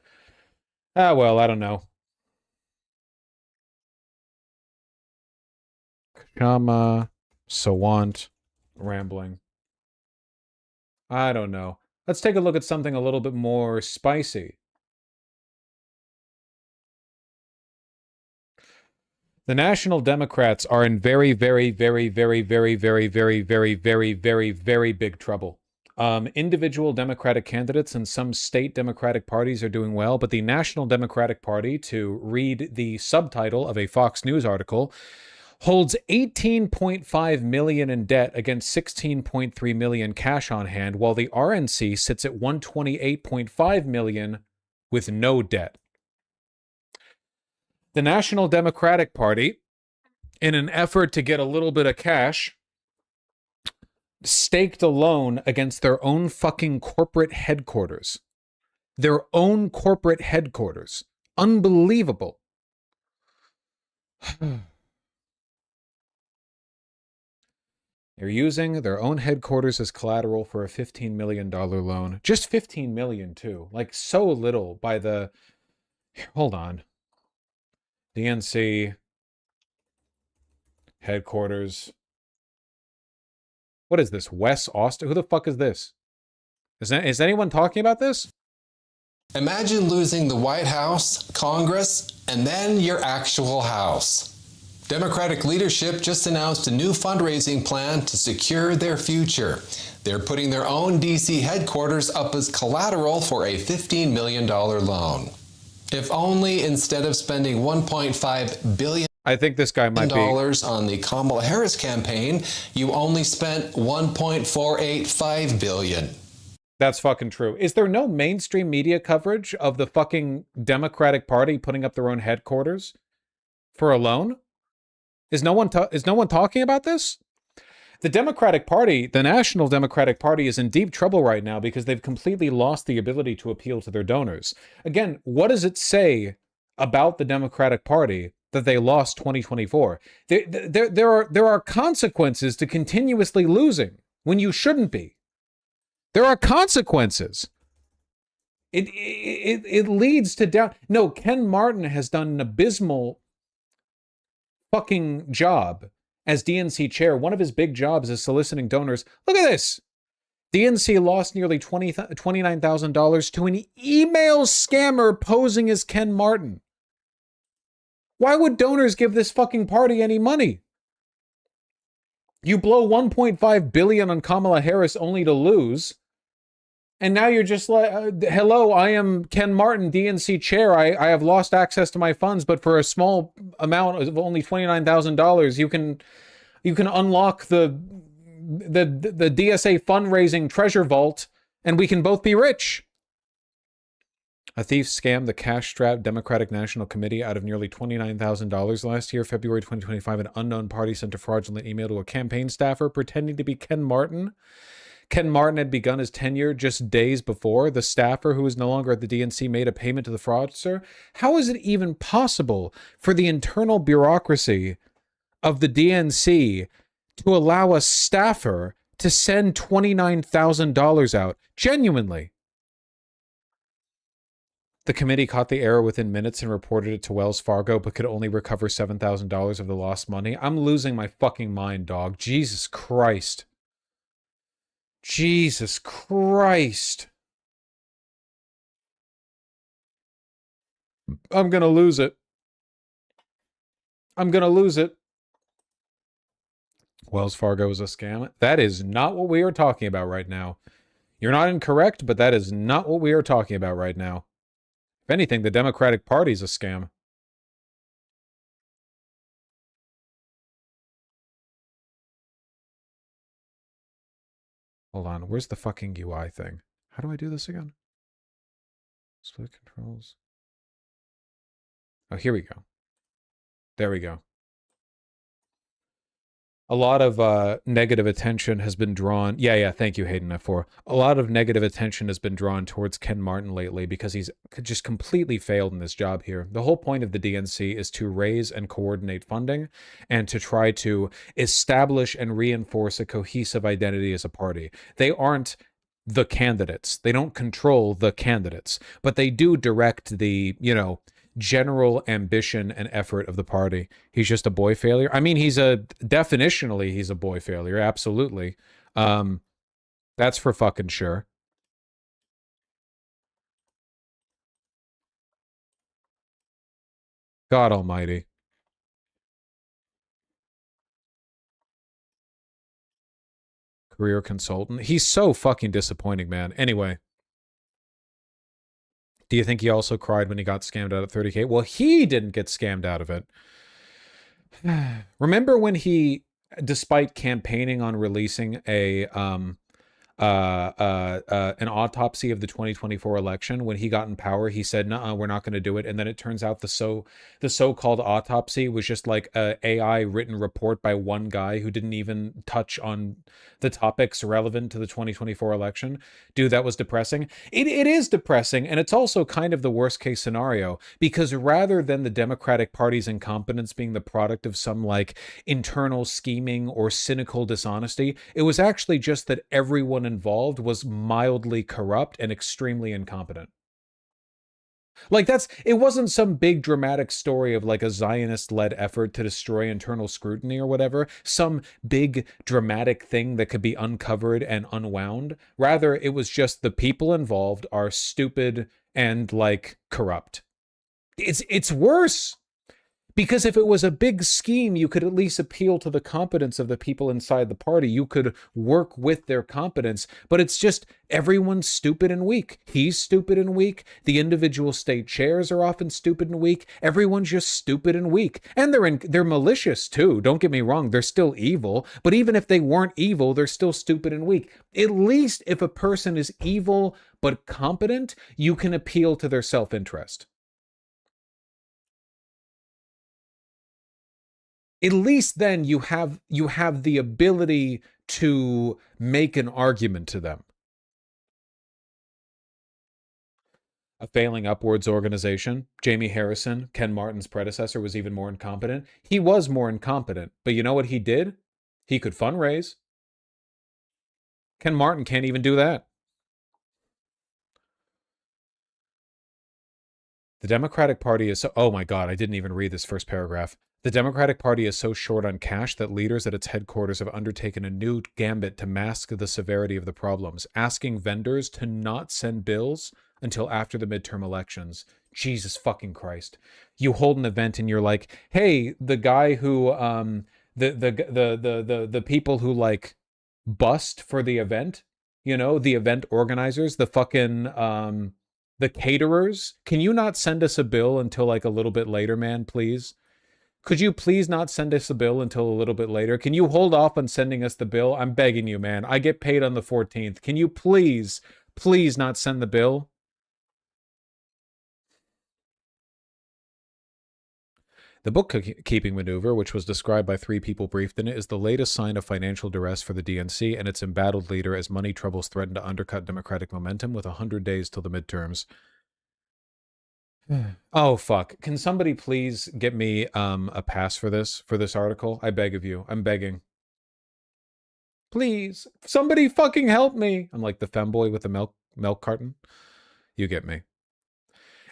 Well, I don't know. Kshama, Sawant, rambling. I don't know. Let's take a look at something a little bit more spicy. The National Democrats are in very, very, very, very, very, very, very, very, very, very, very big trouble. Individual Democratic candidates and some state Democratic parties are doing well, but the National Democratic Party, to read the subtitle of a Fox News article, holds $18.5 million in debt against $16.3 million cash on hand, while the RNC sits at $128.5 million with no debt. The National Democratic Party, in an effort to get a little bit of cash, staked a loan against their own fucking corporate headquarters. Their own corporate headquarters. Unbelievable. They're using their own headquarters as collateral for a $15 million loan. Just $15 million, too. Like, so little by the... Hold on. DNC headquarters. What is this? Wes Austin? Who the fuck is this? Is anyone talking about this? Imagine losing the White House, Congress, and then your actual house. Democratic leadership just announced a new fundraising plan to secure their future. They're putting their own DC headquarters up as collateral for a $15 million loan. If only instead of spending $1.5 billion I think this guy might be on the Kamala Harris campaign, you only spent $1.485 billion. That's fucking true. Is there no mainstream media coverage of the fucking Democratic Party putting up their own headquarters for a loan? Is no one talking about this? The Democratic Party, the National Democratic Party, is in deep trouble right now because they've completely lost the ability to appeal to their donors. Again, what does it say about the Democratic Party that they lost 2024? There are consequences to continuously losing when you shouldn't be. There are consequences. It leads to down. No, Ken Martin has done an abysmal fucking job as DNC chair. One of his big jobs is soliciting donors. Look at this. DNC lost nearly $29,000 to an email scammer posing as Ken Martin. Why would donors give this fucking party any money? You blow $1.5 billion on Kamala Harris only to lose. And now you're just like, hello, I am Ken Martin, DNC chair. I have lost access to my funds, but for a small amount of only $29,000, you can unlock the DSA fundraising treasure vault, and we can both be rich. A thief scammed the cash-strapped Democratic National Committee out of nearly $29,000 last year. February 2025, an unknown party sent a fraudulent email to a campaign staffer pretending to be Ken Martin. Ken Martin had begun his tenure just days before. The staffer, who is no longer at the DNC, made a payment to the fraudster. How is it even possible for the internal bureaucracy of the DNC to allow a staffer to send $29,000 out? Genuinely. The committee caught the error within minutes and reported it to Wells Fargo, but could only recover $7,000 of the lost money. I'm losing my fucking mind, dog. Jesus Christ. Jesus Christ. I'm gonna lose it. I'm gonna lose it. Wells Fargo is a scam. That is not what we are talking about right now. You're not incorrect, but that is not what we are talking about right now. If anything, the Democratic Party is a scam. Hold on, where's the fucking UI thing? How do I do this again? Split controls. Oh, here we go. There we go. A lot of negative attention has been drawn. Yeah, thank you, Hayden F4. A lot of negative attention has been drawn towards Ken Martin lately because he's just completely failed in this job here. The whole point of the DNC is to raise and coordinate funding and to try to establish and reinforce a cohesive identity as a party. They aren't the candidates. They don't control the candidates, but they do direct the, general ambition and effort of the party. He's just a boy failure. I mean, definitionally he's a boy failure, absolutely. That's for fucking sure. God almighty. Career consultant. He's so fucking disappointing, man. Anyway. Do you think he also cried when he got scammed out of 30K? Well, he didn't get scammed out of it. Remember when he, despite campaigning on releasing an autopsy of the 2024 election, when he got in power, he said, "No, we're not going to do it." And then it turns out the so-called autopsy was just like a AI written report by one guy who didn't even touch on the topics relevant to the 2024 election. Dude, that was depressing. It is depressing, and it's also kind of the worst case scenario, because rather than the Democratic Party's incompetence being the product of some like internal scheming or cynical dishonesty, it was actually just that everyone involved was mildly corrupt and extremely incompetent. Like it wasn't some big dramatic story of like a Zionist-led effort to destroy internal scrutiny or whatever, some big dramatic thing that could be uncovered and unwound. Rather, it was just the people involved are stupid and like corrupt. It's worse. Because if it was a big scheme, you could at least appeal to the competence of the people inside the party. You could work with their competence. But it's just everyone's stupid and weak. He's stupid and weak. The individual state chairs are often stupid and weak. Everyone's just stupid and weak. And they're malicious too. Don't get me wrong. They're still evil. But even if they weren't evil, they're still stupid and weak. At least if a person is evil but competent, you can appeal to their self-interest. At least then you have the ability to make an argument to them. A failing upwards organization. Jamie Harrison, Ken Martin's predecessor, was even more incompetent. He was more incompetent, but you know what he did? He could fundraise. Ken Martin can't even do that. The Democratic Party is so... Oh my God, I didn't even read this first paragraph. The Democratic Party is so short on cash that leaders at its headquarters have undertaken a new gambit to mask the severity of the problems, asking vendors to not send bills until after the midterm elections. Jesus fucking Christ. You hold an event and you're like, hey, the guy who, the people who like bust for the event, the event organizers, the fucking, the caterers, can you not send us a bill until like a little bit later, man, please? Could you please not send us a bill until a little bit later? Can you hold off on sending us the bill? I'm begging you, man. I get paid on the 14th. Can you please not send the bill? The bookkeeping maneuver, which was described by 3 people briefed in it, is the latest sign of financial duress for the DNC and its embattled leader as money troubles threaten to undercut Democratic momentum with 100 days till the midterms. Oh, fuck. Can somebody please get me a pass for this article? I beg of you. I'm begging. Please. Somebody fucking help me. I'm like the femboy with the milk carton. You get me.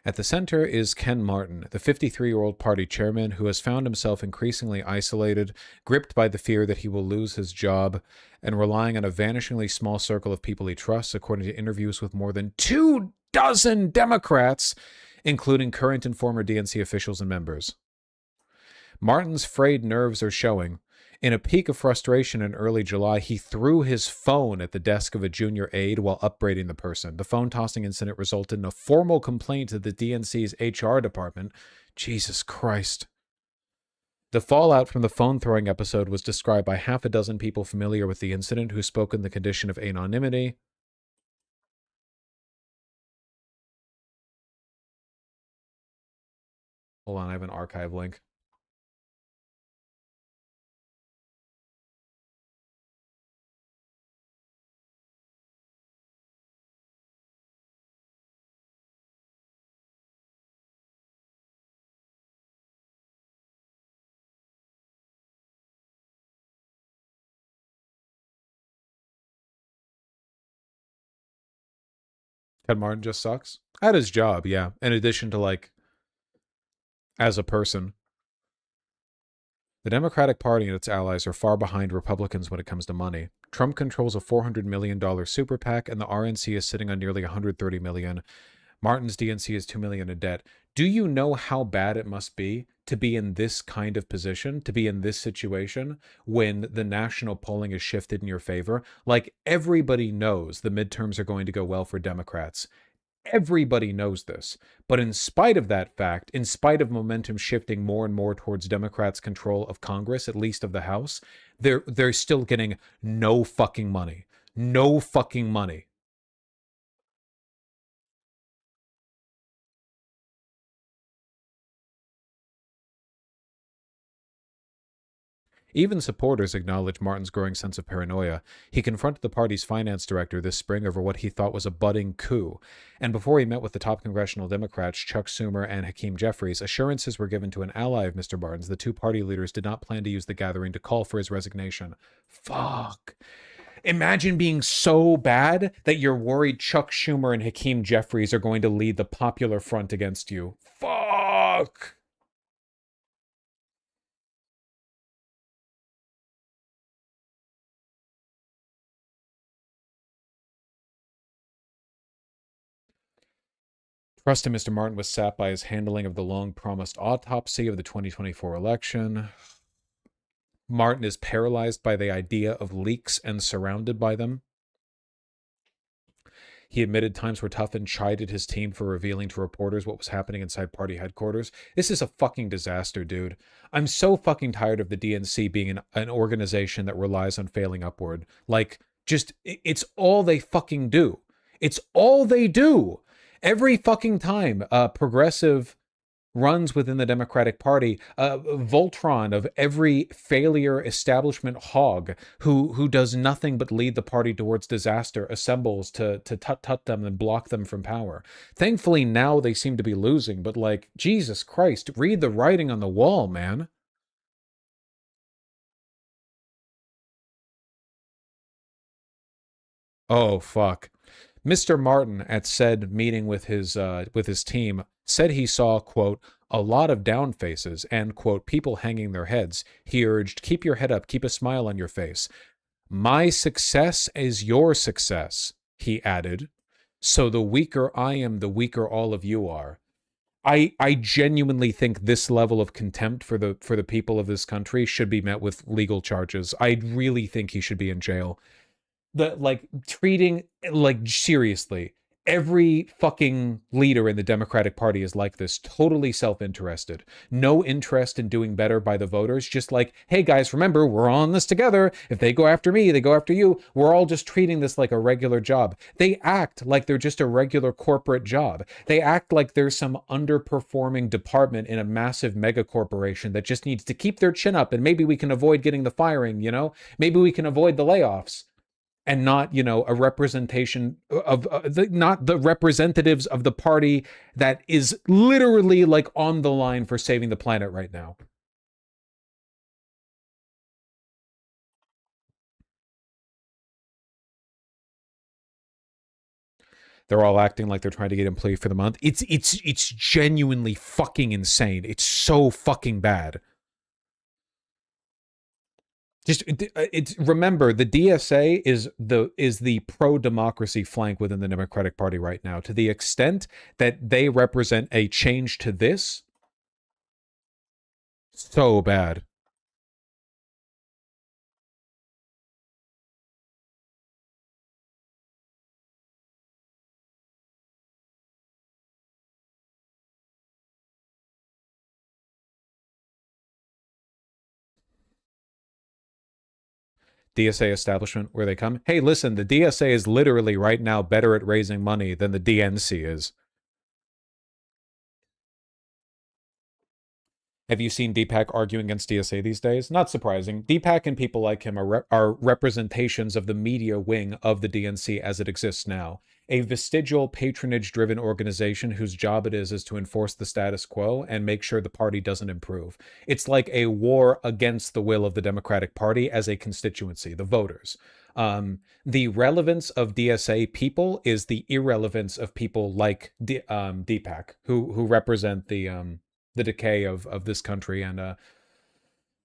At the center is Ken Martin, the 53-year-old party chairman who has found himself increasingly isolated, gripped by the fear that he will lose his job, and relying on a vanishingly small circle of people he trusts, according to interviews with more than 24 Democrats, including current and former DNC officials and members. Martin's frayed nerves are showing. In a peak of frustration in early July, he threw his phone at the desk of a junior aide while upbraiding the person. The phone-tossing incident resulted in a formal complaint to the DNC's HR department. Jesus Christ. The fallout from the phone throwing episode was described by half a dozen people familiar with the incident who spoke in the condition of anonymity. Hold on, I have an archive link. Ted Martin just sucks. At his job, yeah. In addition to, like, as a person. The Democratic Party and its allies are far behind Republicans when it comes to money. Trump controls a $400 million super PAC, and the RNC is sitting on nearly $130 million. Martin's DNC is $2 million in debt. Do you know how bad it must be to be in this kind of position, to be in this situation, when the national polling is shifted in your favor? Like, everybody knows the midterms are going to go well for Democrats. Everybody knows this. But in spite of that fact, in spite of momentum shifting more and more towards Democrats' control of Congress, at least of the House, they're still getting no fucking money. No fucking money. Even supporters acknowledge Martin's growing sense of paranoia. He confronted the party's finance director this spring over what he thought was a budding coup. And before he met with the top congressional Democrats, Chuck Schumer and Hakeem Jeffries, assurances were given to an ally of Mr. Martin's. The two party leaders did not plan to use the gathering to call for his resignation. Fuck. Imagine being so bad that you're worried Chuck Schumer and Hakeem Jeffries are going to lead the Popular Front against you. Fuck. Trust in Mr. Martin was sapped by his handling of the long-promised autopsy of the 2024 election. Martin is paralyzed by the idea of leaks and surrounded by them. He admitted times were tough and chided his team for revealing to reporters what was happening inside party headquarters. This is a fucking disaster, dude. I'm so fucking tired of the DNC being an organization that relies on failing upward. Like, just, it's all they fucking do. It's all they do. Every fucking time progressive runs within the Democratic Party, Voltron of every failure establishment hog who does nothing but lead the party towards disaster assembles to tut them and block them from power. Thankfully, now they seem to be losing, but like, Jesus Christ, read the writing on the wall, man. Oh, fuck. Mr. Martin, at said meeting with his team, said he saw, quote, a lot of down faces and, quote, people hanging their heads. He urged, keep your head up, keep a smile on your face. My success is your success, he added. So the weaker I am, the weaker all of you are. I genuinely think this level of contempt for the people of this country should be met with legal charges. I really think he should be in jail. Treating, seriously, every fucking leader in the Democratic Party is like this, totally self-interested. No interest in doing better by the voters, just like, hey guys, remember, we're all in this together. If they go after me, they go after you. We're all just treating this like a regular job. They act like they're just a regular corporate job. They act like there's some underperforming department in a massive mega corporation that just needs to keep their chin up and maybe we can avoid getting the firing, you know? Maybe we can avoid the layoffs. And not, you know, a representation of not the representatives of the party that is literally like on the line for saving the planet right now. They're all acting like they're trying to get employee for the month. It's genuinely fucking insane. It's so fucking bad. Just remember, the DSA is the pro-democracy flank within the Democratic Party right now. To the extent that they represent a change to this, so bad. DSA establishment where they come. Hey, listen, the DSA is literally right now better at raising money than the DNC is. Have you seen Deepak arguing against DSA these days? Not surprising. Deepak and people like him are representations of the media wing of the DNC as it exists now. A vestigial, patronage-driven organization whose job it is to enforce the status quo and make sure the party doesn't improve. It's like a war against the will of the Democratic Party as a constituency, the voters. The relevance of DSA people is the irrelevance of people like Deepak, who represent the decay of this country and a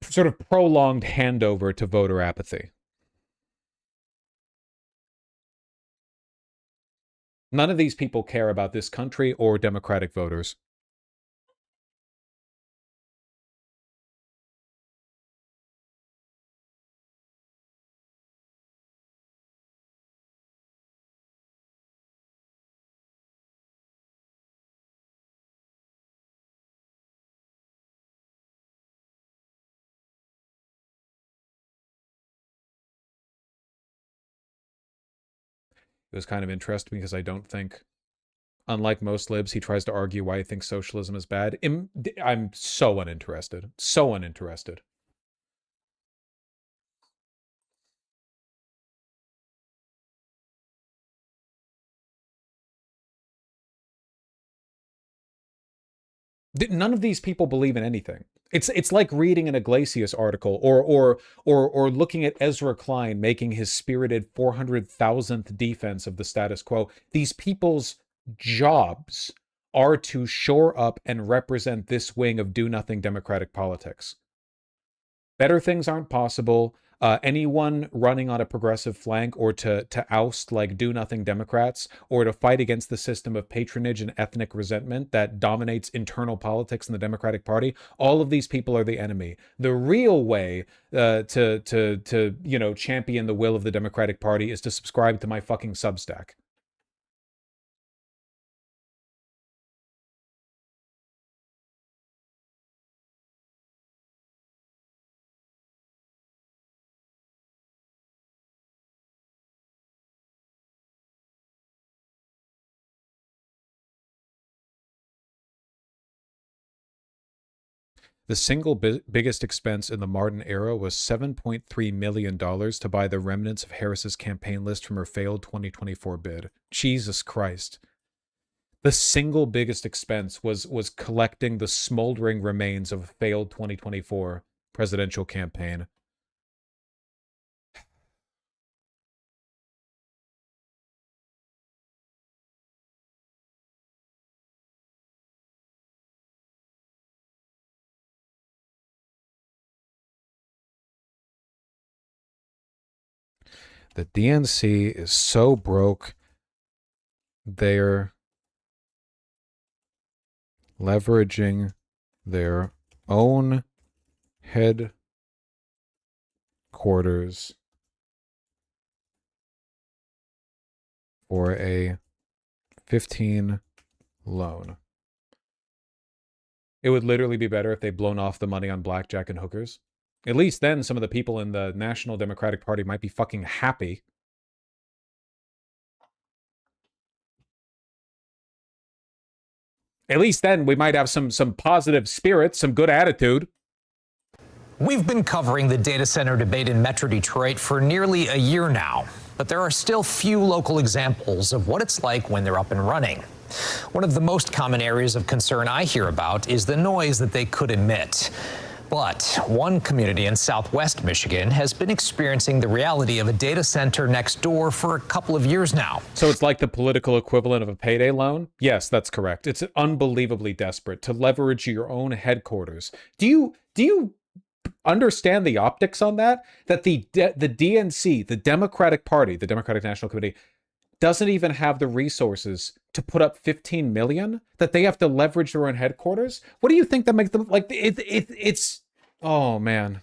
sort of prolonged handover to voter apathy. None of these people care about this country or Democratic voters. It was kind of interesting because I don't think, unlike most libs, he tries to argue why he thinks socialism is bad. I'm so uninterested. So uninterested. None of these people believe in anything. It's like reading an Iglesias article or looking at Ezra Klein making his spirited 400,000th defense of the status quo. These people's jobs are to shore up and represent this wing of do-nothing democratic politics. Better things aren't possible. Anyone running on a progressive flank or to oust like do-nothing Democrats or to fight against the system of patronage and ethnic resentment that dominates internal politics in the Democratic Party, all of these people are the enemy. The real way to champion the will of the Democratic Party is to subscribe to my fucking Substack. The single biggest expense in the Martin era was $7.3 million to buy the remnants of Harris's campaign list from her failed 2024 bid. Jesus Christ. The single biggest expense was collecting the smoldering remains of a failed 2024 presidential campaign. The DNC is so broke, they're leveraging their own headquarters for a 15 loan. It would literally be better if they'd blown off the money on blackjack and hookers. At least then some of the people in the National Democratic Party might be fucking happy. At least then we might have some positive spirit, some good attitude. We've been covering the data center debate in Metro Detroit for nearly a year now, but there are still few local examples of what it's like when they're up and running. One of the most common areas of concern I hear about is the noise that they could emit. But one community in Southwest Michigan has been experiencing the reality of a data center next door for a couple of years now. So it's like the political equivalent of a payday loan? Yes, that's correct. It's unbelievably desperate to leverage your own headquarters. Do you understand the optics on that? That the DNC, the Democratic Party, the Democratic National Committee, doesn't even have the resources to put up 15 million, that they have to leverage their own headquarters? What do you think that makes them like it's oh man.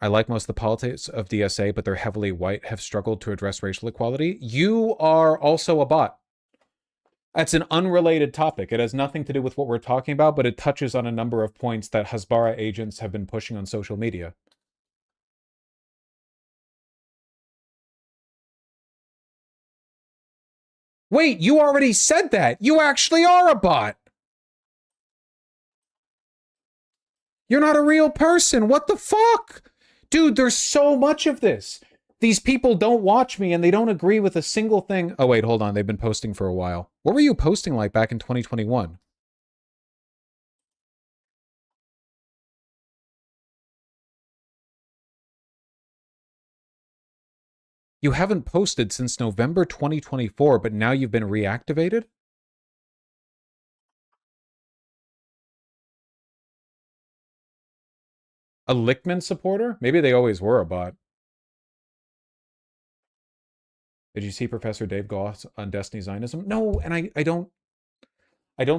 I like most of the politics of DSA, but they're heavily white, have struggled to address racial equality. You are also a bot. That's an unrelated topic. It has nothing to do with what we're talking about, but it touches on a number of points that Hasbara agents have been pushing on social media. Wait, you already said that. You actually are a bot. You're not a real person. What the fuck? Dude, there's so much of this. These people don't watch me and they don't agree with a single thing. Oh, wait, hold on. They've been posting for a while. What were you posting like back in 2021? You haven't posted since November 2024, but now you've been reactivated? A Lichtman supporter? Maybe they always were a bot. Did you see Professor Dave Goss on Destiny Zionism? No, and I don't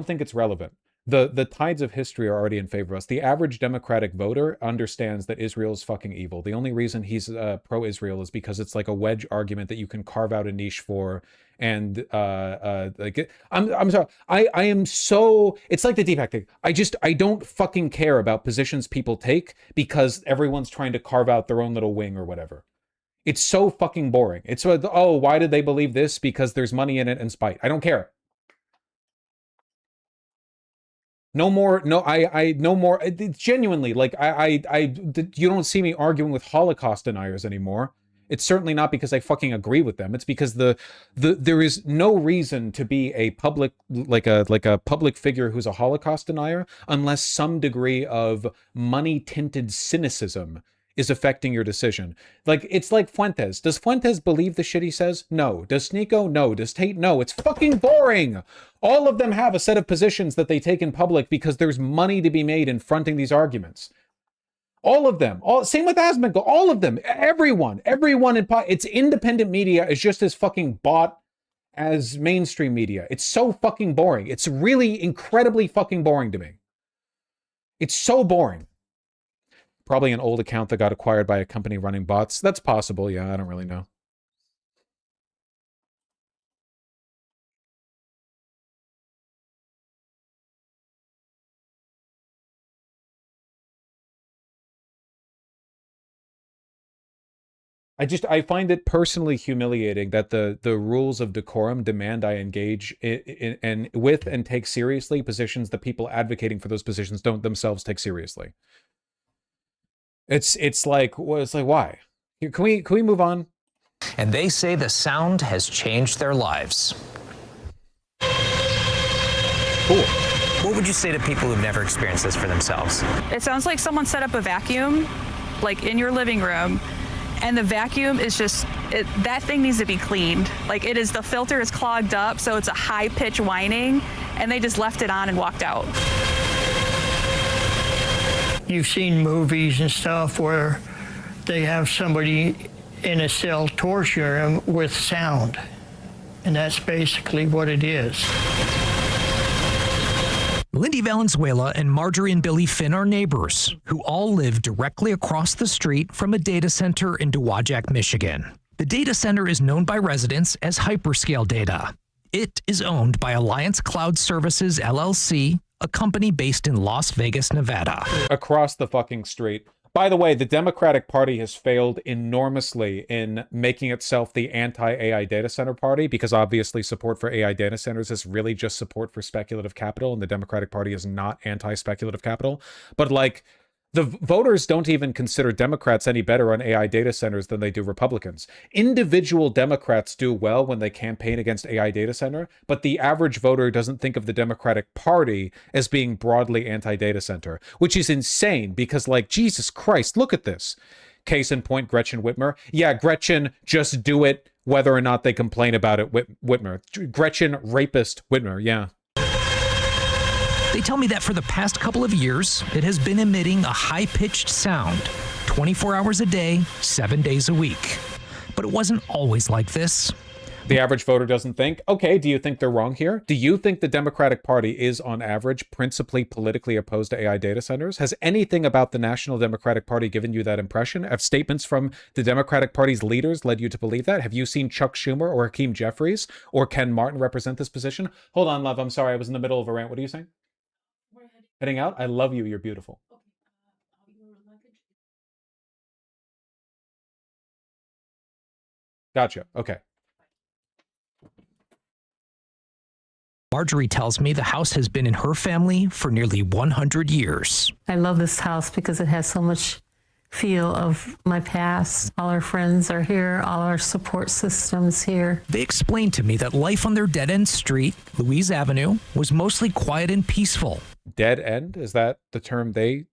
think it's relevant. The tides of history are already in favor of us. The average Democratic voter understands that Israel is fucking evil. The only reason he's pro-Israel is because it's like a wedge argument that you can carve out a niche for. And like, I'm sorry. I am so, it's like the Deepak thing. I don't fucking care about positions people take because everyone's trying to carve out their own little wing or whatever. It's so fucking boring. It's, oh, why did they believe this? Because there's money in it and spite. I don't care. No more, no, no more, genuinely, like, you don't see me arguing with Holocaust deniers anymore. It's certainly not because I fucking agree with them. It's because there is no reason to be a public, like a public figure who's a Holocaust denier unless some degree of money-tinted cynicism is affecting your decision. Like, it's like Fuentes. Does Fuentes believe the shit he says? No. Does Sneeko? No. Does Tate? No. It's fucking boring. All of them have a set of positions that they take in public because there's money to be made in fronting these arguments. All of them. Same with Asmongold. All of them. Everyone in it's independent media is just as fucking bought as mainstream media. It's so fucking boring. It's really incredibly fucking boring to me. It's so boring. Probably an old account that got acquired by a company running bots. That's possible. Yeah, I don't really know. I find it personally humiliating that the rules of decorum demand I engage in with and take seriously positions that people advocating for those positions don't themselves take seriously. It's like, well, it's like, why? Can we move on? And they say the sound has changed their lives. Cool. What would you say to people who've never experienced this for themselves? It sounds like someone set up a vacuum, like in your living room, and the vacuum is just, that thing needs to be cleaned. Like the filter is clogged up, so it's a high pitch whining, and they just left it on and walked out. You've seen movies and stuff where they have somebody in a cell torture them with sound. And that's basically what it is. Lindy Valenzuela and Marjorie and Billy Finn are neighbors who all live directly across the street from a data center in Dowagiac, Michigan. The data center is known by residents as Hyperscale Data. It is owned by Alliance Cloud Services, LLC, a company based in Las Vegas, Nevada. Across the fucking street. By the way, the Democratic Party has failed enormously in making itself the anti-AI data center party, because obviously support for AI data centers is really just support for speculative capital, and the Democratic Party is not anti-speculative capital. But like, the voters don't even consider Democrats any better on AI data centers than they do Republicans. Individual Democrats do well when they campaign against AI data center, but the average voter doesn't think of the Democratic Party as being broadly anti-data center, which is insane because, like, Jesus Christ, look at this. Case in point, Gretchen Whitmer. Yeah, Gretchen, just do it whether or not they complain about it, Whitmer. Gretchen rapist Whitmer, yeah. They tell me that for the past couple of years, it has been emitting a high-pitched sound 24 hours a day, 7 days a week. But it wasn't always like this. The average voter doesn't think. Okay, do you think they're wrong here? Do you think the Democratic Party is, on average, principally politically opposed to AI data centers? Has anything about the National Democratic Party given you that impression? Have statements from the Democratic Party's leaders led you to believe that? Have you seen Chuck Schumer or Hakeem Jeffries or Ken Martin represent this position? Hold on, love. I'm sorry. I was in the middle of a rant. What are you saying? Heading out? I love you. You're beautiful. Gotcha. Okay. Marjorie tells me the house has been in her family for nearly 100 years. I love this house because it has so much feel of my past. All our friends are here, all our support systems here. They explained to me that life on their dead-end street, Louise Avenue, was mostly quiet and peaceful. Dead end? Is that the term the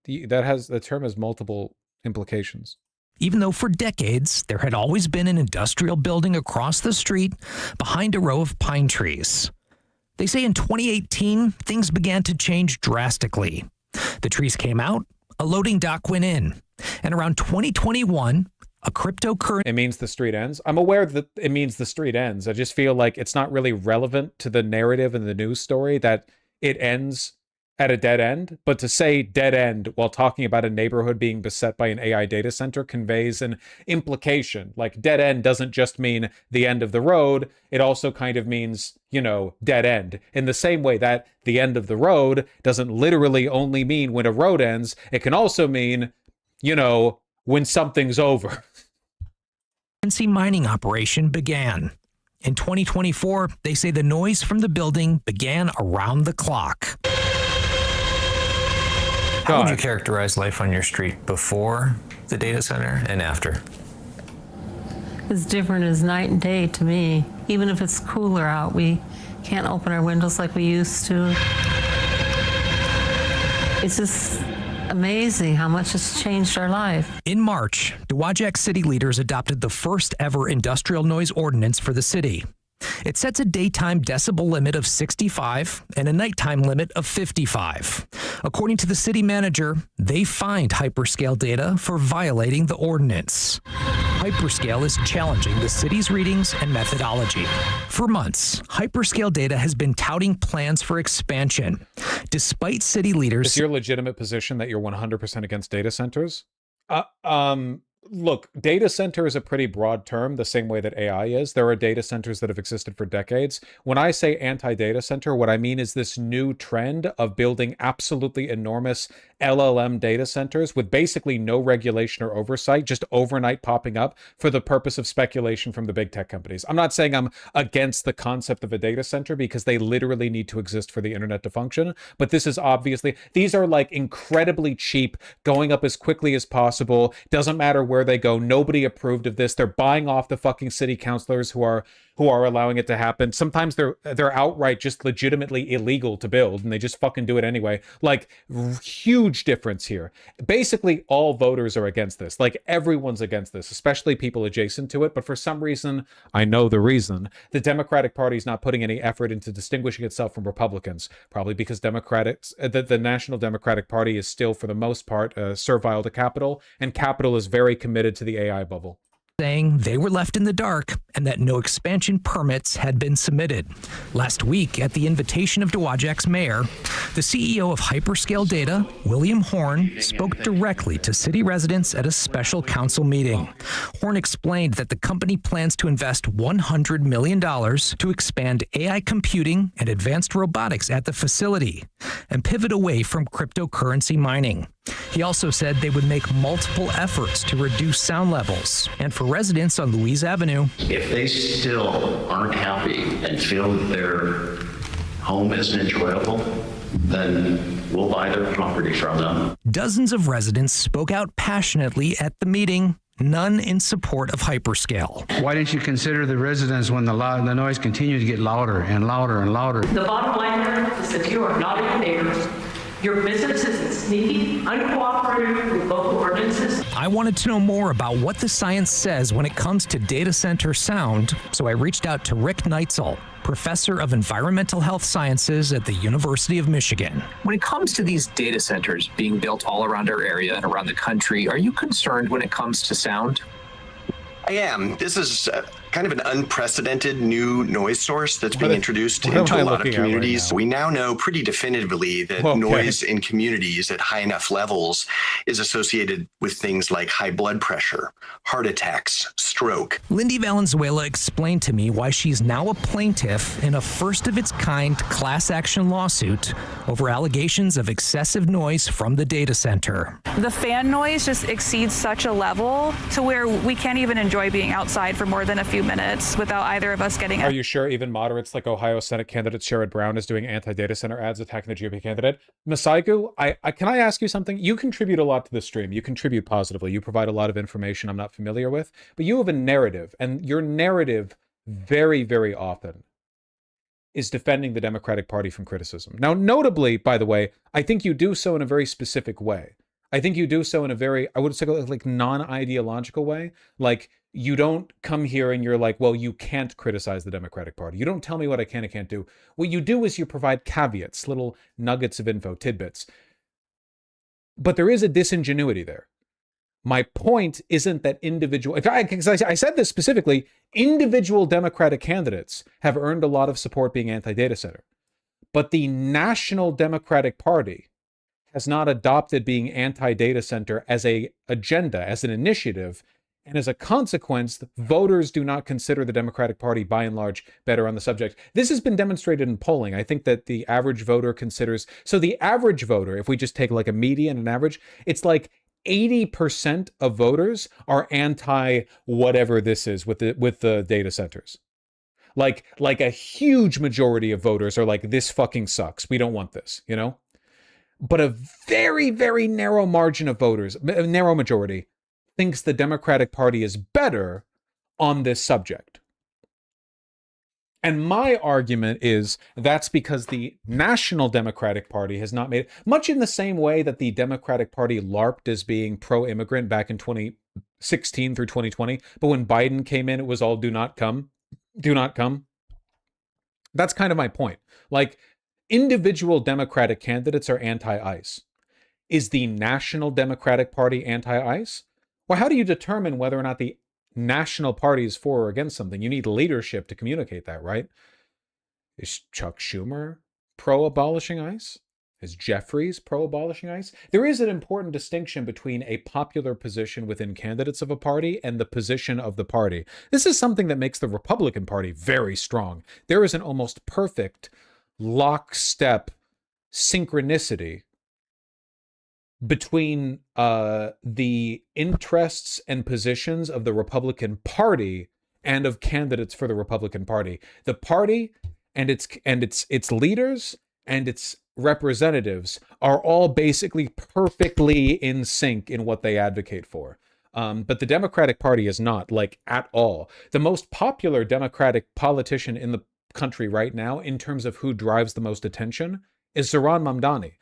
term has multiple implications. Even though for decades, there had always been an industrial building across the street behind a row of pine trees. They say in 2018, things began to change drastically. The trees came out, a loading dock went in, and around 2021, a cryptocurrency... It means the street ends? I'm aware that it means the street ends. I just feel like it's not really relevant to the narrative and the news story that it ends at a dead end, but to say dead end while talking about a neighborhood being beset by an AI data center conveys an implication. Like, dead end doesn't just mean the end of the road, it also kind of means, you know, dead end. In the same way that the end of the road doesn't literally only mean when a road ends, it can also mean, you know, when something's over. Mining operation began. In 2024, they say the noise from the building began around the clock. How would you characterize life on your street before the data center and after? It's different as night and day to me. Even if it's cooler out, we can't open our windows like we used to. It's just amazing how much it's changed our life. In March, Dowagiac city leaders adopted the first ever industrial noise ordinance for the city. It sets a daytime decibel limit of 65 and a nighttime limit of 55. According to the city manager, they fined Hyperscale Data for violating the ordinance. Hyperscale is challenging the city's readings and methodology. For months, Hyperscale Data has been touting plans for expansion, despite city leaders... Is your legitimate position that you're 100% against data centers? Look, data center is a pretty broad term, the same way that AI is. There are data centers that have existed for decades. When I say anti-data center, what I mean is this new trend of building absolutely enormous LLM data centers with basically no regulation or oversight, just overnight popping up for the purpose of speculation from the big tech companies. I'm not saying I'm against the concept of a data center because they literally need to exist for the internet to function, but this is obviously, these are like incredibly cheap, going up as quickly as possible, doesn't matter where they go, nobody approved of this. They're buying off the fucking city councilors who are allowing it to happen. Sometimes they're outright just legitimately illegal to build and they just fucking do it anyway. Like, huge difference here. Basically all voters are against this. Like, everyone's against this, especially people adjacent to it. But for some reason, I know the reason, the Democratic Party is not putting any effort into distinguishing itself from Republicans, probably because the National Democratic Party is still, for the most part, servile to capital, and capital is very committed to the AI bubble. Saying they were left in the dark and that no expansion permits had been submitted. Last week, at the invitation of Dowagiac's mayor, the CEO of Hyperscale Data, William Horn, spoke directly to city residents at a special council meeting. Horn explained that the company plans to invest $100 million to expand AI computing and advanced robotics at the facility and pivot away from cryptocurrency mining. He also said they would make multiple efforts to reduce sound levels. And for residents on Louise Avenue, if they still aren't happy and feel that their home isn't enjoyable, then we'll buy their property from them. Dozens of residents spoke out passionately at the meeting, none in support of Hyperscale. Why didn't you consider the residents when the noise continues to get louder and louder and louder? The bottom line is that you are not your neighbors. Your business is sneaky, uncooperative with local ordinances. I wanted to know more about what the science says when it comes to data center sound, so I reached out to Rick Neitzel, professor of environmental health sciences at the University of Michigan. When it comes to these data centers being built all around our area and around the country, are you concerned when it comes to sound? I am. This is kind of an unprecedented new noise source that's being introduced into a lot of communities. We now know pretty definitively that noise in communities at high enough levels is associated with things like high blood pressure, heart attacks, stroke. Lindy Valenzuela explained to me why she's now a plaintiff in a first-of-its-kind class action lawsuit over allegations of excessive noise from the data center. The fan noise just exceeds such a level to where we can't even enjoy being outside for more than a few 2 minutes without either of us getting. Are you sure even moderates like Ohio Senate candidate Sherrod Brown is doing anti-data center ads attacking the GOP candidate? Masaigu, can I ask you something? You contribute a lot to the stream. You contribute positively. You provide a lot of information I'm not familiar with, but you have a narrative, and your narrative very, very often is defending the Democratic Party from criticism. Now, notably, by the way, I think you do so in a very specific way. I think you do so in a very, I would say, like non-ideological way. Like, you don't come here and you're like, well, you can't criticize the Democratic Party. You don't tell me what I can and can't do. What you do is you provide caveats, little nuggets of info, tidbits. But there is a disingenuity there. My point isn't that individual, because I said this specifically, individual Democratic candidates have earned a lot of support being anti-data center. But the National Democratic Party has not adopted being anti-data center as an agenda, as an initiative, and as a consequence, voters do not consider the Democratic Party, by and large, better on the subject. This has been demonstrated in polling. I think that the average voter considers, so the average voter, if we just take like a median and average, it's like 80% of voters are anti whatever this is with the data centers. Like a huge majority of voters are like, this fucking sucks. We don't want this, you know? But a very, very narrow margin of voters, a narrow majority, thinks the Democratic Party is better on this subject. And my argument is that's because the National Democratic Party has not made it, much in the same way that the Democratic Party LARPed as being pro-immigrant back in 2016 through 2020. But when Biden came in, it was all do not come, do not come. That's kind of my point. Like, individual Democratic candidates are anti-ICE. Is the National Democratic Party anti-ICE? Well, how do you determine whether or not the national party is for or against something? You need leadership to communicate that, right? Is Chuck Schumer pro-abolishing ICE? Is Jeffries pro-abolishing ICE? There is an important distinction between a popular position within candidates of a party and the position of the party. This is something that makes the Republican Party very strong. There is an almost perfect lockstep synchronicity between the interests and positions of the Republican Party and of candidates for the Republican Party. The party and its leaders and its representatives are all basically perfectly in sync in what they advocate for. But the Democratic Party is not, like, at all. The most popular Democratic politician in the country right now, in terms of who drives the most attention, is Zohran Mamdani.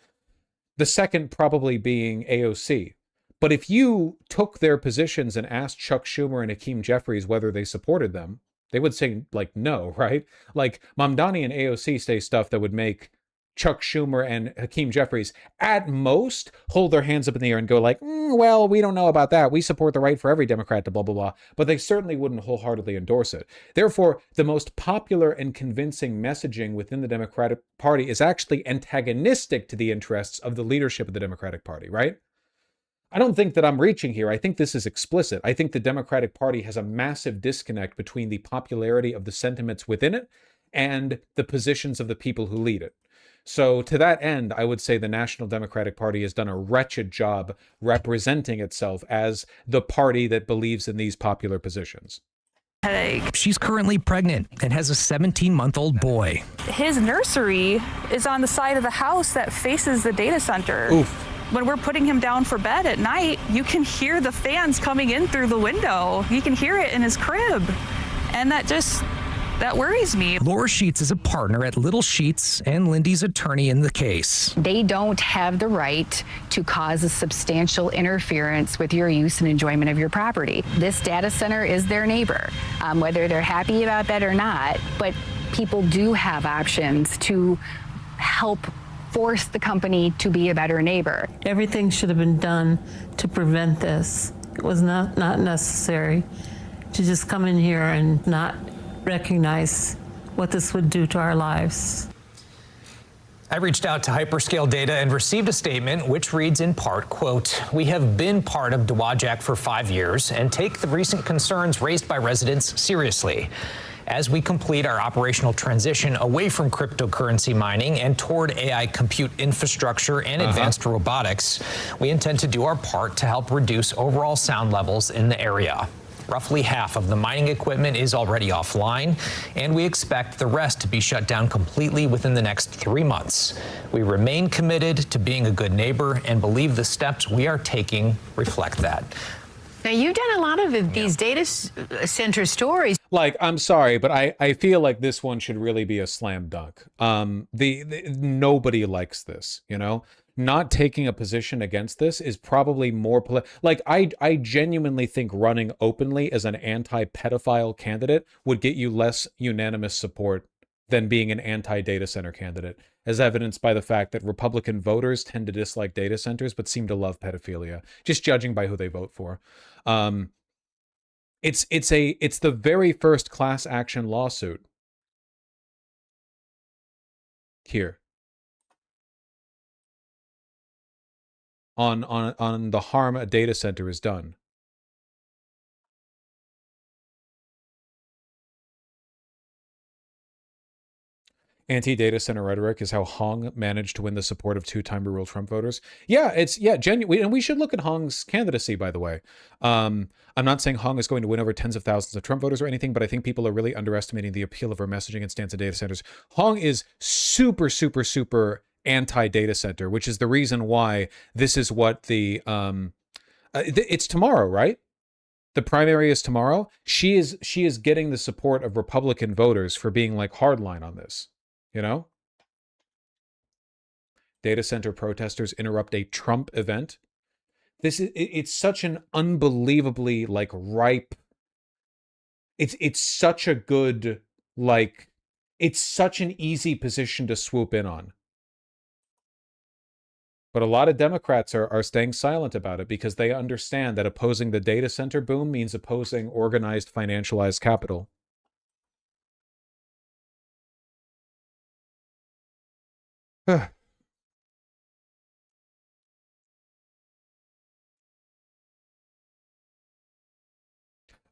The second probably being AOC. But if you took their positions and asked Chuck Schumer and Hakeem Jeffries whether they supported them, they would say, like, no, right? Like, Mamdani and AOC say stuff that would make Chuck Schumer and Hakeem Jeffries at most hold their hands up in the air and go like, well, we don't know about that. We support the right for every Democrat to blah, blah, blah. But they certainly wouldn't wholeheartedly endorse it. Therefore, the most popular and convincing messaging within the Democratic Party is actually antagonistic to the interests of the leadership of the Democratic Party, right? I don't think that I'm reaching here. I think this is explicit. I think the Democratic Party has a massive disconnect between the popularity of the sentiments within it and the positions of the people who lead it. So to that end, I would say the National Democratic Party has done a wretched job representing itself as the party that believes in these popular positions. Headache. She's currently pregnant and has a 17-month-old boy. His nursery is on the side of the house that faces the data center. Oof. When we're putting him down for bed at night, you can hear the fans coming in through the window. You can hear it in his crib. And that worries me. Laura Sheets is a partner at Little Sheets and Lindy's attorney in the case. They don't have the right to cause a substantial interference with your use and enjoyment of your property. This data center is their neighbor, whether they're happy about that or not, but people do have options to help force the company to be a better neighbor. Everything should have been done to prevent this. It was not necessary to just come in here and not recognize what this would do to our lives. I reached out to Hyperscale Data and received a statement which reads in part, quote, "We have been part of Dowagiac for 5 years and take the recent concerns raised by residents seriously. As we complete our operational transition away from cryptocurrency mining and toward AI compute infrastructure and advanced robotics, we intend to do our part to help reduce overall sound levels in the area." Roughly half of the mining equipment is already offline, and we expect the rest to be shut down completely within the next 3 months. We remain committed to being a good neighbor and believe the steps we are taking reflect that. Now, you've done a lot of these data center stories. Like, I'm sorry, but I feel like this one should really be a slam dunk. Nobody likes this, you know? Not taking a position against this is probably more like I genuinely think running openly as an anti-pedophile candidate would get you less unanimous support than being an anti-data center candidate, as evidenced by the fact that Republican voters tend to dislike data centers but seem to love pedophilia, just judging by who they vote for. It's the very first class action lawsuit here on the harm a data center has done. Anti-data center rhetoric is how Hong managed to win the support of two-time real Trump voters. Yeah, genuine, and we should look at Hong's candidacy, by the way. I'm not saying Hong is going to win over tens of thousands of Trump voters or anything, but I think people are really underestimating the appeal of her messaging and stance on data centers. Hong is super, super, super anti-data center, which is the reason why this is what the it's tomorrow, right? The primary is tomorrow. She is getting the support of Republican voters for being like hardline on this. You know? Data center protesters interrupt a Trump event. It's such an unbelievably like ripe. It's such a good, like, it's such an easy position to swoop in on. But a lot of Democrats are staying silent about it because they understand that opposing the data center boom means opposing organized, financialized capital.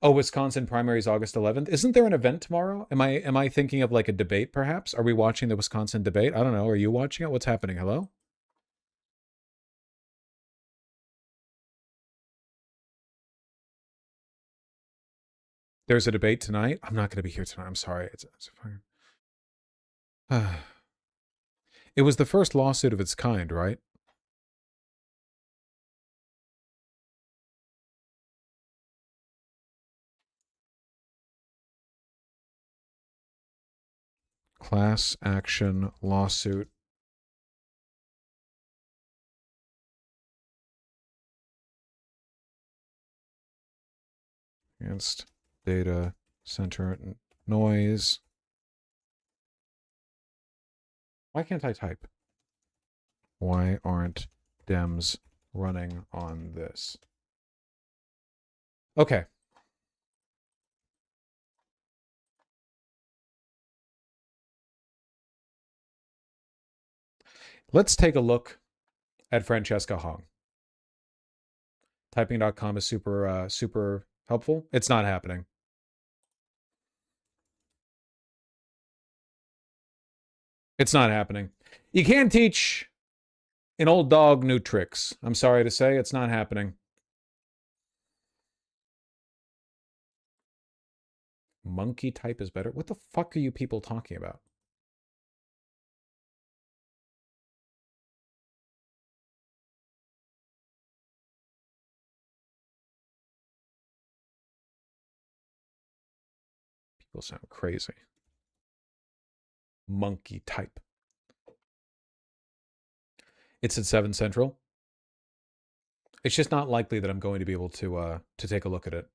Oh, Wisconsin primaries August 11th. Isn't there an event tomorrow? Am I thinking of like a debate perhaps? Are we watching the Wisconsin debate? I don't know. Are you watching it? What's happening? Hello? There's a debate tonight. I'm not going to be here tonight. I'm sorry. It's fine. It was the first lawsuit of its kind, right? Class action lawsuit. Against data center noise. Why can't I type? Why aren't Dems running on this? Okay. Let's take a look at Francesca Hong. Typing.com is super helpful. It's not happening. It's not happening. You can't teach an old dog new tricks. I'm sorry to say, it's not happening. Monkey type is better. What the fuck are you people talking about? People sound crazy. Monkey type. It's at 7 Central. It's just not likely that I'm going to be able to take a look at it.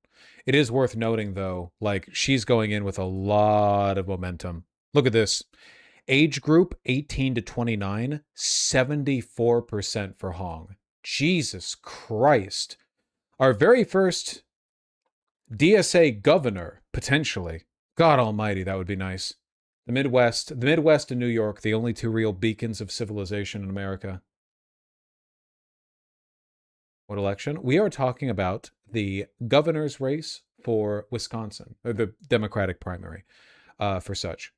It is worth noting, though, like, she's going in with a lot of momentum. Look at this. Age group 18 to 29, 74% for Hong. Jesus Christ. Our very first DSA governor, potentially. God almighty, that would be nice. The Midwest and New York, the only two real beacons of civilization in America. What election? We are talking about the governor's race for Wisconsin, or the Democratic primary for such.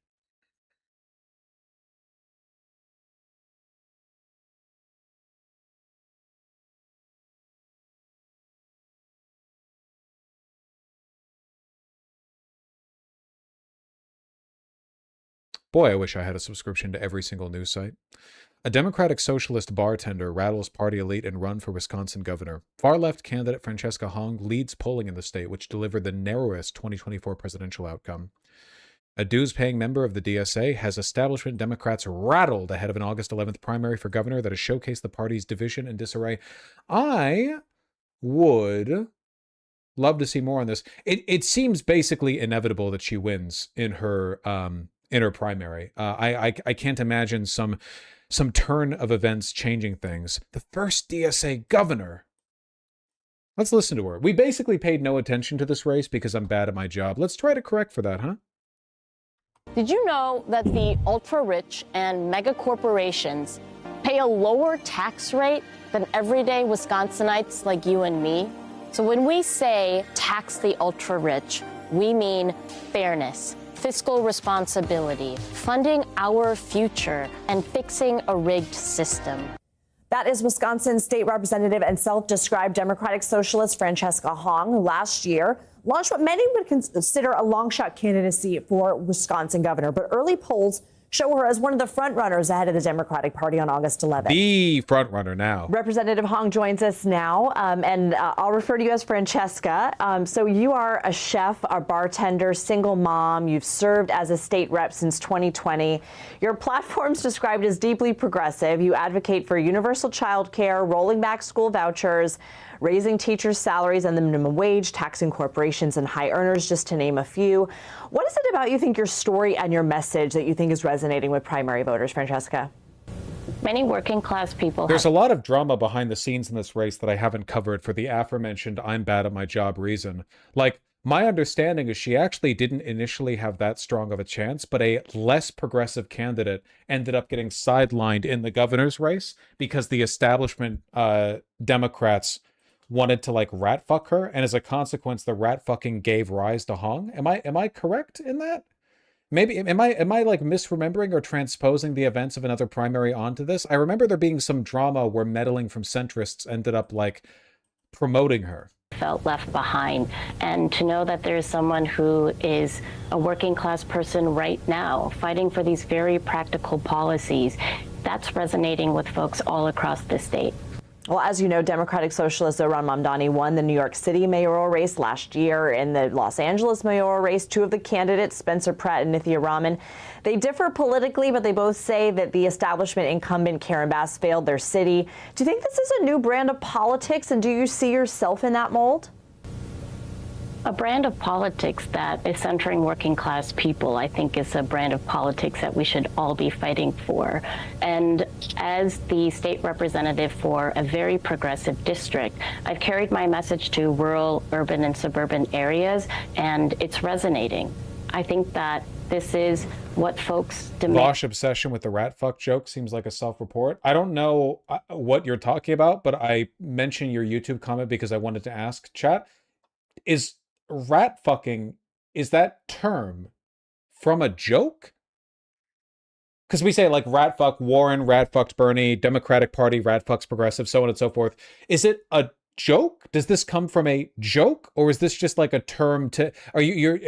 Boy, I wish I had a subscription to every single news site. A Democratic Socialist bartender rattles party elite and run for Wisconsin governor. Far-left candidate Francesca Hong leads polling in the state, which delivered the narrowest 2024 presidential outcome. A dues-paying member of the DSA has establishment Democrats rattled ahead of an August 11th primary for governor that has showcased the party's division and disarray. I would love to see more on this. It seems basically inevitable that she wins in her primary. I can't imagine some turn of events changing things. The first DSA governor. Let's listen to her. We basically paid no attention to this race because I'm bad at my job. Let's try to correct for that, huh? Did you know that the ultra-rich and mega corporations pay a lower tax rate than everyday Wisconsinites like you and me? So when we say tax the ultra-rich, we mean fairness, fiscal responsibility, funding our future, and fixing a rigged system. That is Wisconsin State Representative and self-described Democratic Socialist Francesca Hong, who last year launched what many would consider a long-shot candidacy for Wisconsin governor. But early polls show her as one of the front-runners ahead of the Democratic Party on August 11th. The front-runner now. Representative Hong joins us now, and I'll refer to you as Francesca. So you are a chef, a bartender, single mom. You've served as a state rep since 2020. Your platform's described as deeply progressive. You advocate for universal child care, rolling back school vouchers, raising teachers' salaries and the minimum wage, taxing corporations and high earners, just to name a few. What is it about you think your story and your message that you think is resonating with primary voters, Francesca? Many working class people. There's a lot of drama behind the scenes in this race that I haven't covered for the aforementioned I'm bad at my job reason. Like, my understanding is she actually didn't initially have that strong of a chance, but a less progressive candidate ended up getting sidelined in the governor's race because the establishment Democrats wanted to like rat fuck her, and as a consequence the rat fucking gave rise to Hong. Am I correct in that? Maybe am I like misremembering or transposing the events of another primary onto this? I remember there being some drama where meddling from centrists ended up like promoting her. Felt left behind, and to know that there is someone who is a working class person right now fighting for these very practical policies, that's resonating with folks all across the state. Well, as you know, Democratic Socialist Zohran Mamdani won the New York City mayoral race last year. In the Los Angeles mayoral race, two of the candidates, Spencer Pratt and Nithya Raman, they differ politically, but they both say that the establishment incumbent Karen Bass failed their city. Do you think this is a new brand of politics, and do you see yourself in that mold? A brand of politics that is centering working class people, I think, is a brand of politics that we should all be fighting for. And as the state representative for a very progressive district, I've carried my message to rural, urban, and suburban areas, and it's resonating. I think that this is what folks demand. Bosch obsession with the rat fuck joke seems like a self-report. I don't know what you're talking about, but I mentioned your YouTube comment because I wanted to ask chat. Is rat fucking, is that term from a joke? Because we say like rat fuck Warren, rat fucked Bernie, Democratic Party, rat fucks progressive, so on and so forth. Is it a joke? Does this come from a joke, or is this just like a term to? Are you're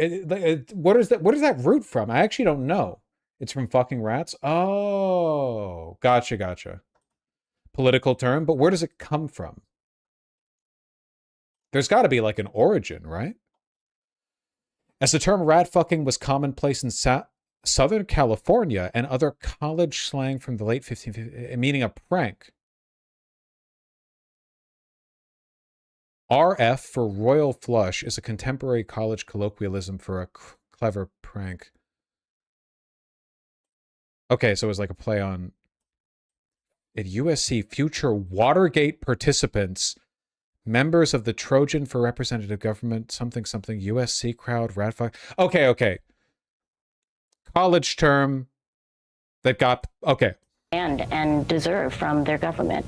what is that root from? I actually don't know. It's from fucking rats. Oh, gotcha. Political term, but where does it come from? There's got to be like an origin, right? As the term rat fucking was commonplace in Southern California and other college slang from the late 1550s, meaning a prank. RF for royal flush is a contemporary college colloquialism for a clever prank. Okay, so it was like a play on at USC future Watergate participants, members of the Trojan for representative government, something USC crowd, rat fuck. Okay. College term that got okay. And deserve from their government.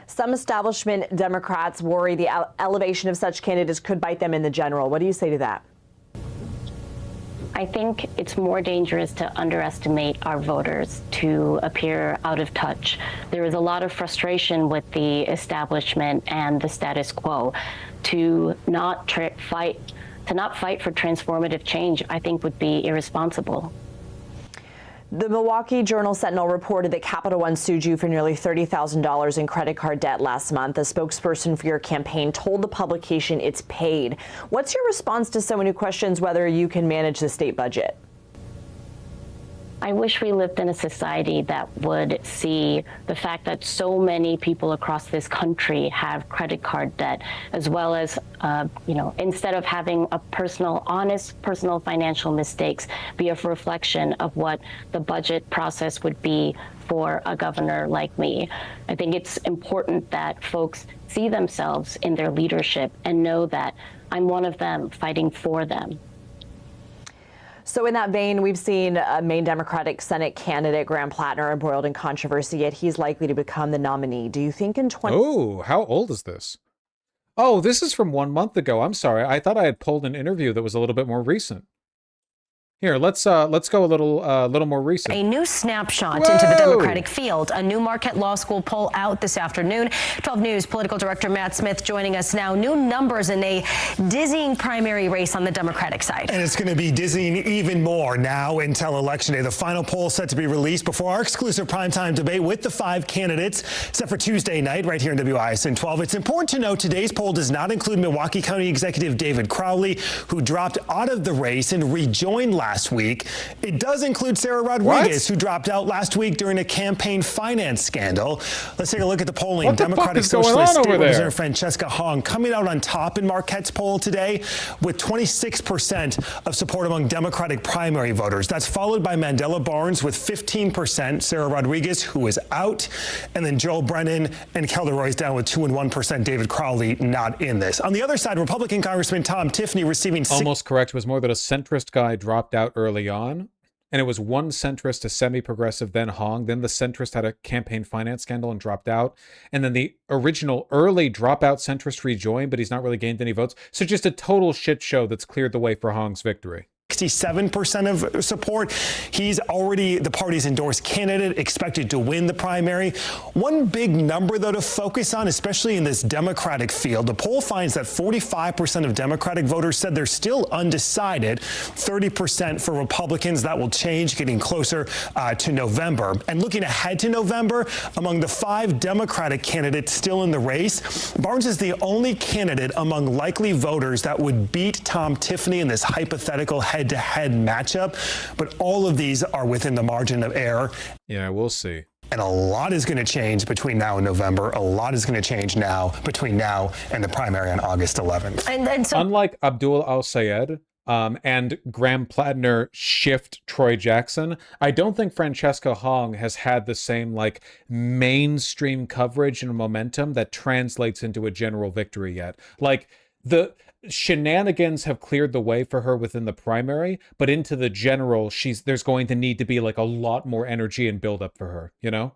Some establishment Democrats worry the elevation of such candidates could bite them in the general. What do you say to that? I think it's more dangerous to underestimate our voters, to appear out of touch. There is a lot of frustration with the establishment and the status quo. To not fight for transformative change, I think, would be irresponsible. The Milwaukee Journal-Sentinel reported that Capital One sued you for nearly $30,000 in credit card debt last month. A spokesperson for your campaign told the publication it's paid. What's your response to someone who questions whether you can manage the state budget? I wish we lived in a society that would see the fact that so many people across this country have credit card debt, as well as, instead of having a honest personal financial mistakes be a reflection of what the budget process would be for a governor like me. I think it's important that folks see themselves in their leadership and know that I'm one of them fighting for them. So in that vein, we've seen Maine Democratic Senate candidate Graham Plattner embroiled in controversy, yet he's likely to become the nominee. Do you think in 20... Oh, how old is this? Oh, this is from 1 month ago. I'm sorry. I thought I had pulled an interview that was a little bit more recent. Here, let's go a little more recent. A new snapshot into the Democratic field. A new Marquette Law School poll out this afternoon. 12 News political director Matt Smith joining us now. New numbers in a dizzying primary race on the Democratic side. And it's going to be dizzying even more now until Election Day. The final poll set to be released before our exclusive primetime debate with the 5 candidates, set for Tuesday night right here in WISN 12. It's important to note today's poll does not include Milwaukee County Executive David Crowley, who dropped out of the race and rejoined last week. It does include Sarah Rodriguez, who dropped out last week during a campaign finance scandal. Let's take a look at the polling. What the Democratic fuck is Socialist going on State over there? Representative Francesca Hong coming out on top in Marquette's poll today with 26% of support among Democratic primary voters. That's followed by Mandela Barnes with 15%, Sarah Rodriguez, who is out, and then Joel Brennan and Kelly Roy's down with 2% and 1%. David Crowley not in this. On the other side, Republican Congressman Tom Tiffany receiving Almost correct. It was more that a centrist guy dropped out early on, and it was one centrist, a semi-progressive, then Hong. Then the centrist had a campaign finance scandal and dropped out. And then the original early dropout centrist rejoined, but he's not really gained any votes. So just a total shit show that's cleared the way for Hong's victory. 67% of support. He's already the party's endorsed candidate, expected to win the primary. One big number, though, to focus on, especially in this Democratic field, the poll finds that 45% of Democratic voters said they're still undecided, 30% for Republicans. That will change, getting closer to November. And looking ahead to November, among the 5 Democratic candidates still in the race, Barnes is the only candidate among likely voters that would beat Tom Tiffany in this hypothetical head-to-head matchup, but all of these are within the margin of error. Yeah, we'll see. And a lot is going to change between now and November. A lot is going to change now between now and the primary on August 11th. And so, unlike Abdul Al-Sayed and Graham Plattner shift Troy Jackson, I don't think Francesca Hong has had the same mainstream coverage and momentum that translates into a general victory yet. The shenanigans have cleared the way for her within the primary, but into the general, there's going to need to be a lot more energy and build up for her, you know?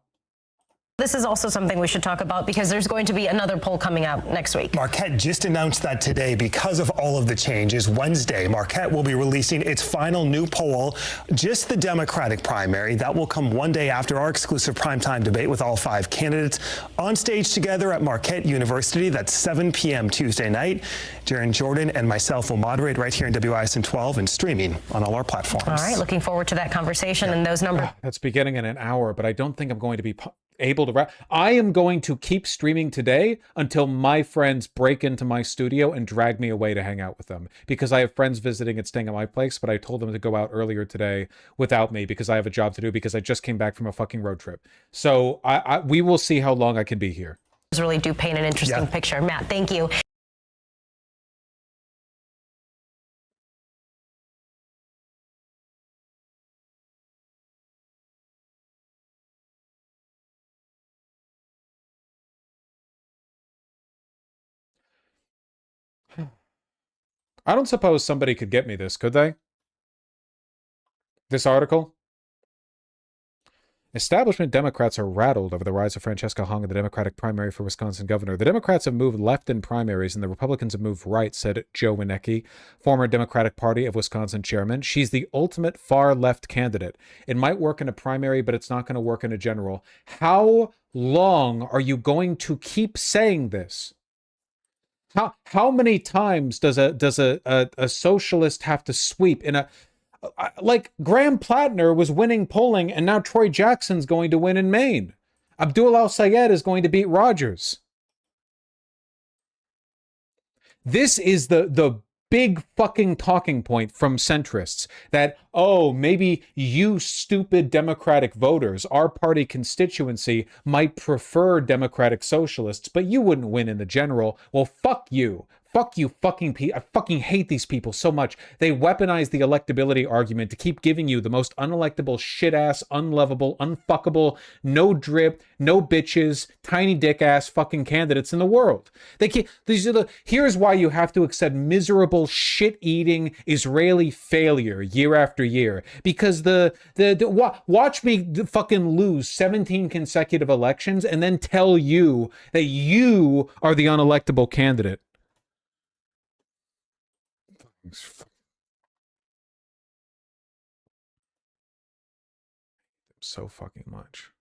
this is also something we should talk about because there's going to be another poll coming out next week. Marquette just announced that today because of all of the changes. Wednesday, Marquette will be releasing its final new poll, just the Democratic primary. That will come one day after our exclusive primetime debate with all 5 candidates on stage together at Marquette University. That's 7 p.m. Tuesday night. Darren Jordan and myself will moderate right here in WISN 12 and streaming on all our platforms. All right, looking forward to that conversation and those numbers. That's beginning in an hour, but I don't think I'm going to be able to I am going to keep streaming today until my friends break into my studio and drag me away to hang out with them, because I have friends visiting and staying at my place, but I told them to go out earlier today without me because I have a job to do, because I just came back from a fucking road trip. So we will see how long I can be here. Really do paint an interesting picture. Matt, thank you. I don't suppose somebody could get me this, could they? This article? Establishment Democrats are rattled over the rise of Francesca Hong in the Democratic primary for Wisconsin governor. The Democrats have moved left in primaries and the Republicans have moved right, said Joe Winecki, former Democratic Party of Wisconsin chairman. She's the ultimate far-left candidate. It might work in a primary, but it's not going to work in a general. How long are you going to keep saying this? How many times does a socialist have to sweep in a... Like, Graham Plattner was winning polling, and now Troy Jackson's going to win in Maine. Abdul Al-Sayed is going to beat Rogers. This is the big fucking talking point from centrists that, oh, maybe you stupid Democratic voters, our party constituency, might prefer Democratic socialists, but you wouldn't win in the general. Well, fuck you. Fuck you fucking people. I fucking hate these people so much. They weaponize the electability argument to keep giving you the most unelectable, shit-ass, unlovable, unfuckable, no drip, no bitches, tiny dick-ass fucking candidates in the world. They can't, here's why you have to accept miserable, shit-eating Israeli failure year after year. Because watch me fucking lose 17 consecutive elections and then tell you that you are the unelectable candidate. So fucking much.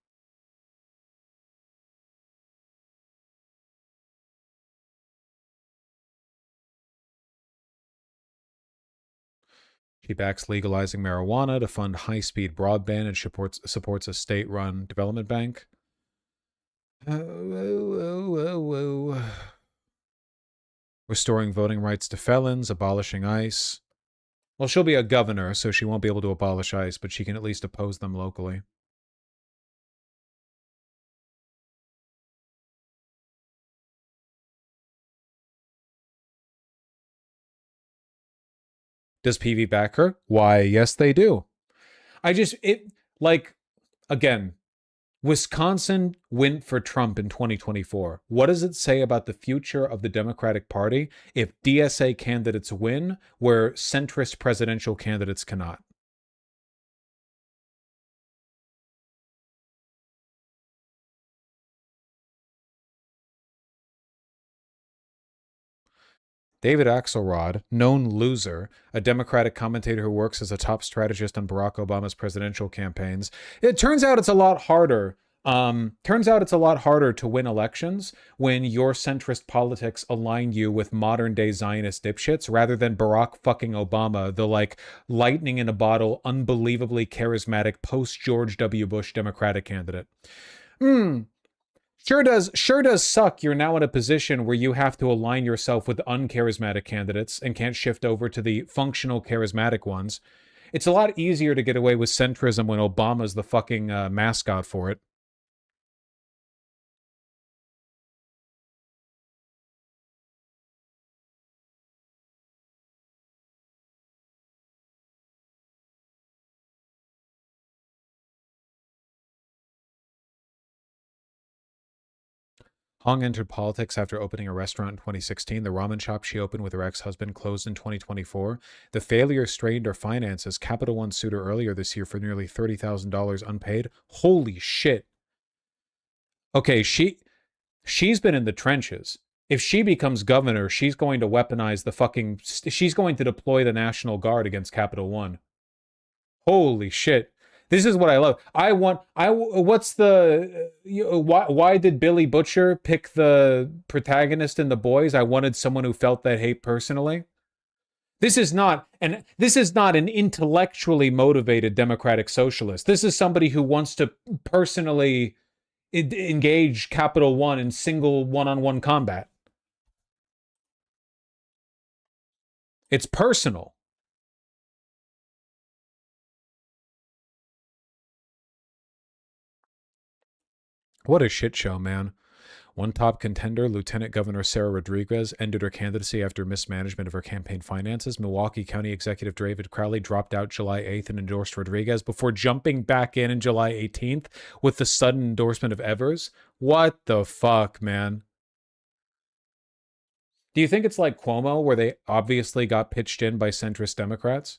She backs legalizing marijuana to fund high-speed broadband and supports a state-run development bank. Restoring voting rights to felons, abolishing ICE. Well, she'll be a governor, so she won't be able to abolish ICE, but she can at least oppose them locally. Does PV back her? Why, yes, they do. Again, Wisconsin went for Trump in 2024. What does it say about the future of the Democratic Party if DSA candidates win where centrist presidential candidates cannot? David Axelrod, known loser, a Democratic commentator who works as a top strategist on Barack Obama's presidential campaigns. It turns out it's a lot harder. To win elections when your centrist politics align you with modern day Zionist dipshits rather than Barack fucking Obama, the like lightning in a bottle, unbelievably charismatic post George W. Bush Democratic candidate. Sure does suck. You're now in a position where you have to align yourself with uncharismatic candidates and can't shift over to the functional charismatic ones. It's a lot easier to get away with centrism when Obama's the fucking mascot for it. Hong entered politics after opening a restaurant in 2016. The ramen shop she opened with her ex-husband closed in 2024. The failure strained her finances. Capital One sued her earlier this year for nearly $30,000 unpaid. Holy shit. Okay, she's been in the trenches. If she becomes governor, she's going to weaponize the fucking... She's going to deploy the National Guard against Capital One. Holy shit. This is what I love. Why did Billy Butcher pick the protagonist in The Boys? I wanted someone who felt that hate personally. This is not an intellectually motivated democratic socialist. This is somebody who wants to personally engage Capital One in single one-on-one combat. It's personal. What a shit show, man. One top contender, Lieutenant Governor Sarah Rodriguez, ended her candidacy after mismanagement of her campaign finances. Milwaukee County Executive David Crowley dropped out July 8th and endorsed Rodriguez before jumping back in July 18th with the sudden endorsement of Evers. What the fuck, man? Do you think it's like Cuomo, where they obviously got pitched in by centrist Democrats?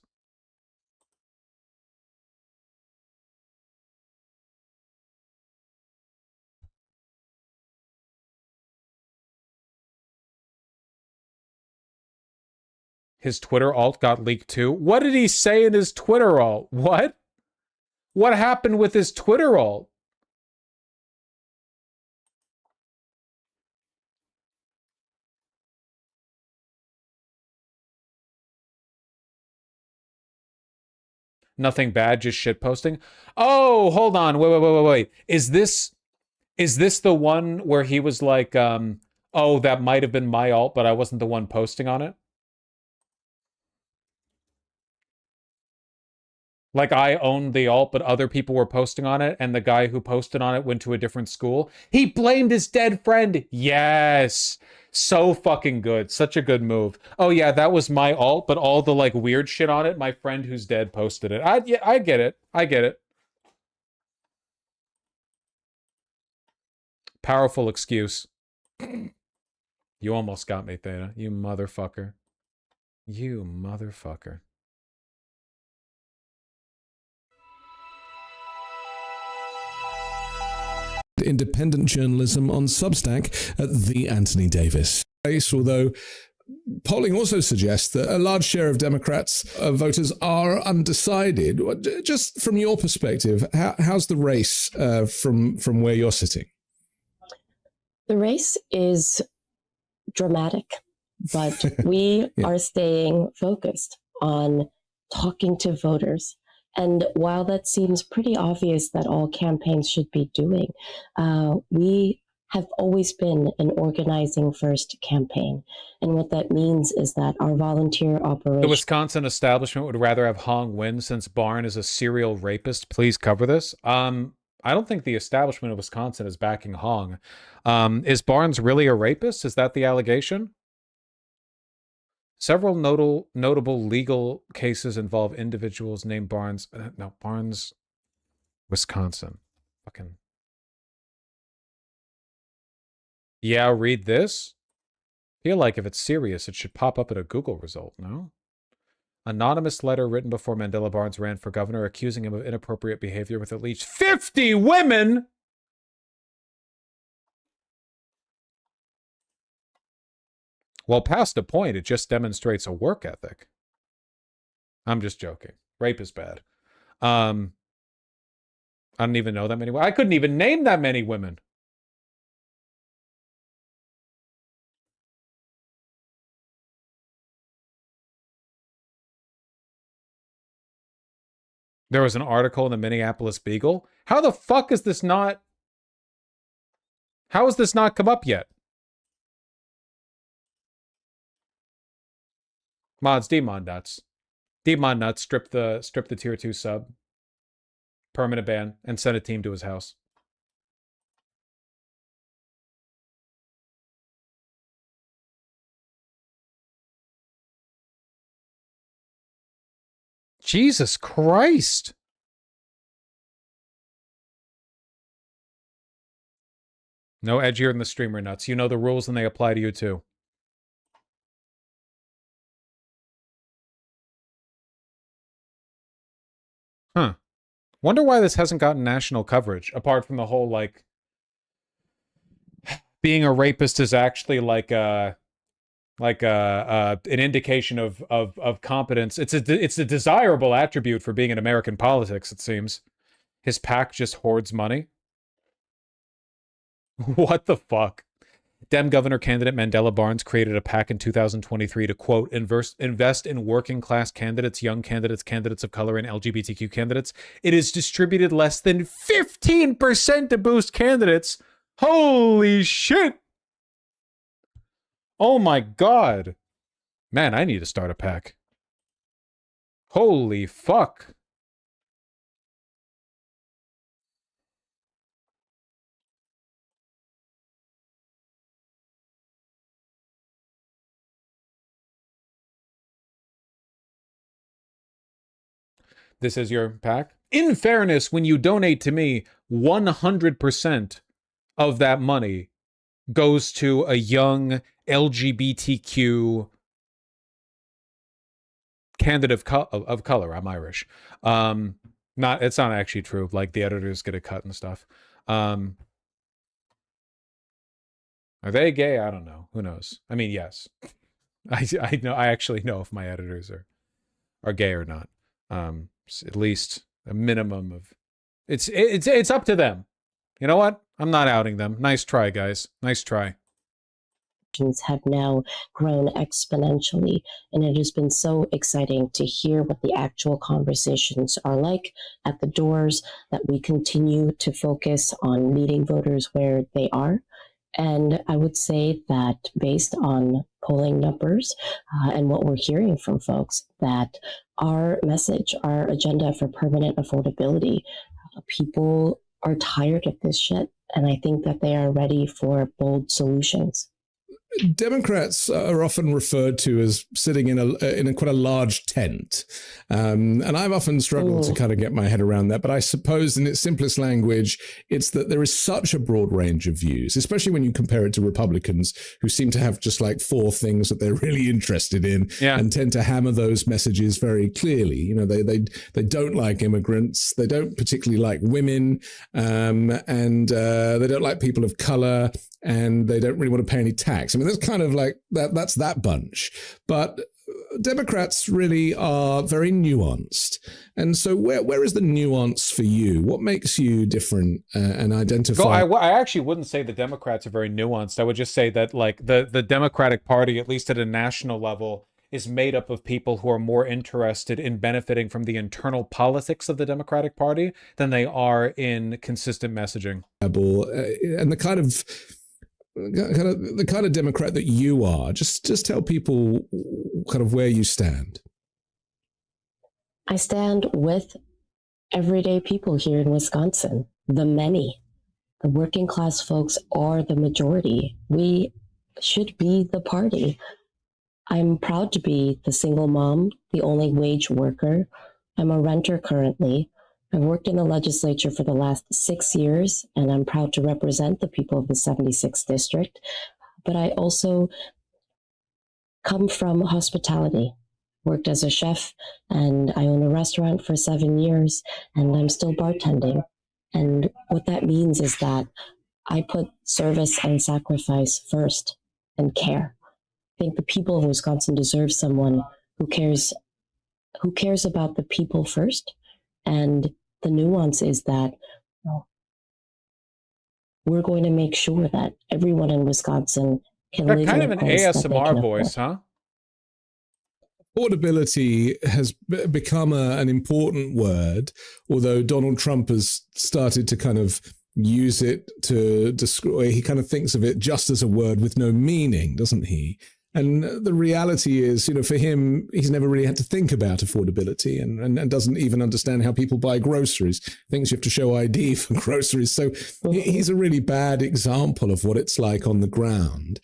His Twitter alt got leaked too. What did he say in his Twitter alt? What? What happened with his Twitter alt? Nothing bad, just shit posting. Oh, hold on. Wait. Is this the one where he was like, oh, that might have been my alt, but I wasn't the one posting on it? Like, I owned the alt, but other people were posting on it, and the guy who posted on it went to a different school. He blamed his dead friend. Yes. So fucking good. Such a good move. Oh, yeah, that was my alt, but all the, like, weird shit on it, my friend who's dead posted it. I get it. I get it. Powerful excuse. You almost got me, Theta. You motherfucker. You motherfucker. Independent journalism on Substack at The Anthony Davis. Although polling also suggests that a large share of Democrats voters are undecided. Just from your perspective, how's the race from where you're sitting? The race is dramatic, but we are staying focused on talking to voters. And while that seems pretty obvious that all campaigns should be doing, we have always been an organizing first campaign. And what that means is that our volunteer operation... The Wisconsin establishment would rather have Hong win since Barn is a serial rapist. Please cover this. I don't think the establishment of Wisconsin is backing Hong. Is Barnes really a rapist? Is that the allegation? Several notable legal cases involve individuals named Barnes. No, Barnes, Wisconsin. Fucking. Yeah, read this. Feel like if it's serious, it should pop up at a Google result, no? Anonymous letter written before Mandela Barnes ran for governor accusing him of inappropriate behavior with at least 50 women! Well, past a point, it just demonstrates a work ethic. I'm just joking. Rape is bad. I don't even know that many women. I couldn't even name that many women. There was an article in the Minneapolis Beagle. How the fuck is this not... How has this not come up yet? Mods, Demon Nuts. Demon Nuts, strip the tier 2 sub. Permanent ban, and send a team to his house. Jesus Christ. No edgier than the streamer nuts. You know the rules and they apply to you too. Huh. Wonder why this hasn't gotten national coverage, apart from the whole, like, being a rapist is actually like an indication of competence. It's a desirable attribute for being in American politics, it seems. His PAC just hoards money. What the fuck? Dem governor candidate Mandela Barnes created a PAC in 2023 to, quote, invest in working class candidates, young candidates, candidates of color, and LGBTQ candidates. It is distributed less than 15% to boost candidates. Holy shit. Oh my God. Man, I need to start a PAC. Holy fuck. This is your PAC. In fairness, when you donate to me, 100% of that money goes to a young LGBTQ candidate of color. I'm Irish. It's not actually true. Like, the editors get a cut and stuff. Are they gay? I don't know. Who knows? I mean, yes. I know. I actually know if my editors are gay or not. At least a minimum of it's up to them. You know what? I'm not outing them. Nice try, guys. Nice try. have now grown exponentially. And it has been so exciting to hear what the actual conversations are like at the doors, that we continue to focus on meeting voters where they are. And I would say that based on polling numbers and what we're hearing from folks, that our message, our agenda for permanent affordability, people are tired of this shit. And I think that they are ready for bold solutions. Democrats are often referred to as sitting in a quite a large tent, and I've often struggled to kind of get my head around that. But I suppose, in its simplest language, it's that there is such a broad range of views, especially when you compare it to Republicans, who seem to have just like 4 things that they're really interested in, and tend to hammer those messages very clearly. You know, they don't like immigrants, they don't particularly like women, and they don't like people of color, and they don't really want to pay any tax. I mean, that's kind of like that's that bunch. But Democrats really are very nuanced. And so where is the nuance for you? What makes you different and identify? I actually wouldn't say the Democrats are very nuanced. I would just say that like the Democratic Party, at least at a national level, is made up of people who are more interested in benefiting from the internal politics of the Democratic Party than they are in consistent messaging. And the kind of Democrat that you are, just tell people kind of where you stand. I stand with everyday people here in Wisconsin, the many. The working class folks are the majority. We should be the party. I'm proud to be the single mom, the only wage worker. I'm a renter currently. I've worked in the legislature for the last 6 years, and I'm proud to represent the people of the 76th district. But I also come from hospitality, worked as a chef, and I own a restaurant for 7 years, and I'm still bartending. And what that means is that I put service and sacrifice first and care. I think the people of Wisconsin deserve someone who cares about the people first. And the nuance is that we're going to make sure that everyone in Wisconsin can live kind in of a an place that they ASMR can voice, afford. huh? Affordability has become an important word, although Donald Trump has started to kind of use it to describe, he kind of thinks of it just as a word with no meaning, doesn't he? And the reality is, for him, he's never really had to think about affordability and doesn't even understand how people buy groceries. Thinks you have to show ID for groceries. So he's a really bad example of what it's like on the ground.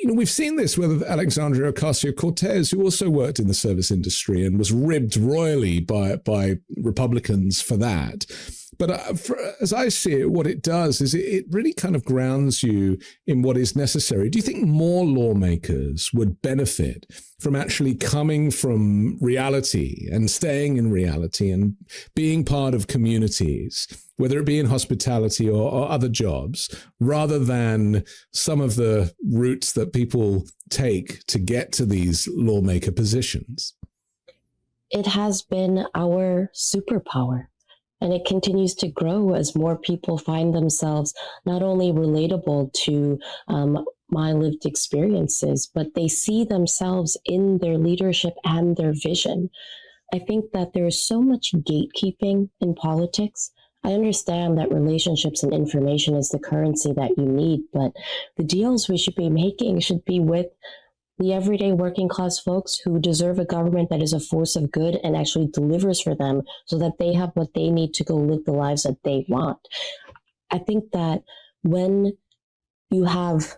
We've seen this with Alexandria Ocasio-Cortez, who also worked in the service industry and was ribbed royally by Republicans for that. But as I see it, what it does is it really kind of grounds you in what is necessary. Do you think more lawmakers would benefit from actually coming from reality and staying in reality and being part of communities, whether it be in hospitality or other jobs, rather than some of the routes that people take to get to these lawmaker positions? It has been our superpower. And it continues to grow as more people find themselves not only relatable to my lived experiences, but they see themselves in their leadership and their vision. I think that there is so much gatekeeping in politics. I understand that relationships and information is the currency that you need, but the deals we should be making should be with the everyday working class folks who deserve a government that is a force of good and actually delivers for them so that they have what they need to go live the lives that they want. I think that when you have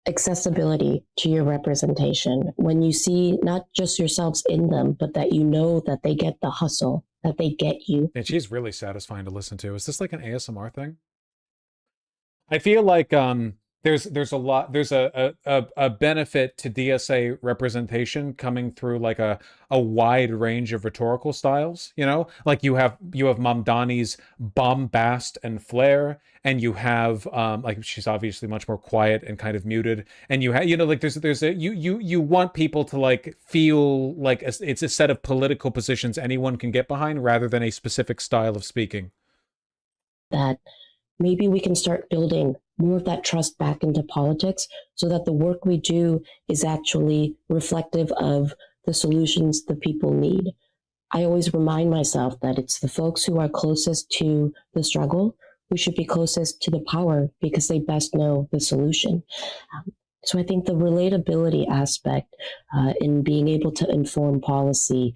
accessibility to your representation, when you see not just yourselves in them, but that you know that they get the hustle, that they get you. And she's really satisfying to listen to. Is this like an ASMR thing? I feel like there's a benefit to DSA representation coming through like a wide range of rhetorical styles, like you have Mamdani's bombast and flair, and you have like she's obviously much more quiet and kind of muted, and you have like you want people to like feel like it's a set of political positions anyone can get behind rather than a specific style of speaking. That maybe we can start building more of that trust back into politics so that the work we do is actually reflective of the solutions the people need. I always remind myself that it's the folks who are closest to the struggle who should be closest to the power because they best know the solution. So I think the relatability aspect in being able to inform policy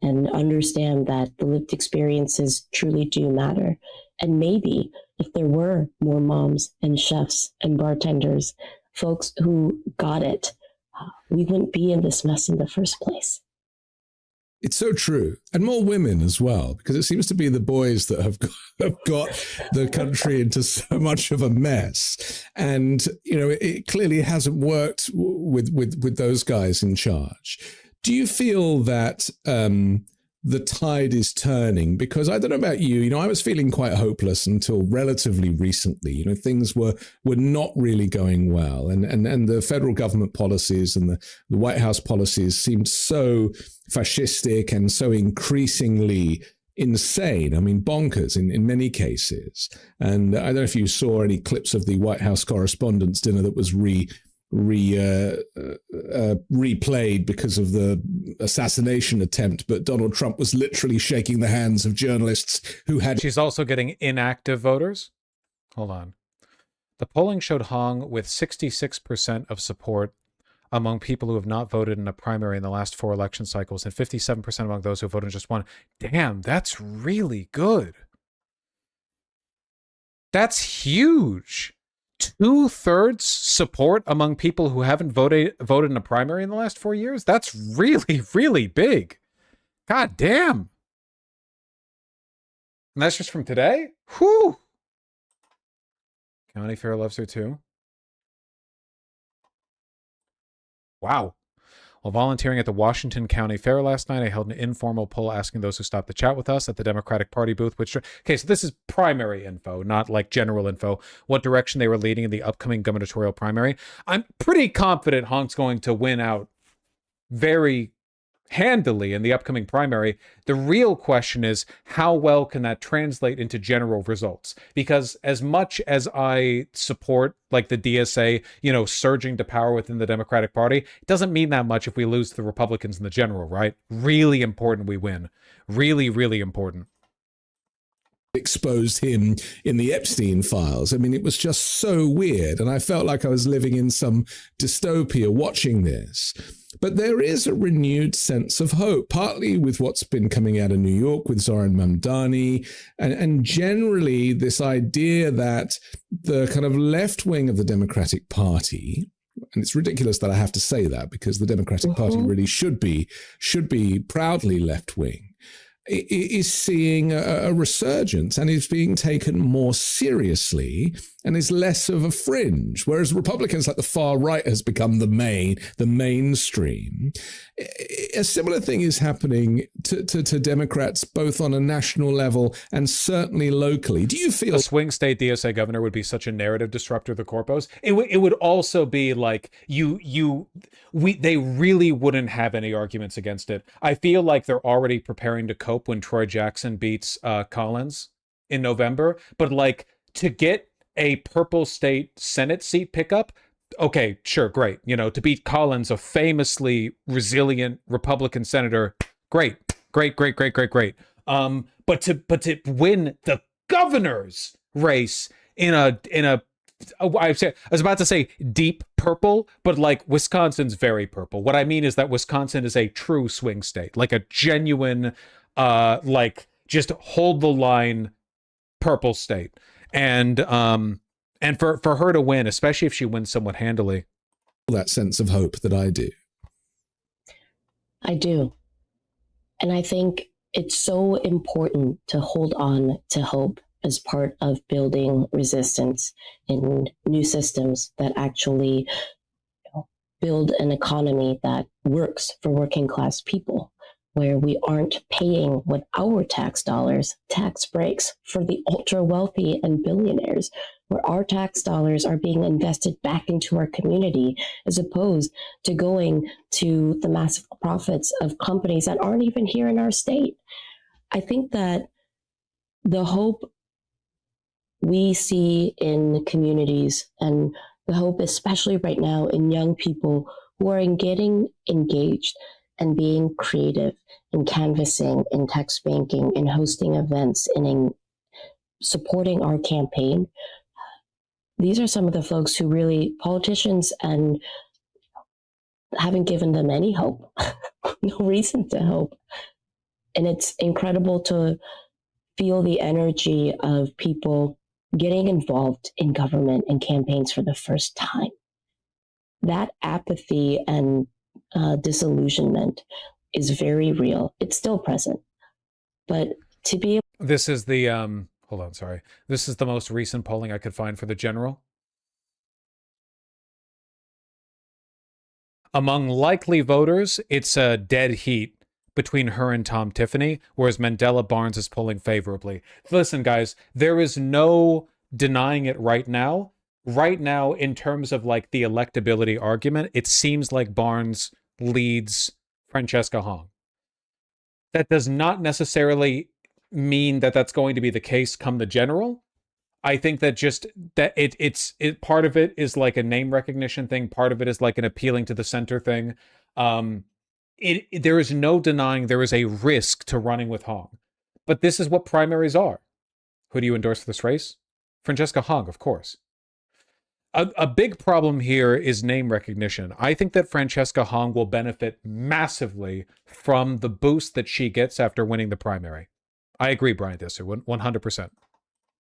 and understand that the lived experiences truly do matter. And maybe if there were more moms and chefs and bartenders, folks who got it, we wouldn't be in this mess in the first place. It's so true. And more women as well, because it seems to be the boys that have got the country into so much of a mess. And, you know, it clearly hasn't worked with those guys in charge. Do you feel that the tide is turning? Because I don't know about you, you know, I was feeling quite hopeless until relatively recently. You know, things were not really going well. And the federal government policies and the White House policies seemed so fascistic and so increasingly insane. I mean, bonkers in many cases. And I don't know if you saw any clips of the White House Correspondents' Dinner that was replayed because of the assassination attempt, but Donald Trump was literally shaking the hands of journalists who had... She's also getting inactive voters. Hold on. The polling showed Hong with 66% of support among people who have not voted in a primary in the last 4 election cycles and 57% among those who voted in just one. Damn, that's really good. That's huge. 2/3 support among people who haven't voted in a primary in the last 4 years? That's really, really big. God damn. And that's just from today? Whew. County Fair loves her too. Wow. While volunteering at the Washington County Fair last night, I held an informal poll asking those who stopped to chat with us at the Democratic Party booth. Okay, so this is primary info, not like general info. What direction they were leading in the upcoming gubernatorial primary. I'm pretty confident Honk's going to win out very handily in the upcoming primary. The real question is, how well can that translate into general results? Because as much as I support like the DSA, you know, surging to power within the Democratic Party, it doesn't mean that much if we lose to the Republicans in the general, right? Really important we win. Really, really important. Exposed him in the Epstein files. I mean, it was just so weird. And I felt like I was living in some dystopia watching this. But there is a renewed sense of hope, partly with what's been coming out of New York with Zohran Mamdani, and generally this idea that the kind of left wing of the Democratic Party, and it's ridiculous that I have to say that because the Democratic Party really should be proudly left wing, is seeing a resurgence and is being taken more seriously and is less of a fringe, whereas Republicans like the far right has become the mainstream. A similar thing is happening to Democrats both on a national level and certainly locally. Do you feel a swing state DSA governor would be such a narrative disruptor of the corpos? It would also be like they really wouldn't have any arguments against it. I feel like they're already preparing to cope when Troy Jackson beats Collins in November, but like to get a purple state Senate seat pickup, okay, sure, great. You know, to beat Collins, a famously resilient Republican senator, great. But to win the governor's race in a I was about to say deep purple, but like Wisconsin's very purple. What I mean is that Wisconsin is a true swing state, like a genuine, like just hold the line purple state. And for her to win, especially if she wins somewhat handily. That sense of hope that I do. I do. And I think it's so important to hold on to hope as part of building resistance in new systems that actually build an economy that works for working class people, where we aren't paying with our tax dollars tax breaks for the ultra wealthy and billionaires, where our tax dollars are being invested back into our community as opposed to going to the massive profits of companies that aren't even here in our state. I think that the hope we see in communities, and the hope, especially right now, in young people who are getting engaged and being creative in canvassing, in text banking, in hosting events, and in supporting our campaign. These are some of the folks who really, politicians, and haven't given them any hope, no reason to hope. And it's incredible to feel the energy of people getting involved in government and campaigns for the first time. That apathy and disillusionment is very real. It's still present. But to be able— This is the, hold on, sorry. This is the most recent polling I could find for the general. Among likely voters, it's a dead heat between her and Tom Tiffany, whereas Mandela Barnes is polling favorably. Listen, guys, there is no denying it right now. Right now, in terms of like the electability argument, it seems like Barnes leads Francesca Hong. That does not necessarily mean that that's going to be the case come the general. I think that just that it's part of it is like a name recognition thing. Part of it is like an appealing to the center thing. There is no denying there is a risk to running with Hong. But this is what primaries are. Who do you endorse for this race? Francesca Hong, of course. A big problem here is name recognition. I think that Francesca Hong will benefit massively from the boost that she gets after winning the primary. I agree, Brian Disser, 100%.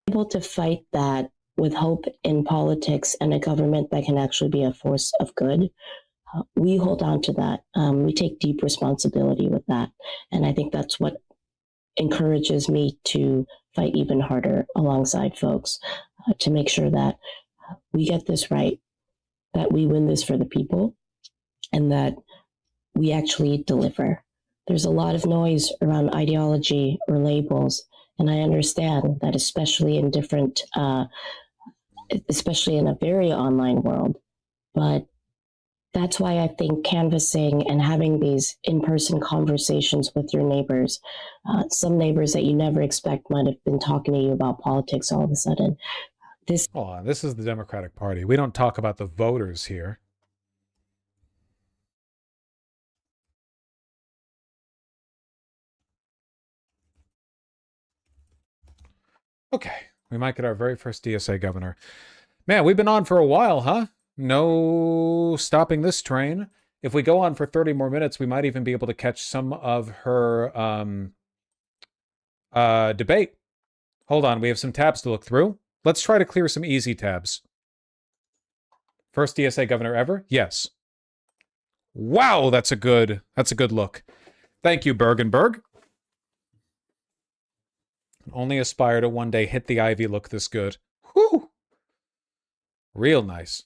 Able to fight that with hope in politics and a government that can actually be a force of good. We hold on to that. We take deep responsibility with that. And I think that's what encourages me to fight even harder alongside folks to make sure that we get this right, that we win this for the people, and that we actually deliver. There's a lot of noise around ideology or labels, and I understand that, especially in different, especially in a very online world. But that's why I think canvassing and having these in-person conversations with your neighbors, some neighbors that you never expect might have been talking to you about politics all of a sudden. Hold on, this is the Democratic Party. We don't talk about the voters here. Okay, we might get our very first DSA governor. Man, we've been on for a while, huh? No stopping this train. If we go on for 30 more minutes, we might even be able to catch some of her debate. Hold on, we have some tabs to look through. Let's try to clear some easy tabs. First DSA governor ever? Yes. Wow, that's a good look. Thank you, Bergenberg. Only aspire to one day hit the Ivy look this good. Whew. Real nice.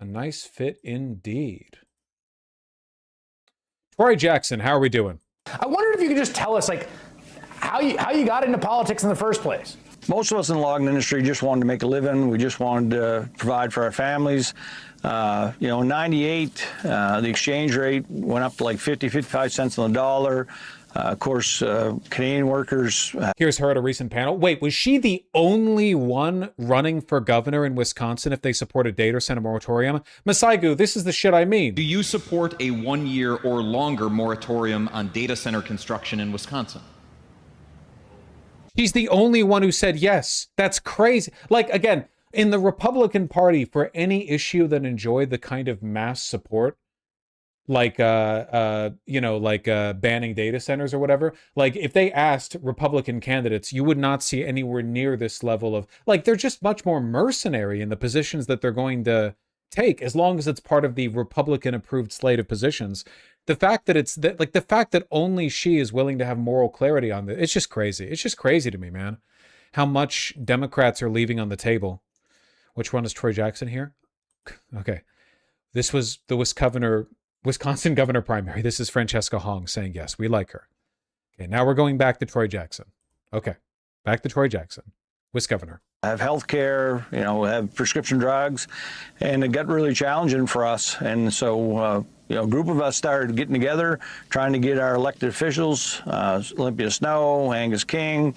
A nice fit indeed. Troy Jackson, how are we doing? I wondered if you could just tell us, like, how you got into politics in the first place. Most of us in the logging industry just wanted to make a living. We just wanted to provide for our families. In 98, the exchange rate went up to like 50, 55 cents on the dollar. Of course, Canadian workers. Here's her at a recent panel. Wait, was she the only one running for governor in Wisconsin if they support a data center moratorium? Masaigu, this is the shit I mean. Do you support a 1-year or longer moratorium on data center construction in Wisconsin? She's the only one who said yes. That's crazy. Like, again, in the Republican Party, for any issue that enjoyed the kind of mass support, like banning data centers or whatever, like if they asked Republican candidates, you would not see anywhere near this level of, like, they're just much more mercenary in the positions that they're going to take, as long as it's part of the Republican approved slate of positions. The fact that the fact that only she is willing to have moral clarity on this, it's just crazy. It's just crazy to me, man, how much Democrats are leaving on the table. Which one is Troy Jackson here? Okay. This was the Wisconsin governor primary. This is Francesca Hong saying yes, we like her. Okay, now we're going back to Troy Jackson. Okay, back to Troy Jackson, Wis governor. Have health care, have prescription drugs, and it got really challenging for us. And so, a group of us started getting together, trying to get our elected officials, Olympia Snowe, Angus King,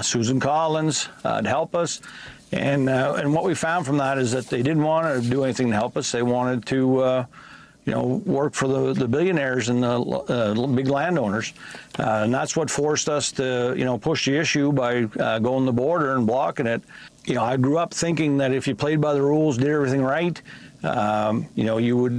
Susan Collins to help us. And what we found from that is that they didn't want to do anything to help us. They wanted to, work for the billionaires and the big landowners. And that's what forced us to, push the issue by going to the border and blocking it. I grew up thinking that if you played by the rules, did everything right, you would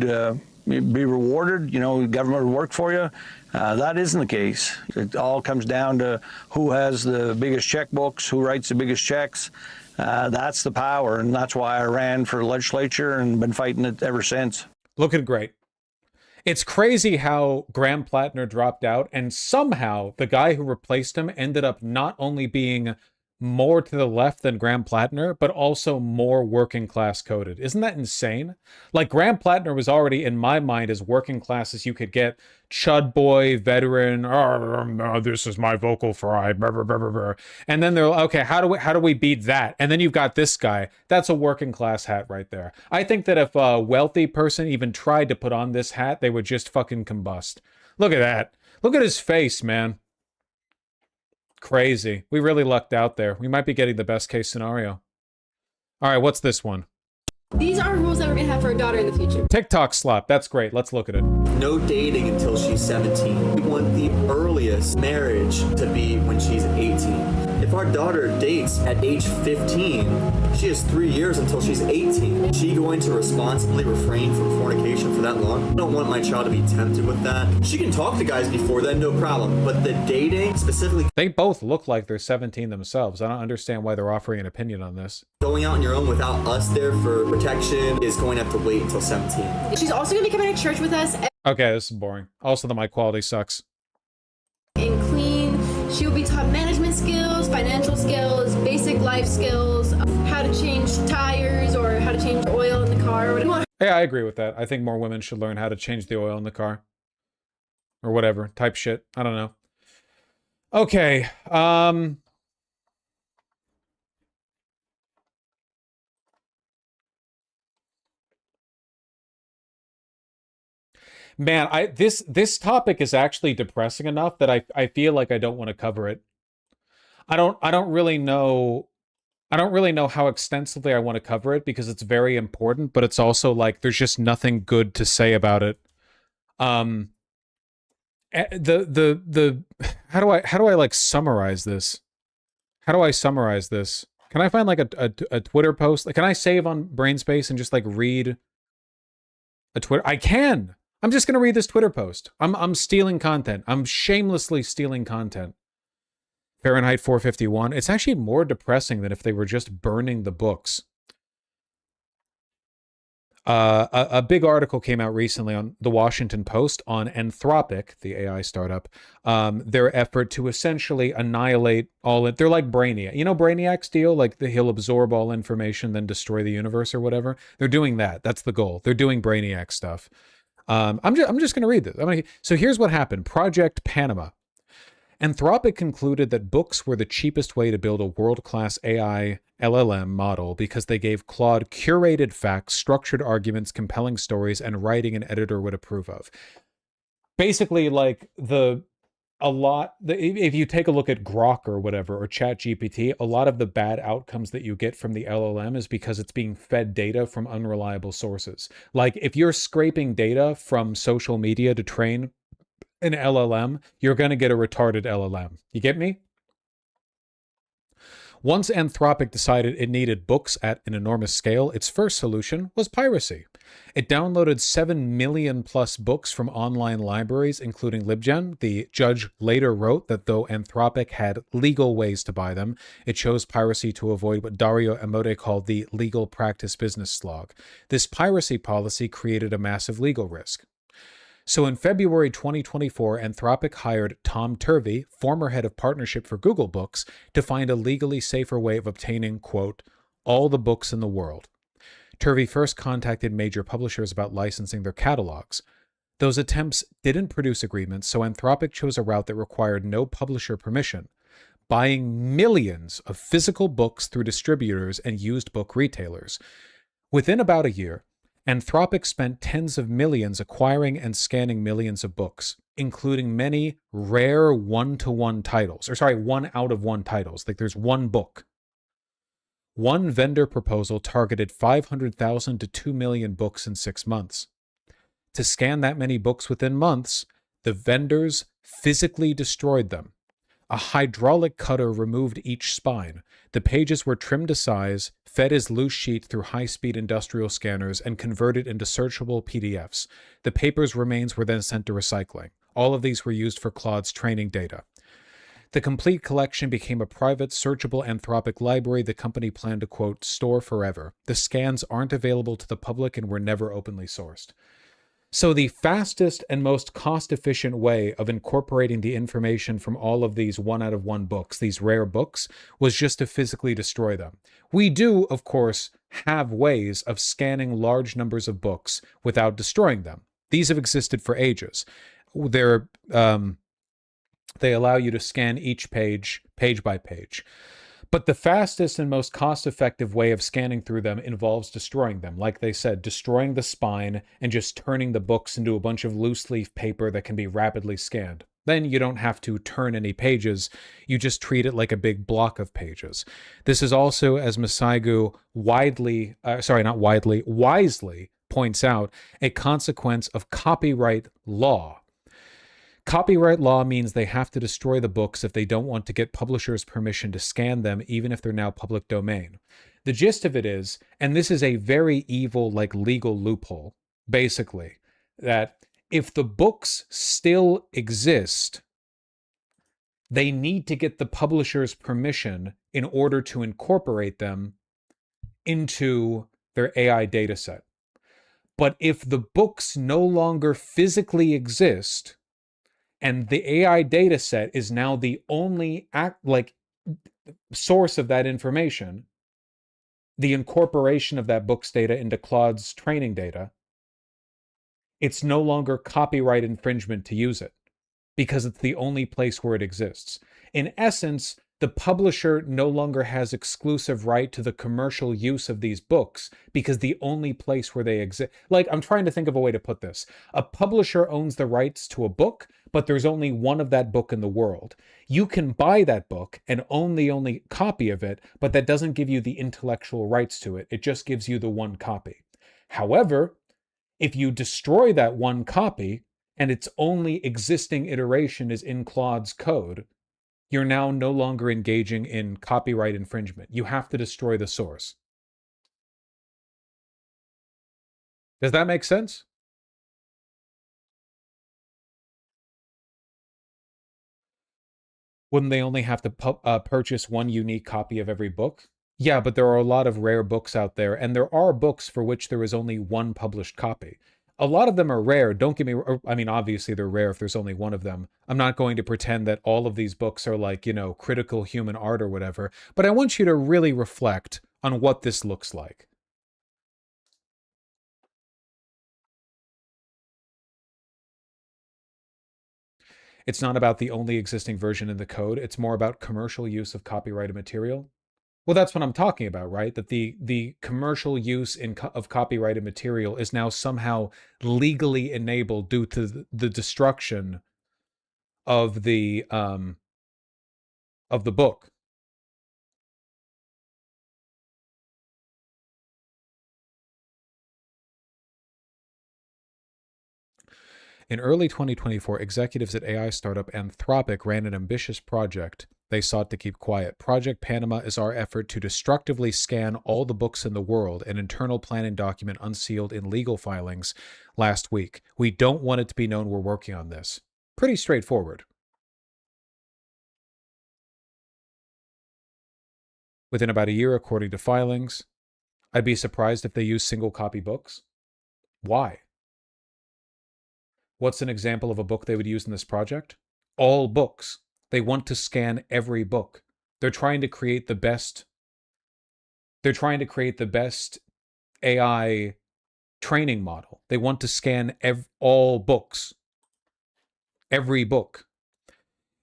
be rewarded, the government would work for you. That isn't the case. It all comes down to who has the biggest checkbooks, who writes the biggest checks. That's the power, and that's why I ran for the legislature and been fighting it ever since. Looking great. It's crazy how Graham Plattner dropped out, and somehow the guy who replaced him ended up not only being more to the left than Graham Plattner, but also more working class coded. Isn't that insane? Like, Graham Plattner was already, in my mind, as working class as you could get. Chud boy, veteran, this is my vocal fry, blah, blah, blah, blah, blah. And then they're like, okay, how do we beat that? And then you've got this guy. That's a working class hat right there. I think that if a wealthy person even tried to put on this hat, they would just fucking combust. Look at that. Look at his face, man. Crazy. We really lucked out there. We might be getting the best case scenario. All right, what's this one? These are rules that we're gonna have for our daughter in the future. TikTok slap. That's great. Let's look at it. No dating until she's 17. We want the earliest marriage to be when she's 18. If our daughter dates at age 15, she has 3 years until she's 18. Is she going to responsibly refrain from fornication for that long? I don't want my child to be tempted with that. She can talk to guys before then, no problem. But the dating, specifically... They both look like they're 17 themselves. I don't understand why they're offering an opinion on this. Going out on your own without us there for protection is going to have to wait until 17. She's also going to be coming to church with us. Okay, this is boring. Also, the mic quality sucks. And clean. She will be taught management skills, financial skills, basic life skills, how to change tires or how to change oil in the car or whatever. Yeah, I agree with that. I think more women should learn how to change the oil in the car. Or whatever. Type shit. I don't know. Okay. Man, this topic is actually depressing enough that I feel like I don't want to cover it. I don't really know how extensively I want to cover it because it's very important, but it's also like there's just nothing good to say about it. How do I like summarize this? How do I summarize this? Can I find like a Twitter post? Like, can I save on Brainspace and just like read a Twitter? I can. I'm just going to read this Twitter post. I'm stealing content. I'm shamelessly stealing content. Fahrenheit 451. It's actually more depressing than if they were just burning the books. A big article came out recently on the Washington Post on Anthropic, the AI startup, their effort to essentially annihilate all it. They're like Brainiac. You know Brainiac's deal? Like he'll absorb all information, then destroy the universe or whatever. They're doing that. That's the goal. They're doing Brainiac stuff. I'm just going to read this. So here's what happened. Project Panama. Anthropic concluded that books were the cheapest way to build a world-class AI LLM model because they gave Claude curated facts, structured arguments, compelling stories, and writing an editor would approve of. Basically, like if you take a look at Grok or whatever, or ChatGPT, a lot of the bad outcomes that you get from the LLM is because it's being fed data from unreliable sources. Like if you're scraping data from social media to train an LLM, you're going to get a retarded LLM. You get me? Once Anthropic decided it needed books at an enormous scale, its first solution was piracy. It downloaded 7 million plus books from online libraries, including LibGen. The judge later wrote that though Anthropic had legal ways to buy them, it chose piracy to avoid what Dario Amodei called the legal practice business slog. This piracy policy created a massive legal risk. So in February 2024, Anthropic hired Tom Turvey, former head of partnership for Google Books, to find a legally safer way of obtaining, quote, all the books in the world. Turvey first contacted major publishers about licensing their catalogs. Those attempts didn't produce agreements, so Anthropic chose a route that required no publisher permission, buying millions of physical books through distributors and used book retailers. Within about a year, Anthropic spent tens of millions acquiring and scanning millions of books. including many rare one-to-one titles, or sorry, 1 out of 1 titles. Like there's one book. One vendor proposal targeted 500,000 to 2 million books in 6 months. To scan that many books within months, the vendors physically destroyed them. A hydraulic cutter removed each spine. The pages were trimmed to size, fed as loose sheets through high-speed industrial scanners, and converted into searchable PDFs. The paper's remains were then sent to recycling. All of these were used for Claude's training data. The complete collection became a private, searchable Anthropic library the company planned to, quote, store forever. The scans aren't available to the public and were never openly sourced. So the fastest and most cost-efficient way of incorporating the information from all of these 1 out of 1 books, these rare books, was just to physically destroy them. We do, of course, have ways of scanning large numbers of books without destroying them. These have existed for ages. They allow you to scan each page, page by page. But the fastest and most cost-effective way of scanning through them involves destroying them. Like they said, destroying the spine and just turning the books into a bunch of loose-leaf paper that can be rapidly scanned. Then you don't have to turn any pages. You just treat it like a big block of pages. This is also, as Masaigu wisely points out, a consequence of copyright law. Copyright law means they have to destroy the books if they don't want to get publishers' permission to scan them, even if they're now public domain. The gist of it is, and this is a very evil, like, legal loophole, basically, that if the books still exist, they need to get the publisher's permission in order to incorporate them into their AI dataset. But if the books no longer physically exist, and the AI data set is now the only source of that information, the incorporation of that book's data into Claude's training data, it's no longer copyright infringement to use it because it's the only place where it exists. In essence, the publisher no longer has exclusive right to the commercial use of these books because the only place where they exist. Like, I'm trying to think of a way to put this. A publisher owns the rights to a book, but there's only one of that book in the world. You can buy that book and own the only copy of it, but that doesn't give you the intellectual rights to it. It just gives you the one copy. However, if you destroy that one copy and its only existing iteration is in Claude's code, you're now no longer engaging in copyright infringement. You have to destroy the source. Does that make sense? Wouldn't they only have to purchase one unique copy of every book? Yeah, but there are a lot of rare books out there, and there are books for which there is only one published copy. A lot of them are rare. Don't get me wrong. I mean, obviously they're rare if there's only one of them. I'm not going to pretend that all of these books are like, you know, critical human art or whatever, but I want you to really reflect on what this looks like. It's not about the only existing version in the code. It's more about commercial use of copyrighted material. Well, that's what I'm talking about, right? That the commercial use of copyrighted material is now somehow legally enabled due to the destruction of the book. In early 2024, executives at AI startup Anthropic ran an ambitious project they sought to keep quiet. Project Panama is our effort to destructively scan all the books in the world, an internal planning document unsealed in legal filings last week. We don't want it to be known we're working on this. Pretty straightforward. Within about a year, according to filings, I'd be surprised if they use single copy books. Why? What's an example of a book they would use in this project? All books. They want to scan every book. They're trying to create the best. They're trying to create the best AI training model. They want to scan all books. Every book.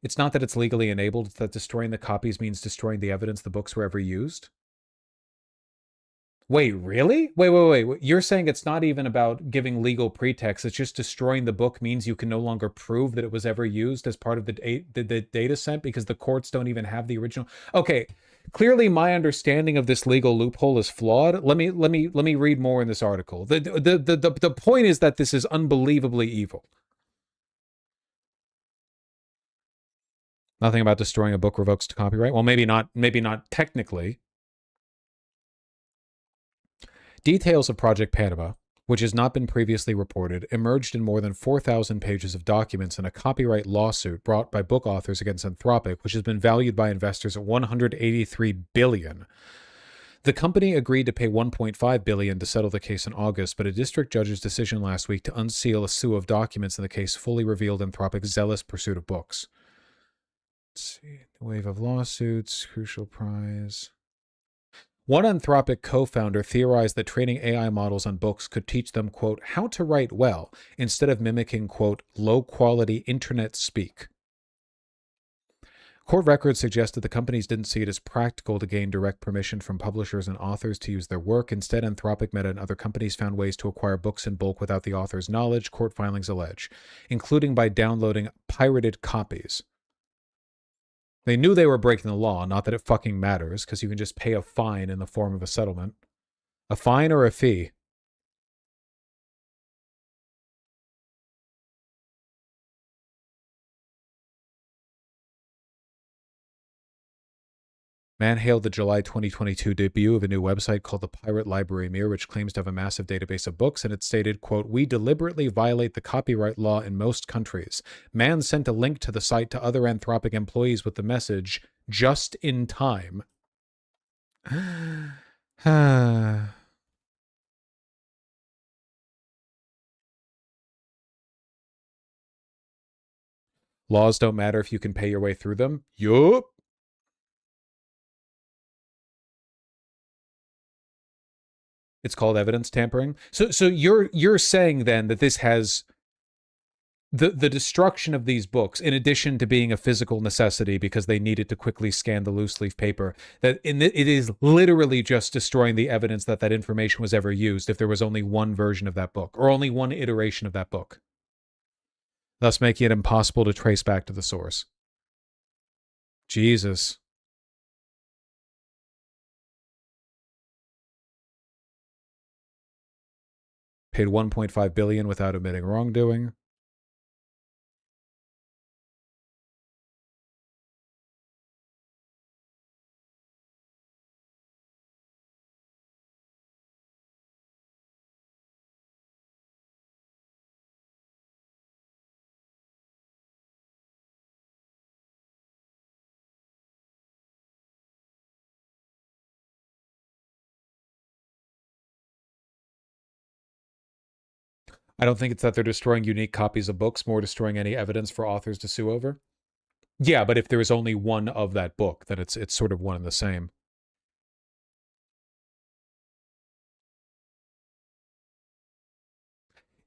It's not that it's legally enabled, it's that destroying the copies means destroying the evidence the books were ever used. Wait, really? Wait. You're saying it's not even about giving legal pretext. It's just destroying the book means you can no longer prove that it was ever used as part of the data set because the courts don't even have the original. Okay, clearly my understanding of this legal loophole is flawed. Let me read more in this article. The point is that this is unbelievably evil. Nothing about destroying a book revokes copyright. Well, maybe not technically. Details of Project Panama, which has not been previously reported, emerged in more than 4,000 pages of documents in a copyright lawsuit brought by book authors against Anthropic, which has been valued by investors at $183 billion. The company agreed to pay $1.5 billion to settle the case in August, but a district judge's decision last week to unseal a slew of documents in the case fully revealed Anthropic's zealous pursuit of books. Let's see. The wave of lawsuits, crucial prize. One Anthropic co-founder theorized that training AI models on books could teach them, quote, how to write well, instead of mimicking, quote, low-quality internet speak. Court records suggest that the companies didn't see it as practical to gain direct permission from publishers and authors to use their work. Instead, Anthropic, Meta, and other companies found ways to acquire books in bulk without the author's knowledge, court filings allege, including by downloading pirated copies. They knew they were breaking the law, not that it fucking matters, because you can just pay a fine in the form of a settlement. A fine or a fee? Man hailed the July 2022 debut of a new website called the Pirate Library Mirror, which claims to have a massive database of books, and it stated, quote, we deliberately violate the copyright law in most countries. Man sent a link to the site to other Anthropic employees with the message, just in time. Laws don't matter if you can pay your way through them? Yup. It's called evidence tampering. So you're saying then that this has the destruction of these books, in addition to being a physical necessity because they needed to quickly scan the loose leaf paper, that it is literally just destroying the evidence that that information was ever used if there was only one version of that book or only one iteration of that book, thus making it impossible to trace back to the source. Jesus. Paid $1.5 billion without admitting wrongdoing. I don't think it's that they're destroying unique copies of books, more destroying any evidence for authors to sue over. Yeah, but if there is only one of that book, then it's sort of one and the same.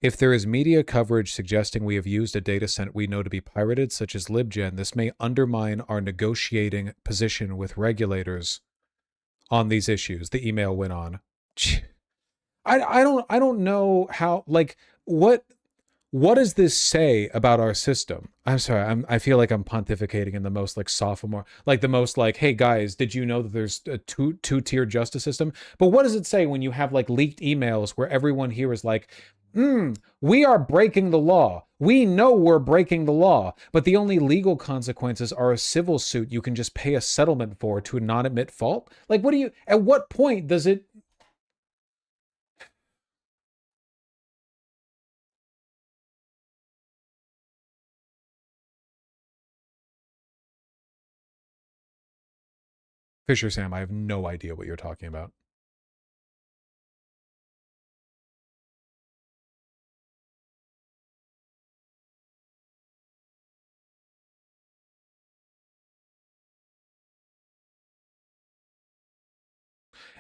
If there is media coverage suggesting we have used a data set we know to be pirated, such as LibGen, this may undermine our negotiating position with regulators on these issues, the email went on. I don't know how, like, what does this say about our system? I'm sorry, I feel like I'm pontificating in the most, like, sophomore, like the most, like, hey guys, did you know that there's a two-tier justice system? But what does it say when you have, like, leaked emails where everyone here is like, we are breaking the law. We know we're breaking the law, but the only legal consequences are a civil suit you can just pay a settlement for to not admit fault? Like, what do you, at what point does it, Fisher Sam, I have no idea what you're talking about.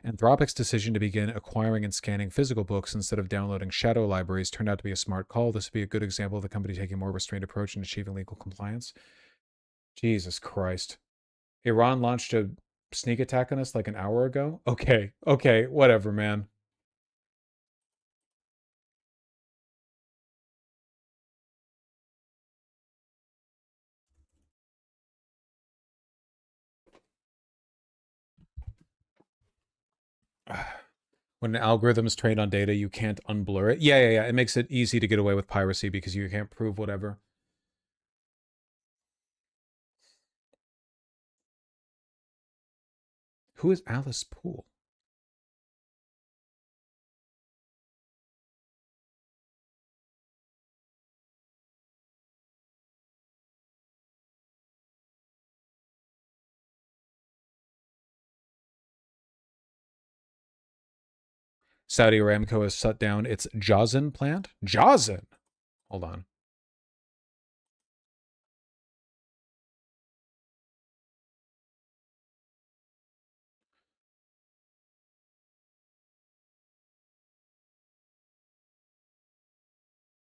Anthropic's decision to begin acquiring and scanning physical books instead of downloading shadow libraries turned out to be a smart call. This would be a good example of the company taking a more restrained approach in achieving legal compliance. Jesus Christ. Iran launched a sneak attack on us like an hour ago? Okay, okay, whatever, man. When an algorithm is trained on data, you can't unblur it. Yeah. It makes it easy to get away with piracy because you can't prove whatever. Who is Alice Poole? Saudi Aramco has shut down its Jazan plant. Jazan? Hold on.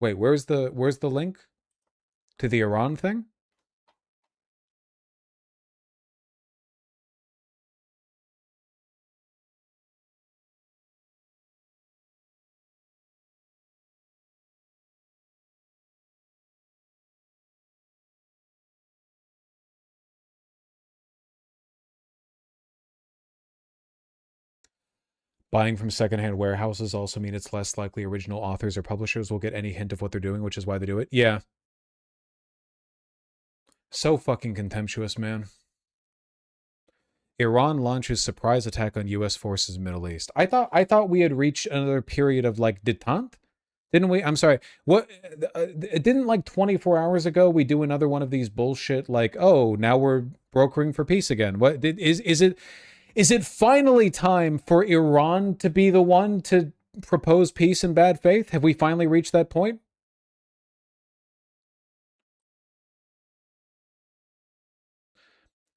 Wait, where's the link to the Iran thing? Buying from secondhand warehouses also mean it's less likely original authors or publishers will get any hint of what they're doing, which is why they do it. Yeah. So fucking contemptuous, man. Iran launches surprise attack on U.S. forces in the Middle East. I thought we had reached another period of like detente, didn't we? I'm sorry. What? Didn't like 24 hours ago we do another one of these bullshit like, oh, now we're brokering for peace again? What is it finally time for Iran to be the one to propose peace in bad faith? Have we finally reached that point?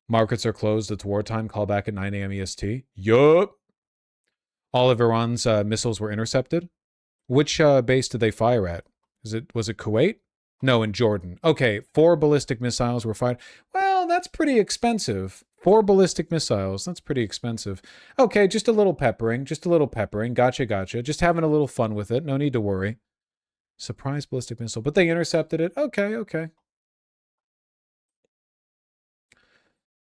Markets are closed. It's wartime. Call back at 9 a.m. EST. Yup. All of Iran's missiles were intercepted. Which base did they fire at? Was it Kuwait? No, in Jordan. Okay, 4 ballistic missiles were fired. Well, that's pretty expensive. 4 ballistic missiles. That's pretty expensive. Okay, just a little peppering. Gotcha. Just having a little fun with it. No need to worry. Surprise ballistic missile. But they intercepted it. Okay.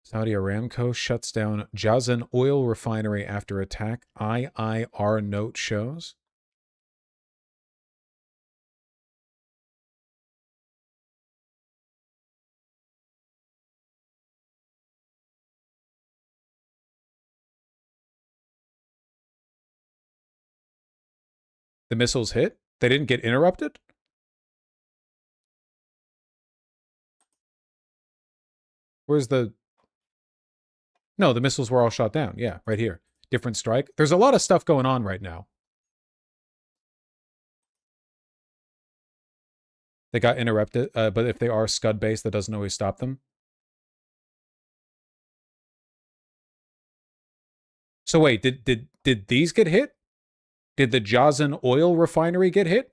Saudi Aramco shuts down Jazan oil refinery after attack. IIR note shows. The missiles hit? They didn't get interrupted? Where's the... No, the missiles were all shot down. Yeah, right here. Different strike. There's a lot of stuff going on right now. They got interrupted, but if they are Scud-based, that doesn't always stop them. So wait, did these get hit? Did the Jazan oil refinery get hit?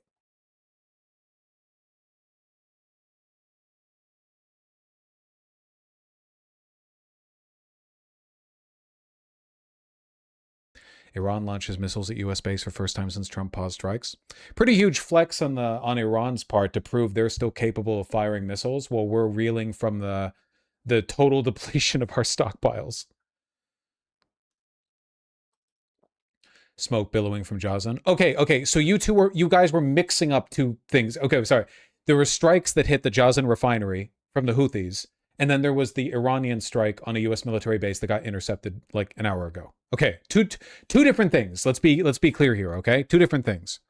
Iran launches missiles at U.S. base for first time since Trump paused strikes. Pretty huge flex on Iran's part to prove they're still capable of firing missiles while we're reeling from the total depletion of our stockpiles. Smoke billowing from Jazan. Okay. So you guys were mixing up two things. Okay, sorry. There were strikes that hit the Jazan refinery from the Houthis, and then there was the Iranian strike on a U.S. military base that got intercepted like an hour ago. Okay, two different things. Let's be clear here. Okay, 2 different things.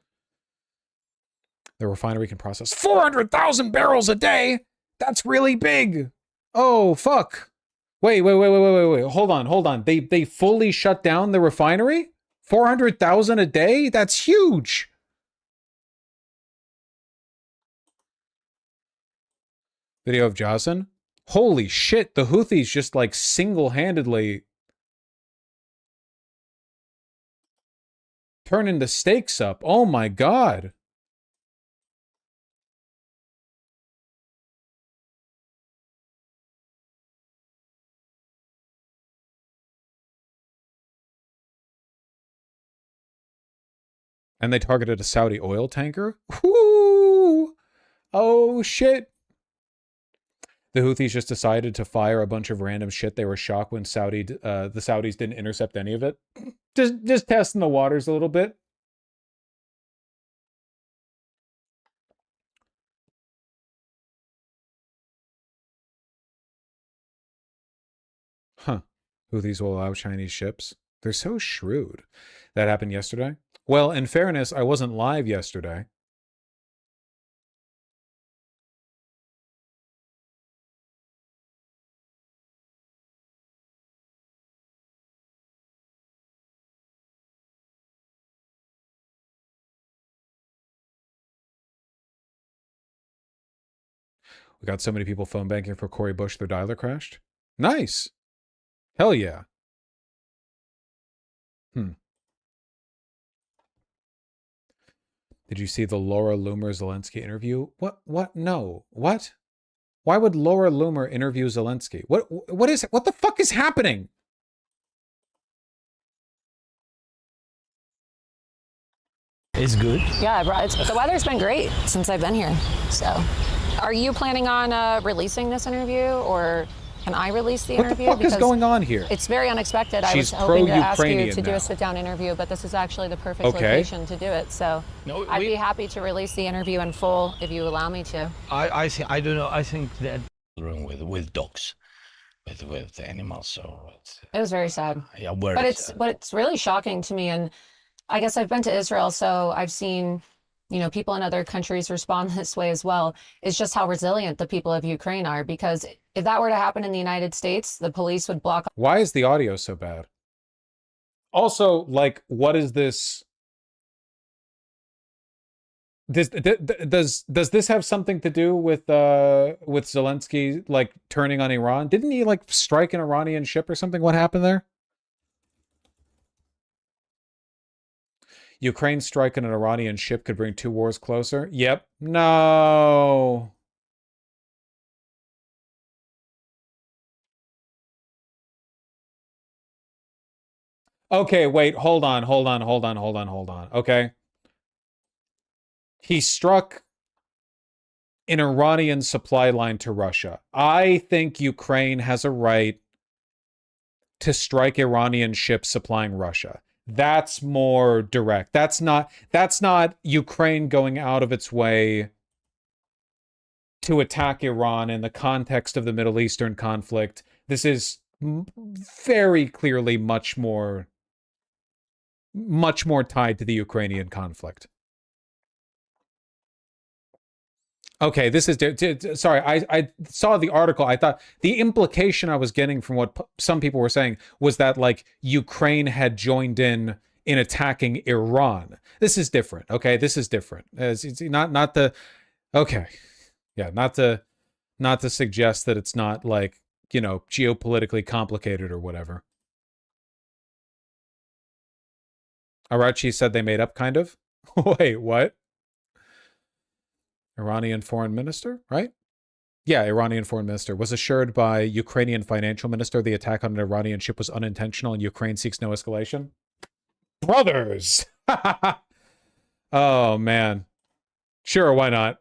The refinery can process 400,000 barrels a day. That's really big. Oh fuck. Wait. Hold on. They fully shut down the refinery? 400,000 a day? That's huge. Video of Jazan. Holy shit, the Houthis just like single-handedly turning the stakes up. Oh my god. And they targeted a Saudi oil tanker? Whoo! Oh, shit. The Houthis just decided to fire a bunch of random shit. They were shocked when the Saudis didn't intercept any of it. Just testing the waters a little bit. Huh. Houthis will allow Chinese ships. They're so shrewd. That happened yesterday? Well, in fairness, I wasn't live yesterday. We got so many people phone banking for Cori Bush, their dialer crashed. Nice. Hell yeah. Did you see the Laura Loomer Zelensky interview? What? No. What? Why would Laura Loomer interview Zelensky? What the fuck is happening? It's good. Yeah, the weather's been great since I've been here. So, are you planning on releasing this interview, or can I release the interview? What the fuck is going on here? It's very unexpected. She's I was hoping to ask you pro-Ukrainian to do now. a sit-down interview, but this is actually the perfect location to do it. So, I'd be happy to release the interview in full if you allow me to. I don't know. I think that with dogs, with animals. So It was very sad. yeah, But it's really shocking to me, and I guess I've been to Israel, so I've seen, people in other countries respond this way as well. It's just how resilient the people of Ukraine are, because if that were to happen in the United States, the police would block. Why is the audio so bad? Also, like, what is this? Does this have something to do with Zelensky, like, turning on Iran? Didn't he, like, strike an Iranian ship or something? What happened there? Ukraine striking an Iranian ship could bring two wars closer? Yep. No. Okay, wait, hold on. Okay. He struck an Iranian supply line to Russia. I think Ukraine has a right to strike Iranian ships supplying Russia. That's more direct. That's not Ukraine going out of its way to attack Iran in the context of the Middle Eastern conflict. This is very clearly much more tied to the Ukrainian conflict. Okay, this is sorry. I saw the article. I thought the implication I was getting from what some people were saying was that, like, Ukraine had joined in attacking Iran. This is different. Okay, this is different. It's not the okay, yeah, not to suggest that it's not, like, geopolitically complicated or whatever. Arachi said they made up, kind of. Wait, what? Iranian foreign minister, right? Yeah, Iranian foreign minister was assured by Ukrainian financial minister the attack on an Iranian ship was unintentional and Ukraine seeks no escalation. Brothers! Oh, man. Sure, why not?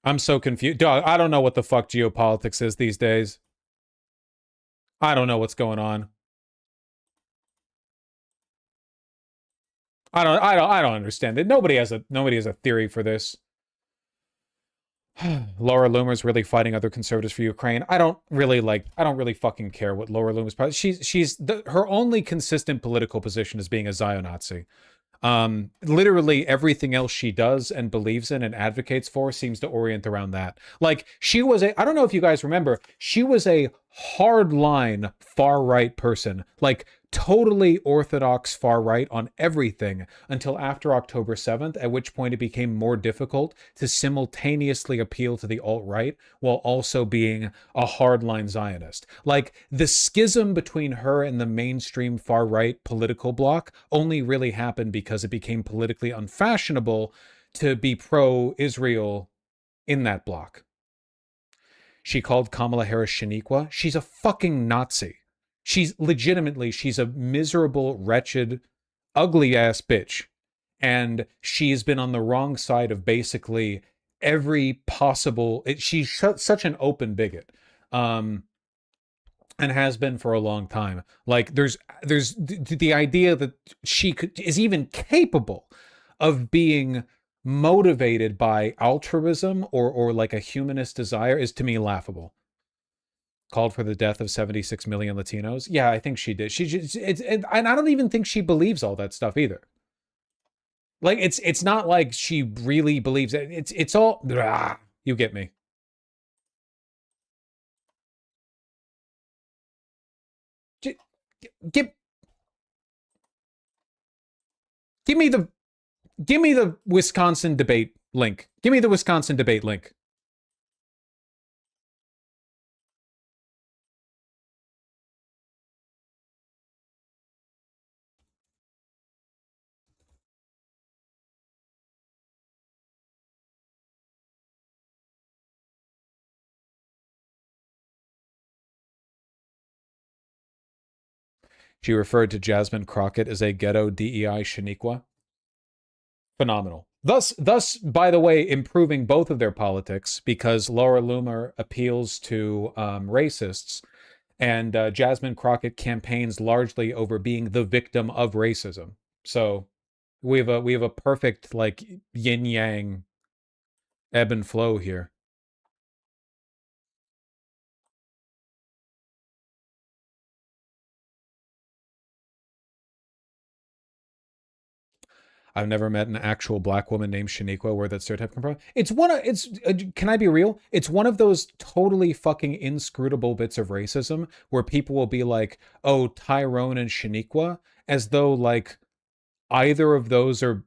I'm so confused. Dog, I don't know what the fuck geopolitics is these days. I don't know what's going on. I don't understand it. Nobody has a theory for this. Laura Loomer's really fighting other conservatives for Ukraine. I don't really fucking care what Laura Loomer's her only consistent political position is being a Zionazi. Literally everything else she does and believes in and advocates for seems to orient around that. Like, she was I don't know if you guys remember, she was a hardline far-right person, like totally orthodox far-right on everything until after October 7th, at which point it became more difficult to simultaneously appeal to the alt-right while also being a hardline Zionist. Like, the schism between her and the mainstream far-right political bloc only really happened because it became politically unfashionable to be pro-Israel in that block. She called Kamala Harris Shaniqua. She's a fucking Nazi. She's a miserable, wretched, ugly ass bitch. And she's been on the wrong side of basically every possible, she's such an open bigot. And has been for a long time. Like there's the idea that she is even capable of being motivated by altruism or like a humanist desire is to me laughable. Called for the death of 76 million Latinos. Yeah, I think she did. And I don't even think she believes all that stuff either. Like it's not like she really believes it. It's all you get me. Give me the Wisconsin debate link. Give me the Wisconsin debate link. She referred to Jasmine Crockett as a ghetto DEI Shaniqua. Phenomenal. Thus, by the way, improving both of their politics because Laura Loomer appeals to racists and Jasmine Crockett campaigns largely over being the victim of racism. So we have a perfect like yin yang ebb and flow here. I've never met an actual black woman named Shaniqua where that stereotype comes from. Can I be real? It's one of those totally fucking inscrutable bits of racism where people will be like, oh, Tyrone and Shaniqua, as though like either of those are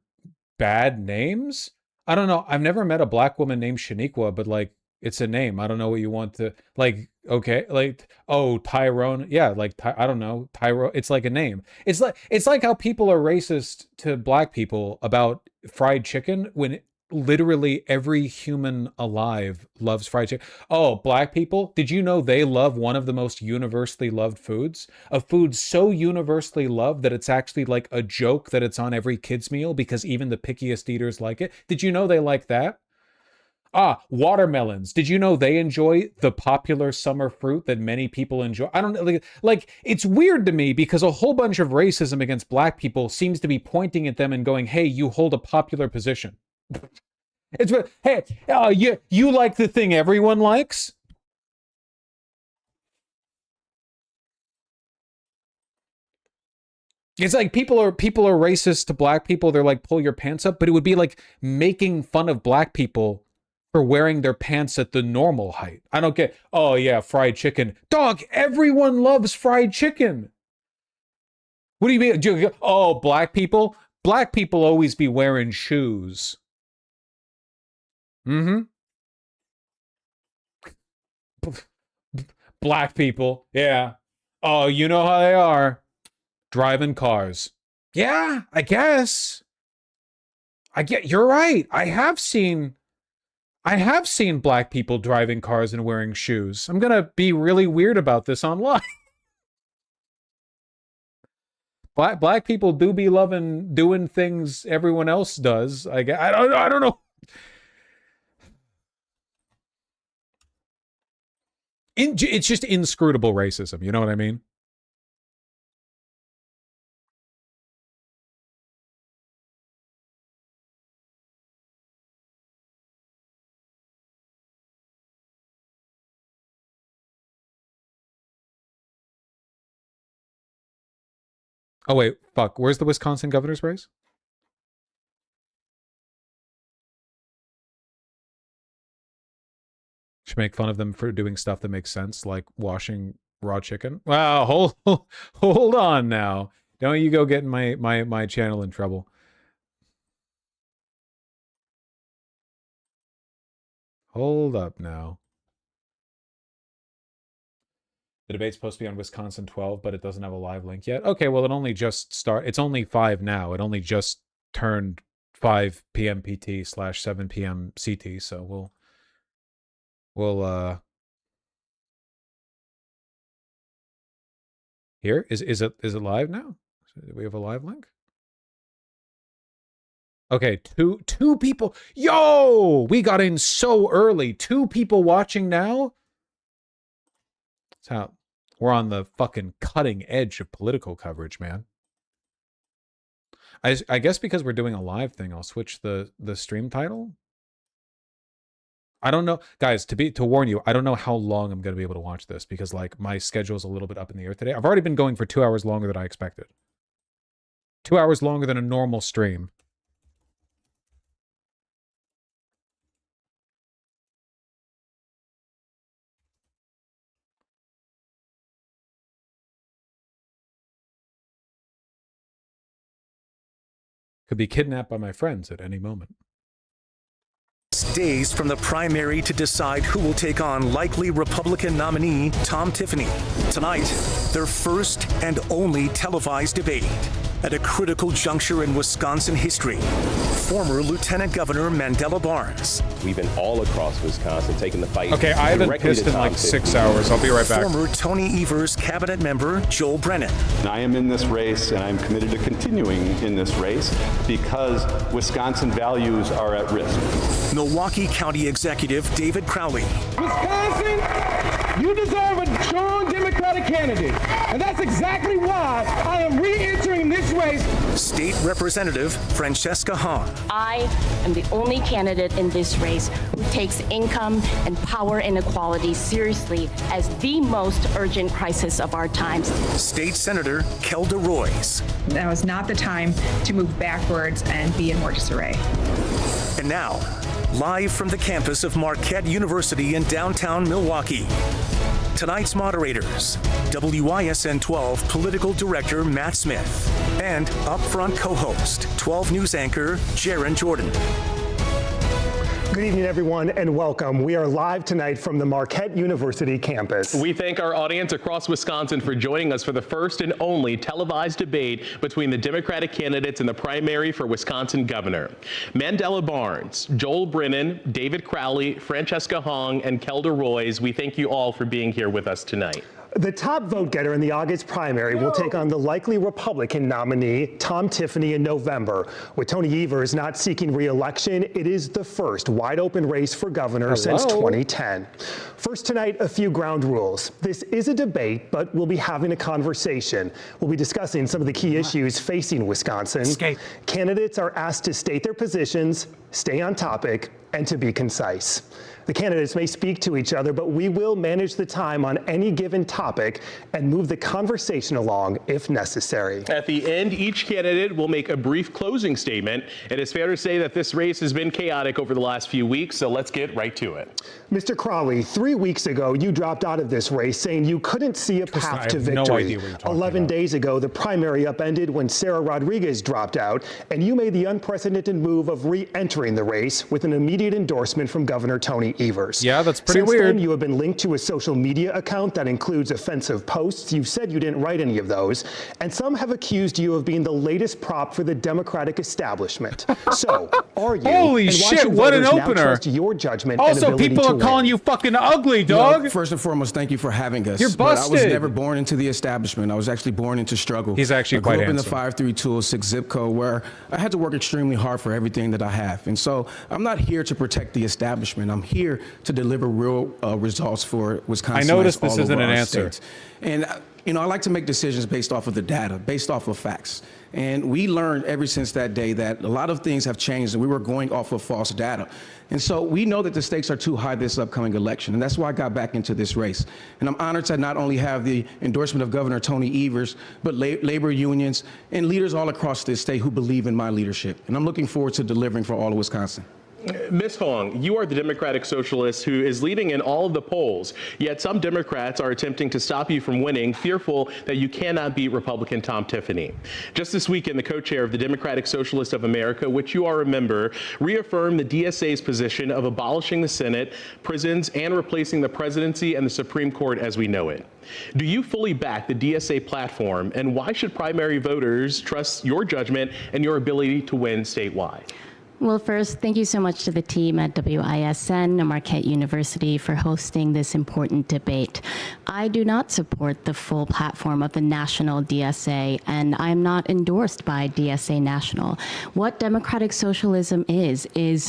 bad names. I don't know. I've never met a black woman named Shaniqua, but like it's a name. I don't know what you want to like. Okay, like oh Tyrone, yeah, like I don't know Tyrone. It's like a name. It's like how people are racist to black people about fried chicken when literally every human alive loves fried chicken. Oh, black people, did you know they love one of the most universally loved foods? A food so universally loved that it's actually like a joke that it's on every kid's meal because even the pickiest eaters like it. Did you know they like that? Watermelons. Did you know they enjoy the popular summer fruit that many people enjoy? I don't know. Like, it's weird to me because a whole bunch of racism against black people seems to be pointing at them and going, hey, you hold a popular position. It's, hey, you like the thing everyone likes? It's like people are racist to black people. They're like, pull your pants up. But it would be like making fun of black people for wearing their pants at the normal height. I don't get, oh yeah, fried chicken. Dog, everyone loves fried chicken. What do you mean? Oh, black people? Black people always be wearing shoes. Black people, yeah. Oh, you know how they are. Driving cars. Yeah, I guess. You're right. I have seen black people driving cars and wearing shoes. I'm gonna be really weird about this online. Black people do be loving doing things everyone else does. I don't know. It's just inscrutable racism. You know what I mean? Oh, wait, fuck. Where's the Wisconsin governor's race? Should make fun of them for doing stuff that makes sense, like washing raw chicken. Wow, hold on now. Don't you go getting my channel in trouble. Hold up now. The debate's supposed to be on Wisconsin 12, but it doesn't have a live link yet. Okay, well, it only just started. It's only 5 now. It only just turned 5 p.m. PT / 7 p.m. CT, so We'll here is it live now? Do we have a live link? Okay, two people. Yo, we got in so early. 2 people watching now. That's how we're on the fucking cutting edge of political coverage, man. I guess because we're doing a live thing, I'll switch the stream title. I don't know, guys, to warn you, I don't know how long I'm going to be able to watch this because like my schedule is a little bit up in the air today. I've already been going for 2 hours longer than I expected. 2 hours longer than a normal stream. Could be kidnapped by my friends at any moment. Days from the primary to decide who will take on likely Republican nominee Tom Tiffany. Tonight, their first and only televised debate. At a critical juncture in Wisconsin history, former Lieutenant Governor Mandela Barnes. We've been all across Wisconsin taking the fight. Okay, I haven't pissed in like 6 hours. I'll be right back. Former Tony Evers cabinet member Joel Brennan. I am in this race, and I'm committed to continuing in this race because Wisconsin values are at risk. Milwaukee County Executive David Crowley. Wisconsin, you deserve a strong Democratic candidate, and that's exactly why I am re-entering this race. State Representative Francesca Hahn. I am the only candidate in this race who takes income and power inequality seriously as the most urgent crisis of our times. State Senator Kelda Roys. Now is not the time to move backwards and be in more disarray. And now, live from the campus of Marquette University in downtown Milwaukee. Tonight's moderators, WISN 12 Political Director Matt Smith and Upfront co-host, 12 News anchor Jaron Jordan. Good evening, everyone, and welcome. We are live tonight from the Marquette University campus. We thank our audience across Wisconsin for joining us for the first and only televised debate between the Democratic candidates in the primary for Wisconsin governor. Mandela Barnes, Joel Brennan, David Crowley, Francesca Hahn, and Kelda Roys, we thank you all for being here with us tonight. The top vote getter in the August primary will take on the likely Republican nominee, Tom Tiffany, in November. With Tony Evers not seeking re-election, it is the first wide-open race for governor since 2010. First tonight, a few ground rules. This is a debate, but we'll be having a conversation. We'll be discussing some of the key issues facing Wisconsin. Candidates are asked to state their positions, stay on topic, and to be concise. The candidates may speak to each other, but we will manage the time on any given topic and move the conversation along if necessary. At the end, each candidate will make a brief closing statement. It is fair to say that this race has been chaotic over the last few weeks, so let's get right to it. Mr. Crowley, 3 weeks ago, you dropped out of this race saying you couldn't see a path to victory. No idea what you're talking 11 days ago, the primary upended when Sarah Rodriguez dropped out, and you made the unprecedented move of re-entering the race with an immediate endorsement from Governor Tony Evers. Yeah, that's pretty Since weird. Then, you have been linked to a social media account that includes offensive posts. You said you didn't write any of those, and some have accused you of being the latest prop for the Democratic establishment. So, are you? Holy and why shit, should what an voters now opener. trust your judgment Also, and ability people to are win? calling you fucking ugly, dog. Well, first and foremost, thank you for having us. You're But I was busted. never born into the establishment. I was actually born into struggle. He's actually I grew quite up in the handsome. 53206 zip code where I had to work extremely hard for everything that I have. And so I'm not here to protect the establishment. I'm here to deliver real results for Wisconsin. I noticed this isn't an answer. And I like to make decisions based off of the data, based off of facts. And we learned ever since that day that a lot of things have changed and we were going off of false data. And so we know that the stakes are too high this upcoming election. And that's why I got back into this race. And I'm honored to not only have the endorsement of Governor Tony Evers, but labor unions and leaders all across this state who believe in my leadership. And I'm looking forward to delivering for all of Wisconsin. Ms. Hong, you are the Democratic Socialist who is leading in all of the polls, yet some Democrats are attempting to stop you from winning, fearful that you cannot beat Republican Tom Tiffany. Just this weekend, the co-chair of the Democratic Socialist of America, which you are a member, reaffirmed the DSA's position of abolishing the Senate, prisons, and replacing the presidency and the Supreme Court as we know it. Do you fully back the DSA platform, and why should primary voters trust your judgment and your ability to win statewide? Well, first, thank you so much to the team at WISN and Marquette University for hosting this important debate. I do not support the full platform of the National DSA, and I'm not endorsed by DSA National. What democratic socialism is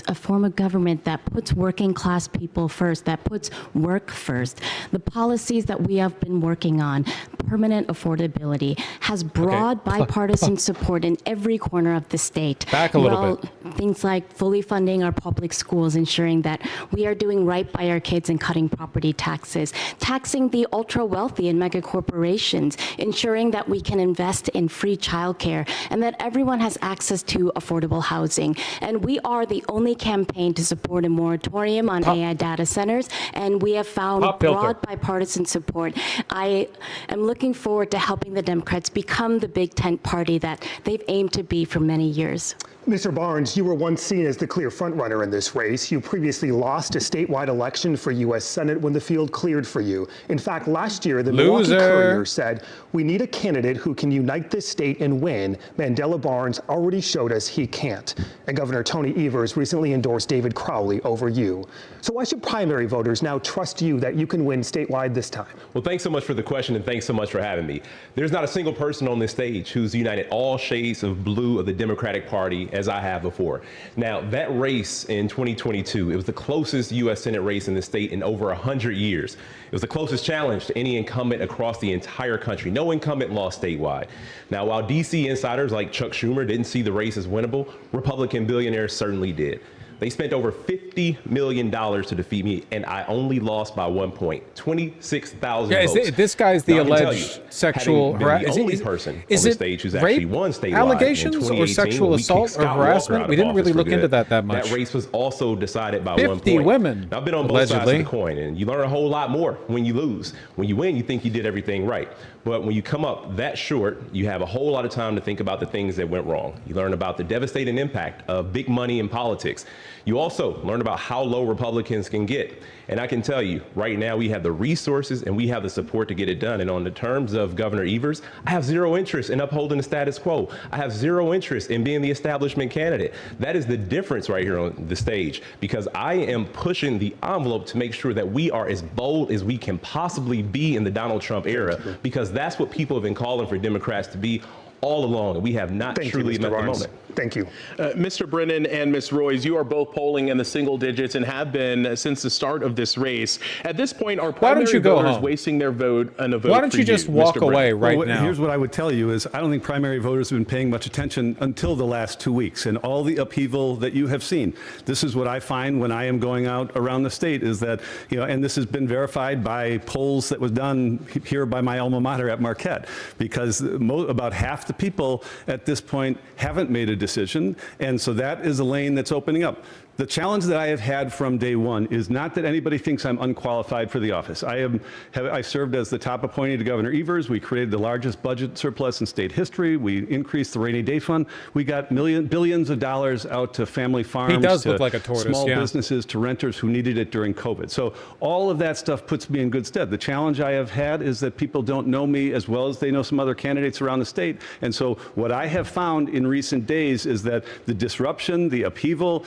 a form of government that puts working class people first, that puts work first. The policies that we have been working on, permanent affordability, has broad bipartisan support in every corner of the state. Back a little bit. Things like fully funding our public schools, ensuring that we are doing right by our kids and cutting property taxes, taxing the ultra wealthy and mega corporations, ensuring that we can invest in free childcare and that everyone has access to affordable housing. And we are the only campaign to support a moratorium on AI data centers, and we have found broad bipartisan support. I am looking forward to helping the Democrats become the big tent party that they've aimed to be for many years. Mr. Barnes, you were once seen as the clear frontrunner in this race. You previously lost a statewide election for U.S. Senate when the field cleared for you. In fact, last year, the Milwaukee Courier said, "We need a candidate who can unite this state and win." Mandela Barnes already showed us he can't. And Governor Tony Evers recently endorsed David Crowley over you. So why should primary voters now trust you that you can win statewide this time? Well, thanks so much for the question, and thanks so much for having me. There's not a single person on this stage who's united all shades of blue of the Democratic Party as I have before. Now, that race in 2022, it was the closest U.S. Senate race in the state in over 100 years. It was the closest challenge to any incumbent across the entire country. No incumbent lost statewide. Now, while D.C. insiders like Chuck Schumer didn't see the race as winnable, Republican billionaires certainly did. They spent over $50 million to defeat me, and I only lost by 1 point, 26,000 votes. This guy's the alleged sexual harassment. The only person on the stage who's actually won statewide. Allegations or sexual assault or harassment? We didn't really look into that much. That race was also decided by 1 point. 50 women. Now, I've been on both sides of the coin, and you learn a whole lot more when you lose. When you win, you think you did everything right. But when you come up that short, you have a whole lot of time to think about the things that went wrong. You learn about the devastating impact of big money in politics. You also learn about how low Republicans can get. And I can tell you, right now, we have the resources and we have the support to get it done. And on the terms of Governor Evers, I have zero interest in upholding the status quo. I have zero interest in being the establishment candidate. That is the difference right here on the stage, because I am pushing the envelope to make sure that we are as bold as we can possibly be in the Donald Trump era, because that's what people have been calling for Democrats to be all along, and we have not truly met the moment. Thank you. Mr. Brennan and Ms. Roys, you are both polling in the single digits and have been since the start of this race. At this point, are primary voters wasting their vote on a vote for you? Why don't you just walk away right now? Here's what I would tell you is I don't think primary voters have been paying much attention until the last 2 weeks and all the upheaval that you have seen. This is what I find when I am going out around the state is that, and this has been verified by polls that was done here by my alma mater at Marquette, because about half the people at this point haven't made a decision, and so that is a lane that's opening up. The challenge that I have had from day one is not that anybody thinks I'm unqualified for the office. I served as the top appointee to Governor Evers. We created the largest budget surplus in state history. We increased the rainy day fund. We got billions of dollars out to family farms, he does to look like a tortoise, small businesses, to renters who needed it during COVID. So all of that stuff puts me in good stead. The challenge I have had is that people don't know me as well as they know some other candidates around the state. And so what I have found in recent days is that the disruption, the upheaval,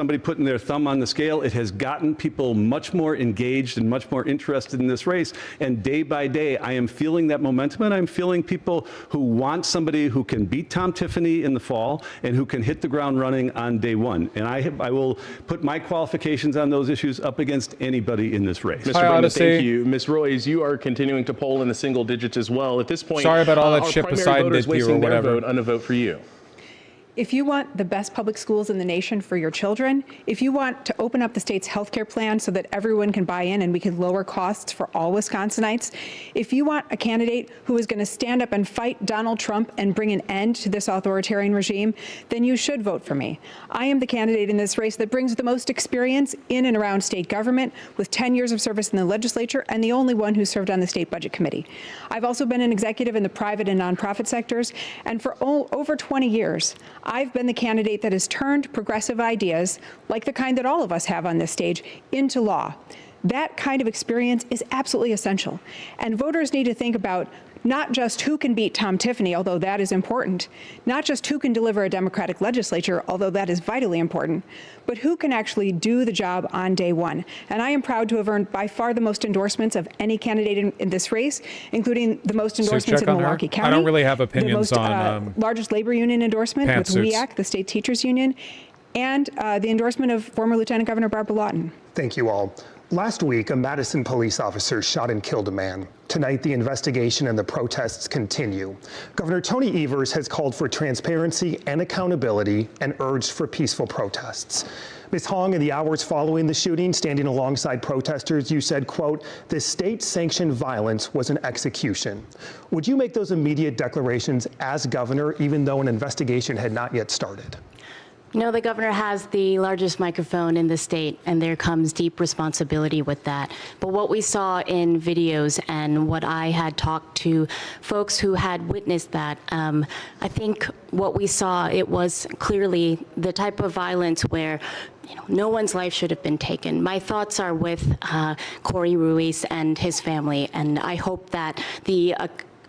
somebody putting their thumb on the scale, it has gotten people much more engaged and much more interested in this race. And day by day, I am feeling that momentum, and I'm feeling people who want somebody who can beat Tom Tiffany in the fall and who can hit the ground running on day one. And I will put my qualifications on those issues up against anybody in this race. Mr. Brennan, thank you. Ms. Roys, you are continuing to poll in the single digits as well. At this point, sorry about all that shit primary Poseidon voters did to you or wasting their whatever. vote on a vote for you? If you want the best public schools in the nation for your children, if you want to open up the state's healthcare plan so that everyone can buy in and we can lower costs for all Wisconsinites, if you want a candidate who is going to stand up and fight Donald Trump and bring an end to this authoritarian regime, then you should vote for me. I am the candidate in this race that brings the most experience in and around state government, with 10 years of service in the legislature and the only one who served on the state budget committee. I've also been an executive in the private and nonprofit sectors, and for over 20 years, I've been the candidate that has turned progressive ideas, like the kind that all of us have on this stage, into law. That kind of experience is absolutely essential. And voters need to think about not just who can beat Tom Tiffany, although that is important, not just who can deliver a Democratic legislature, although that is vitally important, but who can actually do the job on day one. And I am proud to have earned by far the most endorsements of any candidate in this race, including the most endorsements in Milwaukee County. I don't really have opinions the most, on largest labor union endorsement with WEAC, the state teachers union, and the endorsement of former Lieutenant Governor Barbara Lawton. Thank you all. Last week, a Madison police officer shot and killed a man. Tonight, the investigation and the protests continue. Governor Tony Evers has called for transparency and accountability and urged for peaceful protests. Ms. Hong, in the hours following the shooting, standing alongside protesters, you said, quote, "The state-sanctioned violence was an execution." Would you make those immediate declarations as governor, even though an investigation had not yet started? You know, the governor has the largest microphone in the state, and there comes deep responsibility with that. But what we saw in videos and what I had talked to folks who had witnessed that, I think what we saw, it was clearly the type of violence where no one's life should have been taken. My thoughts are with Corey Ruiz and his family, and I hope that the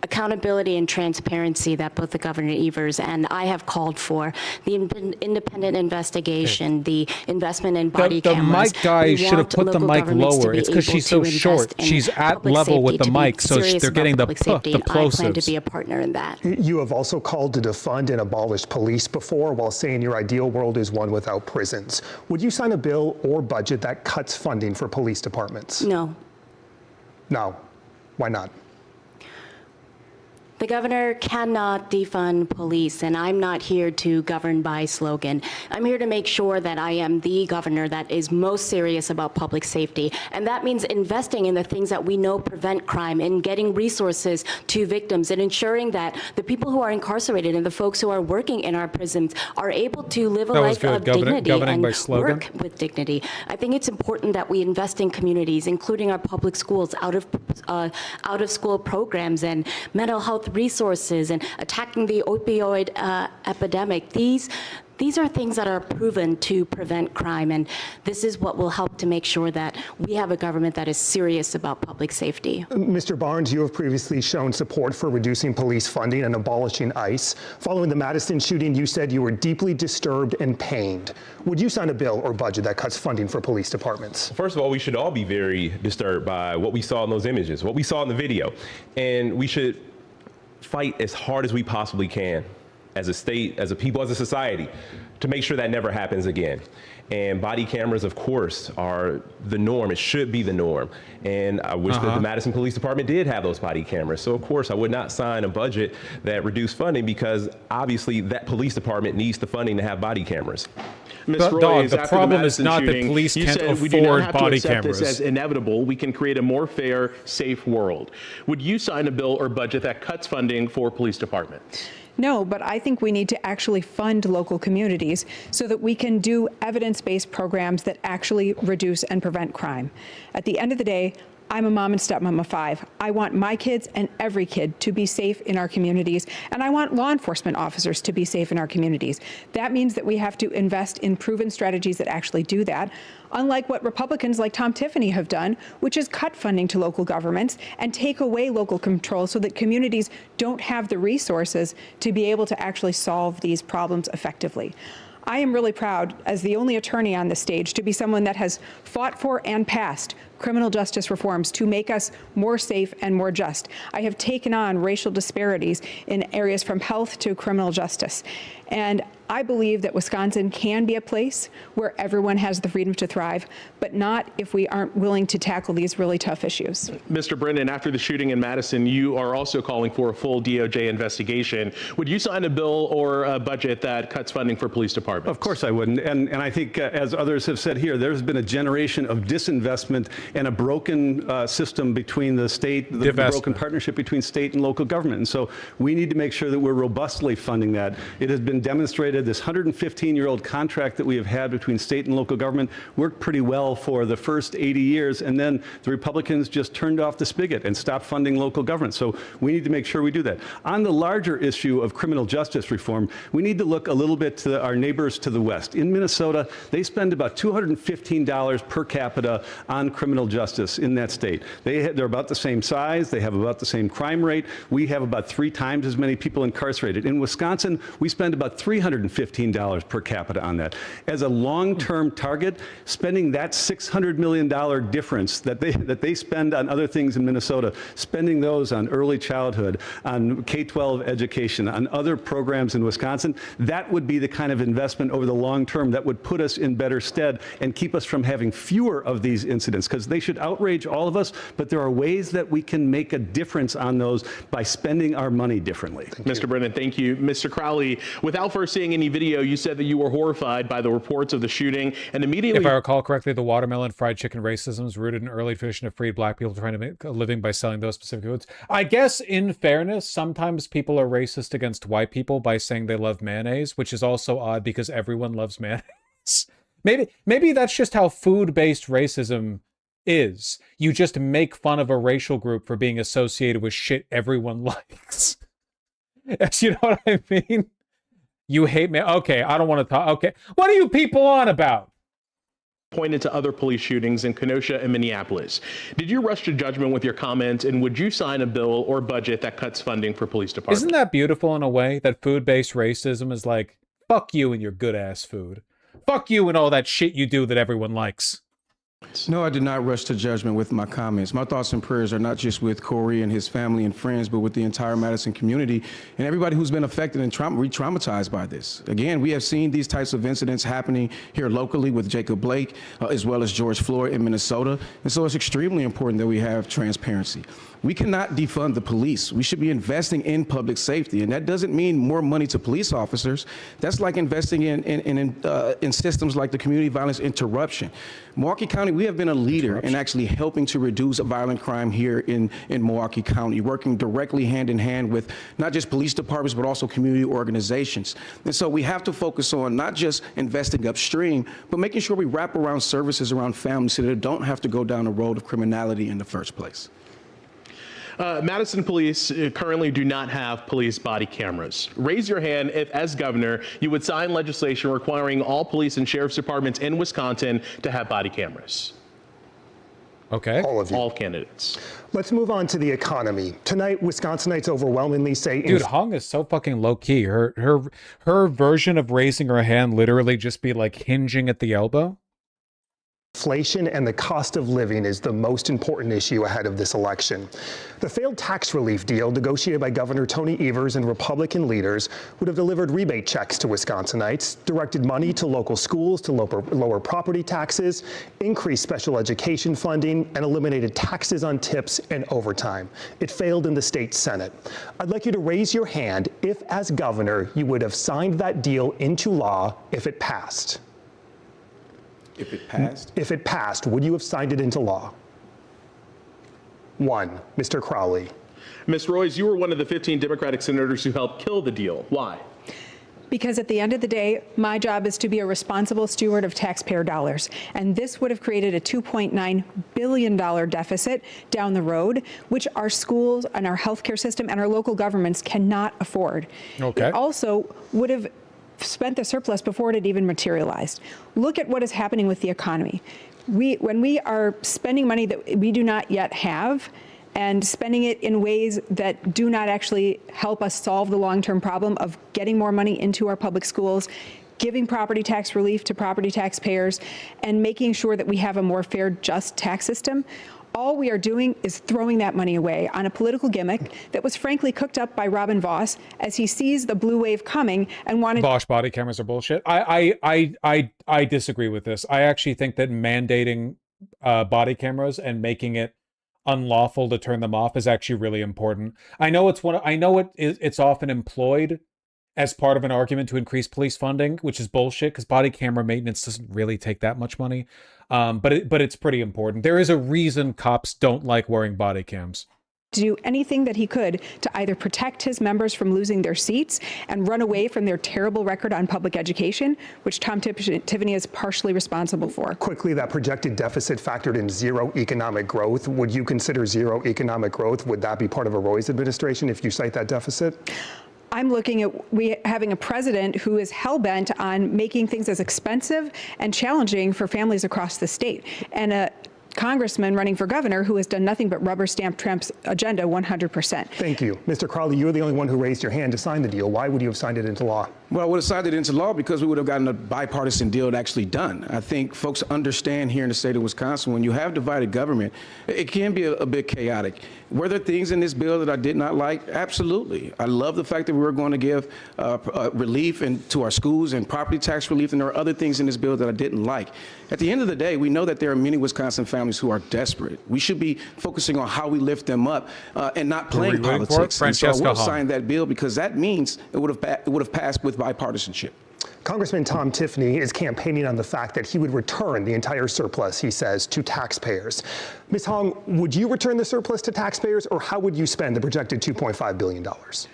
accountability and transparency that both the Governor Evers and I have called for, the independent investigation, the investment in body cameras. The mic guy should have put the mic lower. It's because she's so short. She's at level with the mic, so they're getting the plosives. I plan to be a partner in that. You have also called to defund and abolish police before, while saying your ideal world is one without prisons. Would you sign a bill or budget that cuts funding for police departments? No. No. Why not? The governor cannot defund police, and I'm not here to govern by slogan. I'm here to make sure that I am the governor that is most serious about public safety, and that means investing in the things that we know prevent crime, and getting resources to victims, and ensuring that the people who are incarcerated and the folks who are working in our prisons are able to live a life of dignity and work with dignity. I think it's important that we invest in communities, including our public schools, out of school programs and mental health resources, and attacking the opioid epidemic. These are things that are proven to prevent crime, and this is what will help to make sure that we have a government that is serious about public safety. Mr. Barnes, you have previously shown support for reducing police funding and abolishing ICE. Following the Madison shooting, you said you were deeply disturbed and pained. Would you sign a bill or budget that cuts funding for police departments? First of all, we should all be very disturbed by what we saw in those images, what we saw in the video, and we should fight as hard as we possibly can as a state, as a people, as a society, to make sure that never happens again. And body cameras, of course, are the norm. It should be the norm. And I wish that the Madison Police Department did have those body cameras. So, of course, I would not sign a budget that reduced funding, because obviously that police department needs the funding to have body cameras. Ms. Roy, the problem is not that police can't afford body cameras. This as inevitable. We can create a more fair, safe world. Would you sign a bill or budget that cuts funding for police departments? No, but I think we need to actually fund local communities so that we can do evidence-based programs that actually reduce and prevent crime. At the end of the day, I'm a mom and stepmom of 5. I want my kids and every kid to be safe in our communities, and I want law enforcement officers to be safe in our communities. That means that we have to invest in proven strategies that actually do that, unlike what Republicans like Tom Tiffany have done, which is cut funding to local governments and take away local control so that communities don't have the resources to be able to actually solve these problems effectively. I am really proud, as the only attorney on the stage, to be someone that has fought for and passed criminal justice reforms to make us more safe and more just. I have taken on racial disparities in areas from health to criminal justice. And I believe that Wisconsin can be a place where everyone has the freedom to thrive, but not if we aren't willing to tackle these really tough issues. Mr. Brennan, after the shooting in Madison, you are also calling for a full DOJ investigation. Would you sign a bill or a budget that cuts funding for police departments? Of course I wouldn't. And I think, as others have said here, there's been a generation of disinvestment and a broken system between the state, the broken partnership between state and local government. And so we need to make sure that we're robustly funding that. It has been demonstrated this 115-year-old contract that we have had between state and local government worked pretty well for the first 80 years, and then the Republicans just turned off the spigot and stopped funding local government. So we need to make sure we do that. On the larger issue of criminal justice reform, we need to look a little bit to our neighbors to the west. In Minnesota, they spend about $215 per capita on criminal criminal justice in that state. They're about the same size. They have about the same crime rate. We have about 3 times as many people incarcerated. In Wisconsin, we spend about $315 per capita on that. As a long-term target, spending that $600 million difference that they spend on other things in Minnesota, spending those on early childhood, on K-12 education, on other programs in Wisconsin, that would be the kind of investment over the long term that would put us in better stead and keep us from having fewer of these incidents, because they should outrage all of us, but there are ways that we can make a difference on those by spending our money differently. Mr. Brennan, thank you. Mr. Crowley, without first seeing any video, you said that you were horrified by the reports of the shooting and immediately... If I recall correctly, the watermelon fried chicken racism is rooted in early tradition of freed black people trying to make a living by selling those specific foods. I guess, in fairness, sometimes people are racist against white people by saying they love mayonnaise, which is also odd because everyone loves mayonnaise. Maybe that's just how food-based racism is. You just make fun of a racial group for being associated with shit everyone likes. You know what I mean? You hate me. Okay, I don't want to talk. Okay, what are you people on about? Pointed to other police shootings in Kenosha and Minneapolis. Did you rush to judgment with your comments, and would you sign a bill or budget that cuts funding for police departments? Isn't that beautiful in a way that food-based racism is like, fuck you and your good-ass food. Fuck you and all that shit you do that everyone likes. No, I did not rush to judgment with my comments. My thoughts and prayers are not just with Corey and his family and friends, but with the entire Madison community and everybody who's been affected and re-traumatized by this. Again, we have seen these types of incidents happening here locally with Jacob Blake, as well as George Floyd in Minnesota. And so it's extremely important that we have transparency. We cannot defund the police. We should be investing in public safety. And that doesn't mean more money to police officers. That's like investing in systems like the community violence interruption. Milwaukee County, we have been a leader in actually helping to reduce violent crime here in Milwaukee County, working directly hand in hand with not just police departments, but also community organizations. And so we have to focus on not just investing upstream, but making sure we wrap around services around families so they don't have to go down the road of criminality in the first place. Madison police currently do not have police body cameras. Raise your hand if, as governor, you would sign legislation requiring all police and sheriff's departments in Wisconsin to have body cameras. Okay. All of you. All candidates. Let's move on to the economy. Tonight, Wisconsinites overwhelmingly say... Dude, Hong is so fucking low-key. Her version of raising her hand literally just be like hinging at the elbow. Inflation and the cost of living is the most important issue ahead of this election. The failed tax relief deal negotiated by Governor Tony Evers and Republican leaders would have delivered rebate checks to Wisconsinites, directed money to local schools to lower property taxes, increased special education funding, and eliminated taxes on tips and overtime. It failed in the state Senate. I'd like you to raise your hand if, as governor, you would have signed that deal into law if it passed. If it passed? If it passed, would you have signed it into law? 1, Mr. Crowley. Ms. Royce, you were one of the 15 Democratic senators who helped kill the deal. Why? Because at the end of the day, my job is to be a responsible steward of taxpayer dollars. And this would have created a $2.9 billion deficit down the road, which our schools and our healthcare system and our local governments cannot afford. Okay. It also would have spent the surplus before it had even materialized. Look at what is happening with the economy. When we are spending money that we do not yet have and spending it in ways that do not actually help us solve the long-term problem of getting more money into our public schools, giving property tax relief to property taxpayers, and making sure that we have a more fair, just tax system, all we are doing is throwing that money away on a political gimmick that was frankly cooked up by Robin Vos as he sees the blue wave coming and wanted... Bosch body cameras are bullshit. I disagree with this. I actually think that mandating body cameras and making it unlawful to turn them off is actually really important. I know it's often employed as part of an argument to increase police funding, which is bullshit because body camera maintenance doesn't really take that much money. But it's pretty important. There is a reason cops don't like wearing body cams. To do anything that he could to either protect his members from losing their seats and run away from their terrible record on public education, which Tom Tiffany is partially responsible for. Quickly, that projected deficit factored in zero economic growth. Would you consider zero economic growth? Would that be part of a Roy's administration if you cite that deficit? I'm looking at having a president who is hell-bent on making things as expensive and challenging for families across the state. And congressman running for governor who has done nothing but rubber stamp Trump's agenda 100%. Thank you. Mr. Crowley, you were the only one who raised your hand to sign the deal. Why would you have signed it into law? Well, I would have signed it into law because we would have gotten a bipartisan deal actually done. I think folks understand here in the state of Wisconsin, when you have divided government, it can be a bit chaotic. Were there things in this bill that I did not like? Absolutely. I love the fact that we were going to give relief to our schools and property tax relief, and there are other things in this bill that I didn't like. At the end of the day, we know that there are many Wisconsin families who are desperate. We should be focusing on how we lift them up and not playing politics. And so I would have signed that bill because that means it would have passed with bipartisanship. Congressman Tom Tiffany is campaigning on the fact that he would return the entire surplus, he says, to taxpayers. Ms. Hong, would you return the surplus to taxpayers, or how would you spend the projected $2.5 billion?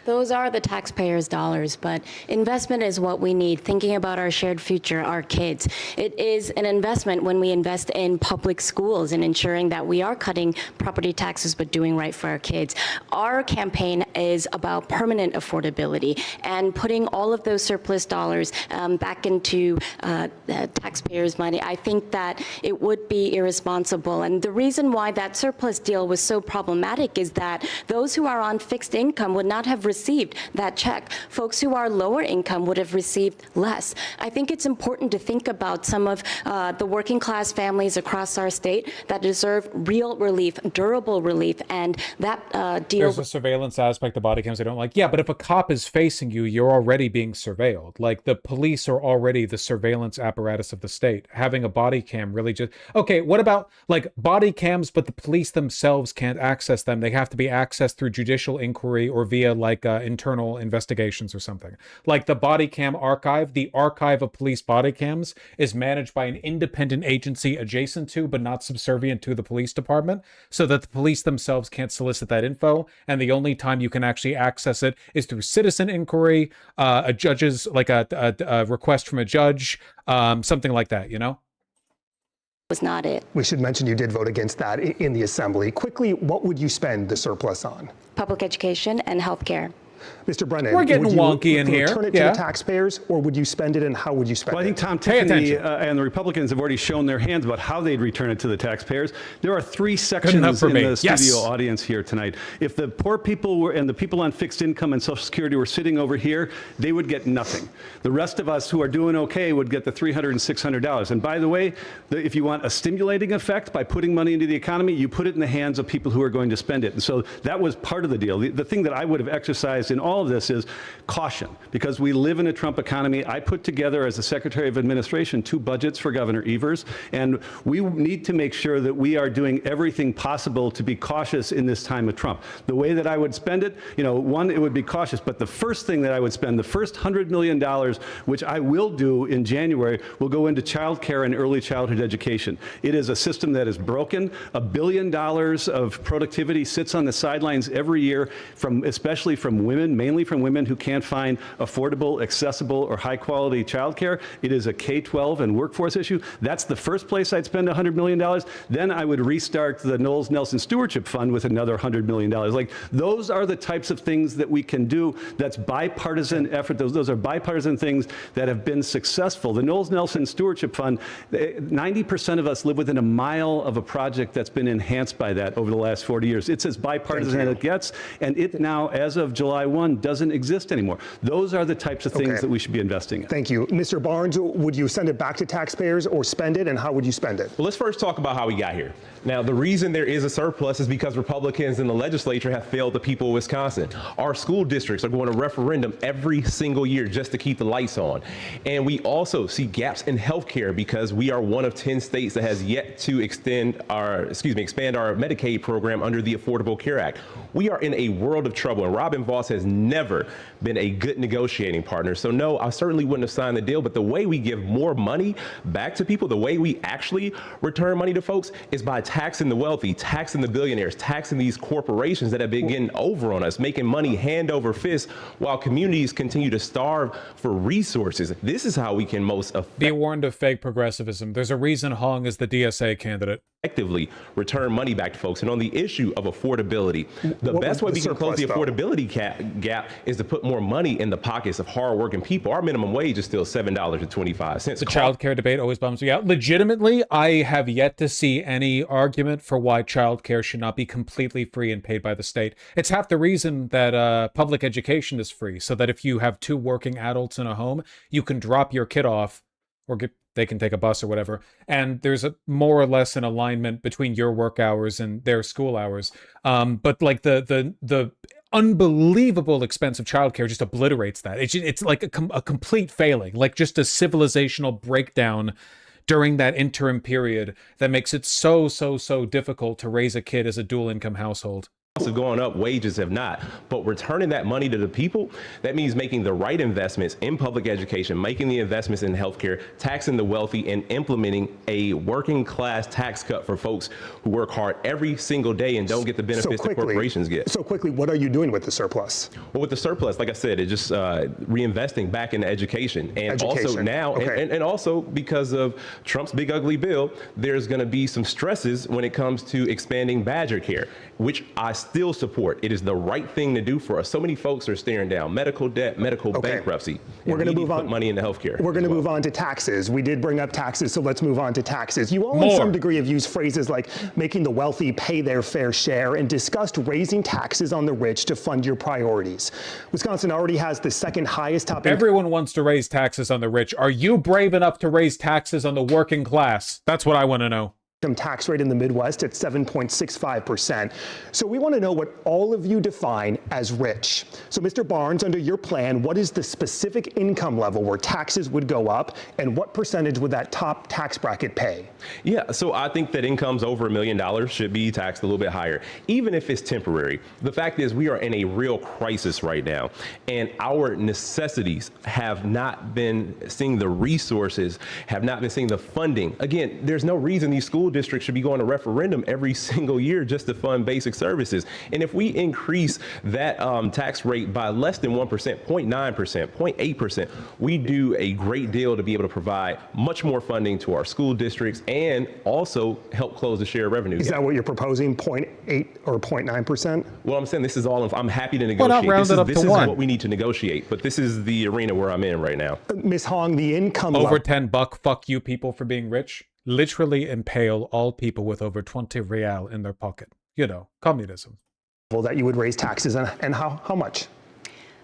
Those are the taxpayers' dollars, but investment is what we need, thinking about our shared future, our kids. It is an investment when we invest in public schools and ensuring that we are cutting property taxes but doing right for our kids. Our campaign is about permanent affordability and putting all of those surplus dollars back into the taxpayers' money. I think that it would be irresponsible. And the reason why that surplus deal was so problematic is that those who are on fixed income would not have received that check. Folks who are lower income would have received less. I think it's important to think about some of the working class families across our state that deserve real relief, durable relief, and that deal. There's a surveillance aspect of body cams I don't like. Yeah, but if a cop is facing you, you're already being surveilled. Like, the police are already the surveillance apparatus of the state. Having a body cam really just... Okay, what about, like, body cams, but the police themselves can't access them? They have to be accessed through judicial inquiry or via, like, internal investigations or something. Like, the body cam archive, the archive of police body cams is managed by an independent agency adjacent to, but not subservient to, the police department, so that the police themselves can't solicit that info, and the only time you can actually access it is through citizen inquiry, a judge's, like a request from a judge, something like that, you know? Was not it. We should mention you did vote against that in the assembly. Quickly, what would you spend the surplus on? Public education and healthcare. Mr. Brennan, we're getting wonky in here. Return it to the taxpayers, or would you spend it, and how would you spend it? Well, I think Tom Tiffany and the Republicans have already shown their hands about how they'd return it to the taxpayers. There are three sections in the studio audience here tonight. If the poor people and the people on fixed income and Social Security were sitting over here, they would get nothing. The rest of us who are doing okay would get the $300 and $600. And by the way, if you want a stimulating effect by putting money into the economy, you put it in the hands of people who are going to spend it. And so that was part of the deal. The thing that I would have exercised in all of this is caution, because we live in a Trump economy. I put together, as the Secretary of Administration, 2 budgets for Governor Evers, and we need to make sure that we are doing everything possible to be cautious in this time of Trump. The way that I would spend it, you know, one, it would be cautious, but the first thing that I would spend, the first $100 million, which I will do in January, will go into child care and early childhood education. It is a system that is broken. $1 billion of productivity sits on the sidelines every year, especially from women, mainly from women who can't find affordable, accessible, or high-quality childcare. It is a K-12 and workforce issue. That's the first place I'd spend $100 million. Then I would restart the Knowles Nelson Stewardship Fund with another $100 million. Like, those are the types of things that we can do. That's bipartisan effort. Those are bipartisan things that have been successful. The Knowles Nelson Stewardship Fund, 90% of us live within a mile of a project that's been enhanced by that over the last 40 years. It's as bipartisan as it gets, and it now, as of July 1, doesn't exist anymore. Those are the types of things that we should be investing in. Thank you. Mr. Barnes, would you send it back to taxpayers or spend it, and how would you spend it? Well, let's first talk about how we got here. Now, the reason there is a surplus is because Republicans in the legislature have failed the people of Wisconsin. Our school districts are going to referendum every single year just to keep the lights on. And we also see gaps in healthcare because we are one of 10 states that has yet to expand our Medicaid program under the Affordable Care Act. We are in a world of trouble, and Robin Vos has never been a good negotiating partner. So no, I certainly wouldn't have signed the deal, but the way we give more money back to people, the way we actually return money to folks, is by taxing the wealthy, taxing the billionaires, taxing these corporations that have been getting over on us, making money hand over fist while communities continue to starve for resources. This is how we can most Be warned of fake progressivism. There's a reason Hong is the DSA candidate. effectively return money back to folks. And on the issue of affordability, the best way we can close the affordability gap is to put more money in the pockets of hardworking people. Our minimum wage is still $7.25. The childcare debate always bums me out. Legitimately, I have yet to see any argument for why childcare should not be completely free and paid by the state. It's half the reason that public education is free, so that if you have 2 working adults in a home, you can drop your kid off, or they can take a bus or whatever, and there's more or less an alignment between your work hours and their school hours. But like the unbelievable expense of childcare just obliterates that. It's like a complete failing, like just a civilizational breakdown during that interim period that makes it so difficult to raise a kid as a dual income household. Have gone up, wages have not, but returning that money to the people, that means making the right investments in public education, making the investments in healthcare, taxing the wealthy, and implementing a working class tax cut for folks who work hard every single day and don't get the benefits that corporations get. So quickly, what are you doing with the surplus? Well, with the surplus, like I said, it's just reinvesting back into education. And also now, and also because of Trump's big ugly bill, there's going to be some stresses when it comes to expanding Badger Care, which I still support. It is the right thing to do for us. So many folks are staring down medical debt, medical bankruptcy. We're going to move on. Put money into healthcare. We're going to move on to taxes. We did bring up taxes, so let's move on to taxes. You all, in some degree, have used phrases like making the wealthy pay their fair share and discussed raising taxes on the rich to fund your priorities. Wisconsin already has the second highest top. Everyone wants to raise taxes on the rich. Are you brave enough to raise taxes on the working class? That's what I want to know. Tax rate in the Midwest at 7.65%. So we want to know what all of you define as rich. So Mr. Barnes, under your plan, what is the specific income level where taxes would go up, and what percentage would that top tax bracket pay? Yeah, so I think that incomes over $1 million should be taxed a little bit higher, even if it's temporary. The fact is we are in a real crisis right now, and our necessities have not been seeing the resources, have not been seeing the funding. Again, there's no reason these school districts should be going to referendum every single year just to fund basic services. And if we increase that tax rate by less than 1%, 0.9%, 0.8%, we do a great deal to be able to provide much more funding to our school districts and also help close the share revenue. Is that what you're proposing, 0.8 or 0.9%? Well, I'm saying this is all, I'm happy to negotiate. This is what we need to negotiate, but this is the arena where I'm in right now. Ms. Hong, the income over $10, fuck you people for being rich. Literally impale all people with over 20 real in their pocket. You know, communism. Well, that you would raise taxes and how much?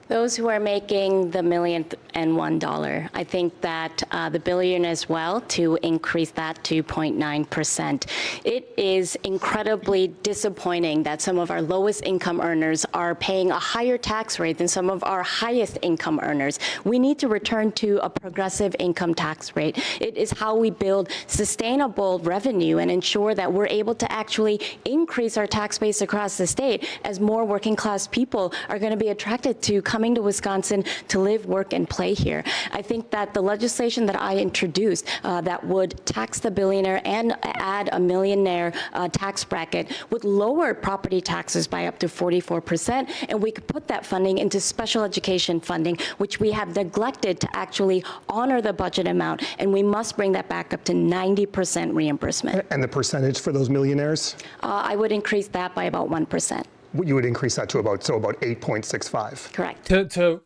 Those who are making the $1,000,001, I think that the billion as well, to increase that to 0.9%. It is incredibly disappointing that some of our lowest income earners are paying a higher tax rate than some of our highest income earners. We need to return to a progressive income tax rate. It is how we build sustainable revenue and ensure that we're able to actually increase our tax base across the state as more working class people are going to be attracted to coming to Wisconsin to live, work, and play here. I think that the legislation that I introduced that would tax the billionaire and add a millionaire tax bracket would lower property taxes by up to 44%, and we could put that funding into special education funding, which we have neglected to actually honor the budget amount, and we must bring that back up to 90% reimbursement. And the percentage for those millionaires? I would increase that by about 1%. You would increase that to about 8.65. Correct. To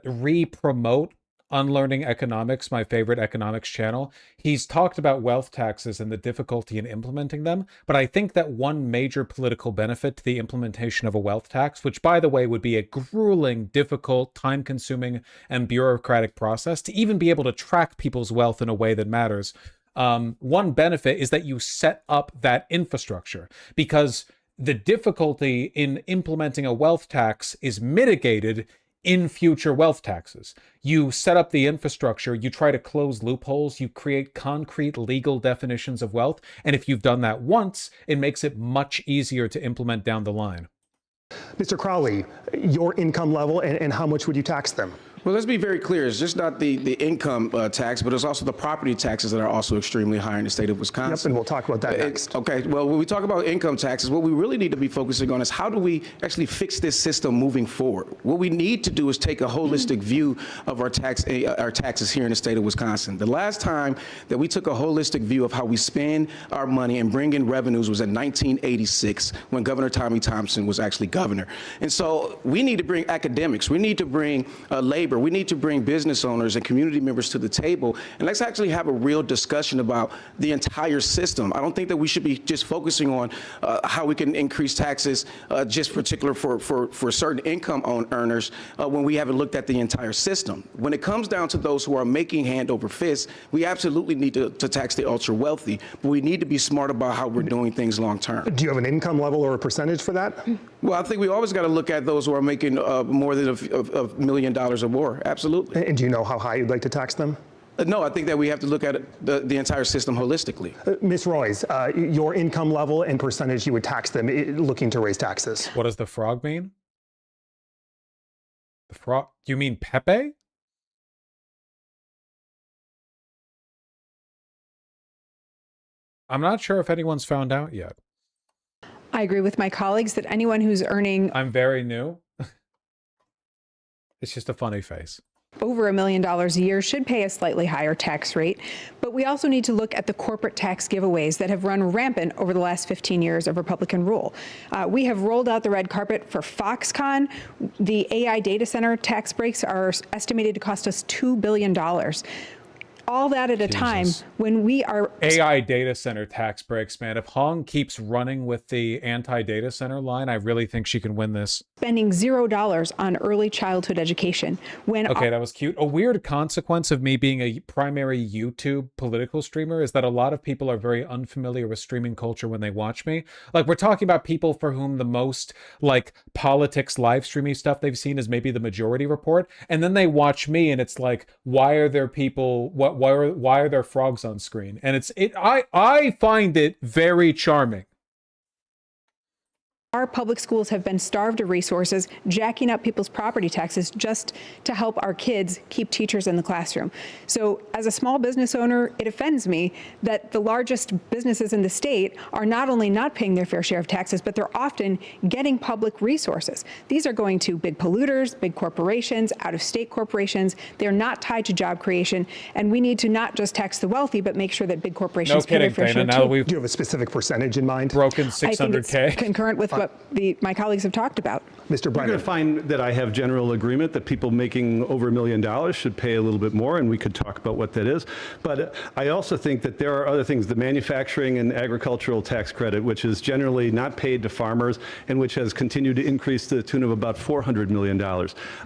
re-promote Unlearning Economics, my favorite economics channel, he's talked about wealth taxes and the difficulty in implementing them. But I think that one major political benefit to the implementation of a wealth tax, which by the way would be a grueling, difficult, time-consuming, and bureaucratic process to even be able to track people's wealth in a way that matters. One benefit is that you set up that infrastructure, because the difficulty in implementing a wealth tax is mitigated in future wealth taxes. You set up the infrastructure, you try to close loopholes, you create concrete legal definitions of wealth, and if you've done that once, it makes it much easier to implement down the line. Mr. Crowley, your income level and how much would you tax them? Well, let's be very clear. It's just not the income tax, but it's also the property taxes that are also extremely high in the state of Wisconsin. Yep, and we'll talk about that next. Okay, well, when we talk about income taxes, what we really need to be focusing on is how do we actually fix this system moving forward? What we need to do is take a holistic view of our taxes here in the state of Wisconsin. The last time that we took a holistic view of how we spend our money and bring in revenues was in 1986 when Governor Tommy Thompson was actually governor. And so we need to bring academics, we need to bring labor, we need to bring business owners and community members to the table, and let's actually have a real discussion about the entire system. I don't think that we should be just focusing on how we can increase taxes just particular for certain income earners when we haven't looked at the entire system. When it comes down to those who are making hand over fist, we absolutely need to tax the ultra wealthy, but we need to be smart about how we're doing things long term. Do you have an income level or a percentage for that? Well, I think we always got to look at those who are making more than $1 million or more. Absolutely. And do you know how high you'd like to tax them? No, I think that we have to look at the entire system holistically. Ms. Royce, your income level and percentage you would tax them looking to raise taxes. What does the frog mean? The frog? You mean Pepe? I'm not sure if anyone's found out yet. I agree with my colleagues that anyone who's earning I'm very new. It's just a funny face. over $1 million a year should pay a slightly higher tax rate. But we also need to look at the corporate tax giveaways that have run rampant over the last 15 years of Republican rule. We have rolled out the red carpet for Foxconn. The AI data center tax breaks are estimated to cost us $2 billion. All that at a time when we are... AI data center tax breaks, man. If Hong keeps running with the anti-data center line, I really think she can win this. Spending $0 on early childhood education. Okay, that was cute. A weird consequence of me being a primary YouTube political streamer is that a lot of people are very unfamiliar with streaming culture when they watch me. Like, we're talking about people for whom the most, like, politics live streaming stuff they've seen is maybe the Majority Report. And then they watch me and it's like, why are there people... Why are there frogs on screen? And I find it very charming. Our public schools have been starved of resources, jacking up people's property taxes just to help our kids keep teachers in the classroom. So as a small business owner, it offends me that the largest businesses in the state are not only not paying their fair share of taxes, but they're often getting public resources. These are going to big polluters, big corporations, out-of-state corporations. They're not tied to job creation. And we need to not just tax the wealthy, but make sure that big corporations pay their fair share too. Do you have a specific percentage in mind? Broken 600K. I think it's concurrent with what my colleagues have talked about. Mr. Brennan. You're going to find that I have general agreement that people making over $1 million should pay a little bit more, and we could talk about what that is. But I also think that there are other things, the manufacturing and agricultural tax credit, which is generally not paid to farmers and which has continued to increase to the tune of about $400 million.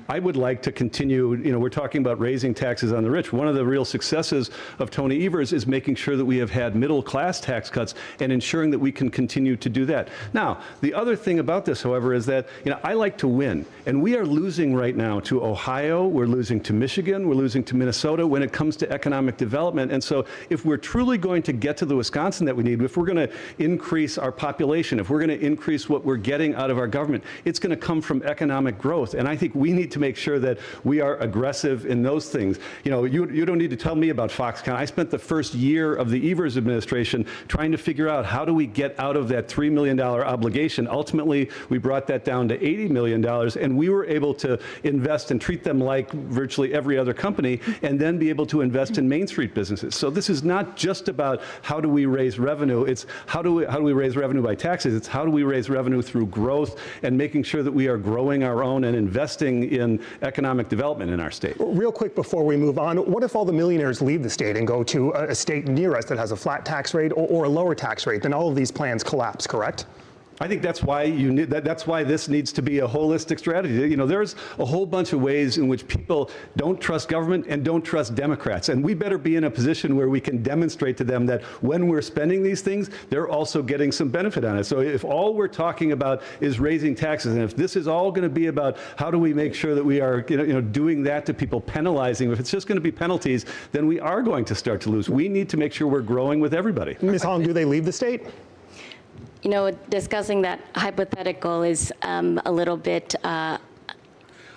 I would like to continue, we're talking about raising taxes on the rich. One of the real successes of Tony Evers is making sure that we have had middle class tax cuts and ensuring that we can continue to do that. Now, the other thing about this, however, is that, I like to win, and we are losing right now to Ohio, we're losing to Michigan, we're losing to Minnesota when it comes to economic development. And so if we're truly going to get to the Wisconsin that we need, if we're going to increase our population, if we're going to increase what we're getting out of our government, it's going to come from economic growth. And I think we need to make sure that we are aggressive in those things. You don't need to tell me about Foxconn. I spent the first year of the Evers administration trying to figure out how do we get out of that $3 million obligation. Ultimately, we brought that down to $80 million, and we were able to invest and treat them like virtually every other company, and then be able to invest in Main Street businesses. So this is not just about how do we raise revenue, it's how do we raise revenue by taxes, it's how do we raise revenue through growth and making sure that we are growing our own and investing in economic development in our state. Real quick before we move on, what if all the millionaires leave the state and go to a state near us that has a flat tax rate or a lower tax rate? Then all of these plans collapse, correct? I think that's why that's why this needs to be a holistic strategy. There's a whole bunch of ways in which people don't trust government and don't trust Democrats, and we better be in a position where we can demonstrate to them that when we're spending these things, they're also getting some benefit on it. So if all we're talking about is raising taxes, and if this is all going to be about how do we make sure that we are doing that to people, penalizing, if it's just going to be penalties, then we are going to start to lose. We need to make sure we're growing with everybody. Ms. Hong, do they leave the state? Discussing that hypothetical is a little bit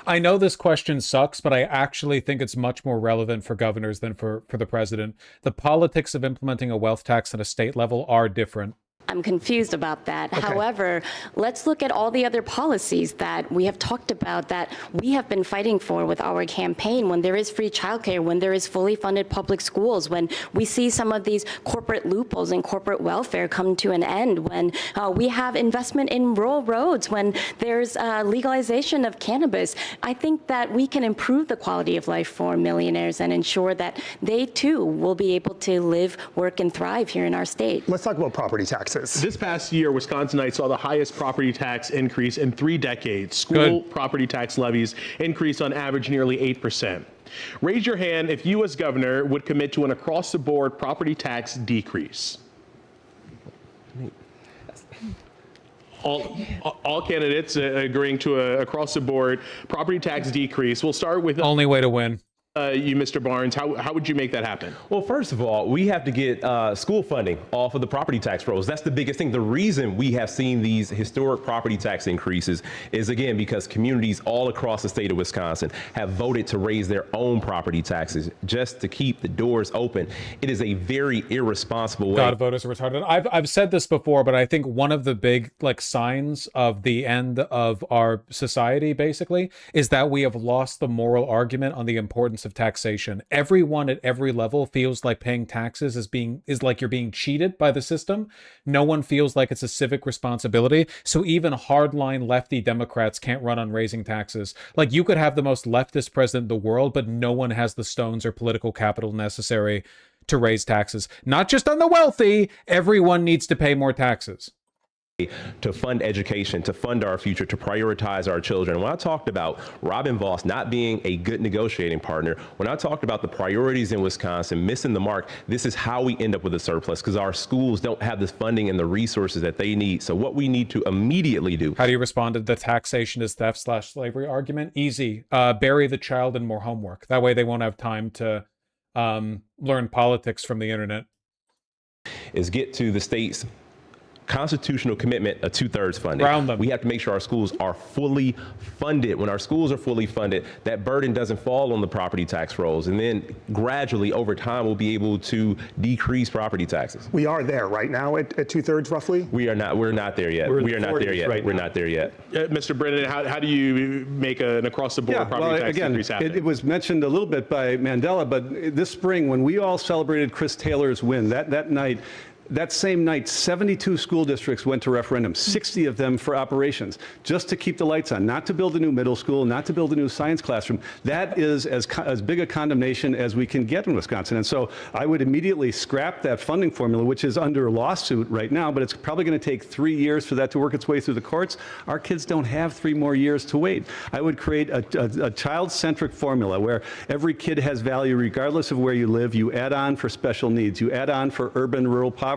I know this question sucks, but I actually think it's much more relevant for governors than for the president. The politics of implementing a wealth tax at a state level are different. I'm confused about that. Okay. However, let's look at all the other policies that we have talked about that we have been fighting for with our campaign. When there is free childcare, when there is fully funded public schools, when we see some of these corporate loopholes and corporate welfare come to an end, when we have investment in rural roads, when there's legalization of cannabis, I think that we can improve the quality of life for millionaires and ensure that they too will be able to live, work, and thrive here in our state. Let's talk about property taxes. This past year, Wisconsinites saw the highest property tax increase in 3 decades. School property tax levies increased on average nearly 8%. Raise your hand if you as governor would commit to an across-the-board property tax decrease. All candidates agreeing to a across-the-board property tax decrease. We'll start with only way to win. You, Mr. Barnes, how would you make that happen? Well, first of all, we have to get school funding off of the property tax rolls. That's the biggest thing. The reason we have seen these historic property tax increases is, again, because communities all across the state of Wisconsin have voted to raise their own property taxes just to keep the doors open. It is a very irresponsible way. God, voters are retarded. I've said this before, but I think one of the big signs of the end of our society, basically, is that we have lost the moral argument on the importance of taxation. Everyone at every level feels like paying taxes is like you're being cheated by the system. No one feels like it's a civic responsibility. So even hardline lefty Democrats can't run on raising taxes. Like, you could have the most leftist president in the world, but no one has the stones or political capital necessary to raise taxes. Not just on the wealthy, everyone needs to pay more taxes. To fund education, to fund our future, to prioritize our children. When I talked about Robin Vos not being a good negotiating partner, when I talked about the priorities in Wisconsin missing the mark, this is how we end up with a surplus, because our schools don't have the funding and the resources that they need. So what we need to immediately do. How do you respond to the taxation is theft/slavery argument? Easy. Bury the child in more homework. That way they won't have time to learn politics from the internet. Is get to the state's constitutional commitment of 2/3 funding. Round them. We have to make sure our schools are fully funded. When our schools are fully funded, that burden doesn't fall on the property tax rolls. And then gradually over time, we'll be able to decrease property taxes. We are there right now at 2/3 roughly? We're not there yet. We're not there yet. We're not there yet. Mr. Brennan, how do you make an across-the-board property tax increase happen? It was mentioned a little bit by Mandela, but this spring when we all celebrated Chris Taylor's win, that same night, 72 school districts went to referendum, 60 of them for operations, just to keep the lights on, not to build a new middle school, not to build a new science classroom. That is as big a condemnation as we can get in Wisconsin. And so I would immediately scrap that funding formula, which is under lawsuit right now, but it's probably going to take 3 years for that to work its way through the courts. Our kids don't have 3 more years to wait. I would create a child-centric formula where every kid has value regardless of where you live. You add on for special needs. You add on for urban-rural poverty.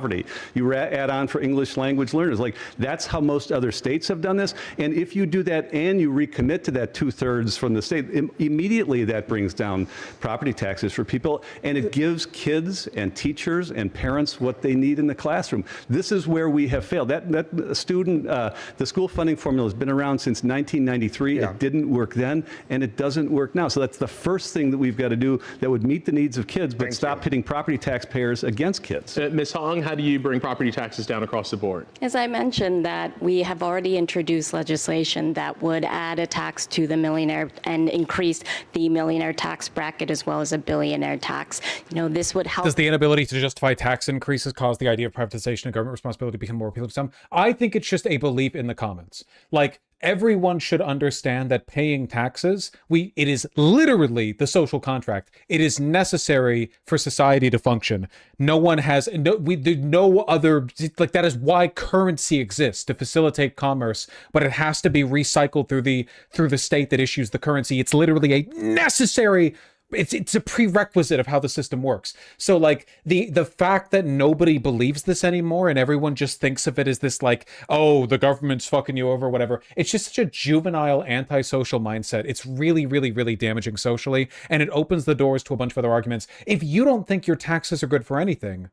You add on for English language learners. Like, that's how most other states have done this. And if you do that and you recommit to that 2/3 from the state, immediately that brings down property taxes for people, and it gives kids and teachers and parents what they need in the classroom. This is where we have failed. The school funding formula has been around since 1993. It didn't work then, and it doesn't work now. So that's the first thing that we've got to do that would meet the needs of kids, but stop pitting property taxpayers against kids. Ms. Hong, how do you bring property taxes down across the board? As I mentioned, that we have already introduced legislation that would add a tax to the millionaire and increase the millionaire tax bracket as well as a billionaire tax. This would help. Does the inability to justify tax increases cause the idea of privatization and government responsibility to become more appealing to some? I think it's just a belief in the commons. Like, everyone should understand that paying taxes, it is literally the social contract. It is necessary for society to function. No one has, no other, like, that is why currency exists, to facilitate commerce, but it has to be recycled through the state that issues the currency. It's literally a necessary, it's a prerequisite of how the system works. So, like, the fact that nobody believes this anymore and everyone just thinks of it as this, like, oh, the government's fucking you over, whatever. It's just such a juvenile antisocial mindset. It's really, really, really damaging socially, and it opens the doors to a bunch of other arguments. If you don't think your taxes are good for anything,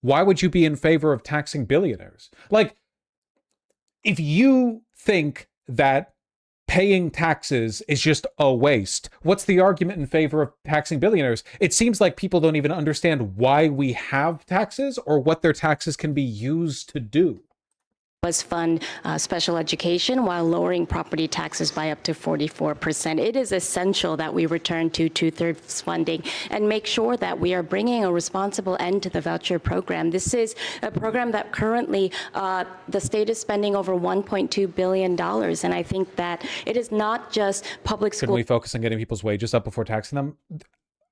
why would you be in favor of taxing billionaires? Like, if you think that paying taxes is just a waste. What's the argument in favor of taxing billionaires? It seems like people don't even understand why we have taxes or what their taxes can be used to do. Was fund special education while lowering property taxes by up to 44%. It is essential that we return to 2/3 funding and make sure that we are bringing a responsible end to the voucher program. This is a program that currently the state is spending over $1.2 billion. And I think that it is not just public school. Couldn't we focus on getting people's wages up before taxing them?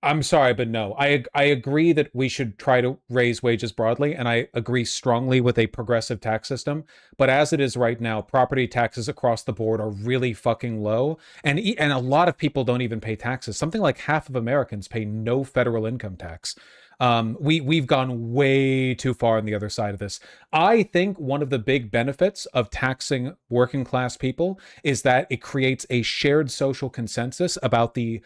I'm sorry, but no. I agree that we should try to raise wages broadly, and I agree strongly with a progressive tax system. But as it is right now, property taxes across the board are really fucking low, and a lot of people don't even pay taxes. Something like half of Americans pay no federal income tax. We've gone way too far on the other side of this. I think one of the big benefits of taxing working class people is that it creates a shared social consensus about the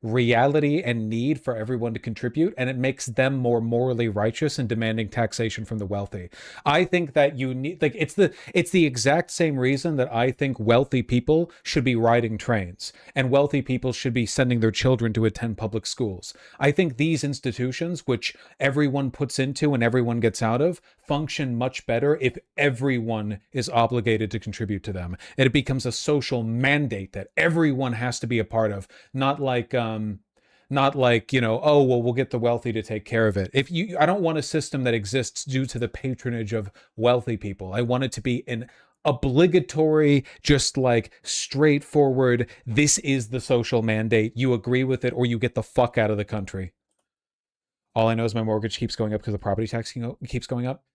reality and need for everyone to contribute, and it makes them more morally righteous in demanding taxation from the wealthy. I think that you need, it's the exact same reason that I think wealthy people should be riding trains and wealthy people should be sending their children to attend public schools. I think these institutions, which everyone puts into and everyone gets out of, function much better if everyone is obligated to contribute to them. And it becomes a social mandate that everyone has to be a part of, not like, oh, well, we'll get the wealthy to take care of it. I don't want a system that exists due to the patronage of wealthy people. I want it to be an obligatory, just straightforward, this is the social mandate. You agree with it or you get the fuck out of the country. All I know is my mortgage keeps going up because the property tax keeps going up.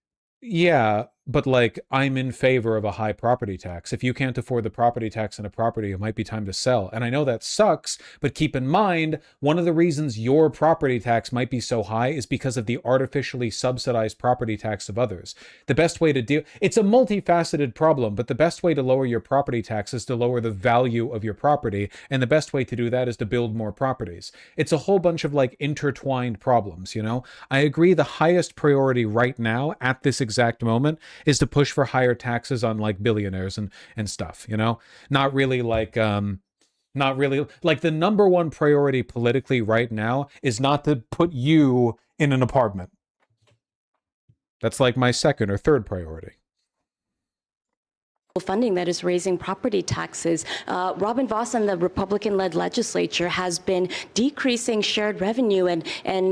Yeah, but I'm in favor of a high property tax. If you can't afford the property tax on a property, it might be time to sell. And I know that sucks, but keep in mind, one of the reasons your property tax might be so high is because of the artificially subsidized property tax of others. The best way to deal, it's a multifaceted problem, but the best way to lower your property tax is to lower the value of your property. And the best way to do that is to build more properties. It's a whole bunch of intertwined problems, you know? I agree the highest priority right now at this exact moment is to push for higher taxes on billionaires and stuff, you know? Not really the number one priority politically right now is not to put you in an apartment. That's my second or third priority. Funding that is raising property taxes. Robin Vos and the Republican-led legislature has been decreasing shared revenue, and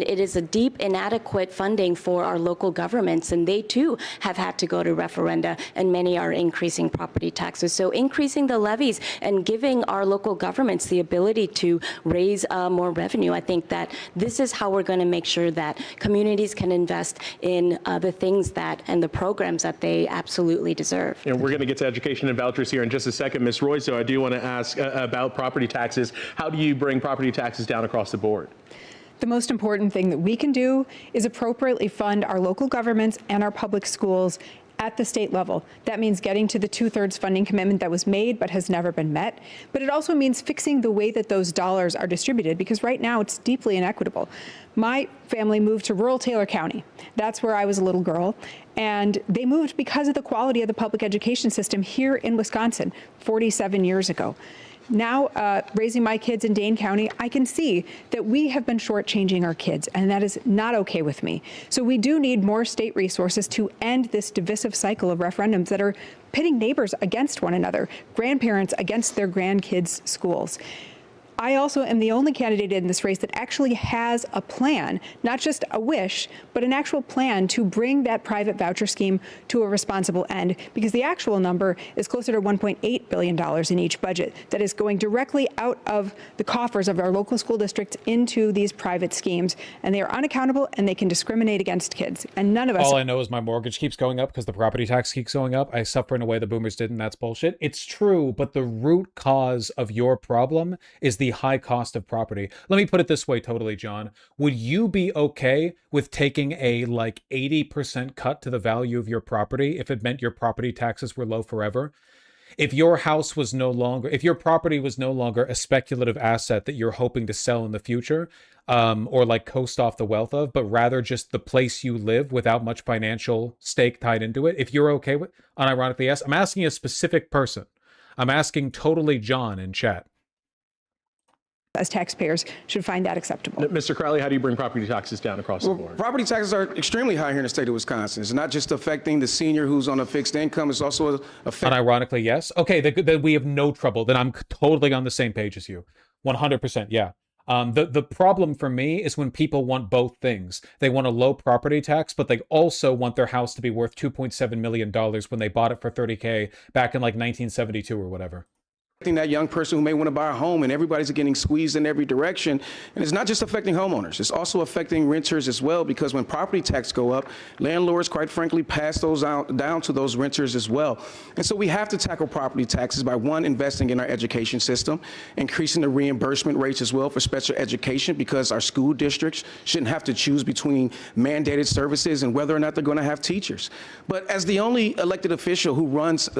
it is a deep inadequate funding for our local governments, and they too have had to go to referenda, and many are increasing property taxes. So increasing the levies and giving our local governments the ability to raise more revenue, I think that this is how we're going to make sure that communities can invest in the things and the programs that they absolutely deserve. And we're going to get to education and vouchers here in just a second. Ms. Roy, so I do want to ask about property taxes. How do you bring property taxes down across the board? The most important thing that we can do is appropriately fund our local governments and our public schools at the state level. That means getting to the 2/3 funding commitment that was made but has never been met. But it also means fixing the way that those dollars are distributed, because right now it's deeply inequitable. My family moved to rural Taylor County. That's where I was a little girl. And they moved because of the quality of the public education system here in Wisconsin 47 years ago. Now, raising my kids in Dane County, I can see that we have been shortchanging our kids, and that is not okay with me. So we do need more state resources to end this divisive cycle of referendums that are pitting neighbors against one another, grandparents against their grandkids' schools. I also am the only candidate in this race that actually has a plan, not just a wish, but an actual plan to bring that private voucher scheme to a responsible end, because the actual number is closer to $1.8 billion in each budget that is going directly out of the coffers of our local school districts into these private schemes. And they are unaccountable and they can discriminate against kids. And none of us. All I know is my mortgage keeps going up because the property tax keeps going up. I suffer in a way the boomers did, and that's bullshit. It's true, but the root cause of your problem is the high cost of property. Let me put it this way totally, John. Would you be okay with taking a 80% cut to the value of your property if it meant your property taxes were low forever? If your house was if your property was no longer a speculative asset that you're hoping to sell in the future, or coast off the wealth of, but rather just the place you live without much financial stake tied into it, if you're okay with, unironically, yes, I'm asking a specific person. I'm asking totally John in chat. As taxpayers should find that acceptable. Mr. Crowley, how do you bring property taxes down across the board? Property taxes are extremely high here in the state of Wisconsin. It's not just affecting the senior who's on a fixed income, it's also affecting... Unironically, yes. Okay, then we have no trouble. Then I'm totally on the same page as you. 100%, yeah. The problem for me is when people want both things. They want a low property tax, but they also want their house to be worth $2.7 million when they bought it for $30K back in like 1972 or whatever. That young person who may want to buy a home, and everybody's getting squeezed in every direction. And it's not just affecting homeowners, it's also affecting renters as well, because when property tax go up, landlords, quite frankly, pass those down to those renters as well. And so we have to tackle property taxes by, one, investing in our education system, increasing the reimbursement rates as well for special education, because our school districts shouldn't have to choose between mandated services and whether or not they're going to have teachers. But as the only elected official who runs,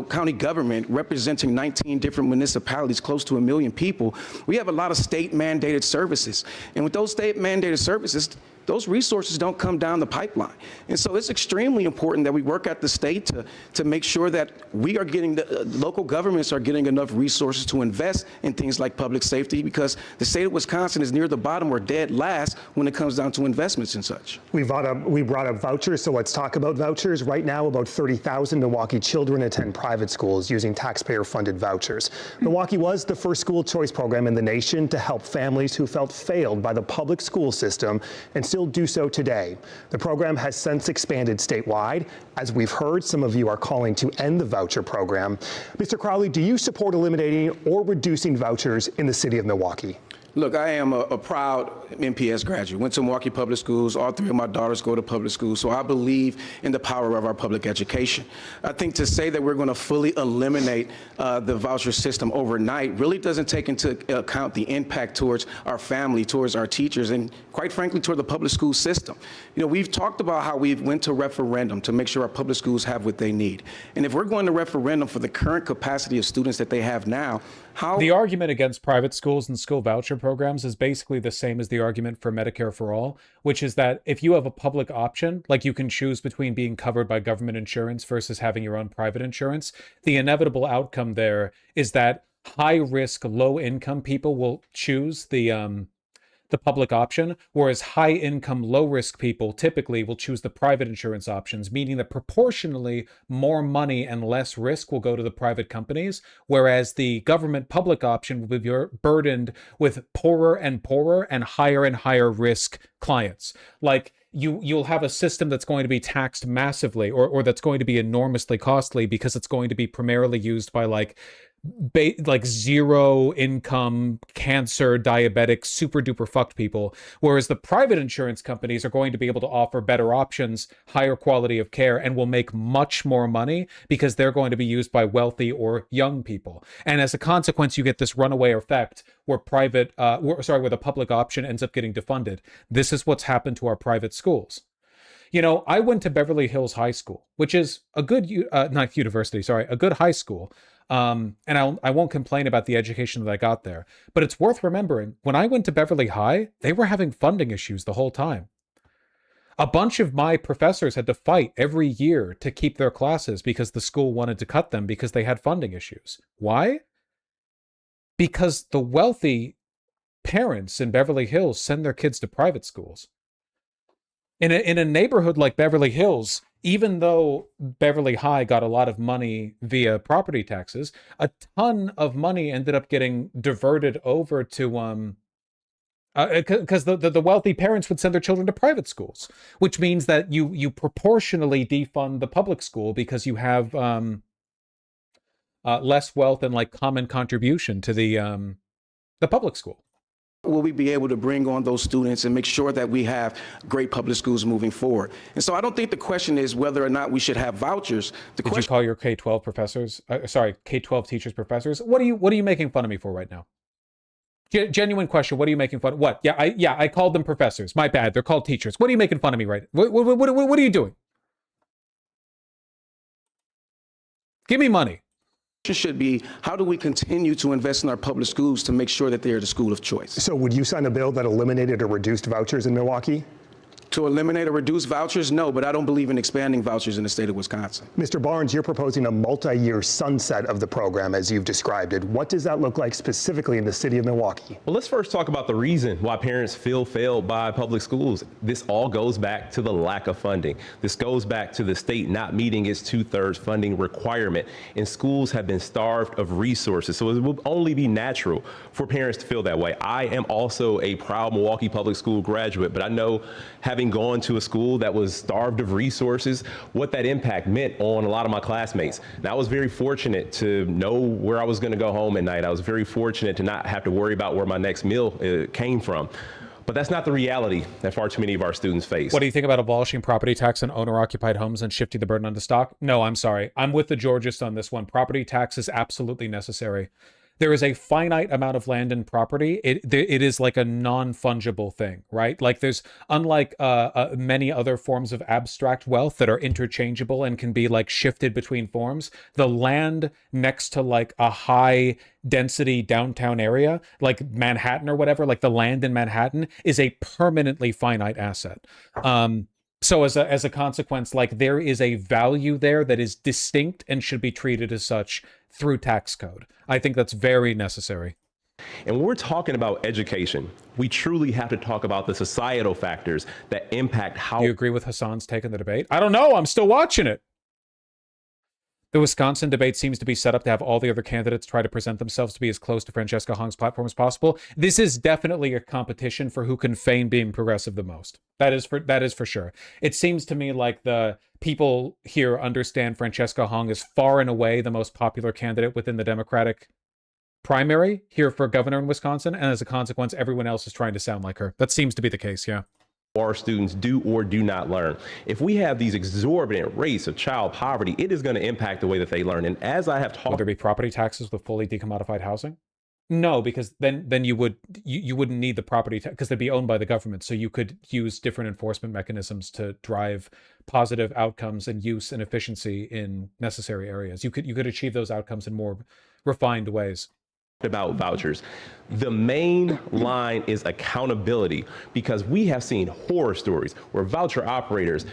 county government representing 19 different municipalities, close to 1 million people, we have a lot of state mandated services. And with those state mandated services, those resources don't come down the pipeline. And so it's extremely important that we work at the state to make sure that we are getting, local governments are getting enough resources to invest in things like public safety, because the state of Wisconsin is near the bottom or dead last when it comes down to investments and such. We brought up vouchers, so let's talk about vouchers. Right now, about 30,000 Milwaukee children attend private schools using taxpayer-funded vouchers. Milwaukee was the first school choice program in the nation to help families who felt failed by the public school system and still do so today. The program has since expanded statewide. As we've heard, some of you are calling to end the voucher program. Mr. Crowley, do you support eliminating or reducing vouchers in the city of Milwaukee? Look, I am a proud MPS graduate. Went to Milwaukee Public Schools. All three of my daughters go to public schools, so I believe in the power of our public education. I think to say that we're going to fully eliminate the voucher system overnight really doesn't take into account the impact towards our family, towards our teachers, and quite frankly, toward the public school system. We've talked about how we went to referendum to make sure our public schools have what they need. And if we're going to referendum for the current capacity of students that they have now, the argument against private schools and school voucher programs is basically the same as the argument for Medicare for all, which is that if you have a public option, like you can choose between being covered by government insurance versus having your own private insurance, the inevitable outcome there is that high-risk, low-income people will choose the public option, whereas high-income, low-risk people typically will choose the private insurance options, meaning that proportionally more money and less risk will go to the private companies, whereas the government public option will be burdened with poorer and higher risk clients. Like, you'll have a system that's going to be taxed massively or that's going to be enormously costly because it's going to be primarily used by like zero income, cancer, diabetic, super duper fucked people, whereas the private insurance companies are going to be able to offer better options, higher quality of care, and will make much more money because they're going to be used by wealthy or young people. And as a consequence, you get this runaway effect where where the public option ends up getting defunded. This is what's happened to our private schools. I went to Beverly Hills High School, which is a good, not university, sorry, a good high school. And I won't complain about the education that I got there, but it's worth remembering, when I went to Beverly High, they were having funding issues the whole time. A bunch of my professors had to fight every year to keep their classes because the school wanted to cut them because they had funding issues. Why? Because the wealthy parents in Beverly Hills send their kids to private schools. In a neighborhood like Beverly Hills, even though Beverly High got a lot of money via property taxes, a ton of money ended up getting diverted over to because the wealthy parents would send their children to private schools, which means that you proportionally defund the public school because you have less wealth and like common contribution to the public school. Will we be able to bring on those students and make sure that we have great public schools moving forward? And so I don't think the question is whether or not we should have vouchers. Did you call your K-12 professors, K-12 teachers professors? What are you making fun of me for right now? Genuine question. What are you making fun of? What? Yeah, I called them professors. My bad. They're called teachers. What are you making fun of me right? What are you doing? Give me money. Should be, how do we continue to invest in our public schools to make sure that they are the school of choice? So would you sign a bill that eliminated or reduced vouchers in Milwaukee? to eliminate or reduce vouchers? No, but I don't believe in expanding vouchers in the state of Wisconsin. Mr. Barnes, you're proposing a multi-year sunset of the program as you've described it. What does that look like specifically in the city of Milwaukee? Well, let's first talk about the reason why parents feel failed by public schools. This all goes back to the lack of funding. This goes back to the state not meeting its 2/3 funding requirement, and schools have been starved of resources. So it will only be natural for parents to feel that way. I am also a proud Milwaukee Public School graduate, but I know, having gone to a school that was starved of resources, what that impact meant on a lot of my classmates. And I was very fortunate to know where I was going to go home at night. I was very fortunate to not have to worry about where my next meal came from. But that's not the reality that far too many of our students face. What do you think about abolishing property tax on owner-occupied homes and shifting the burden onto stock? No, I'm sorry. I'm with the Georgists on this one. Property tax is absolutely necessary. There is a finite amount of land and property. It is like a non-fungible thing, right? Like there's, unlike many other forms of abstract wealth that are interchangeable and can be like shifted between forms, the land next to like a high density downtown area, like Manhattan or whatever, like the land in Manhattan is a permanently finite asset. So as a consequence, like there is a value there that is distinct and should be treated as such through tax code. I think that's very necessary. And when we're talking about education, we truly have to talk about the societal factors that impact how... Do you agree with Hassan's take on the debate? I don't know. I'm still watching it. The Wisconsin debate seems to be set up to have all the other candidates try to present themselves to be as close to Francesca Hong's platform as possible. This is definitely a competition for who can feign being progressive the most. That is for sure. It seems to me like the people here understand Francesca Hong is far and away the most popular candidate within the Democratic primary here for governor in Wisconsin, and as a consequence, everyone else is trying to sound like her. That seems to be the case, yeah. Our students do or do not learn. If we have these exorbitant rates of child poverty, it is going to impact the way that they learn. And as I have talked... Would there be property taxes with fully decommodified housing? No, because then you wouldn't need the property tax because they'd be owned by the government. So you could use different enforcement mechanisms to drive positive outcomes and use and efficiency in necessary areas. You could achieve those outcomes in more refined ways. About vouchers. The main line is accountability, because we have seen horror stories where voucher operators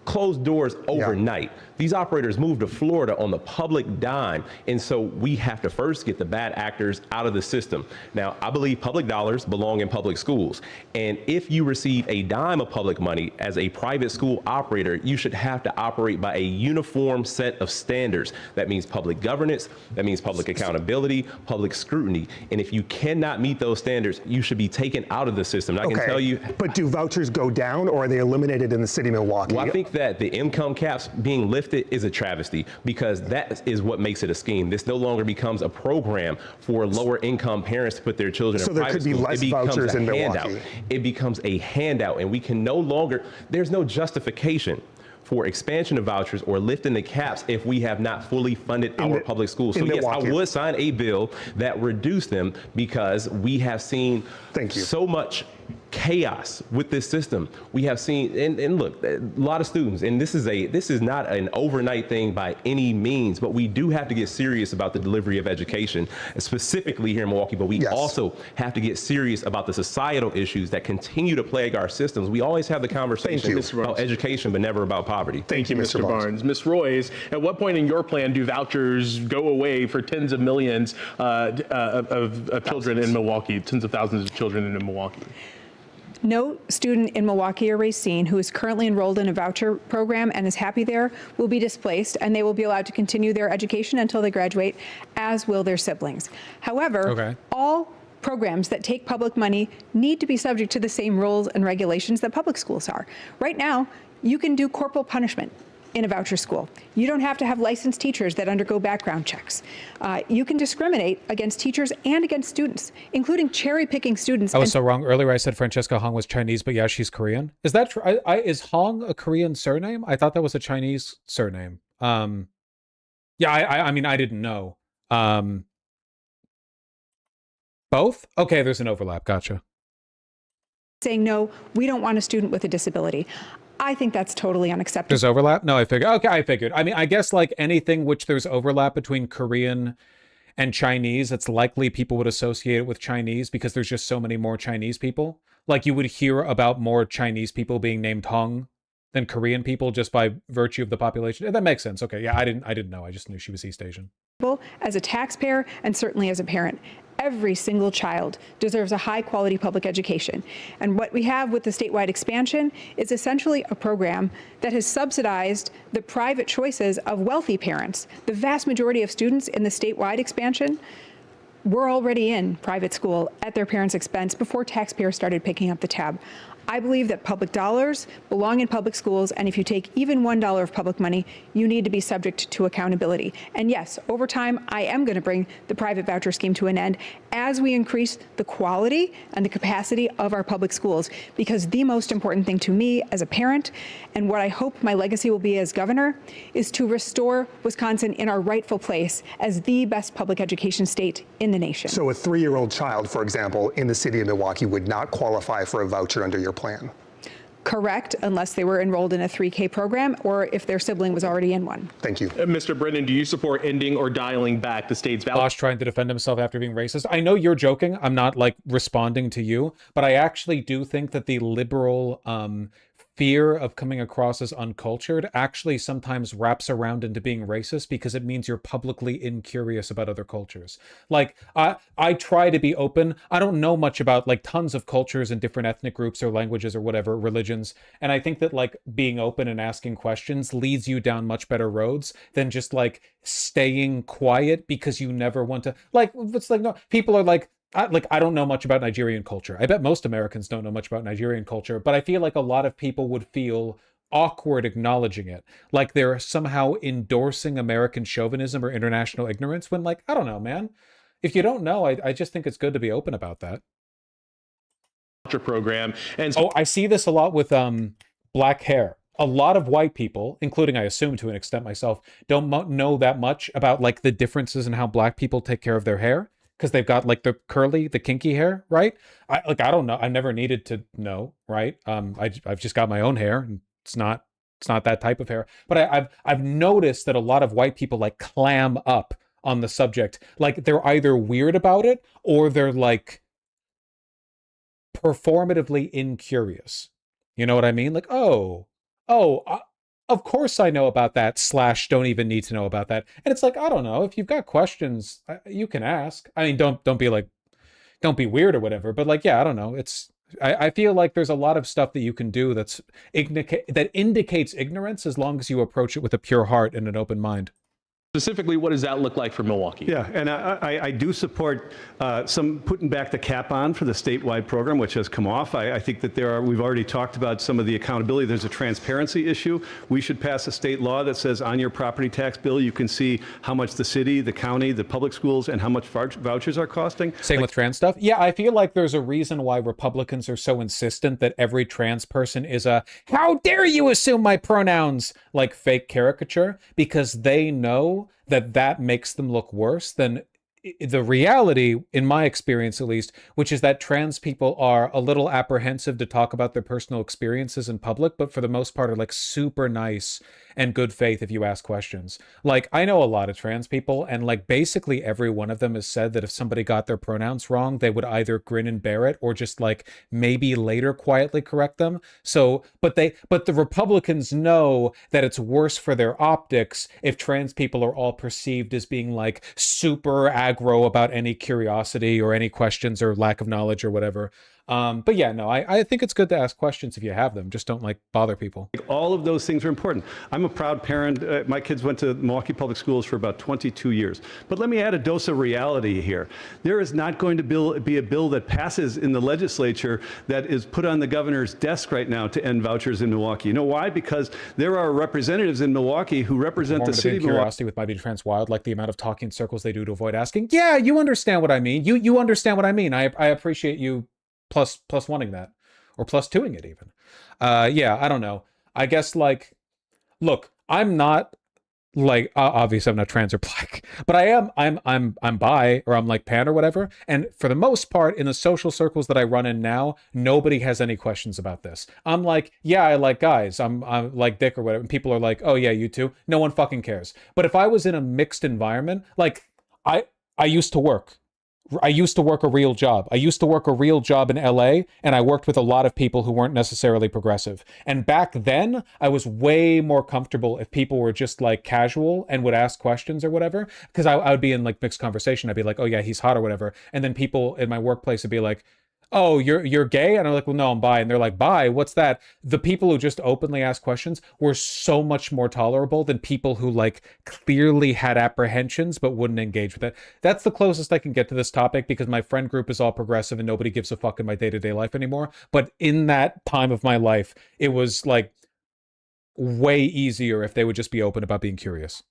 close doors overnight. Yeah. These operators move to Florida on the public dime. And so we have to first get the bad actors out of the system. Now, I believe public dollars belong in public schools. And if you receive a dime of public money as a private school operator, you should have to operate by a uniform set of standards. That means public governance, that means public accountability, public scrutiny. And if you cannot meet those standards, you should be taken out of the system. And I can tell you... But do vouchers go down, or are they eliminated in the city of Milwaukee? Well, I think that the income caps being lifted is a travesty, because that is what makes it a scheme. This no longer becomes a program for lower income parents to put their children in private schools. So there could be less vouchers in Milwaukee. It becomes a handout, and we can no longer, there's no justification for expansion of vouchers or lifting the caps if we have not fully funded our public schools. So yes, I would sign a bill that reduced them, because we have seen so much chaos with this system. We have seen, and look, a lot of students, and this is not an overnight thing by any means, but we do have to get serious about the delivery of education, specifically here in Milwaukee, but we also have to get serious about the societal issues that continue to plague our systems. We always have the conversation about education, but never about poverty. Thank you, Mr. Barnes. Ms. Royce, at what point in your plan do vouchers go away for tens of millions of children in Milwaukee, tens of thousands of children in Milwaukee? No student in Milwaukee or Racine who is currently enrolled in a voucher program and is happy there will be displaced, and they will be allowed to continue their education until they graduate, as will their siblings. However, all programs that take public money need to be subject to the same rules and regulations that public schools are. Right now, you can do corporal punishment in a voucher school. You don't have to have licensed teachers that undergo background checks. You can discriminate against teachers and against students, including cherry-picking students. I was so wrong. Earlier I said Francesca Hong was Chinese, but yeah, she's Korean. Is that true? Is Hong a Korean surname? I thought that was a Chinese surname. Yeah, I mean, I didn't know. Both? Okay, there's an overlap. Gotcha. Saying, no, we don't want a student with a disability. I think that's totally unacceptable. There's overlap? No, I figured. Okay, I figured. I mean, I guess like anything which there's overlap between Korean and Chinese, it's likely people would associate it with Chinese because there's just so many more Chinese people. Like you would hear about more Chinese people being named Hong than Korean people just by virtue of the population. That makes sense. Okay, yeah, I didn't know. I just knew she was East Asian. As a taxpayer and certainly as a parent, every single child deserves a high quality public education. And what we have with the statewide expansion is essentially a program that has subsidized the private choices of wealthy parents. The vast majority of students in the statewide expansion were already in private school at their parents' expense before taxpayers started picking up the tab. I believe that public dollars belong in public schools, and if you take even $1 of public money, you need to be subject to accountability. And yes, over time, I am going to bring the private voucher scheme to an end as we increase the quality and the capacity of our public schools, because the most important thing to me as a parent, and what I hope my legacy will be as governor, is to restore Wisconsin in our rightful place as the best public education state in the nation. So a 3-year-old child, for example, in the city of Milwaukee would not qualify for a voucher under your plan? Correct, unless they were enrolled in a 3K program or if their sibling was already in one. Thank you. Mr. Brennan, do you support ending or dialing back the state's voucher? Bosch trying to defend himself after being racist. I know you're joking. I'm not like responding to you, but I actually do think that the liberal fear of coming across as uncultured actually sometimes wraps around into being racist because it means you're publicly incurious about other cultures. Like I try to be open. I don't know much about like tons of cultures and different ethnic groups or languages or whatever, religions. And I think that like being open and asking questions leads you down much better roads than just like staying quiet because you never want to, like, it's like, no, people are like, I don't know much about Nigerian culture. I bet most Americans don't know much about Nigerian culture, but I feel like a lot of people would feel awkward acknowledging it. Like they're somehow endorsing American chauvinism or international ignorance when, like, I don't know, man. If you don't know, I just think it's good to be open about that. Program. And so I see this a lot with black hair. A lot of white people, including I assume to an extent myself, don't know that much about like the differences in how black people take care of their hair. Because they've got like the curly, the kinky hair, right? I don't know. I never needed to know, right? I've just got my own hair, and it's not that type of hair. But I've noticed that a lot of white people like clam up on the subject. Like they're either weird about it or they're like performatively incurious. You know what I mean? Like, of course I know about that / don't even need to know about that. And it's like, I don't know, if you've got questions, you can ask. I mean, don't be like, don't be weird or whatever, but like, yeah, I don't know. I feel like there's a lot of stuff that you can do that indicates ignorance as long as you approach it with a pure heart and an open mind. specifically, what does that look like for Milwaukee? Yeah, and I do support some putting back the cap on for the statewide program, which has come off. I think that we've already talked about some of the accountability. There's a transparency issue. We should pass a state law that says on your property tax bill, you can see how much the city, the county, the public schools, and how much vouchers are costing. Same with trans stuff. Yeah, I feel like there's a reason why Republicans are so insistent that every trans person is a, how dare you assume my pronouns, like fake caricature, because they know that makes them look worse than the reality, in my experience at least, which is that trans people are a little apprehensive to talk about their personal experiences in public, but for the most part are like super nice and good faith if you ask questions. Like, I know a lot of trans people, and like basically every one of them has said that if somebody got their pronouns wrong, they would either grin and bear it or just like maybe later quietly correct them. So, but the Republicans know that it's worse for their optics if trans people are all perceived as being like super aggro about any curiosity or any questions or lack of knowledge or whatever. But yeah, no, I think it's good to ask questions if you have them. Just don't like bother people. All of those things are important. I'm a proud parent. My kids went to Milwaukee Public Schools for about 22 years. But let me add a dose of reality here. There is not going to be a bill that passes in the legislature that is put on the governor's desk right now to end vouchers in Milwaukee. You know why? Because there are representatives in Milwaukee who represent the city of Milwaukee. Curiosity with my being trans wild, like the amount of talking circles they do to avoid asking. Yeah, you understand what I mean. You understand what I mean. I appreciate you plus wanting that, or plus doing it even. Yeah, I don't know. I guess like, look, I'm not like, obviously I'm not trans or black, but I'm bi, or I'm like pan or whatever. And for the most part, in the social circles that I run in now, nobody has any questions about this. I'm like, yeah, I like guys. I'm like dick or whatever. And people are like, oh yeah, you too. No one fucking cares. But if I was in a mixed environment, like I used to work a real job. I used to work a real job in LA, and I worked with a lot of people who weren't necessarily progressive. And back then, I was way more comfortable if people were just like casual and would ask questions or whatever, because I would be in like mixed conversation. I'd be like, oh yeah, he's hot or whatever. And then people in my workplace would be like, oh, you're gay? And I'm like, well, no, I'm bi. And they're like, bi? What's that? The people who just openly ask questions were so much more tolerable than people who like clearly had apprehensions but wouldn't engage with it. That's the closest I can get to this topic because my friend group is all progressive and nobody gives a fuck in my day-to-day life anymore. But in that time of my life, it was like way easier if they would just be open about being curious.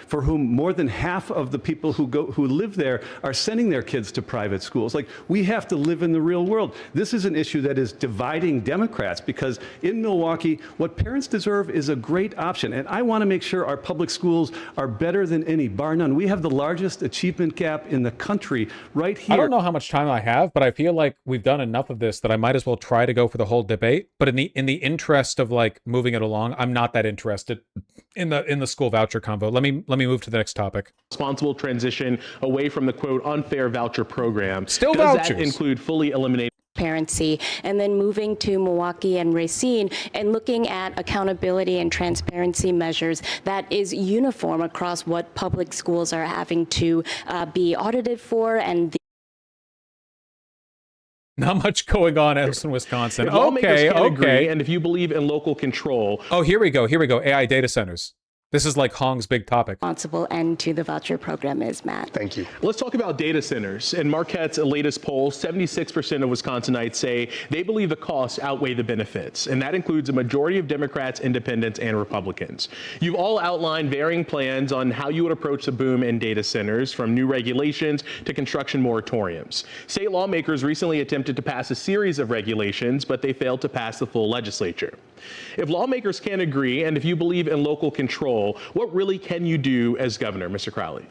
For whom more than half of the people who live there are sending their kids to private schools. Like, we have to live in the real world. This is an issue that is dividing Democrats because in Milwaukee, what parents deserve is a great option. And I want to make sure our public schools are better than any, bar none. We have the largest achievement gap in the country right here. I don't know how much time I have, but I feel like we've done enough of this that I might as well try to go for the whole debate. But in the interest of like moving it along, I'm not that interested in the school voucher convo. Let me move to the next topic. Responsible transition away from the quote unfair voucher program. Still Does vouchers. that include fully eliminating Transparency, and then moving to Milwaukee and Racine and looking at accountability and transparency measures that is uniform across what public schools are having to be audited for and Not much going on else in Wisconsin. If lawmakers Okay, can't agree, okay. and if you believe in local control. Oh, here we go. AI data centers. This is like Hong's big topic. responsible end to the voucher program is, Matt. Thank you. Let's talk about data centers. In Marquette's latest poll, 76% of Wisconsinites say they believe the costs outweigh the benefits, and that includes a majority of Democrats, independents, and Republicans. You've all outlined varying plans on how you would approach the boom in data centers, from new regulations to construction moratoriums. State lawmakers recently attempted to pass a series of regulations, but they failed to pass the full legislature. If lawmakers can't agree, and if you believe in local control, what really can you do as governor, Mr. Crowley?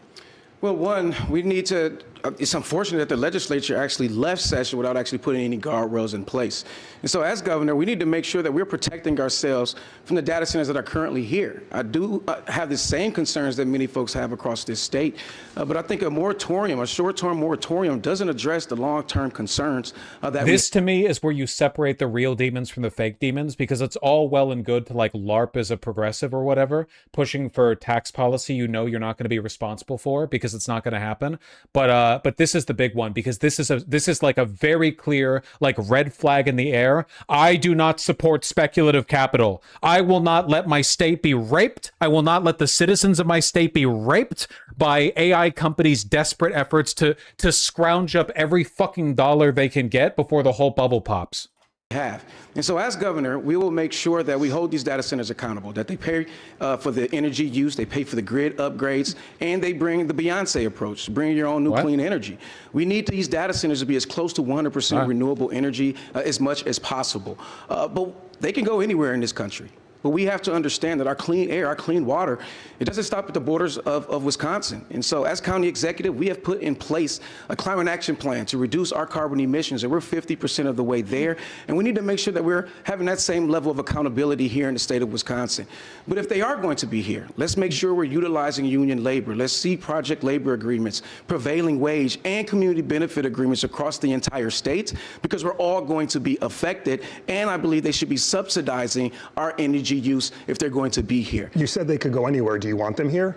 Well, one, we need to, it's unfortunate that the legislature actually left session without actually putting any guardrails in place. And so as governor, we need to make sure that we're protecting ourselves from the data centers that are currently here. I do have the same concerns that many folks have across this state, but I think a moratorium, a short-term moratorium, doesn't address the long-term concerns that This to me is where you separate the real demons from the fake demons, because it's all well and good to like LARP as a progressive or whatever, pushing for tax policy you know you're not going to be responsible for because it's not going to happen. But this is the big one, because this is like a very clear like red flag in the air. I do not support speculative capital. I will not let my state be raped. I will not let the citizens of my state be raped by AI companies' desperate efforts to scrounge up every fucking dollar they can get before the whole bubble pops. have. And so as governor, we will make sure that we hold these data centers accountable, that they pay for the energy use, they pay for the grid upgrades, and they bring the Beyonce approach, bring your own new clean energy. We need these data centers to be as close to 100% renewable energy as much as possible. But they can go anywhere in this country. But we have to understand that our clean air, our clean water, it doesn't stop at the borders of Wisconsin. And so as county executive, we have put in place a climate action plan to reduce our carbon emissions, and we're 50% of the way there. And we need to make sure that we're having that same level of accountability here in the state of Wisconsin. But if they are going to be here, let's make sure we're utilizing union labor. Let's see project labor agreements, prevailing wage, and community benefit agreements across the entire state, because we're all going to be affected. And I believe they should be subsidizing our energy use if they're going to be here. You said they could go anywhere. Do you want them here?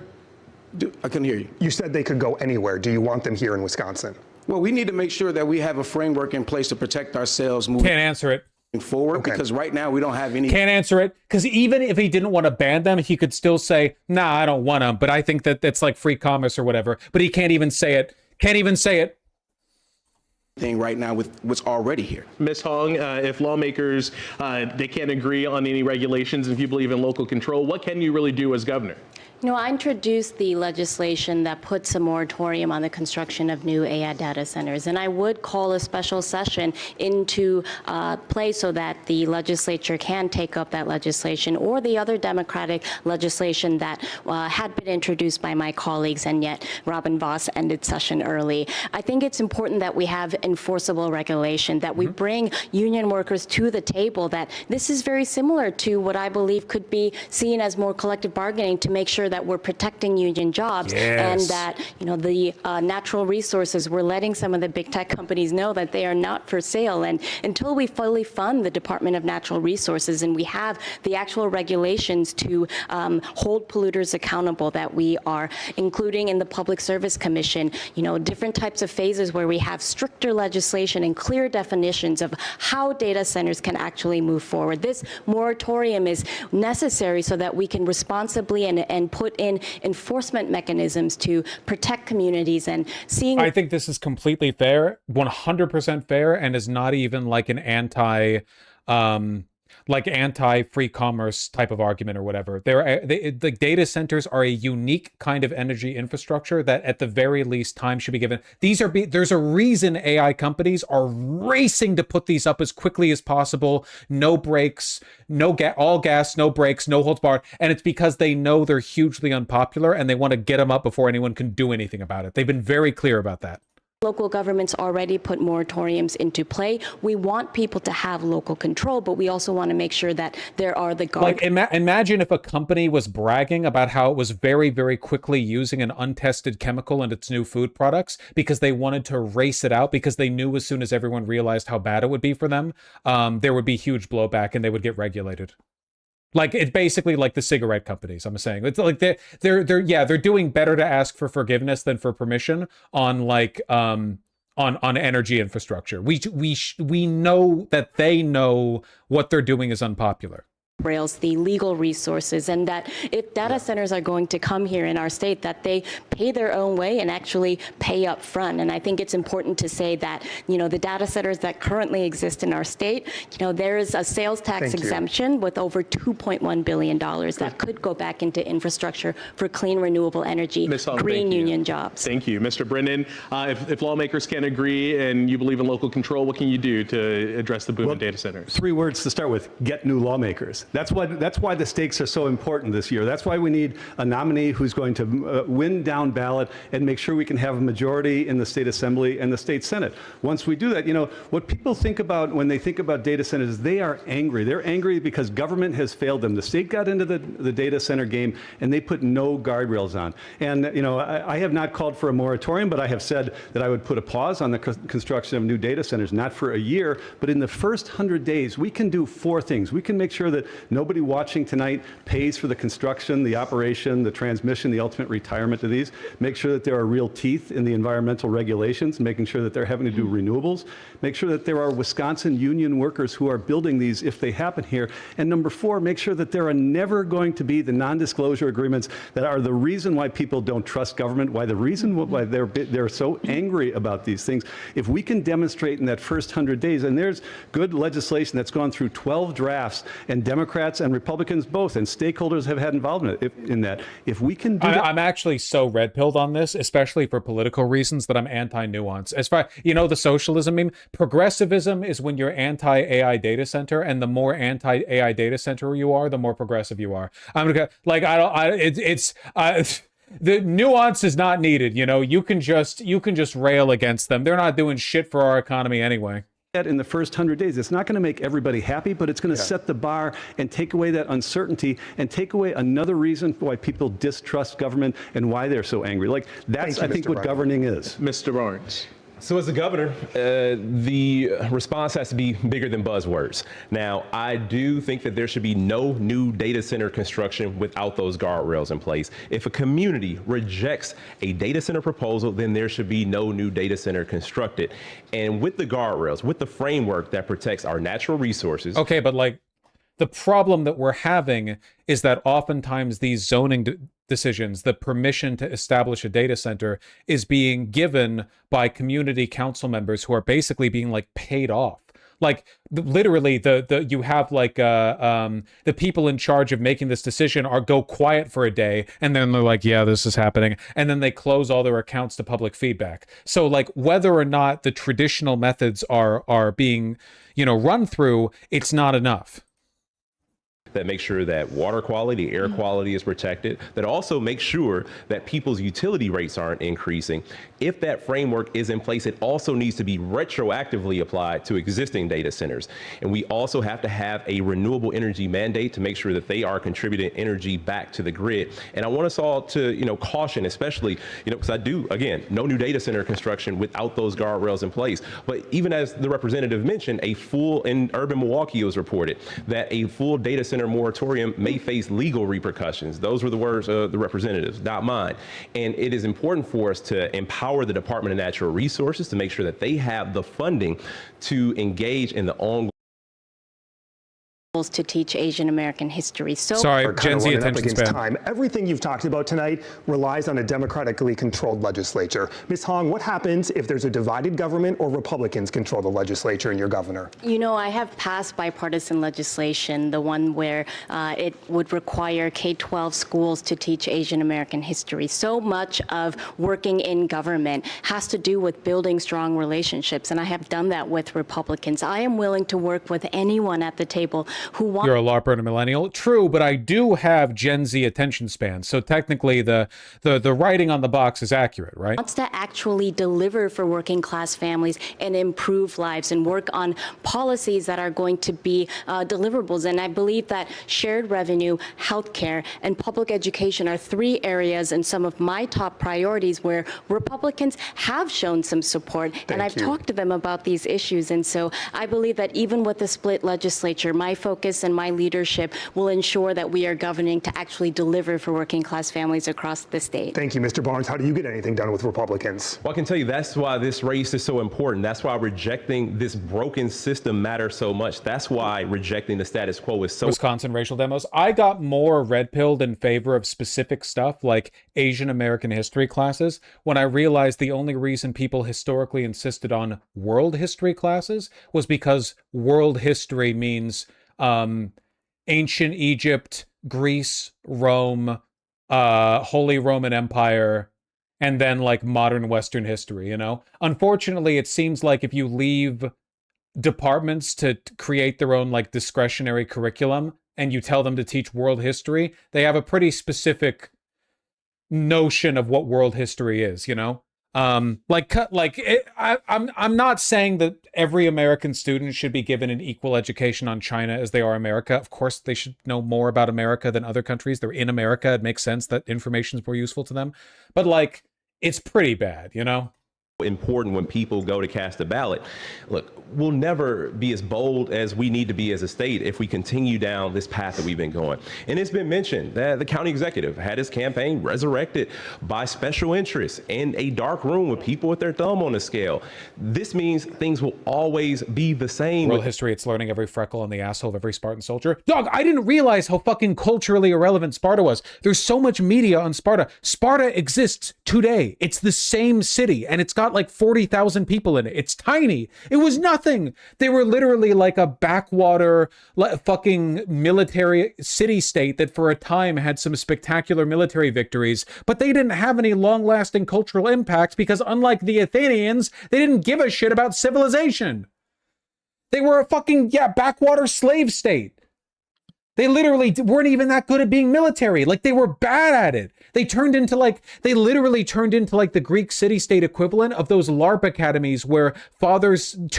I couldn't hear you. You said they could go anywhere. Do you want them here in Wisconsin? Well, we need to make sure that we have a framework in place to protect ourselves moving Can't answer it. forward, because right now we don't have any. Can't answer it, because even if he didn't want to ban them, he could still say, nah, I don't want them, but I think that it's like free commerce or whatever. But he can't even say it. Can't even say it. Thing right now with what's already here. Ms. Hong, if lawmakers, they can't agree on any regulations, and if you believe in local control, what can you really do as governor? You know, I introduced the legislation that puts a moratorium on the construction of new AI data centers, and I would call a special session into play so that the legislature can take up that legislation or the other Democratic legislation that had been introduced by my colleagues, and yet Robin Vos ended session early. I think it's important that we have enforceable regulation, that we bring union workers to the table, that this is very similar to what I believe could be seen as more collective bargaining, to make sure that we're protecting union jobs and that, the natural resources, we're letting some of the big tech companies know that they are not for sale. And until we fully fund the Department of Natural Resources and we have the actual regulations to hold polluters accountable, that we are including in the Public Service Commission, different types of phases where we have stricter legislation and clear definitions of how data centers can actually move forward. This moratorium is necessary so that we can responsibly and put in enforcement mechanisms to protect communities and seeing. I think this is completely fair, 100% fair, and is not even like an anti-free commerce type of argument or whatever. The data centers are a unique kind of energy infrastructure that at the very least time should be given. There's a reason AI companies are racing to put these up as quickly as possible. No brakes, all gas, no brakes, no holds barred. And it's because they know they're hugely unpopular and they want to get them up before anyone can do anything about it. They've been very clear about that. Local governments already put moratoriums into play. We want people to have local control, but we also want to make sure that there are the guards. Imagine if a company was bragging about how it was very, very quickly using an untested chemical in its new food products because they wanted to race it out because they knew as soon as everyone realized how bad it would be for them, there would be huge blowback and they would get regulated. Like, it's basically like the cigarette companies, I'm saying. It's like they're doing better to ask for forgiveness than for permission on on energy infrastructure. We know that they know what they're doing is unpopular. Rails, the legal resources, and that if data centers are going to come here in our state, that they pay their own way and actually pay up front. And I think it's important to say that, the data centers that currently exist in our state, there is a sales tax exemption with over $2.1 billion that could go back into infrastructure for clean, renewable energy, green union jobs. Thank you. Mr. Brennan, if lawmakers can't agree and you believe in local control, what can you do to address the boom of data centers? 3 words to start with: get new lawmakers. That's why the stakes are so important this year. That's why we need a nominee who's going to win down ballot and make sure we can have a majority in the state assembly and the state senate. Once we do that, what people think about when they think about data centers, they are angry. They're angry because government has failed them. The state got into the data center game and they put no guardrails on. And I have not called for a moratorium, but I have said that I would put a pause on the construction of new data centers, not for a year, but in the first 100 days, we can do 4 things. We can make sure that nobody watching tonight pays for the construction, the operation, the transmission, the ultimate retirement of these. Make sure that there are real teeth in the environmental regulations, making sure that they're having to do renewables. Make sure that there are Wisconsin union workers who are building these if they happen here. And number 4, make sure that there are never going to be the non-disclosure agreements that are the reason why people don't trust government, why they're so angry about these things. If we can demonstrate in that first 100 days, and there's good legislation that's gone through 12 drafts, and Democrats and Republicans both, and stakeholders have had involvement in that. If we can do that. I'm actually so red-pilled on this, especially for political reasons, that I'm anti-nuance. As far, the socialism meme, progressivism is when you're anti-AI data center, and the more anti-AI data center you are, the more progressive you are. The nuance is not needed. You can just rail against them. They're not doing shit for our economy anyway. In the first 100 days. It's not going to make everybody happy, but it's going to set the bar and take away that uncertainty and take away another reason why people distrust government and why they're so angry. That's, I think, what governing is. Mr. Barnes. So as a governor, the response has to be bigger than buzzwords. Now, I do think that there should be no new data center construction without those guardrails in place. If a community rejects a data center proposal, then there should be no new data center constructed. And with the guardrails, with the framework that protects our natural resources. Okay, but the problem that we're having is that oftentimes these zoning decisions, the permission to establish a data center, is being given by community council members who are basically being paid off. Literally, you have the people in charge of making this decision go quiet for a day, and then they're like, yeah, this is happening, and then they close all their accounts to public feedback. So whether or not the traditional methods are being run through, it's not enough. that make sure that water quality, air quality is protected, that also make sure that people's utility rates aren't increasing. If that framework is in place, it also needs to be retroactively applied to existing data centers. And we also have to have a renewable energy mandate to make sure that they are contributing energy back to the grid. And I want us all to, caution, especially, because I do, again, no new data center construction without those guardrails in place. But even as the representative mentioned, in urban Milwaukee, it was reported that a full data center moratorium may face legal repercussions. Those were the words of the representatives, not mine. And it is important for us to empower the Department of Natural Resources to make sure that they have the funding to engage in the ongoing to teach Asian American history. So sorry, Gen Z attention span. Time. Everything you've talked about tonight relies on a democratically controlled legislature. Ms. Hong, what happens if there's a divided government or Republicans control the legislature and your governor? I have passed bipartisan legislation, the one where it would require K-12 schools to teach Asian American history. So much of working in government has to do with building strong relationships, and I have done that with Republicans. I am willing to work with anyone at the table who wants. You're a LARPer and a millennial. True, but I do have Gen Z attention span, so technically the writing on the box is accurate, right? Wants to actually deliver for working class families and improve lives and work on policies that are going to be deliverables. And I believe that shared revenue, healthcare, and public education are three areas and some of my top priorities where Republicans have shown some support. And I've talked to them about these issues. And so I believe that even with the split legislature, my focus and my leadership will ensure that we are governing to actually deliver for working class families across the state. Thank you, Mr. Barnes. How do you get anything done with Republicans? Well, I can tell you that's why this race is so important. That's why rejecting this broken system matters so much. That's why rejecting the status quo is so. Wisconsin racial demos. I got more red-pilled in favor of specific stuff like Asian American history classes when I realized the only reason people historically insisted on world history classes was because world history means ancient Egypt, Greece, Rome, Holy Roman Empire, and then like modern Western history, Unfortunately, it seems like if you leave departments to create their own like discretionary curriculum and you tell them to teach world history, they have a pretty specific notion of what world history is, I'm not saying that every American student should be given an equal education on China as they are America. Of course, they should know more about America than other countries. They're in America. It makes sense that information is more useful to them. But like, it's pretty bad, important when people go to cast a ballot. Look, we'll never be as bold as we need to be as a state if we continue down this path that we've been going. And it's been mentioned that the county executive had his campaign resurrected by special interests in a dark room with people with their thumb on the scale. This means things will always be the same. World history, it's learning every freckle on the asshole of every Spartan soldier. Dog, I didn't realize how fucking culturally irrelevant Sparta was. There's so much media on Sparta. Sparta exists today. It's the same city, and it's got like 40,000 people in it. It's tiny. It was nothing. They were literally like a backwater fucking military city-state that for a time had some spectacular military victories, but they didn't have any long-lasting cultural impact because unlike the Athenians, they didn't give a shit about civilization. They were a fucking, backwater slave state. They literally weren't even that good at being military. Like, they were bad at it. They literally turned into like the Greek city-state equivalent of those LARP academies where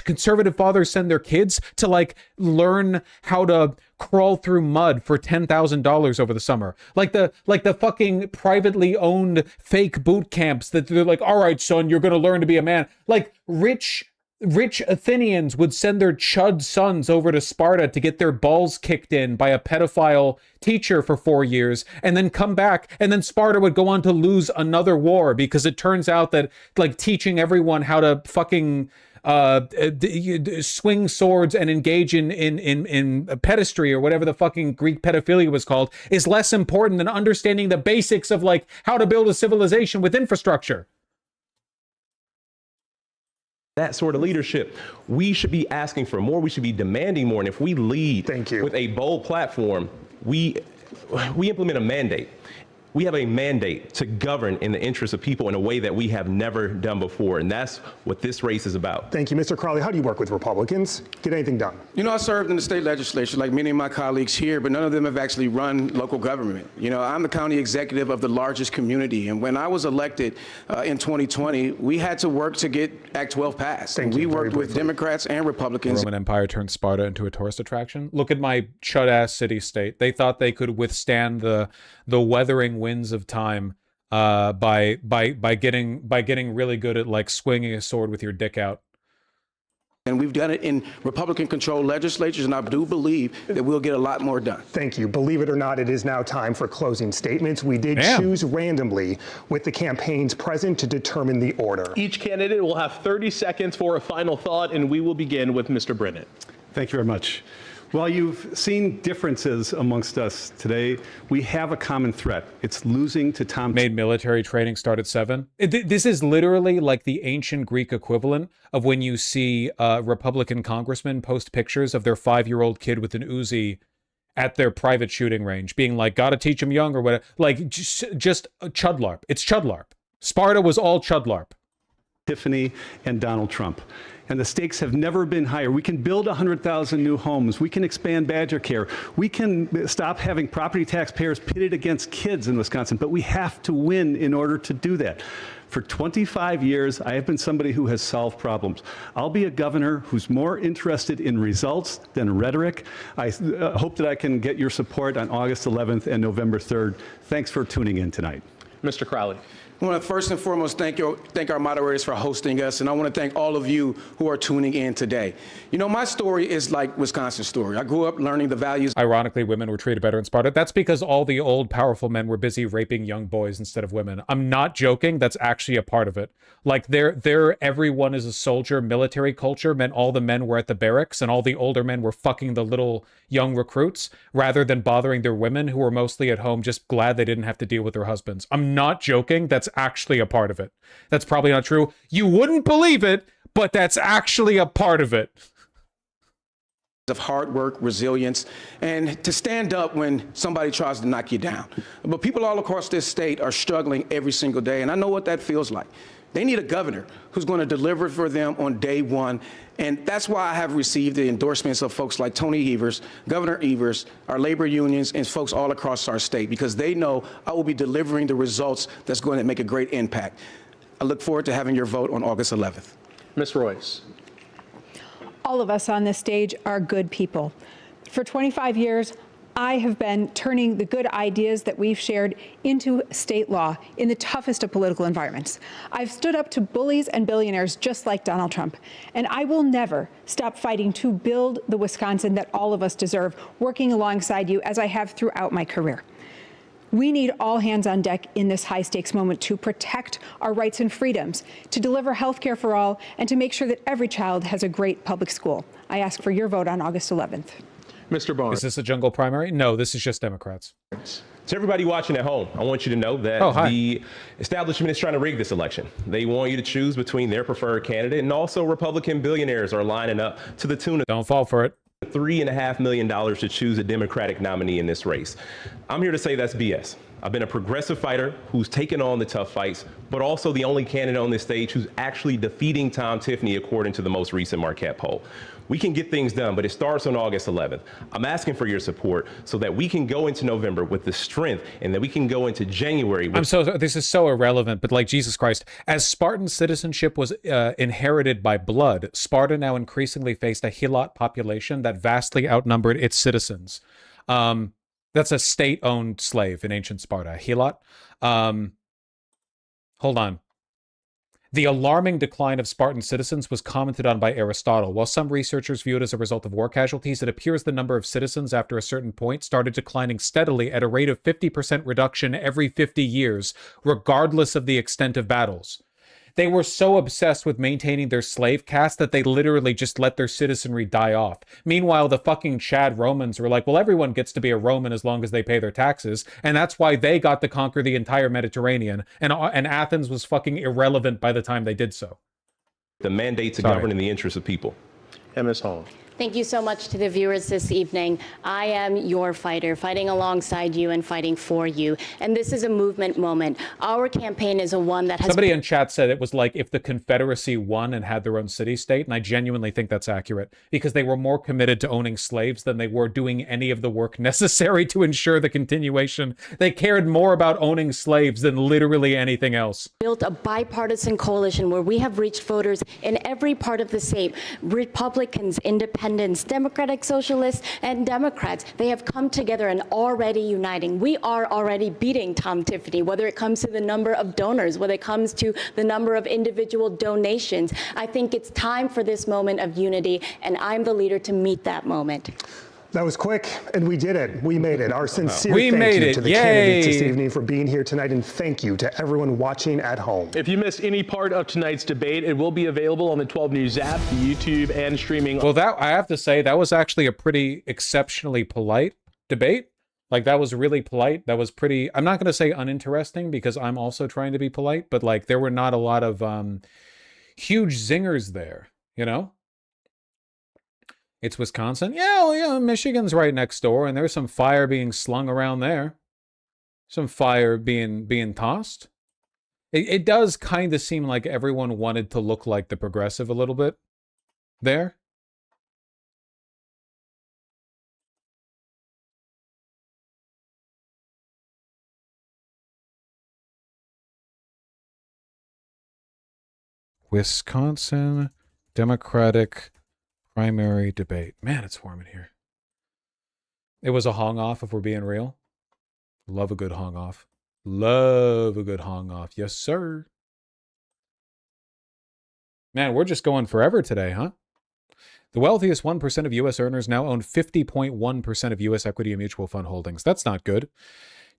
conservative fathers send their kids to like learn how to crawl through mud for $10,000 over the summer. Like the fucking privately owned fake boot camps that they're like, all right, son, you're going to learn to be a man. Like rich Athenians would send their chud sons over to Sparta to get their balls kicked in by a pedophile teacher for 4 years and then come back, and then Sparta would go on to lose another war because it turns out that like teaching everyone how to fucking swing swords and engage in pedestry or whatever the fucking Greek pedophilia was called is less important than understanding the basics of like how to build a civilization with infrastructure. That sort of leadership, we should be asking for more. We should be demanding more. And if we lead with a bold platform, we implement a mandate. We have a mandate to govern in the interest of people in a way that we have never done before, and that's what this race is about. Thank you, Mr. Crowley. How do you work with Republicans? Get anything done? You know, I served in the state legislature like many of my colleagues here, but none of them have actually run local government. You know, I'm the county executive of the largest community, and when I was elected in 2020, we had to work to get Act 12 passed. And we worked with Democrats and Republicans. The Roman Empire turned Sparta into a tourist attraction. Look at my chud-ass city-state. They thought they could withstand the weathering winds of time by getting really good at like swinging a sword with your dick out. And we've done it in Republican-controlled legislatures, and I do believe that we'll get a lot more done. Thank you. Believe it or not, it is now time for closing statements. We did choose randomly with the campaigns present to determine the order. Each candidate will have 30 seconds for a final thought, and we will begin with Mr. Brennan. Thank you very much. While you've seen differences amongst us today, we have a common threat. It's losing to Tom. Made military training start at 7. This is literally like the ancient Greek equivalent of when you see Republican congressmen post pictures of their 5-year-old kid with an Uzi at their private shooting range, being like, gotta teach them young or whatever. Like, just Chudlarp. It's Chudlarp. Sparta was all Chudlarp. Tiffany and Donald Trump. And the stakes have never been higher. We can build 100,000 new homes. We can expand Badger Care. We can stop having property taxpayers pitted against kids in Wisconsin, but we have to win in order to do that. For 25 years, I have been somebody who has solved problems. I'll be a governor who's more interested in results than rhetoric. I hope that I can get your support on August 11th and November 3rd. Thanks for tuning in tonight. Mr. Crowley. I want to first and foremost thank our moderators for hosting us, and I want to thank all of you who are tuning in today. You know, my story is like Wisconsin's story. I grew up learning the values. Ironically, women were treated better in Sparta. That's because all the old, powerful men were busy raping young boys instead of women. I'm not joking. That's actually a part of it. Like, everyone is a soldier. Military culture meant all the men were at the barracks, and all the older men were fucking the little young recruits, rather than bothering their women who were mostly at home, just glad they didn't have to deal with their husbands. I'm not joking. That's actually a part of it. That's probably not true. You wouldn't believe it, but that's actually a part of it. Of hard work, resilience, and to stand up when somebody tries to knock you down. But people all across this state are struggling every single day, and I know what that feels like. They need a governor who's going to deliver for them on day one. And that's why I have received the endorsements of folks like Tony Evers, Governor Evers, our labor unions, and folks all across our state, because they know I will be delivering the results that's going to make a great impact. I look forward to having your vote on August 11th. Ms. Royce. All of us on this stage are good people. For 25 years, I have been turning the good ideas that we've shared into state law in the toughest of political environments. I've stood up to bullies and billionaires just like Donald Trump, and I will never stop fighting to build the Wisconsin that all of us deserve, working alongside you as I have throughout my career. We need all hands on deck in this high-stakes moment to protect our rights and freedoms, to deliver health care for all, and to make sure that every child has a great public school. I ask for your vote on August 11th. Mr. Barnes. Is this a jungle primary? No, this is just Democrats. To everybody watching at home, I want you to know that the establishment is trying to rig this election. They want you to choose between their preferred candidate, and also Republican billionaires are lining up to the tune of don't fall for it. $3.5 million to choose a Democratic nominee in this race. I'm here to say that's BS. I've been a progressive fighter who's taken on the tough fights, but also the only candidate on this stage who's actually defeating Tom Tiffany according to the most recent Marquette poll. We can get things done, but it starts on August 11th. I'm asking for your support so that we can go into November with the strength, and that we can go into January with— this is so irrelevant, but like, Jesus Christ, as Spartan citizenship was inherited by blood, Sparta now increasingly faced a Helot population that vastly outnumbered its citizens. That's a state-owned slave in ancient Sparta, Helot. Hold on. The alarming decline of Spartan citizens was commented on by Aristotle. While some researchers view it as a result of war casualties, it appears the number of citizens after a certain point started declining steadily at a rate of 50% reduction every 50 years, regardless of the extent of battles. They were so obsessed with maintaining their slave caste that they literally just let their citizenry die off. Meanwhile, the fucking Chad Romans were like, well, everyone gets to be a Roman as long as they pay their taxes, and that's why they got to conquer the entire Mediterranean, and Athens was fucking irrelevant by the time they did so. The mandate to govern in the interest of people. Ms. Hong. Thank you so much to the viewers this evening. I am your fighter, fighting alongside you and fighting for you. And this is a movement moment. Our campaign is one that has... Somebody in chat said it was like if the Confederacy won and had their own city-state, and I genuinely think that's accurate, because they were more committed to owning slaves than they were doing any of the work necessary to ensure the continuation. They cared more about owning slaves than literally anything else. Built a bipartisan coalition where we have reached voters in every part of the state. Republicans, independents, Democratic Socialists, and Democrats. They have come together and already uniting. We are already beating Tom Tiffany, whether it comes to the number of donors, whether it comes to the number of individual donations. I think it's time for this moment of unity, and I'm the leader to meet that moment. That was quick, and we did it. We made it. Our sincere We thank made you it. to the Yay. candidates this evening for being here tonight, and thank you to everyone watching at home. If you missed any part of tonight's debate, it will be available on the 12 News app, YouTube, and streaming. Well, that I have to say, that was actually a pretty exceptionally polite debate. Like, that was really polite. That was pretty, I'm not going to say uninteresting because I'm also trying to be polite, but like there were not a lot of huge zingers there, you know? It's Wisconsin. Yeah, well, yeah, Michigan's right next door, and there's some fire being slung around there. Some fire being tossed. It does kind of seem like everyone wanted to look like the progressive a little bit there. Wisconsin Democratic primary debate. Man, it's warm in here. It was a hong off, if we're being real. Love a good hong off. Love a good hong off. Yes, sir. Man, we're just going forever today, huh? The wealthiest 1% of U.S. earners now own 50.1% of U.S. equity and mutual fund holdings. That's not good.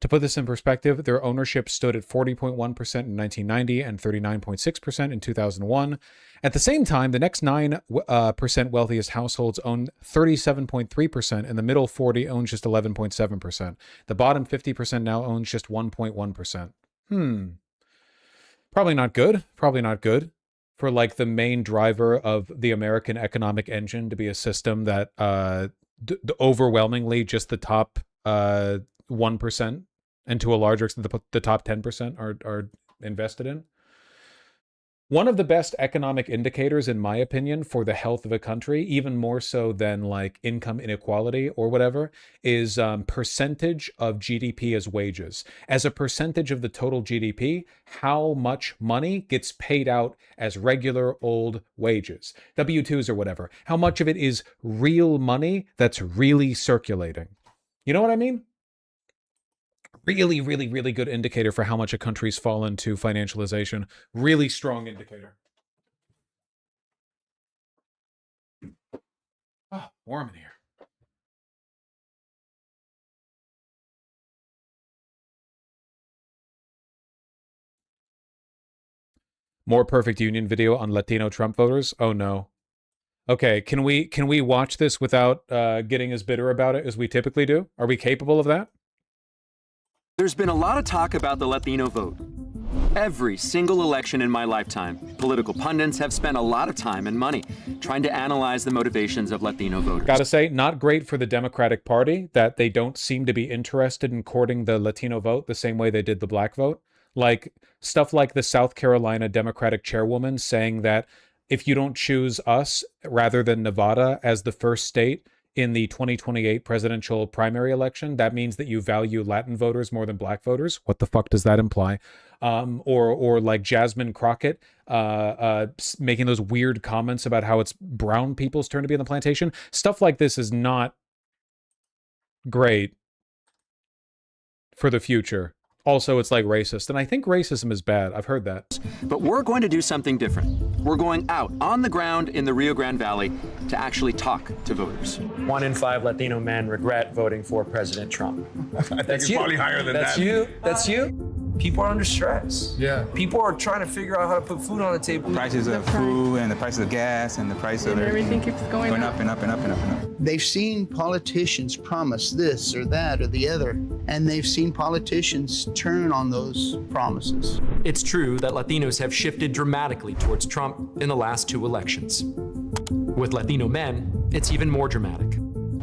To put this in perspective, their ownership stood at 40.1% in 1990 and 39.6% in 2001. At the same time, the next 9% wealthiest households own 37.3%, and the middle 40 owns just 11.7%. The bottom 50% now owns just 1.1%. Probably not good. Probably not good for like the main driver of the American economic engine to be a system that overwhelmingly just the top 1%, and to a larger extent the top 10% are invested in. One of the best economic indicators, in my opinion, for the health of a country, even more so than like income inequality or whatever, is percentage of GDP as wages. As a percentage of the total GDP, how much money gets paid out as regular old wages, W-2s or whatever. How much of it is real money that's really circulating? You know what I mean? Really, really, really good indicator for how much a country's fallen to financialization. Really strong indicator. Oh, warm in here. More perfect union video on Latino Trump voters? Oh no. Okay, can we watch this without getting as bitter about it as we typically do? Are we capable of that? There's been a lot of talk about the Latino vote. Every single election in my lifetime, political pundits have spent a lot of time and money trying to analyze the motivations of Latino voters. Gotta say, not great for the Democratic Party that they don't seem to be interested in courting the Latino vote the same way they did the black vote. Like, stuff like the South Carolina Democratic chairwoman saying that if you don't choose us rather than Nevada as the first state in the 2028 presidential primary election, that means that you value Latin voters more than black voters. What the fuck does that imply? Or like Jasmine Crockett making those weird comments about how it's brown people's turn to be on the plantation. Stuff like this is not great for the future. Also, it's like racist, and I think racism is bad. I've heard that. But we're going to do something different. We're going out on the ground in the Rio Grande Valley to actually talk to voters. 1 in 5 Latino men regret voting for President Trump. I think it's probably higher than that. That's you. That's you. People are under stress. Yeah. People are trying to figure out how to put food on the table. Prices of food and the price of gas and the price of everything keeps going up and up and up and up and up. They've seen politicians promise this or that or the other, and they've seen politicians turn on those promises. It's true that Latinos have shifted dramatically towards Trump in the last 2 elections. with Latino men, it's even more dramatic.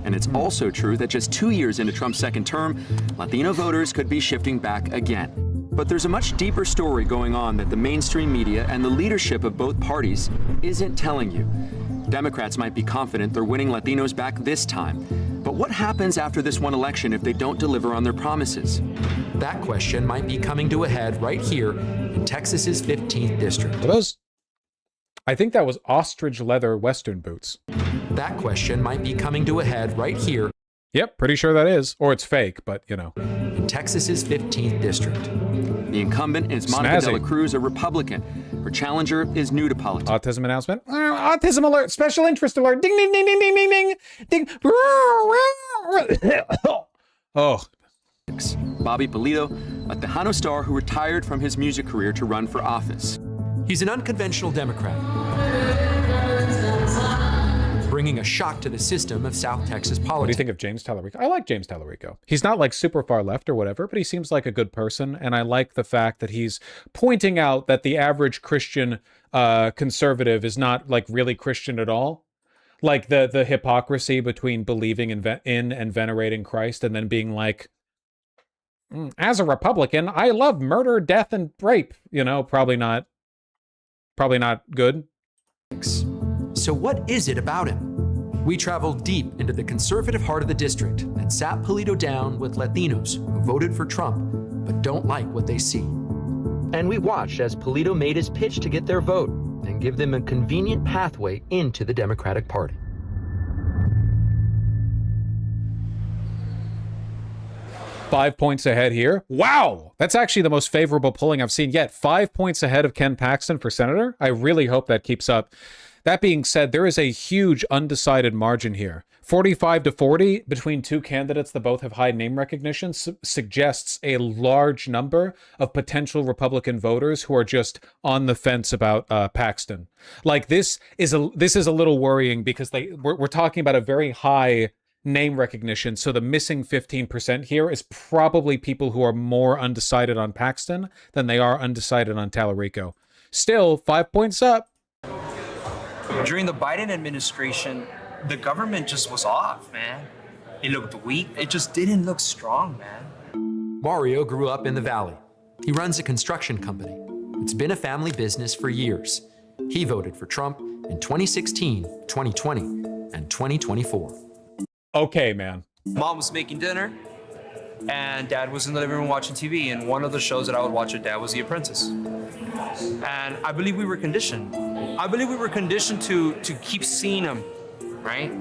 And it's also true that just 2 years into Trump's second term, Latino voters could be shifting back again. But there's a much deeper story going on that the mainstream media and the leadership of both parties isn't telling you. Democrats might be confident they're winning Latinos back this time. But what happens after this one election if they don't deliver on their promises? That question might be coming to a head right here in Texas's 15th district. Are those? I think that was ostrich leather Western boots. That question might be coming to a head right here. Yep, pretty sure that is. Or it's fake, but you know. In Texas's 15th district. The incumbent is Monica De La Cruz, a Republican. Her challenger is new to politics. Autism announcement. Autism alert. Special interest alert. Ding, ding, ding, ding, ding, ding, ding. Ding. Oh. Bobby Pulido, a Tejano star who retired from his music career to run for office. He's an unconventional Democrat, bringing a shock to the system of South Texas politics. What do you think of James Tallarico? I like James Tallarico. He's not like super far left or whatever, but he seems like a good person. And I like the fact that he's pointing out that the average Christian conservative is not like really Christian at all. Like the hypocrisy between believing in and venerating Christ and then being like, as a Republican, I love murder, death, and rape. You know, probably not good. So what is it about him? We traveled deep into the conservative heart of the district and sat Pulido down with Latinos who voted for Trump but don't like what they see. And we watched as Pulido made his pitch to get their vote and give them a convenient pathway into the Democratic Party. Five points ahead here. Wow! That's actually the most favorable polling I've seen yet. 5 points ahead of Ken Paxton for senator. I really hope that keeps up. That being said, there is a huge undecided margin here. 45 to 40 between two candidates that both have high name recognition suggests a large number of potential Republican voters who are just on the fence about Paxton. Like this is a little worrying because we're talking about a very high name recognition. So the missing 15% here is probably people who are more undecided on Paxton than they are undecided on Tallarico. Still, 5 points up. During the Biden administration, the government just was off, man. It looked weak. It just didn't look strong, man. Mario grew up in the Valley. He runs a construction company. It's been a family business for years. He voted for Trump in 2016, 2020, and 2024. Okay, man. Mom was making dinner, and Dad was in the living room watching TV, and one of the shows that I would watch with Dad was The Apprentice. And I believe we were conditioned. I believe we were conditioned to keep seeing him, right?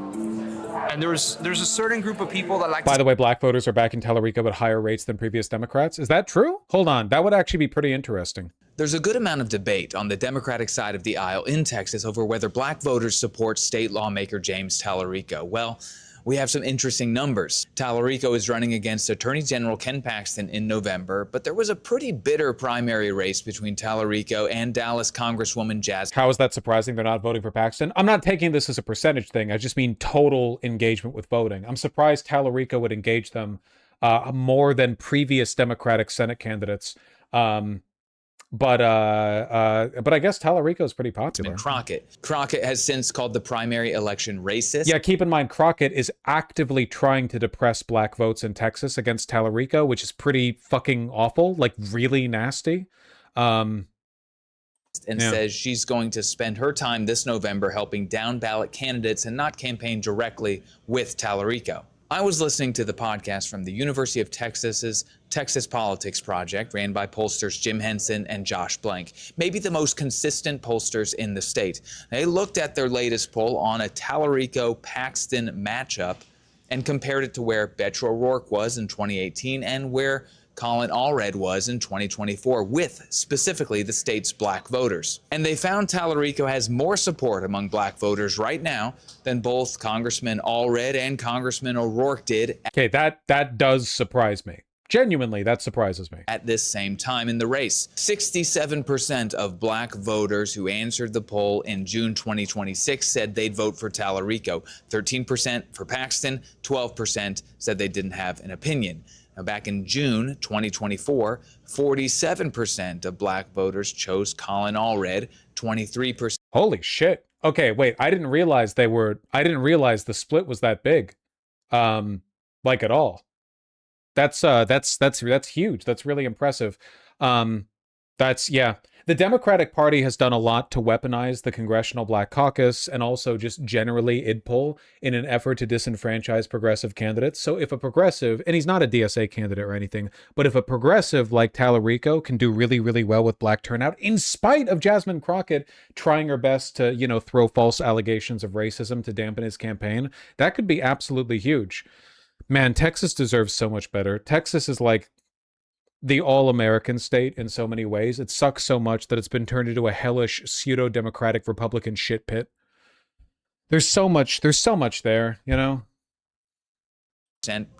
And there's a certain group of people that like. By the way, black voters are back in Tallarico at higher rates than previous Democrats. Is that true? Hold on. That would actually be pretty interesting. There's a good amount of debate on the Democratic side of the aisle in Texas over whether black voters support state lawmaker James Tallarico. Well, we have some interesting numbers. Tallarico is running against Attorney General Ken Paxton in November, but there was a pretty bitter primary race between Tallarico and Dallas Congresswoman Jazz. How is that surprising they're not voting for Paxton? I'm not taking this as a percentage thing. I just mean total engagement with voting. I'm surprised Tallarico would engage them more than previous Democratic Senate candidates. But I guess Tallarico is pretty popular. Crockett has since called the primary election racist. Yeah, keep in mind, Crockett is actively trying to depress black votes in Texas against Tallarico, which is pretty fucking awful, like really nasty. Says she's going to spend her time this November helping down ballot candidates and not campaign directly with Tallarico. I was listening to the podcast from the University of Texas's Texas Politics Project, ran by pollsters Jim Henson and Josh Blank, maybe the most consistent pollsters in the state. They looked at their latest poll on a Tallarico-Paxton matchup and compared it to where Beto O'Rourke was in 2018 and where Colin Allred was in 2024, with specifically the state's black voters. And they found Tallarico has more support among black voters right now than both Congressman Allred and Congressman O'Rourke did. Okay, that does surprise me. Genuinely, that surprises me. At this same time in the race, 67% of black voters who answered the poll in June 2026 said they'd vote for Tallarico. 13% for Paxton, 12% said they didn't have an opinion. Now, back in June 2024, 47% of black voters chose Colin Allred, 23%. Holy shit. Okay, wait. I didn't realize the split was that big. Like at all. That's huge. That's really impressive. The Democratic Party has done a lot to weaponize the Congressional Black Caucus and also just generally id poll in an effort to disenfranchise progressive candidates. So if a progressive, and he's not a DSA candidate or anything, but if a progressive like Tallarico can do really, really well with black turnout, in spite of Jasmine Crockett trying her best to, throw false allegations of racism to dampen his campaign, that could be absolutely huge. Man, Texas deserves so much better. Texas is like the all-American state in so many ways. It sucks so much that it's been turned into a hellish pseudo-democratic Republican shit pit. There's so much there,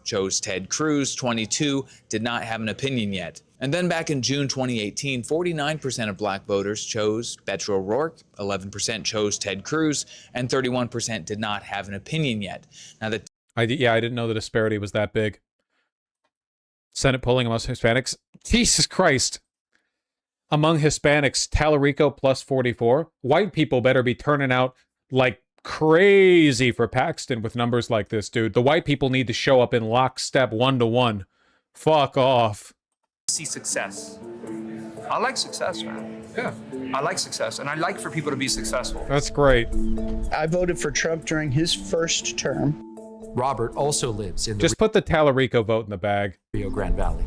chose Ted Cruz, 22 did not have an opinion yet. And then back in June 2018, 49% of black voters chose Beto O'Rourke, 11% chose Ted Cruz, and 31% did not have an opinion yet. Now, I didn't know the disparity was that big. Senate polling among Hispanics. Jesus Christ. Among Hispanics, Tallarico plus 44. White people better be turning out like crazy for Paxton with numbers like this, dude. The white people need to show up in lockstep 1-to-1. Fuck off. See success. I like success, man. Yeah. I like success, and I like for people to be successful. That's great. I voted for Trump during his first term. Robert also lives in the Just put the Tallarico vote in the bag. Rio Grande Valley.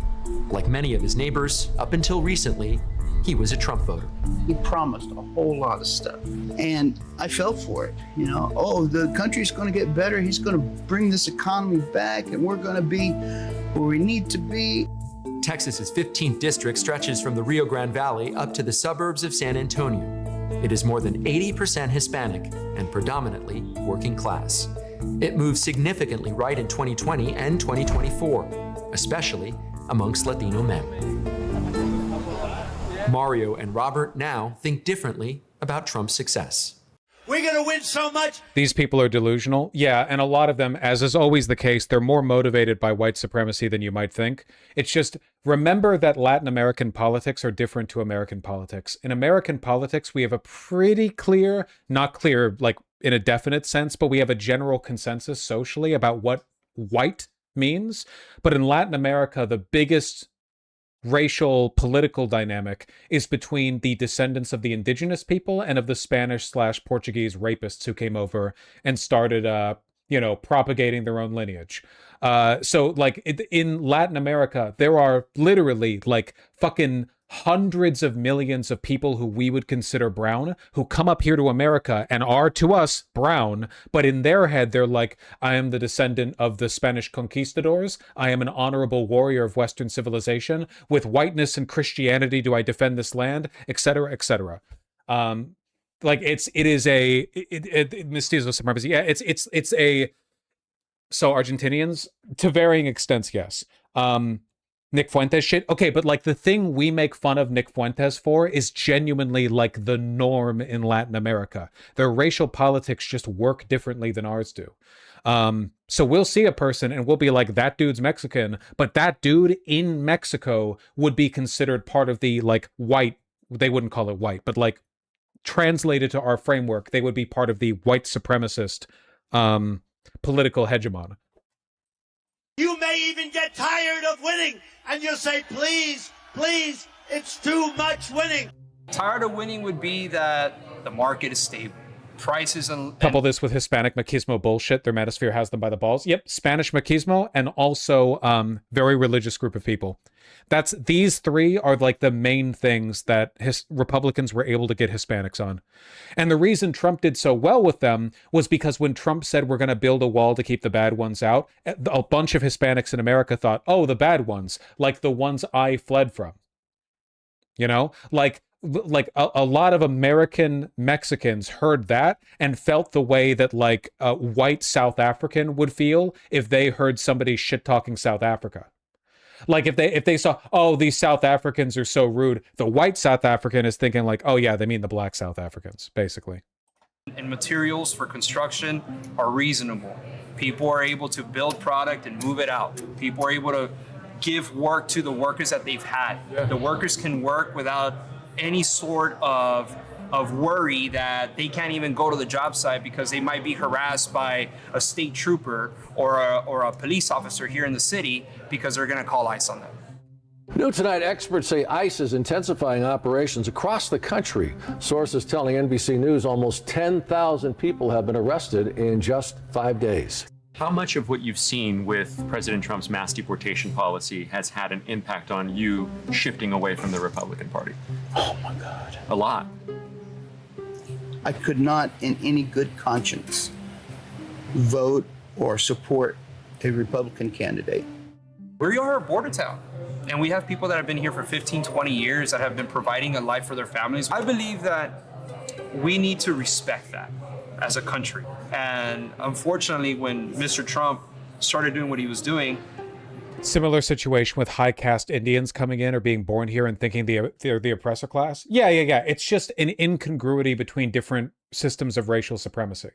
Like many of his neighbors, up until recently, he was a Trump voter. He promised a whole lot of stuff, and I fell for it. The country's going to get better. He's going to bring this economy back, and we're going to be where we need to be. Texas's 15th district stretches from the Rio Grande Valley up to the suburbs of San Antonio. It is more than 80% Hispanic and predominantly working class. It moved significantly right in 2020 and 2024, especially amongst Latino men. Mario and Robert now think differently about Trump's success. We're going to win so much. These people are delusional. Yeah, and a lot of them, as is always the case, they're more motivated by white supremacy than you might think. It's just, remember that Latin American politics are different to American politics. In American politics, we have a pretty clear, not clear like in a definite sense, but we have a general consensus socially about what white means. But in Latin America, the biggest racial political dynamic is between the descendants of the indigenous people and of the Spanish/Portuguese rapists who came over and started propagating their own lineage. So like in Latin America, there are literally like fucking hundreds of millions of people who we would consider brown who come up here to America and are to us brown, but in their head they're like, I am the descendant of the Spanish conquistadors, I am an honorable warrior of Western civilization, with whiteness and Christianity do I defend this land, etc., etc. Like it is a mestizo supremacy. Yeah, it's a, so Argentinians to varying extents, yes. Nick Fuentes shit. Okay, but like the thing we make fun of Nick Fuentes for is genuinely like the norm in Latin America. Their racial politics just work differently than ours do. So we'll see a person and we'll be like, that dude's Mexican, but that dude in Mexico would be considered part of the like white, they wouldn't call it white, but like translated to our framework, they would be part of the white supremacist political hegemon. You may even get tired of winning, and you'll say, please, please, it's too much winning. Tired of winning would be that the market is stable. Prices and couple this with Hispanic machismo bullshit. Their manosphere has them by the balls. Yep, Spanish machismo and also very religious group of people. These three are like the main things that Republicans were able to get Hispanics on. And the reason Trump did so well with them was because when Trump said we're going to build a wall to keep the bad ones out, a bunch of Hispanics in America thought, oh, the bad ones, like the ones I fled from. Like a lot of American Mexicans heard that and felt the way that like a white South African would feel if they heard somebody shit talking South Africa. Like if they saw, oh, these South Africans are so rude, the white South African is thinking like, oh yeah, they mean the black South Africans, basically. And materials for construction are reasonable. People are able to build product and move it out. People are able to give work to the workers that they've had. Yeah. The workers can work without any sort of of worry that they can't even go to the job site because they might be harassed by a state trooper or a police officer here in the city because they're going to call ICE on them. New tonight, experts say ICE is intensifying operations across the country. Sources telling NBC News almost 10,000 people have been arrested in just 5 days. How much of what you've seen with President Trump's mass deportation policy has had an impact on you shifting away from the Republican Party? Oh my God. A lot. I could not, in any good conscience, vote or support a Republican candidate. We are a border town, and we have people that have been here for 15, 20 years that have been providing a life for their families. I believe that we need to respect that as a country. And unfortunately, when Mr. Trump started doing what he was doing, Similar situation with high caste Indians coming in or being born here and thinking they're the oppressor class. Yeah. It's just an incongruity between different systems of racial supremacy.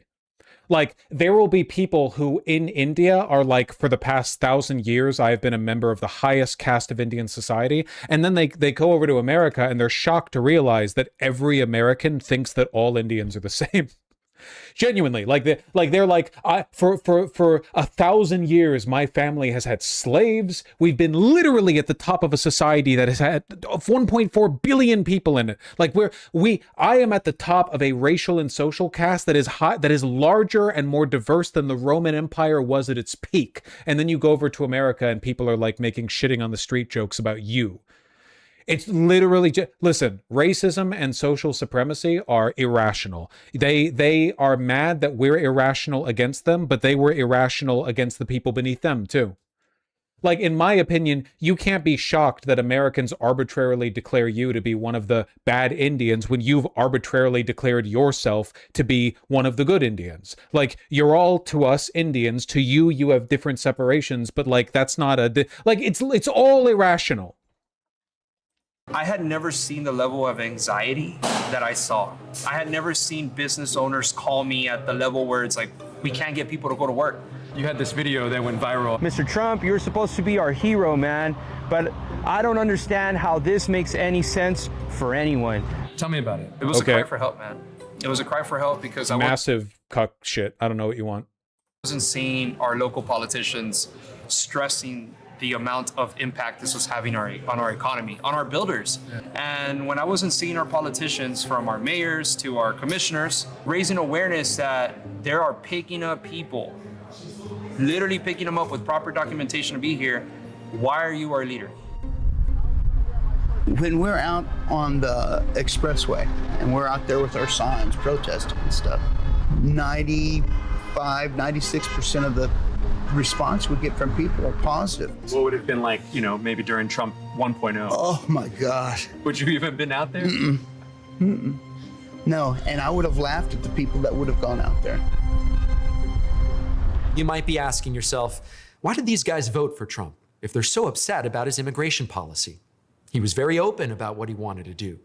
Like, there will be people who in India are like, for the past 1,000 years, I've been a member of the highest caste of Indian society. And then they go over to America and they're shocked to realize that every American thinks that all Indians are the same. Genuinely, they're like, for 1,000 years, my family has had slaves. We've been literally at the top of a society that has had 1.4 billion people in it. I am at the top of a racial and social caste that is larger and more diverse than the Roman Empire was at its peak. And then you go over to America and people are like making shitting on the street jokes about you. It's literally listen, racism and social supremacy are irrational. They are mad that we're irrational against them, but they were irrational against the people beneath them too. Like, in my opinion, you can't be shocked that Americans arbitrarily declare you to be one of the bad Indians when you've arbitrarily declared yourself to be one of the good Indians. Like, you're all, to us, Indians. To you, you have different separations, but like, that's not it's all irrational. I had never seen the level of anxiety that I saw. I had never seen business owners call me at the level where it's like, we can't get people to go to work. You had this video that went viral. Mr. Trump, you're supposed to be our hero, man, but I don't understand how this makes any sense for anyone. Tell me about it. It was a cry for help, man. It was a cry for help because massive cuck shit. I don't know what you want. I wasn't seeing our local politicians stressing the amount of impact this was having on our economy, on our builders. Yeah. And when I wasn't seeing our politicians, from our mayors to our commissioners, raising awareness that there are picking up people, literally picking them up with proper documentation to be here, why are you our leader? When we're out on the expressway and we're out there with our signs protesting and stuff, 96% of the response we get from people are positive. What would it have been like, maybe during Trump 1.0? Oh my gosh. Would you even been out there? No, and I would have laughed at the people that would have gone out there. You might be asking yourself, why did these guys vote for Trump if they're so upset about his immigration policy? He was very open about what he wanted to do.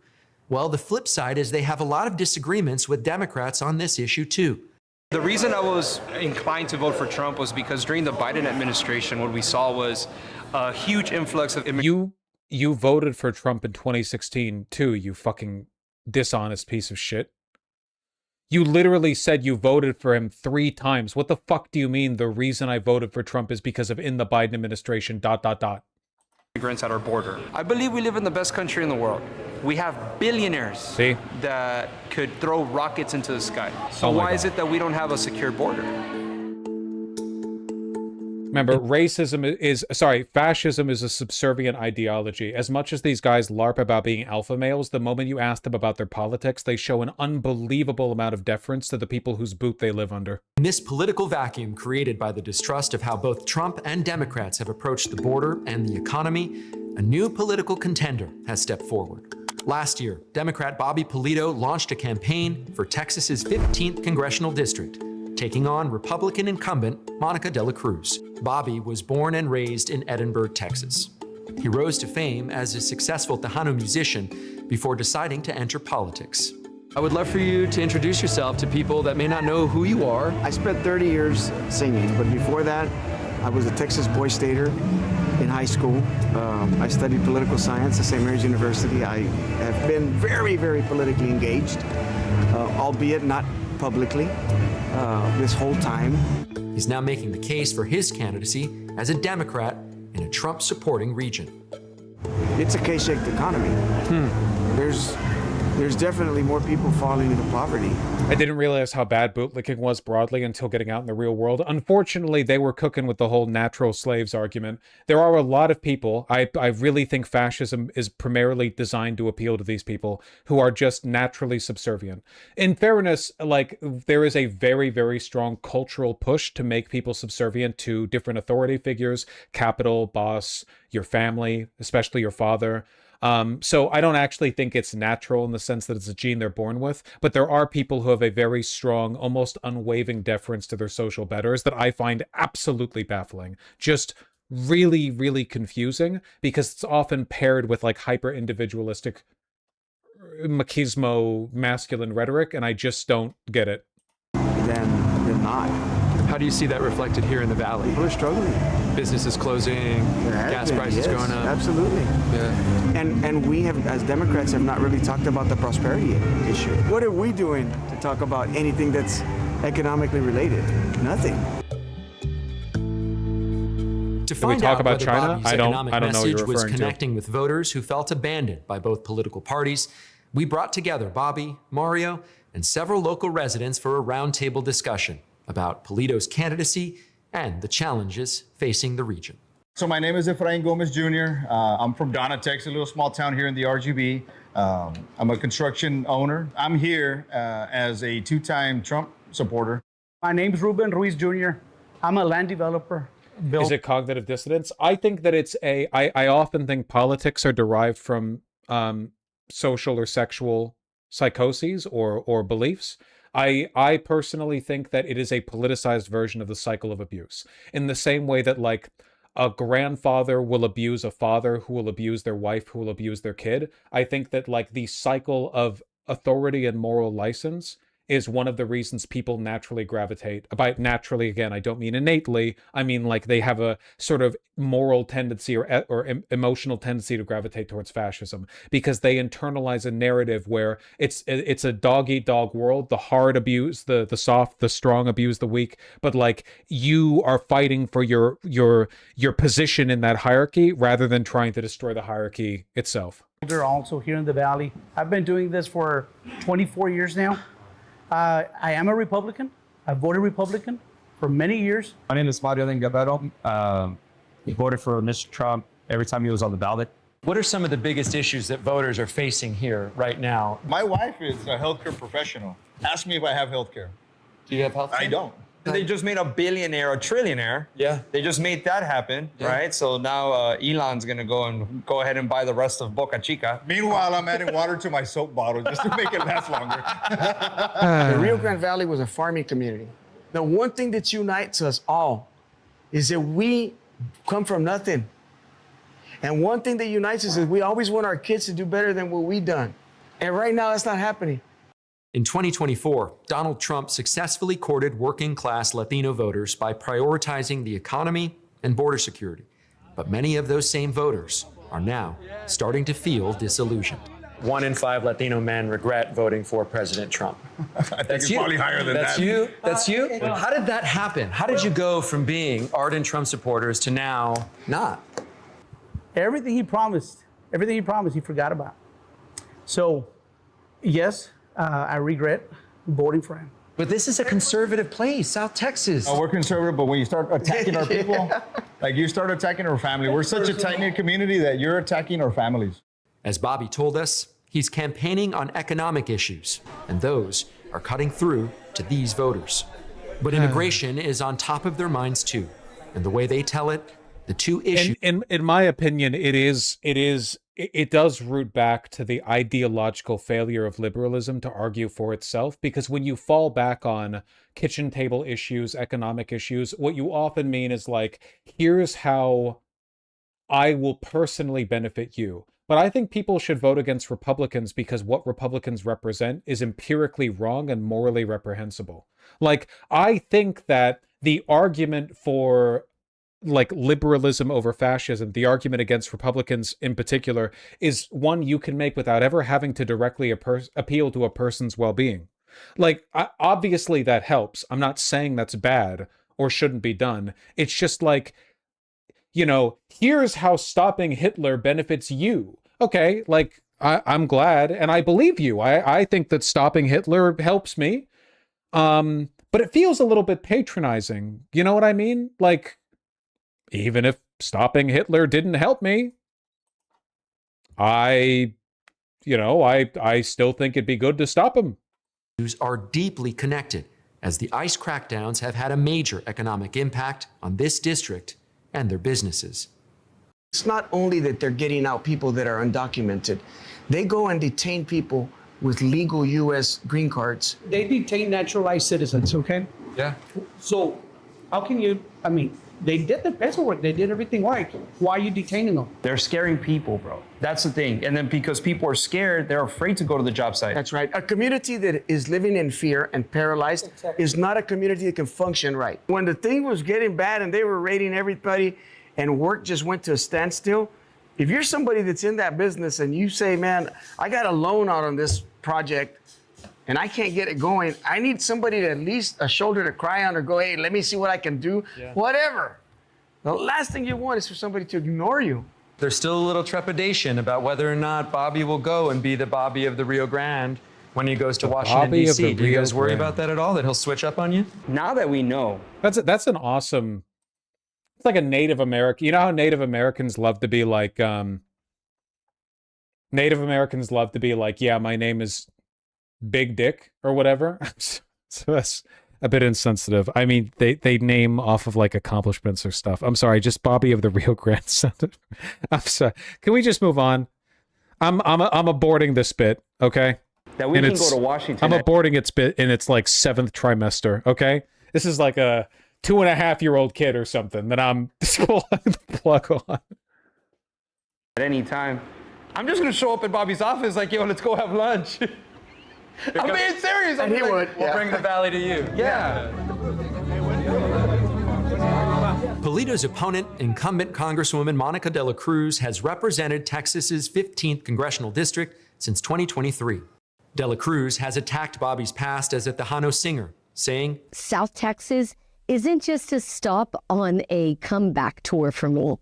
Well, the flip side is they have a lot of disagreements with Democrats on this issue too. The reason I was inclined to vote for Trump was because during the Biden administration, what we saw was a huge influx of immigrants. You voted for Trump in 2016 too, you fucking dishonest piece of shit. You literally said you voted for him 3 times. What the fuck do you mean the reason I voted for Trump is because of in the Biden administration, ... Immigrants at our border. I believe we live in the best country in the world. We have billionaires that could throw rockets into the sky. So why is it that we don't have a secure border? Remember, fascism is a subservient ideology. As much as these guys LARP about being alpha males, the moment you ask them about their politics, they show an unbelievable amount of deference to the people whose boot they live under. In this political vacuum created by the distrust of how both Trump and Democrats have approached the border and the economy, a new political contender has stepped forward. Last year, Democrat Bobby Polito launched a campaign for Texas's 15th congressional district, taking on Republican incumbent Monica De La Cruz. Bobby was born and raised in Edinburgh, Texas. He rose to fame as a successful Tejano musician before deciding to enter politics. I would love for you to introduce yourself to people that may not know who you are. I spent 30 years singing, but before that, I was a Texas Boy Stater in high school. I studied political science at St. Mary's University. I have been very, very politically engaged, albeit not publicly, this whole time. He's now making the case for his candidacy as a Democrat in a Trump-supporting region. It's a K-shaped economy. There's definitely more people falling into poverty. I didn't realize how bad bootlicking was broadly until getting out in the real world. Unfortunately, they were cooking with the whole natural slaves argument. There are a lot of people, I really think fascism is primarily designed to appeal to these people who are just naturally subservient. In fairness, like, there is a very, very strong cultural push to make people subservient to different authority figures, capital, boss, your family, especially your father. So I don't actually think it's natural in the sense that it's a gene they're born with, but there are people who have a very strong, almost unwavering deference to their social betters that I find absolutely baffling. Just really, really confusing, because it's often paired with like hyper-individualistic machismo masculine rhetoric, and I just don't get it. Then not. How do you see that reflected here in the Valley? People are struggling. Businesses closing, gas prices going up. Absolutely. Yeah. And we have, as Democrats, have not really talked about the prosperity issue. What are we doing to talk about anything that's economically related? Nothing. To Can we find talk out about whether China? Bobby's I don't economic know what message you're was referring to. connecting with voters who felt abandoned by both political parties, we brought together Bobby, Mario, and several local residents for a roundtable discussion about Polito's candidacy and the challenges facing the region. So my name is Efrain Gomez Jr. I'm from Donna, Texas, a little small town here in the RGB. I'm a construction owner. I'm here as a two-time Trump supporter. My name's Ruben Ruiz Jr. I'm a land developer. Is it cognitive dissonance? I think that it's I often think politics are derived from social or sexual psychoses or beliefs. I personally think that it is a politicized version of the cycle of abuse. In the same way that, like, a grandfather will abuse a father who will abuse their wife, who will abuse their kid. I think that, like, the cycle of authority and moral license is one of the reasons people naturally gravitate. By naturally, again, I don't mean innately. I mean, like, they have a sort of moral tendency or emotional tendency to gravitate towards fascism, because they internalize a narrative where it's a dog-eat-dog world. The hard abuse the soft, the strong abuse the weak. But, like, you are fighting for your position in that hierarchy rather than trying to destroy the hierarchy itself. Also here in the Valley. I've been doing this for 24 years now. I am a Republican. I voted Republican for many years. My name is Mario Guerrero. Voted for Mr. Trump every time he was on the ballot. What are some of the biggest issues that voters are facing here right now? My wife is a healthcare professional. Ask me if I have healthcare. Do you have health? I don't. They just made a billionaire a trillionaire. Yeah. They just made that happen, right? So now Elon's going to go ahead and buy the rest of Boca Chica. Meanwhile, I'm adding water to my soap bottle just to make it last longer. The Rio Grande Valley was a farming community. The one thing that unites us all is that we come from nothing. And one thing that unites us is we always want our kids to do better than what we've done. And right now, that's not happening. In 2024, Donald Trump successfully courted working-class Latino voters by prioritizing the economy and border security. But many of those same voters are now starting to feel disillusioned. 1 in 5 Latino men regret voting for President Trump. I think it's probably higher than That's that. you? That's you? How did that happen? How did you go from being ardent Trump supporters to now not? Everything he promised, he forgot about. So, yes, I regret voting for him. But this is a conservative place, South Texas. We're conservative, but when you start attacking our people, like you start attacking our family, we're such a tight-knit community that you're attacking our families. As Bobby told us, he's campaigning on economic issues, and those are cutting through to these voters. But immigration is on top of their minds too, and the way they tell it, the two issues. In my opinion, it does root back to the ideological failure of liberalism to argue for itself, because when you fall back on kitchen table issues, economic issues, what you often mean is like, here's how I will personally benefit you. But I think people should vote against Republicans because what Republicans represent is empirically wrong and morally reprehensible. Like, I think that the argument for like liberalism over fascism, the argument against Republicans in particular, is one you can make without ever having to directly appeal to a person's well-being. Like, obviously that helps. I'm not saying that's bad or shouldn't be done. It's just like, you know, here's how stopping Hitler benefits you. Okay, like, I'm glad, and I believe you. I think that stopping Hitler helps me. But it feels a little bit patronizing. You know what I mean? Like, even if stopping Hitler didn't help me, I still think it'd be good to stop him. Are deeply connected, as the ICE crackdowns have had a major economic impact on this district and their businesses. It's not only that they're getting out people that are undocumented, they go and detain people with legal U.S. green cards. They detain naturalized citizens, okay? Yeah. So how can you, I mean, they did the paperwork, they did everything right. Why are you detaining them? They're scaring people, bro. That's the thing. And then because people are scared, they're afraid to go to the job site. That's right. A community that is living in fear and paralyzed is not a community that can function right. When the thing was getting bad and they were raiding everybody and work just went to a standstill, if you're somebody that's in that business and you say, man, I got a loan out on this project and I can't get it going, I need somebody to at least a shoulder to cry on or go, hey, let me see what I can do, whatever. The last thing you want is for somebody to ignore you. There's still a little trepidation about whether or not Bobby will go and be the Bobby of the Rio Grande when he goes to Washington, D.C. Do you guys worry about that at all, that he'll switch up on you? Now that we know. That's an awesome... It's like a Native American... You know how Native Americans love to be like... Native Americans love to be like, yeah, my name is Big Dick or whatever. So that's a bit insensitive. I mean, they name off of like accomplishments or stuff. I'm sorry, just Bobby of the Rio Grande Center. I'm sorry. Can we just move on? I'm aborting this bit, okay? That we can go to Washington. I'm aborting its bit in its like 7th trimester, okay? This is like a 2.5-year-old kid or something that I'm just pulling the plug on. At any time. I'm just gonna show up at Bobby's office like, yo, let's go have lunch. I'm being serious. And he would. We'll bring the valley to you. Yeah. Pulido's opponent, incumbent Congresswoman Monica De La Cruz, has represented Texas's 15th congressional district since 2023. De La Cruz has attacked Bobby's past as a Tejano singer, saying, South Texas isn't just a stop on a comeback tour for me.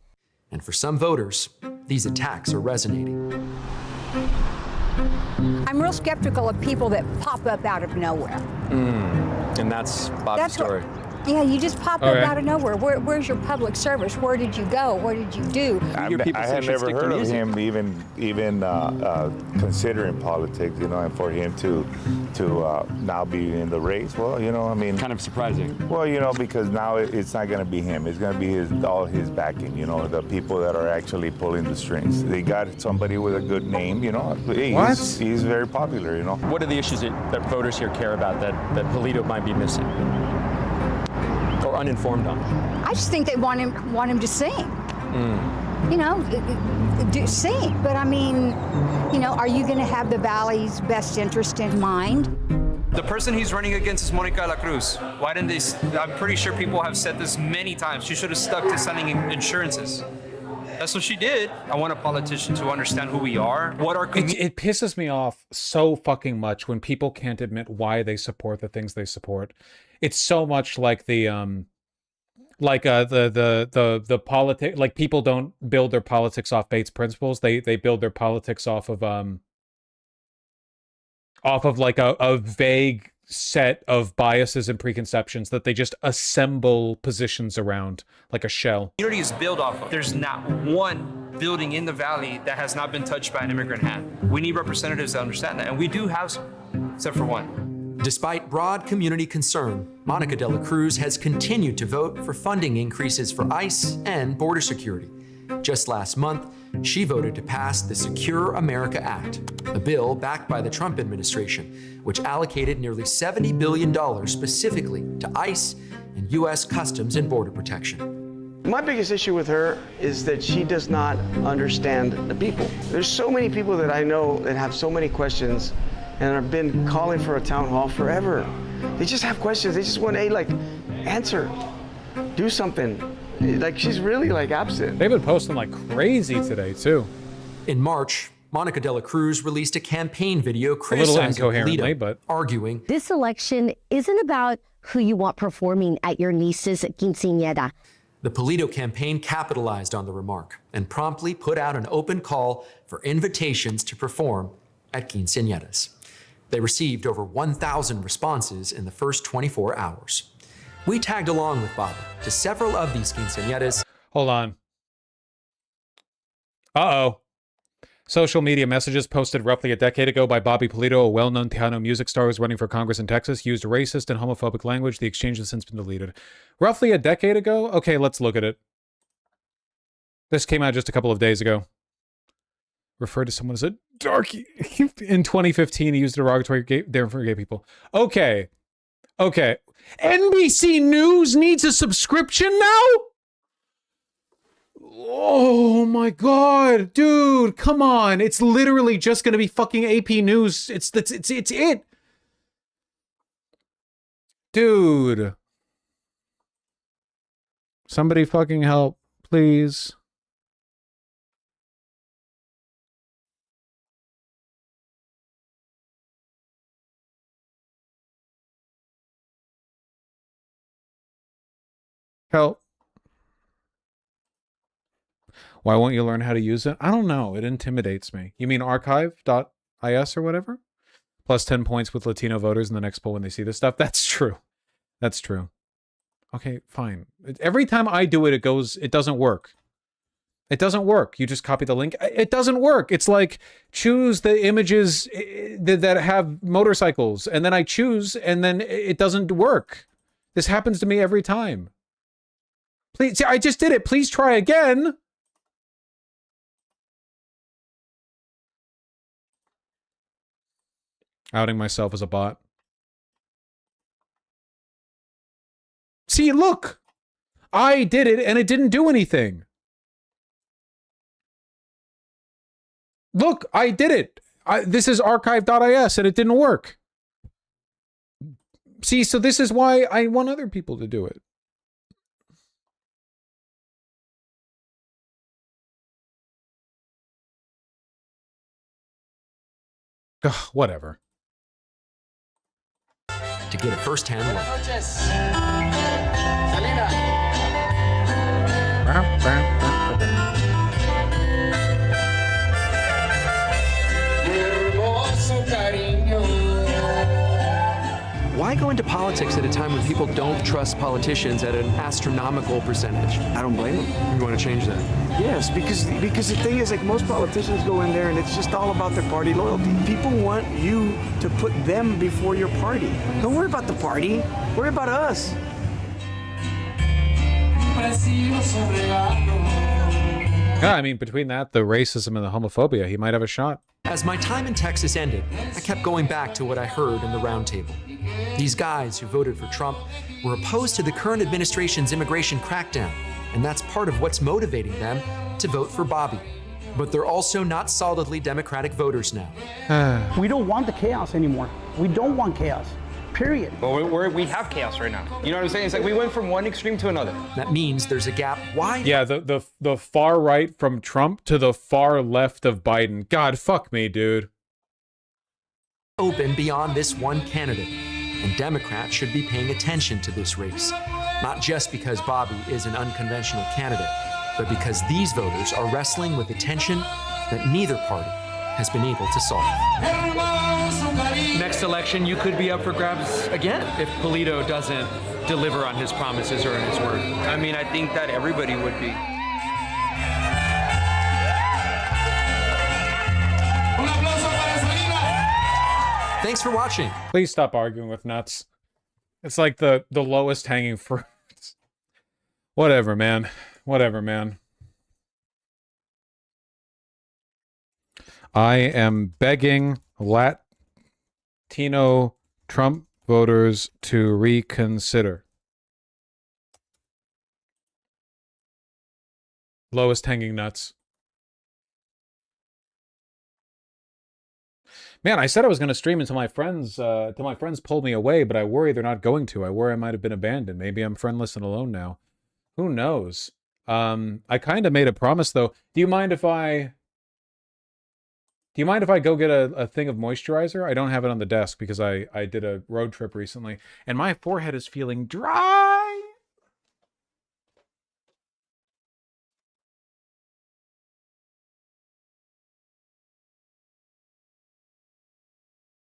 And for some voters, these attacks are resonating. I'm real skeptical of people that pop up out of nowhere. And that's Bobby's story. Yeah, you just pop up out of nowhere. Where's your public service? Where did you go? What did you do? I had never heard of him even considering politics, you know, and for him to now be in the race, well, you know, I mean, kind of surprising. Well, you know, because now it's not going to be him. It's going to be all his backing, you know, the people that are actually pulling the strings. They got somebody with a good name, you know. He's very popular, you know. What are the issues that voters here care about that Pulido might be missing? Or uninformed on? I just think they want him to sing. You know, sing. But I mean, you know, are you going to have the Valley's best interest in mind? The person he's running against is Monica De La Cruz. Why didn't they? I'm pretty sure people have said this many times. She should have stuck to selling insurances. That's what she did. I want a politician to understand who we are. What our it pisses me off so fucking much when people can't admit why they support the things they support. It's so much like the politic, like people don't build their politics off Bates principles. They build their politics off of like a vague set of biases and preconceptions that they just assemble positions around like a shell. Community is built off of. There's not one building in the valley that has not been touched by an immigrant hand. We need representatives to understand that, and we do have some, except for one. Despite broad community concern, Monica De La Cruz has continued to vote for funding increases for ICE and border security. Just last month, she voted to pass the Secure America Act, a bill backed by the Trump administration, which allocated nearly $70 billion specifically to ICE and U.S. Customs and Border Protection. My biggest issue with her is that she does not understand the people. There's so many people that I know that have so many questions and have been calling for a town hall forever. They just have questions. They just want, hey, like, answer, do something. like she's really like absent. They've been posting like crazy today too. In March, Monica de la Cruz released a campaign video A little criticizing incoherently, Polito, but arguing This election isn't about who you want performing at your niece's quinceañera. the Polito campaign capitalized on the remark and promptly put out an open call for invitations to perform at quinceañeras. They received over 1,000 responses in the first 24 hours. We tagged along with Bobby to several of these quinceañeras. Hold on. Uh-oh. Social media messages posted roughly a decade ago by Bobby Polito, a well-known Tejano music star who's running for Congress in Texas, used racist and homophobic language. The exchange has since been deleted. Roughly a decade ago? Okay, let's look at it. This came out just a couple of days ago. Referred to someone as a darkie. In 2015, he used a derogatory term for gay people. Okay. Okay. NBC News needs a subscription now? Oh my god, dude, come on. It's literally just gonna be fucking AP News. It's it. Dude. Somebody fucking help, please. Help. Why won't you learn how to use it? I don't know. It intimidates me. You mean archive.is or whatever? Plus 10 points with Latino voters in the next poll when they see this stuff. That's true. That's true. Okay, fine. Every time I do it, it doesn't work. It doesn't work. You just copy the link. It doesn't work. It's like choose the images that have motorcycles, and then I choose, and then it doesn't work. This happens to me every time. Please, see, I just did it. Please try again. Outing myself as a bot. See, look! I did it and it didn't do anything. Look, I did it. This is archive.is and it didn't work. See, so this is why I want other people to do it. Ugh, whatever. To get a first-hand look. Why go into politics at a time when people don't trust politicians at an astronomical percentage? I don't blame them. You want to change that? Yes, because the thing is, like, most politicians go in there and it's just all about their party loyalty. People want you to put them before your party. Don't worry about the party. Worry about us. Yeah, I mean, between that, the racism and the homophobia, he might have a shot. As my time in Texas ended, I kept going back to what I heard in the roundtable. These guys who voted for Trump were opposed to the current administration's immigration crackdown, and that's part of what's motivating them to vote for Bobby. But they're also not solidly Democratic voters now. We don't want the chaos anymore. We don't want chaos. Period. Well, we have chaos right now. You know what I'm saying? It's like we went from one extreme to another. That means there's a gap wide. Yeah, the far right from Trump to the far left of Biden. God, fuck me, dude. Open beyond this one candidate. And Democrats should be paying attention to this race. Not just because Bobby is an unconventional candidate, but because these voters are wrestling with a tension that neither party has been able to solve. Next election, you could be up for grabs again if Polito doesn't deliver on his promises or in his word. I mean, I think that everybody would be. Thanks for watching. Please stop arguing with nuts. It's like the lowest hanging fruit. Whatever, man. Whatever, man. I am begging Latino Trump voters to reconsider. Lowest hanging nuts. Man, I said I was going to stream until my friends pulled me away, but I worry they're not going to. I worry I might have been abandoned. Maybe I'm friendless and alone now. Who knows? I kind of made a promise though. Do you mind if I go get a thing of moisturizer? I don't have it on the desk because I did a road trip recently and my forehead is feeling dry.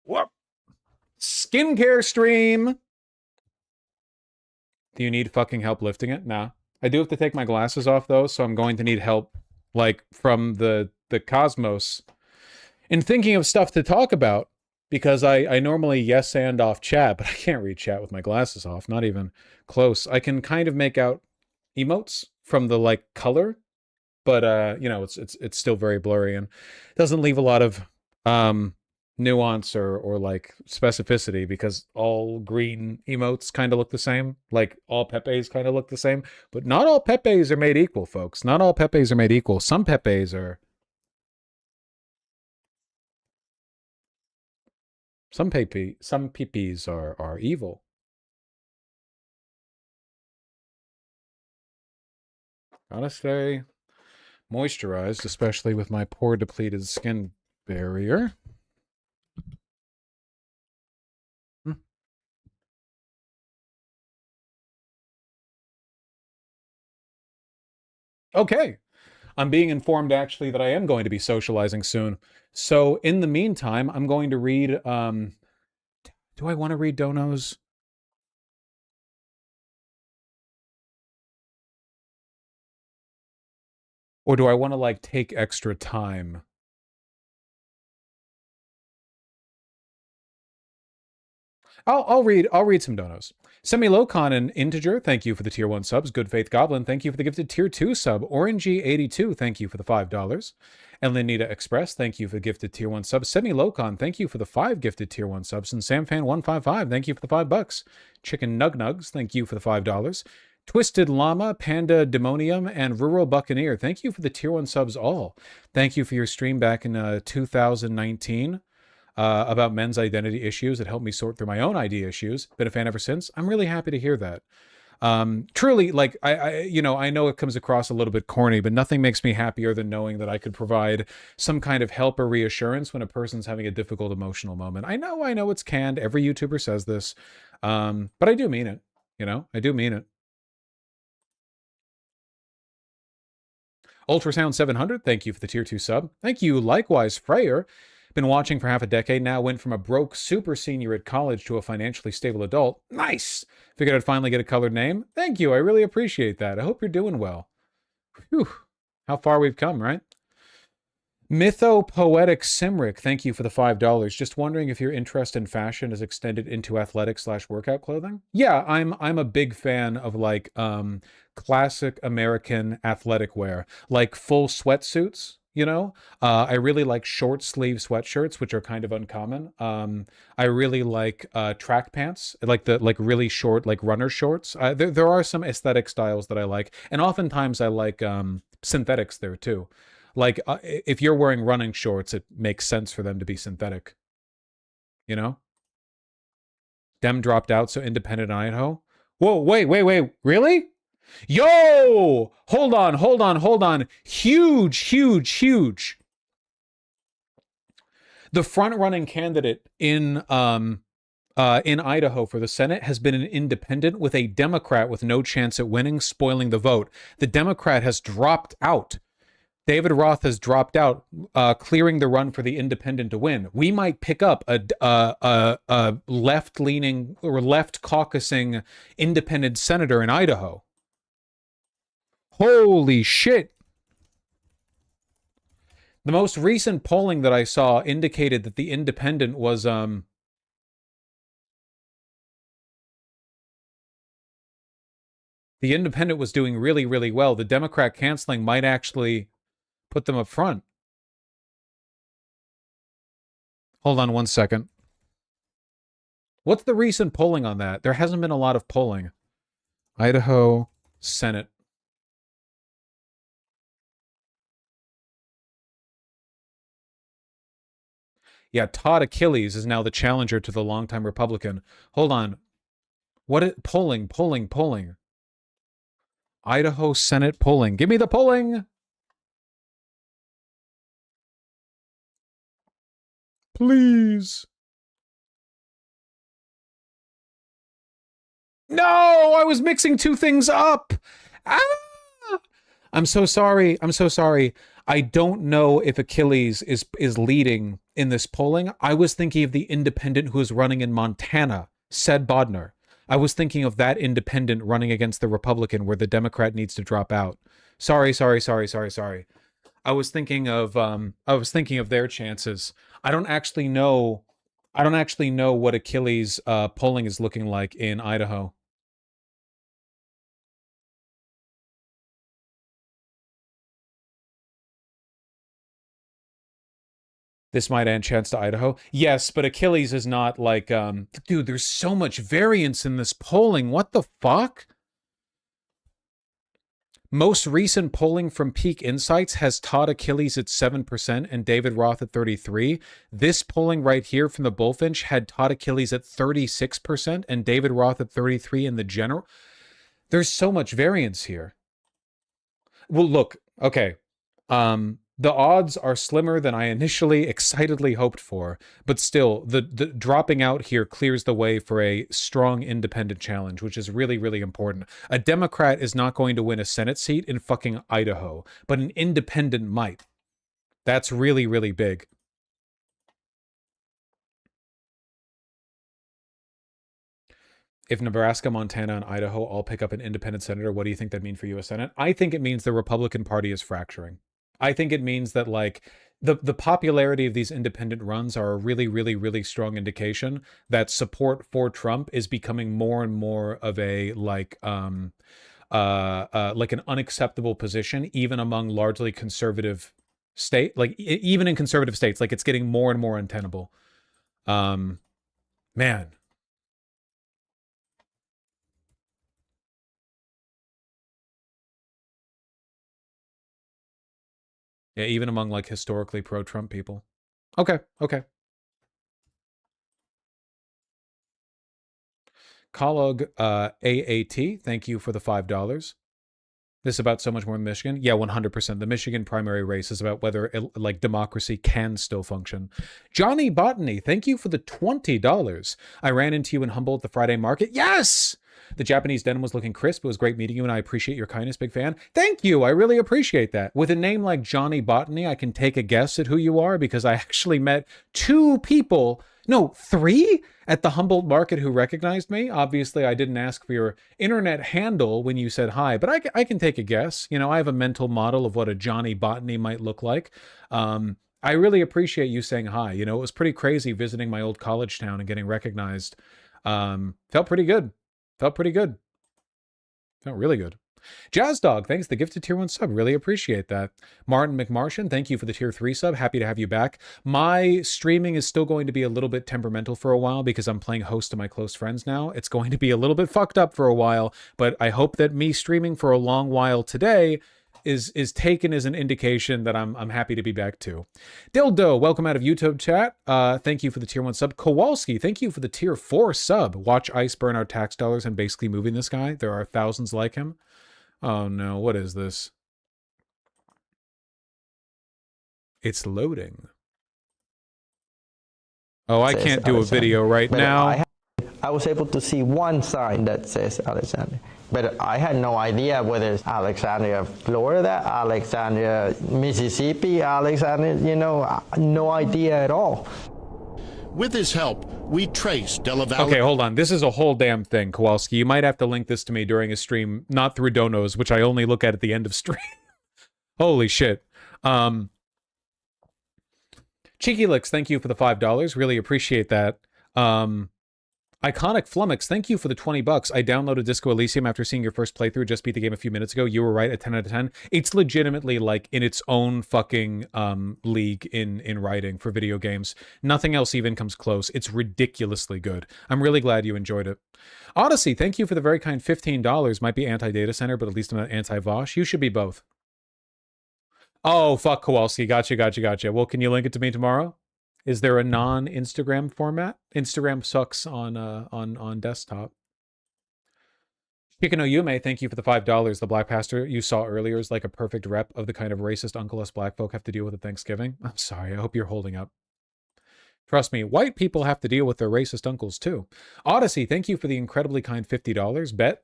Whoop. Skincare stream. Do you need fucking help lifting it? Nah. I do have to take my glasses off though, so I'm going to need help like from the cosmos in thinking of stuff to talk about because I normally yes and off chat, but I can't read chat with my glasses off, not even close. I can kind of make out emotes from the like color, but you know, it's still very blurry and doesn't leave a lot of nuance or like specificity because all green emotes kind of look the same, like all Pepes kind of look the same, but not all Pepes are made equal, folks. Not all Pepes are made equal. Some Pepes are some Pepes are evil. Gotta stay moisturized, especially with my pore depleted skin barrier. Okay. I'm being informed actually that I am going to be socializing soon. So in the meantime, I'm going to read, do I want to read donos? Or do I want to like take extra time? I'll read some donos. Semilocon and Integer, thank you for the tier 1 subs. Good Faith Goblin, thank you for the gifted tier 2 sub. Orangey82, thank you for the $5. And Lenita Express, thank you for the gifted tier 1 subs. Semilocon, thank you for the 5 gifted tier 1 subs. And SamFan155, thank you for the $5. Chicken Nugnugs, thank you for the $5. Twisted Llama, Panda Demonium, and Rural Buccaneer, thank you for the tier 1 subs all. Thank you for your stream back in 2019. About men's identity issues. It helped me sort through my own ID issues. Been a fan ever since. I'm really happy to hear that. Truly, like, you know, I know it comes across a little bit corny, but nothing makes me happier than knowing that I could provide some kind of help or reassurance when a person's having a difficult emotional moment. I know it's canned. Every YouTuber says this. But I do mean it. You know, I do mean it. Ultrasound 700, thank you for the tier 2 sub. Thank you likewise, Freyer. Been watching for half a decade now, went from a broke super senior at college to a financially stable adult. Nice! Figured I'd finally get a colored name. Thank you, I really appreciate that. I hope you're doing well. Whew, how far we've come, right? Mythopoetic Simric, thank you for the $5. Just wondering if your interest in fashion is extended into athletic/workout clothing? Yeah, I'm a big fan of like classic American athletic wear, like full sweatsuits. You know, I really like short sleeve sweatshirts, which are kind of uncommon. I really like track pants, like the really short, like runner shorts. There are some aesthetic styles that I like, and oftentimes I like synthetics there too. Like if you're wearing running shorts, it makes sense for them to be synthetic. You know, Dem dropped out, so independent in Idaho. Whoa, wait, really? Yo, hold on. Huge. The front-running candidate in Idaho for the Senate has been an independent with a Democrat with no chance at winning, spoiling the vote. The Democrat has dropped out. David Roth has dropped out, clearing the run for the independent to win. We might pick up a left-leaning or left-caucusing independent senator in Idaho. Holy shit. The most recent polling that I saw indicated that the independent was the independent was doing really, really well. The Democrat canceling might actually put them up front. Hold on one second. What's the recent polling on that? There hasn't been a lot of polling. Idaho Senate. Yeah, Todd Achilles is now the challenger to the longtime Republican. Hold on. Polling. Idaho Senate polling. Give me the polling. Please. No, I was mixing two things up. Ah! I'm so sorry. I'm so sorry. I don't know if Achilles is leading in this polling. I was thinking of the independent who is running in Montana, Sed Bodnar. I was thinking of that independent running against the Republican where the Democrat needs to drop out. Sorry. I was thinking of their chances. I don't actually know what Achilles polling is looking like in Idaho. This might add chance to Idaho. Yes, but Achilles is not like, dude, there's so much variance in this polling. What the fuck? Most recent polling from Peak Insights has Todd Achilles at 7% and David Roth at 33%. This polling right here from the Bullfinch had Todd Achilles at 36% and David Roth at 33% in the general. There's so much variance here. Well, look, okay. The odds are slimmer than I initially excitedly hoped for, but still, the dropping out here clears the way for a strong independent challenge, which is really, really important. A Democrat is not going to win a Senate seat in fucking Idaho, but an independent might. That's really, really big. If Nebraska, Montana, and Idaho all pick up an independent senator, what do you think that means for U.S. Senate? I think it means the Republican Party is fracturing. I think it means that, like, the popularity of these independent runs are a really, really, really strong indication that support for Trump is becoming more and more of a, like an unacceptable position, even among largely conservative even in conservative states. Like, it's getting more and more untenable. Man. Yeah, even among, like, historically pro-Trump people. Okay. Collog AAT, thank you for the $5. This is about so much more than Michigan. Yeah, 100%. The Michigan primary race is about whether, like, democracy can still function. Johnny Botany, thank you for the $20. I ran into you in Humboldt the Friday market. Yes! The Japanese denim was looking crisp. It was great meeting you, and I appreciate your kindness. Big fan. Thank you. I really appreciate that. With a name like Johnny Botany, I can take a guess at who you are because I actually met 3 at the Humboldt market who recognized me. Obviously, I didn't ask for your internet handle when you said hi, but I can take a guess. You know, I have a mental model of what a Johnny Botany might look like. I really appreciate you saying hi. You know, it was pretty crazy visiting my old college town and getting recognized. Felt pretty good. Felt really good. Jazz Dog, thanks the gifted tier 1 sub. Really appreciate that. Martin McMartian, thank you for the tier 3 sub. Happy to have you back. My streaming is still going to be a little bit temperamental for a while because I'm playing host to my close friends now. It's going to be a little bit fucked up for a while, but I hope that me streaming for a long while today is taken as an indication that I'm happy to be back too. Dildo, welcome out of YouTube chat. Thank you for the tier 1 sub. Kowalski, thank you for the tier 4 sub. Watch ICE burn our tax dollars and basically moving this guy. There are thousands like him. Oh no, what is this? It's loading. Oh, I can't do a video right now. I was able to see one sign that says Alexandria, but I had no idea whether it's Alexandria, Florida, Alexandria, Mississippi, Alexandria, no idea at all. With his help, we traced Della Valle. Okay, hold on. This is a whole damn thing, Kowalski. You might have to link this to me during a stream, not through donos, which I only look at the end of stream. Holy shit. Cheeky Licks, thank you for the $5. Really appreciate that. Iconic Flummox, thank you for the $20. I downloaded Disco Elysium after seeing your first playthrough. Just beat the game a few minutes ago. You were right, at 10 out of 10. It's legitimately, like, in its own fucking league in writing for video games. Nothing else even comes close. It's ridiculously good. I'm really glad you enjoyed it. Odyssey, thank you for the very kind $15. Might be anti-data center, but at least I'm not anti-Vosh. You should be both. Oh, fuck, Kowalski. Gotcha. Well, can you link it to me tomorrow? Is there a non-Instagram format? Instagram sucks on desktop. Chikano Yume, thank you for the $5. The black pastor you saw earlier is like a perfect rep of the kind of racist uncle us black folk have to deal with at Thanksgiving. I'm sorry, I hope you're holding up. Trust me, white people have to deal with their racist uncles too. Odyssey, thank you for the incredibly kind $50. Bet.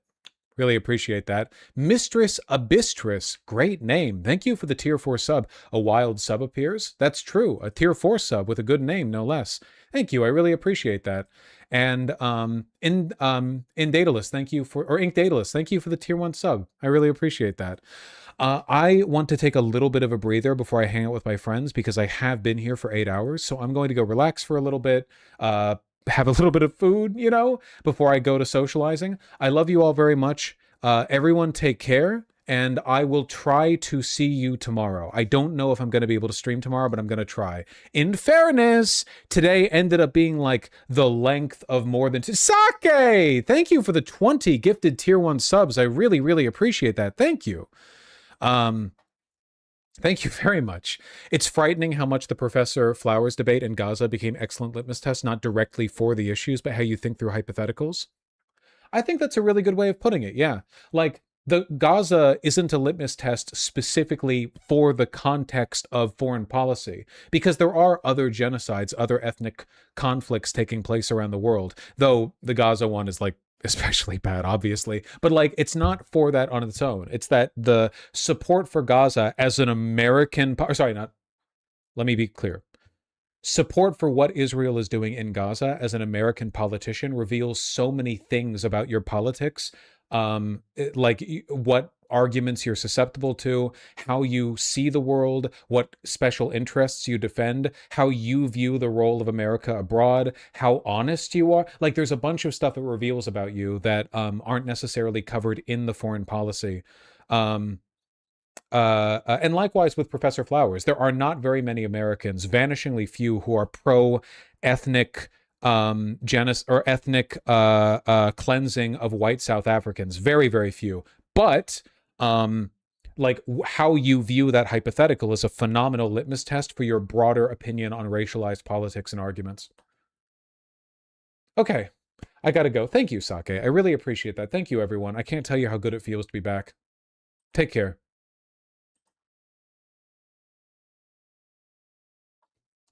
Really appreciate that. Mistress Abystris, great name. Thank you for the tier 4 sub. A wild sub appears? That's true. A tier 4 sub with a good name, no less. Thank you. I really appreciate that. And in Daedalus, thank you for, or Ink Daedalus, thank you for the tier 1 sub. I really appreciate that. I want to take a little bit of a breather before I hang out with my friends because I have been here for 8 hours. So I'm going to go relax for a little bit, have a little bit of food, you know, before I go to socializing. I love you all very much. Everyone take care, and I will try to see you tomorrow. I don't know if I'm going to be able to stream tomorrow, but I'm going to try. In fairness, today ended up being like the length of more than... Sake! Thank you for the 20 gifted tier 1 subs. I really, really appreciate that. Thank you. Thank you very much. It's frightening how much the Professor Flowers debate in Gaza became excellent litmus tests, not directly for the issues, but how you think through hypotheticals. I think that's a really good way of putting it, yeah. Like, the Gaza isn't a litmus test specifically for the context of foreign policy, because there are other genocides, other ethnic conflicts taking place around the world, though the Gaza one is like especially bad, obviously, but like it's not for that on its own. It's that the support for Gaza as an American, let me be clear. Support for what Israel is doing in Gaza as an American politician reveals so many things about your politics, like what arguments you're susceptible to, how you see the world, what special interests you defend, how you view the role of America abroad, how honest you are. Like there's a bunch of stuff it reveals about you that aren't necessarily covered in the foreign policy. And likewise with Professor Flowers, there are not very many Americans, vanishingly few, who are pro-ethnic ethnic cleansing of white South Africans. Very, very few. But like how you view that hypothetical is a phenomenal litmus test for your broader opinion on racialized politics and arguments. Okay, I gotta go. Thank you, Sake. I really appreciate that. Thank you, everyone. I can't tell you how good it feels to be back. Take care.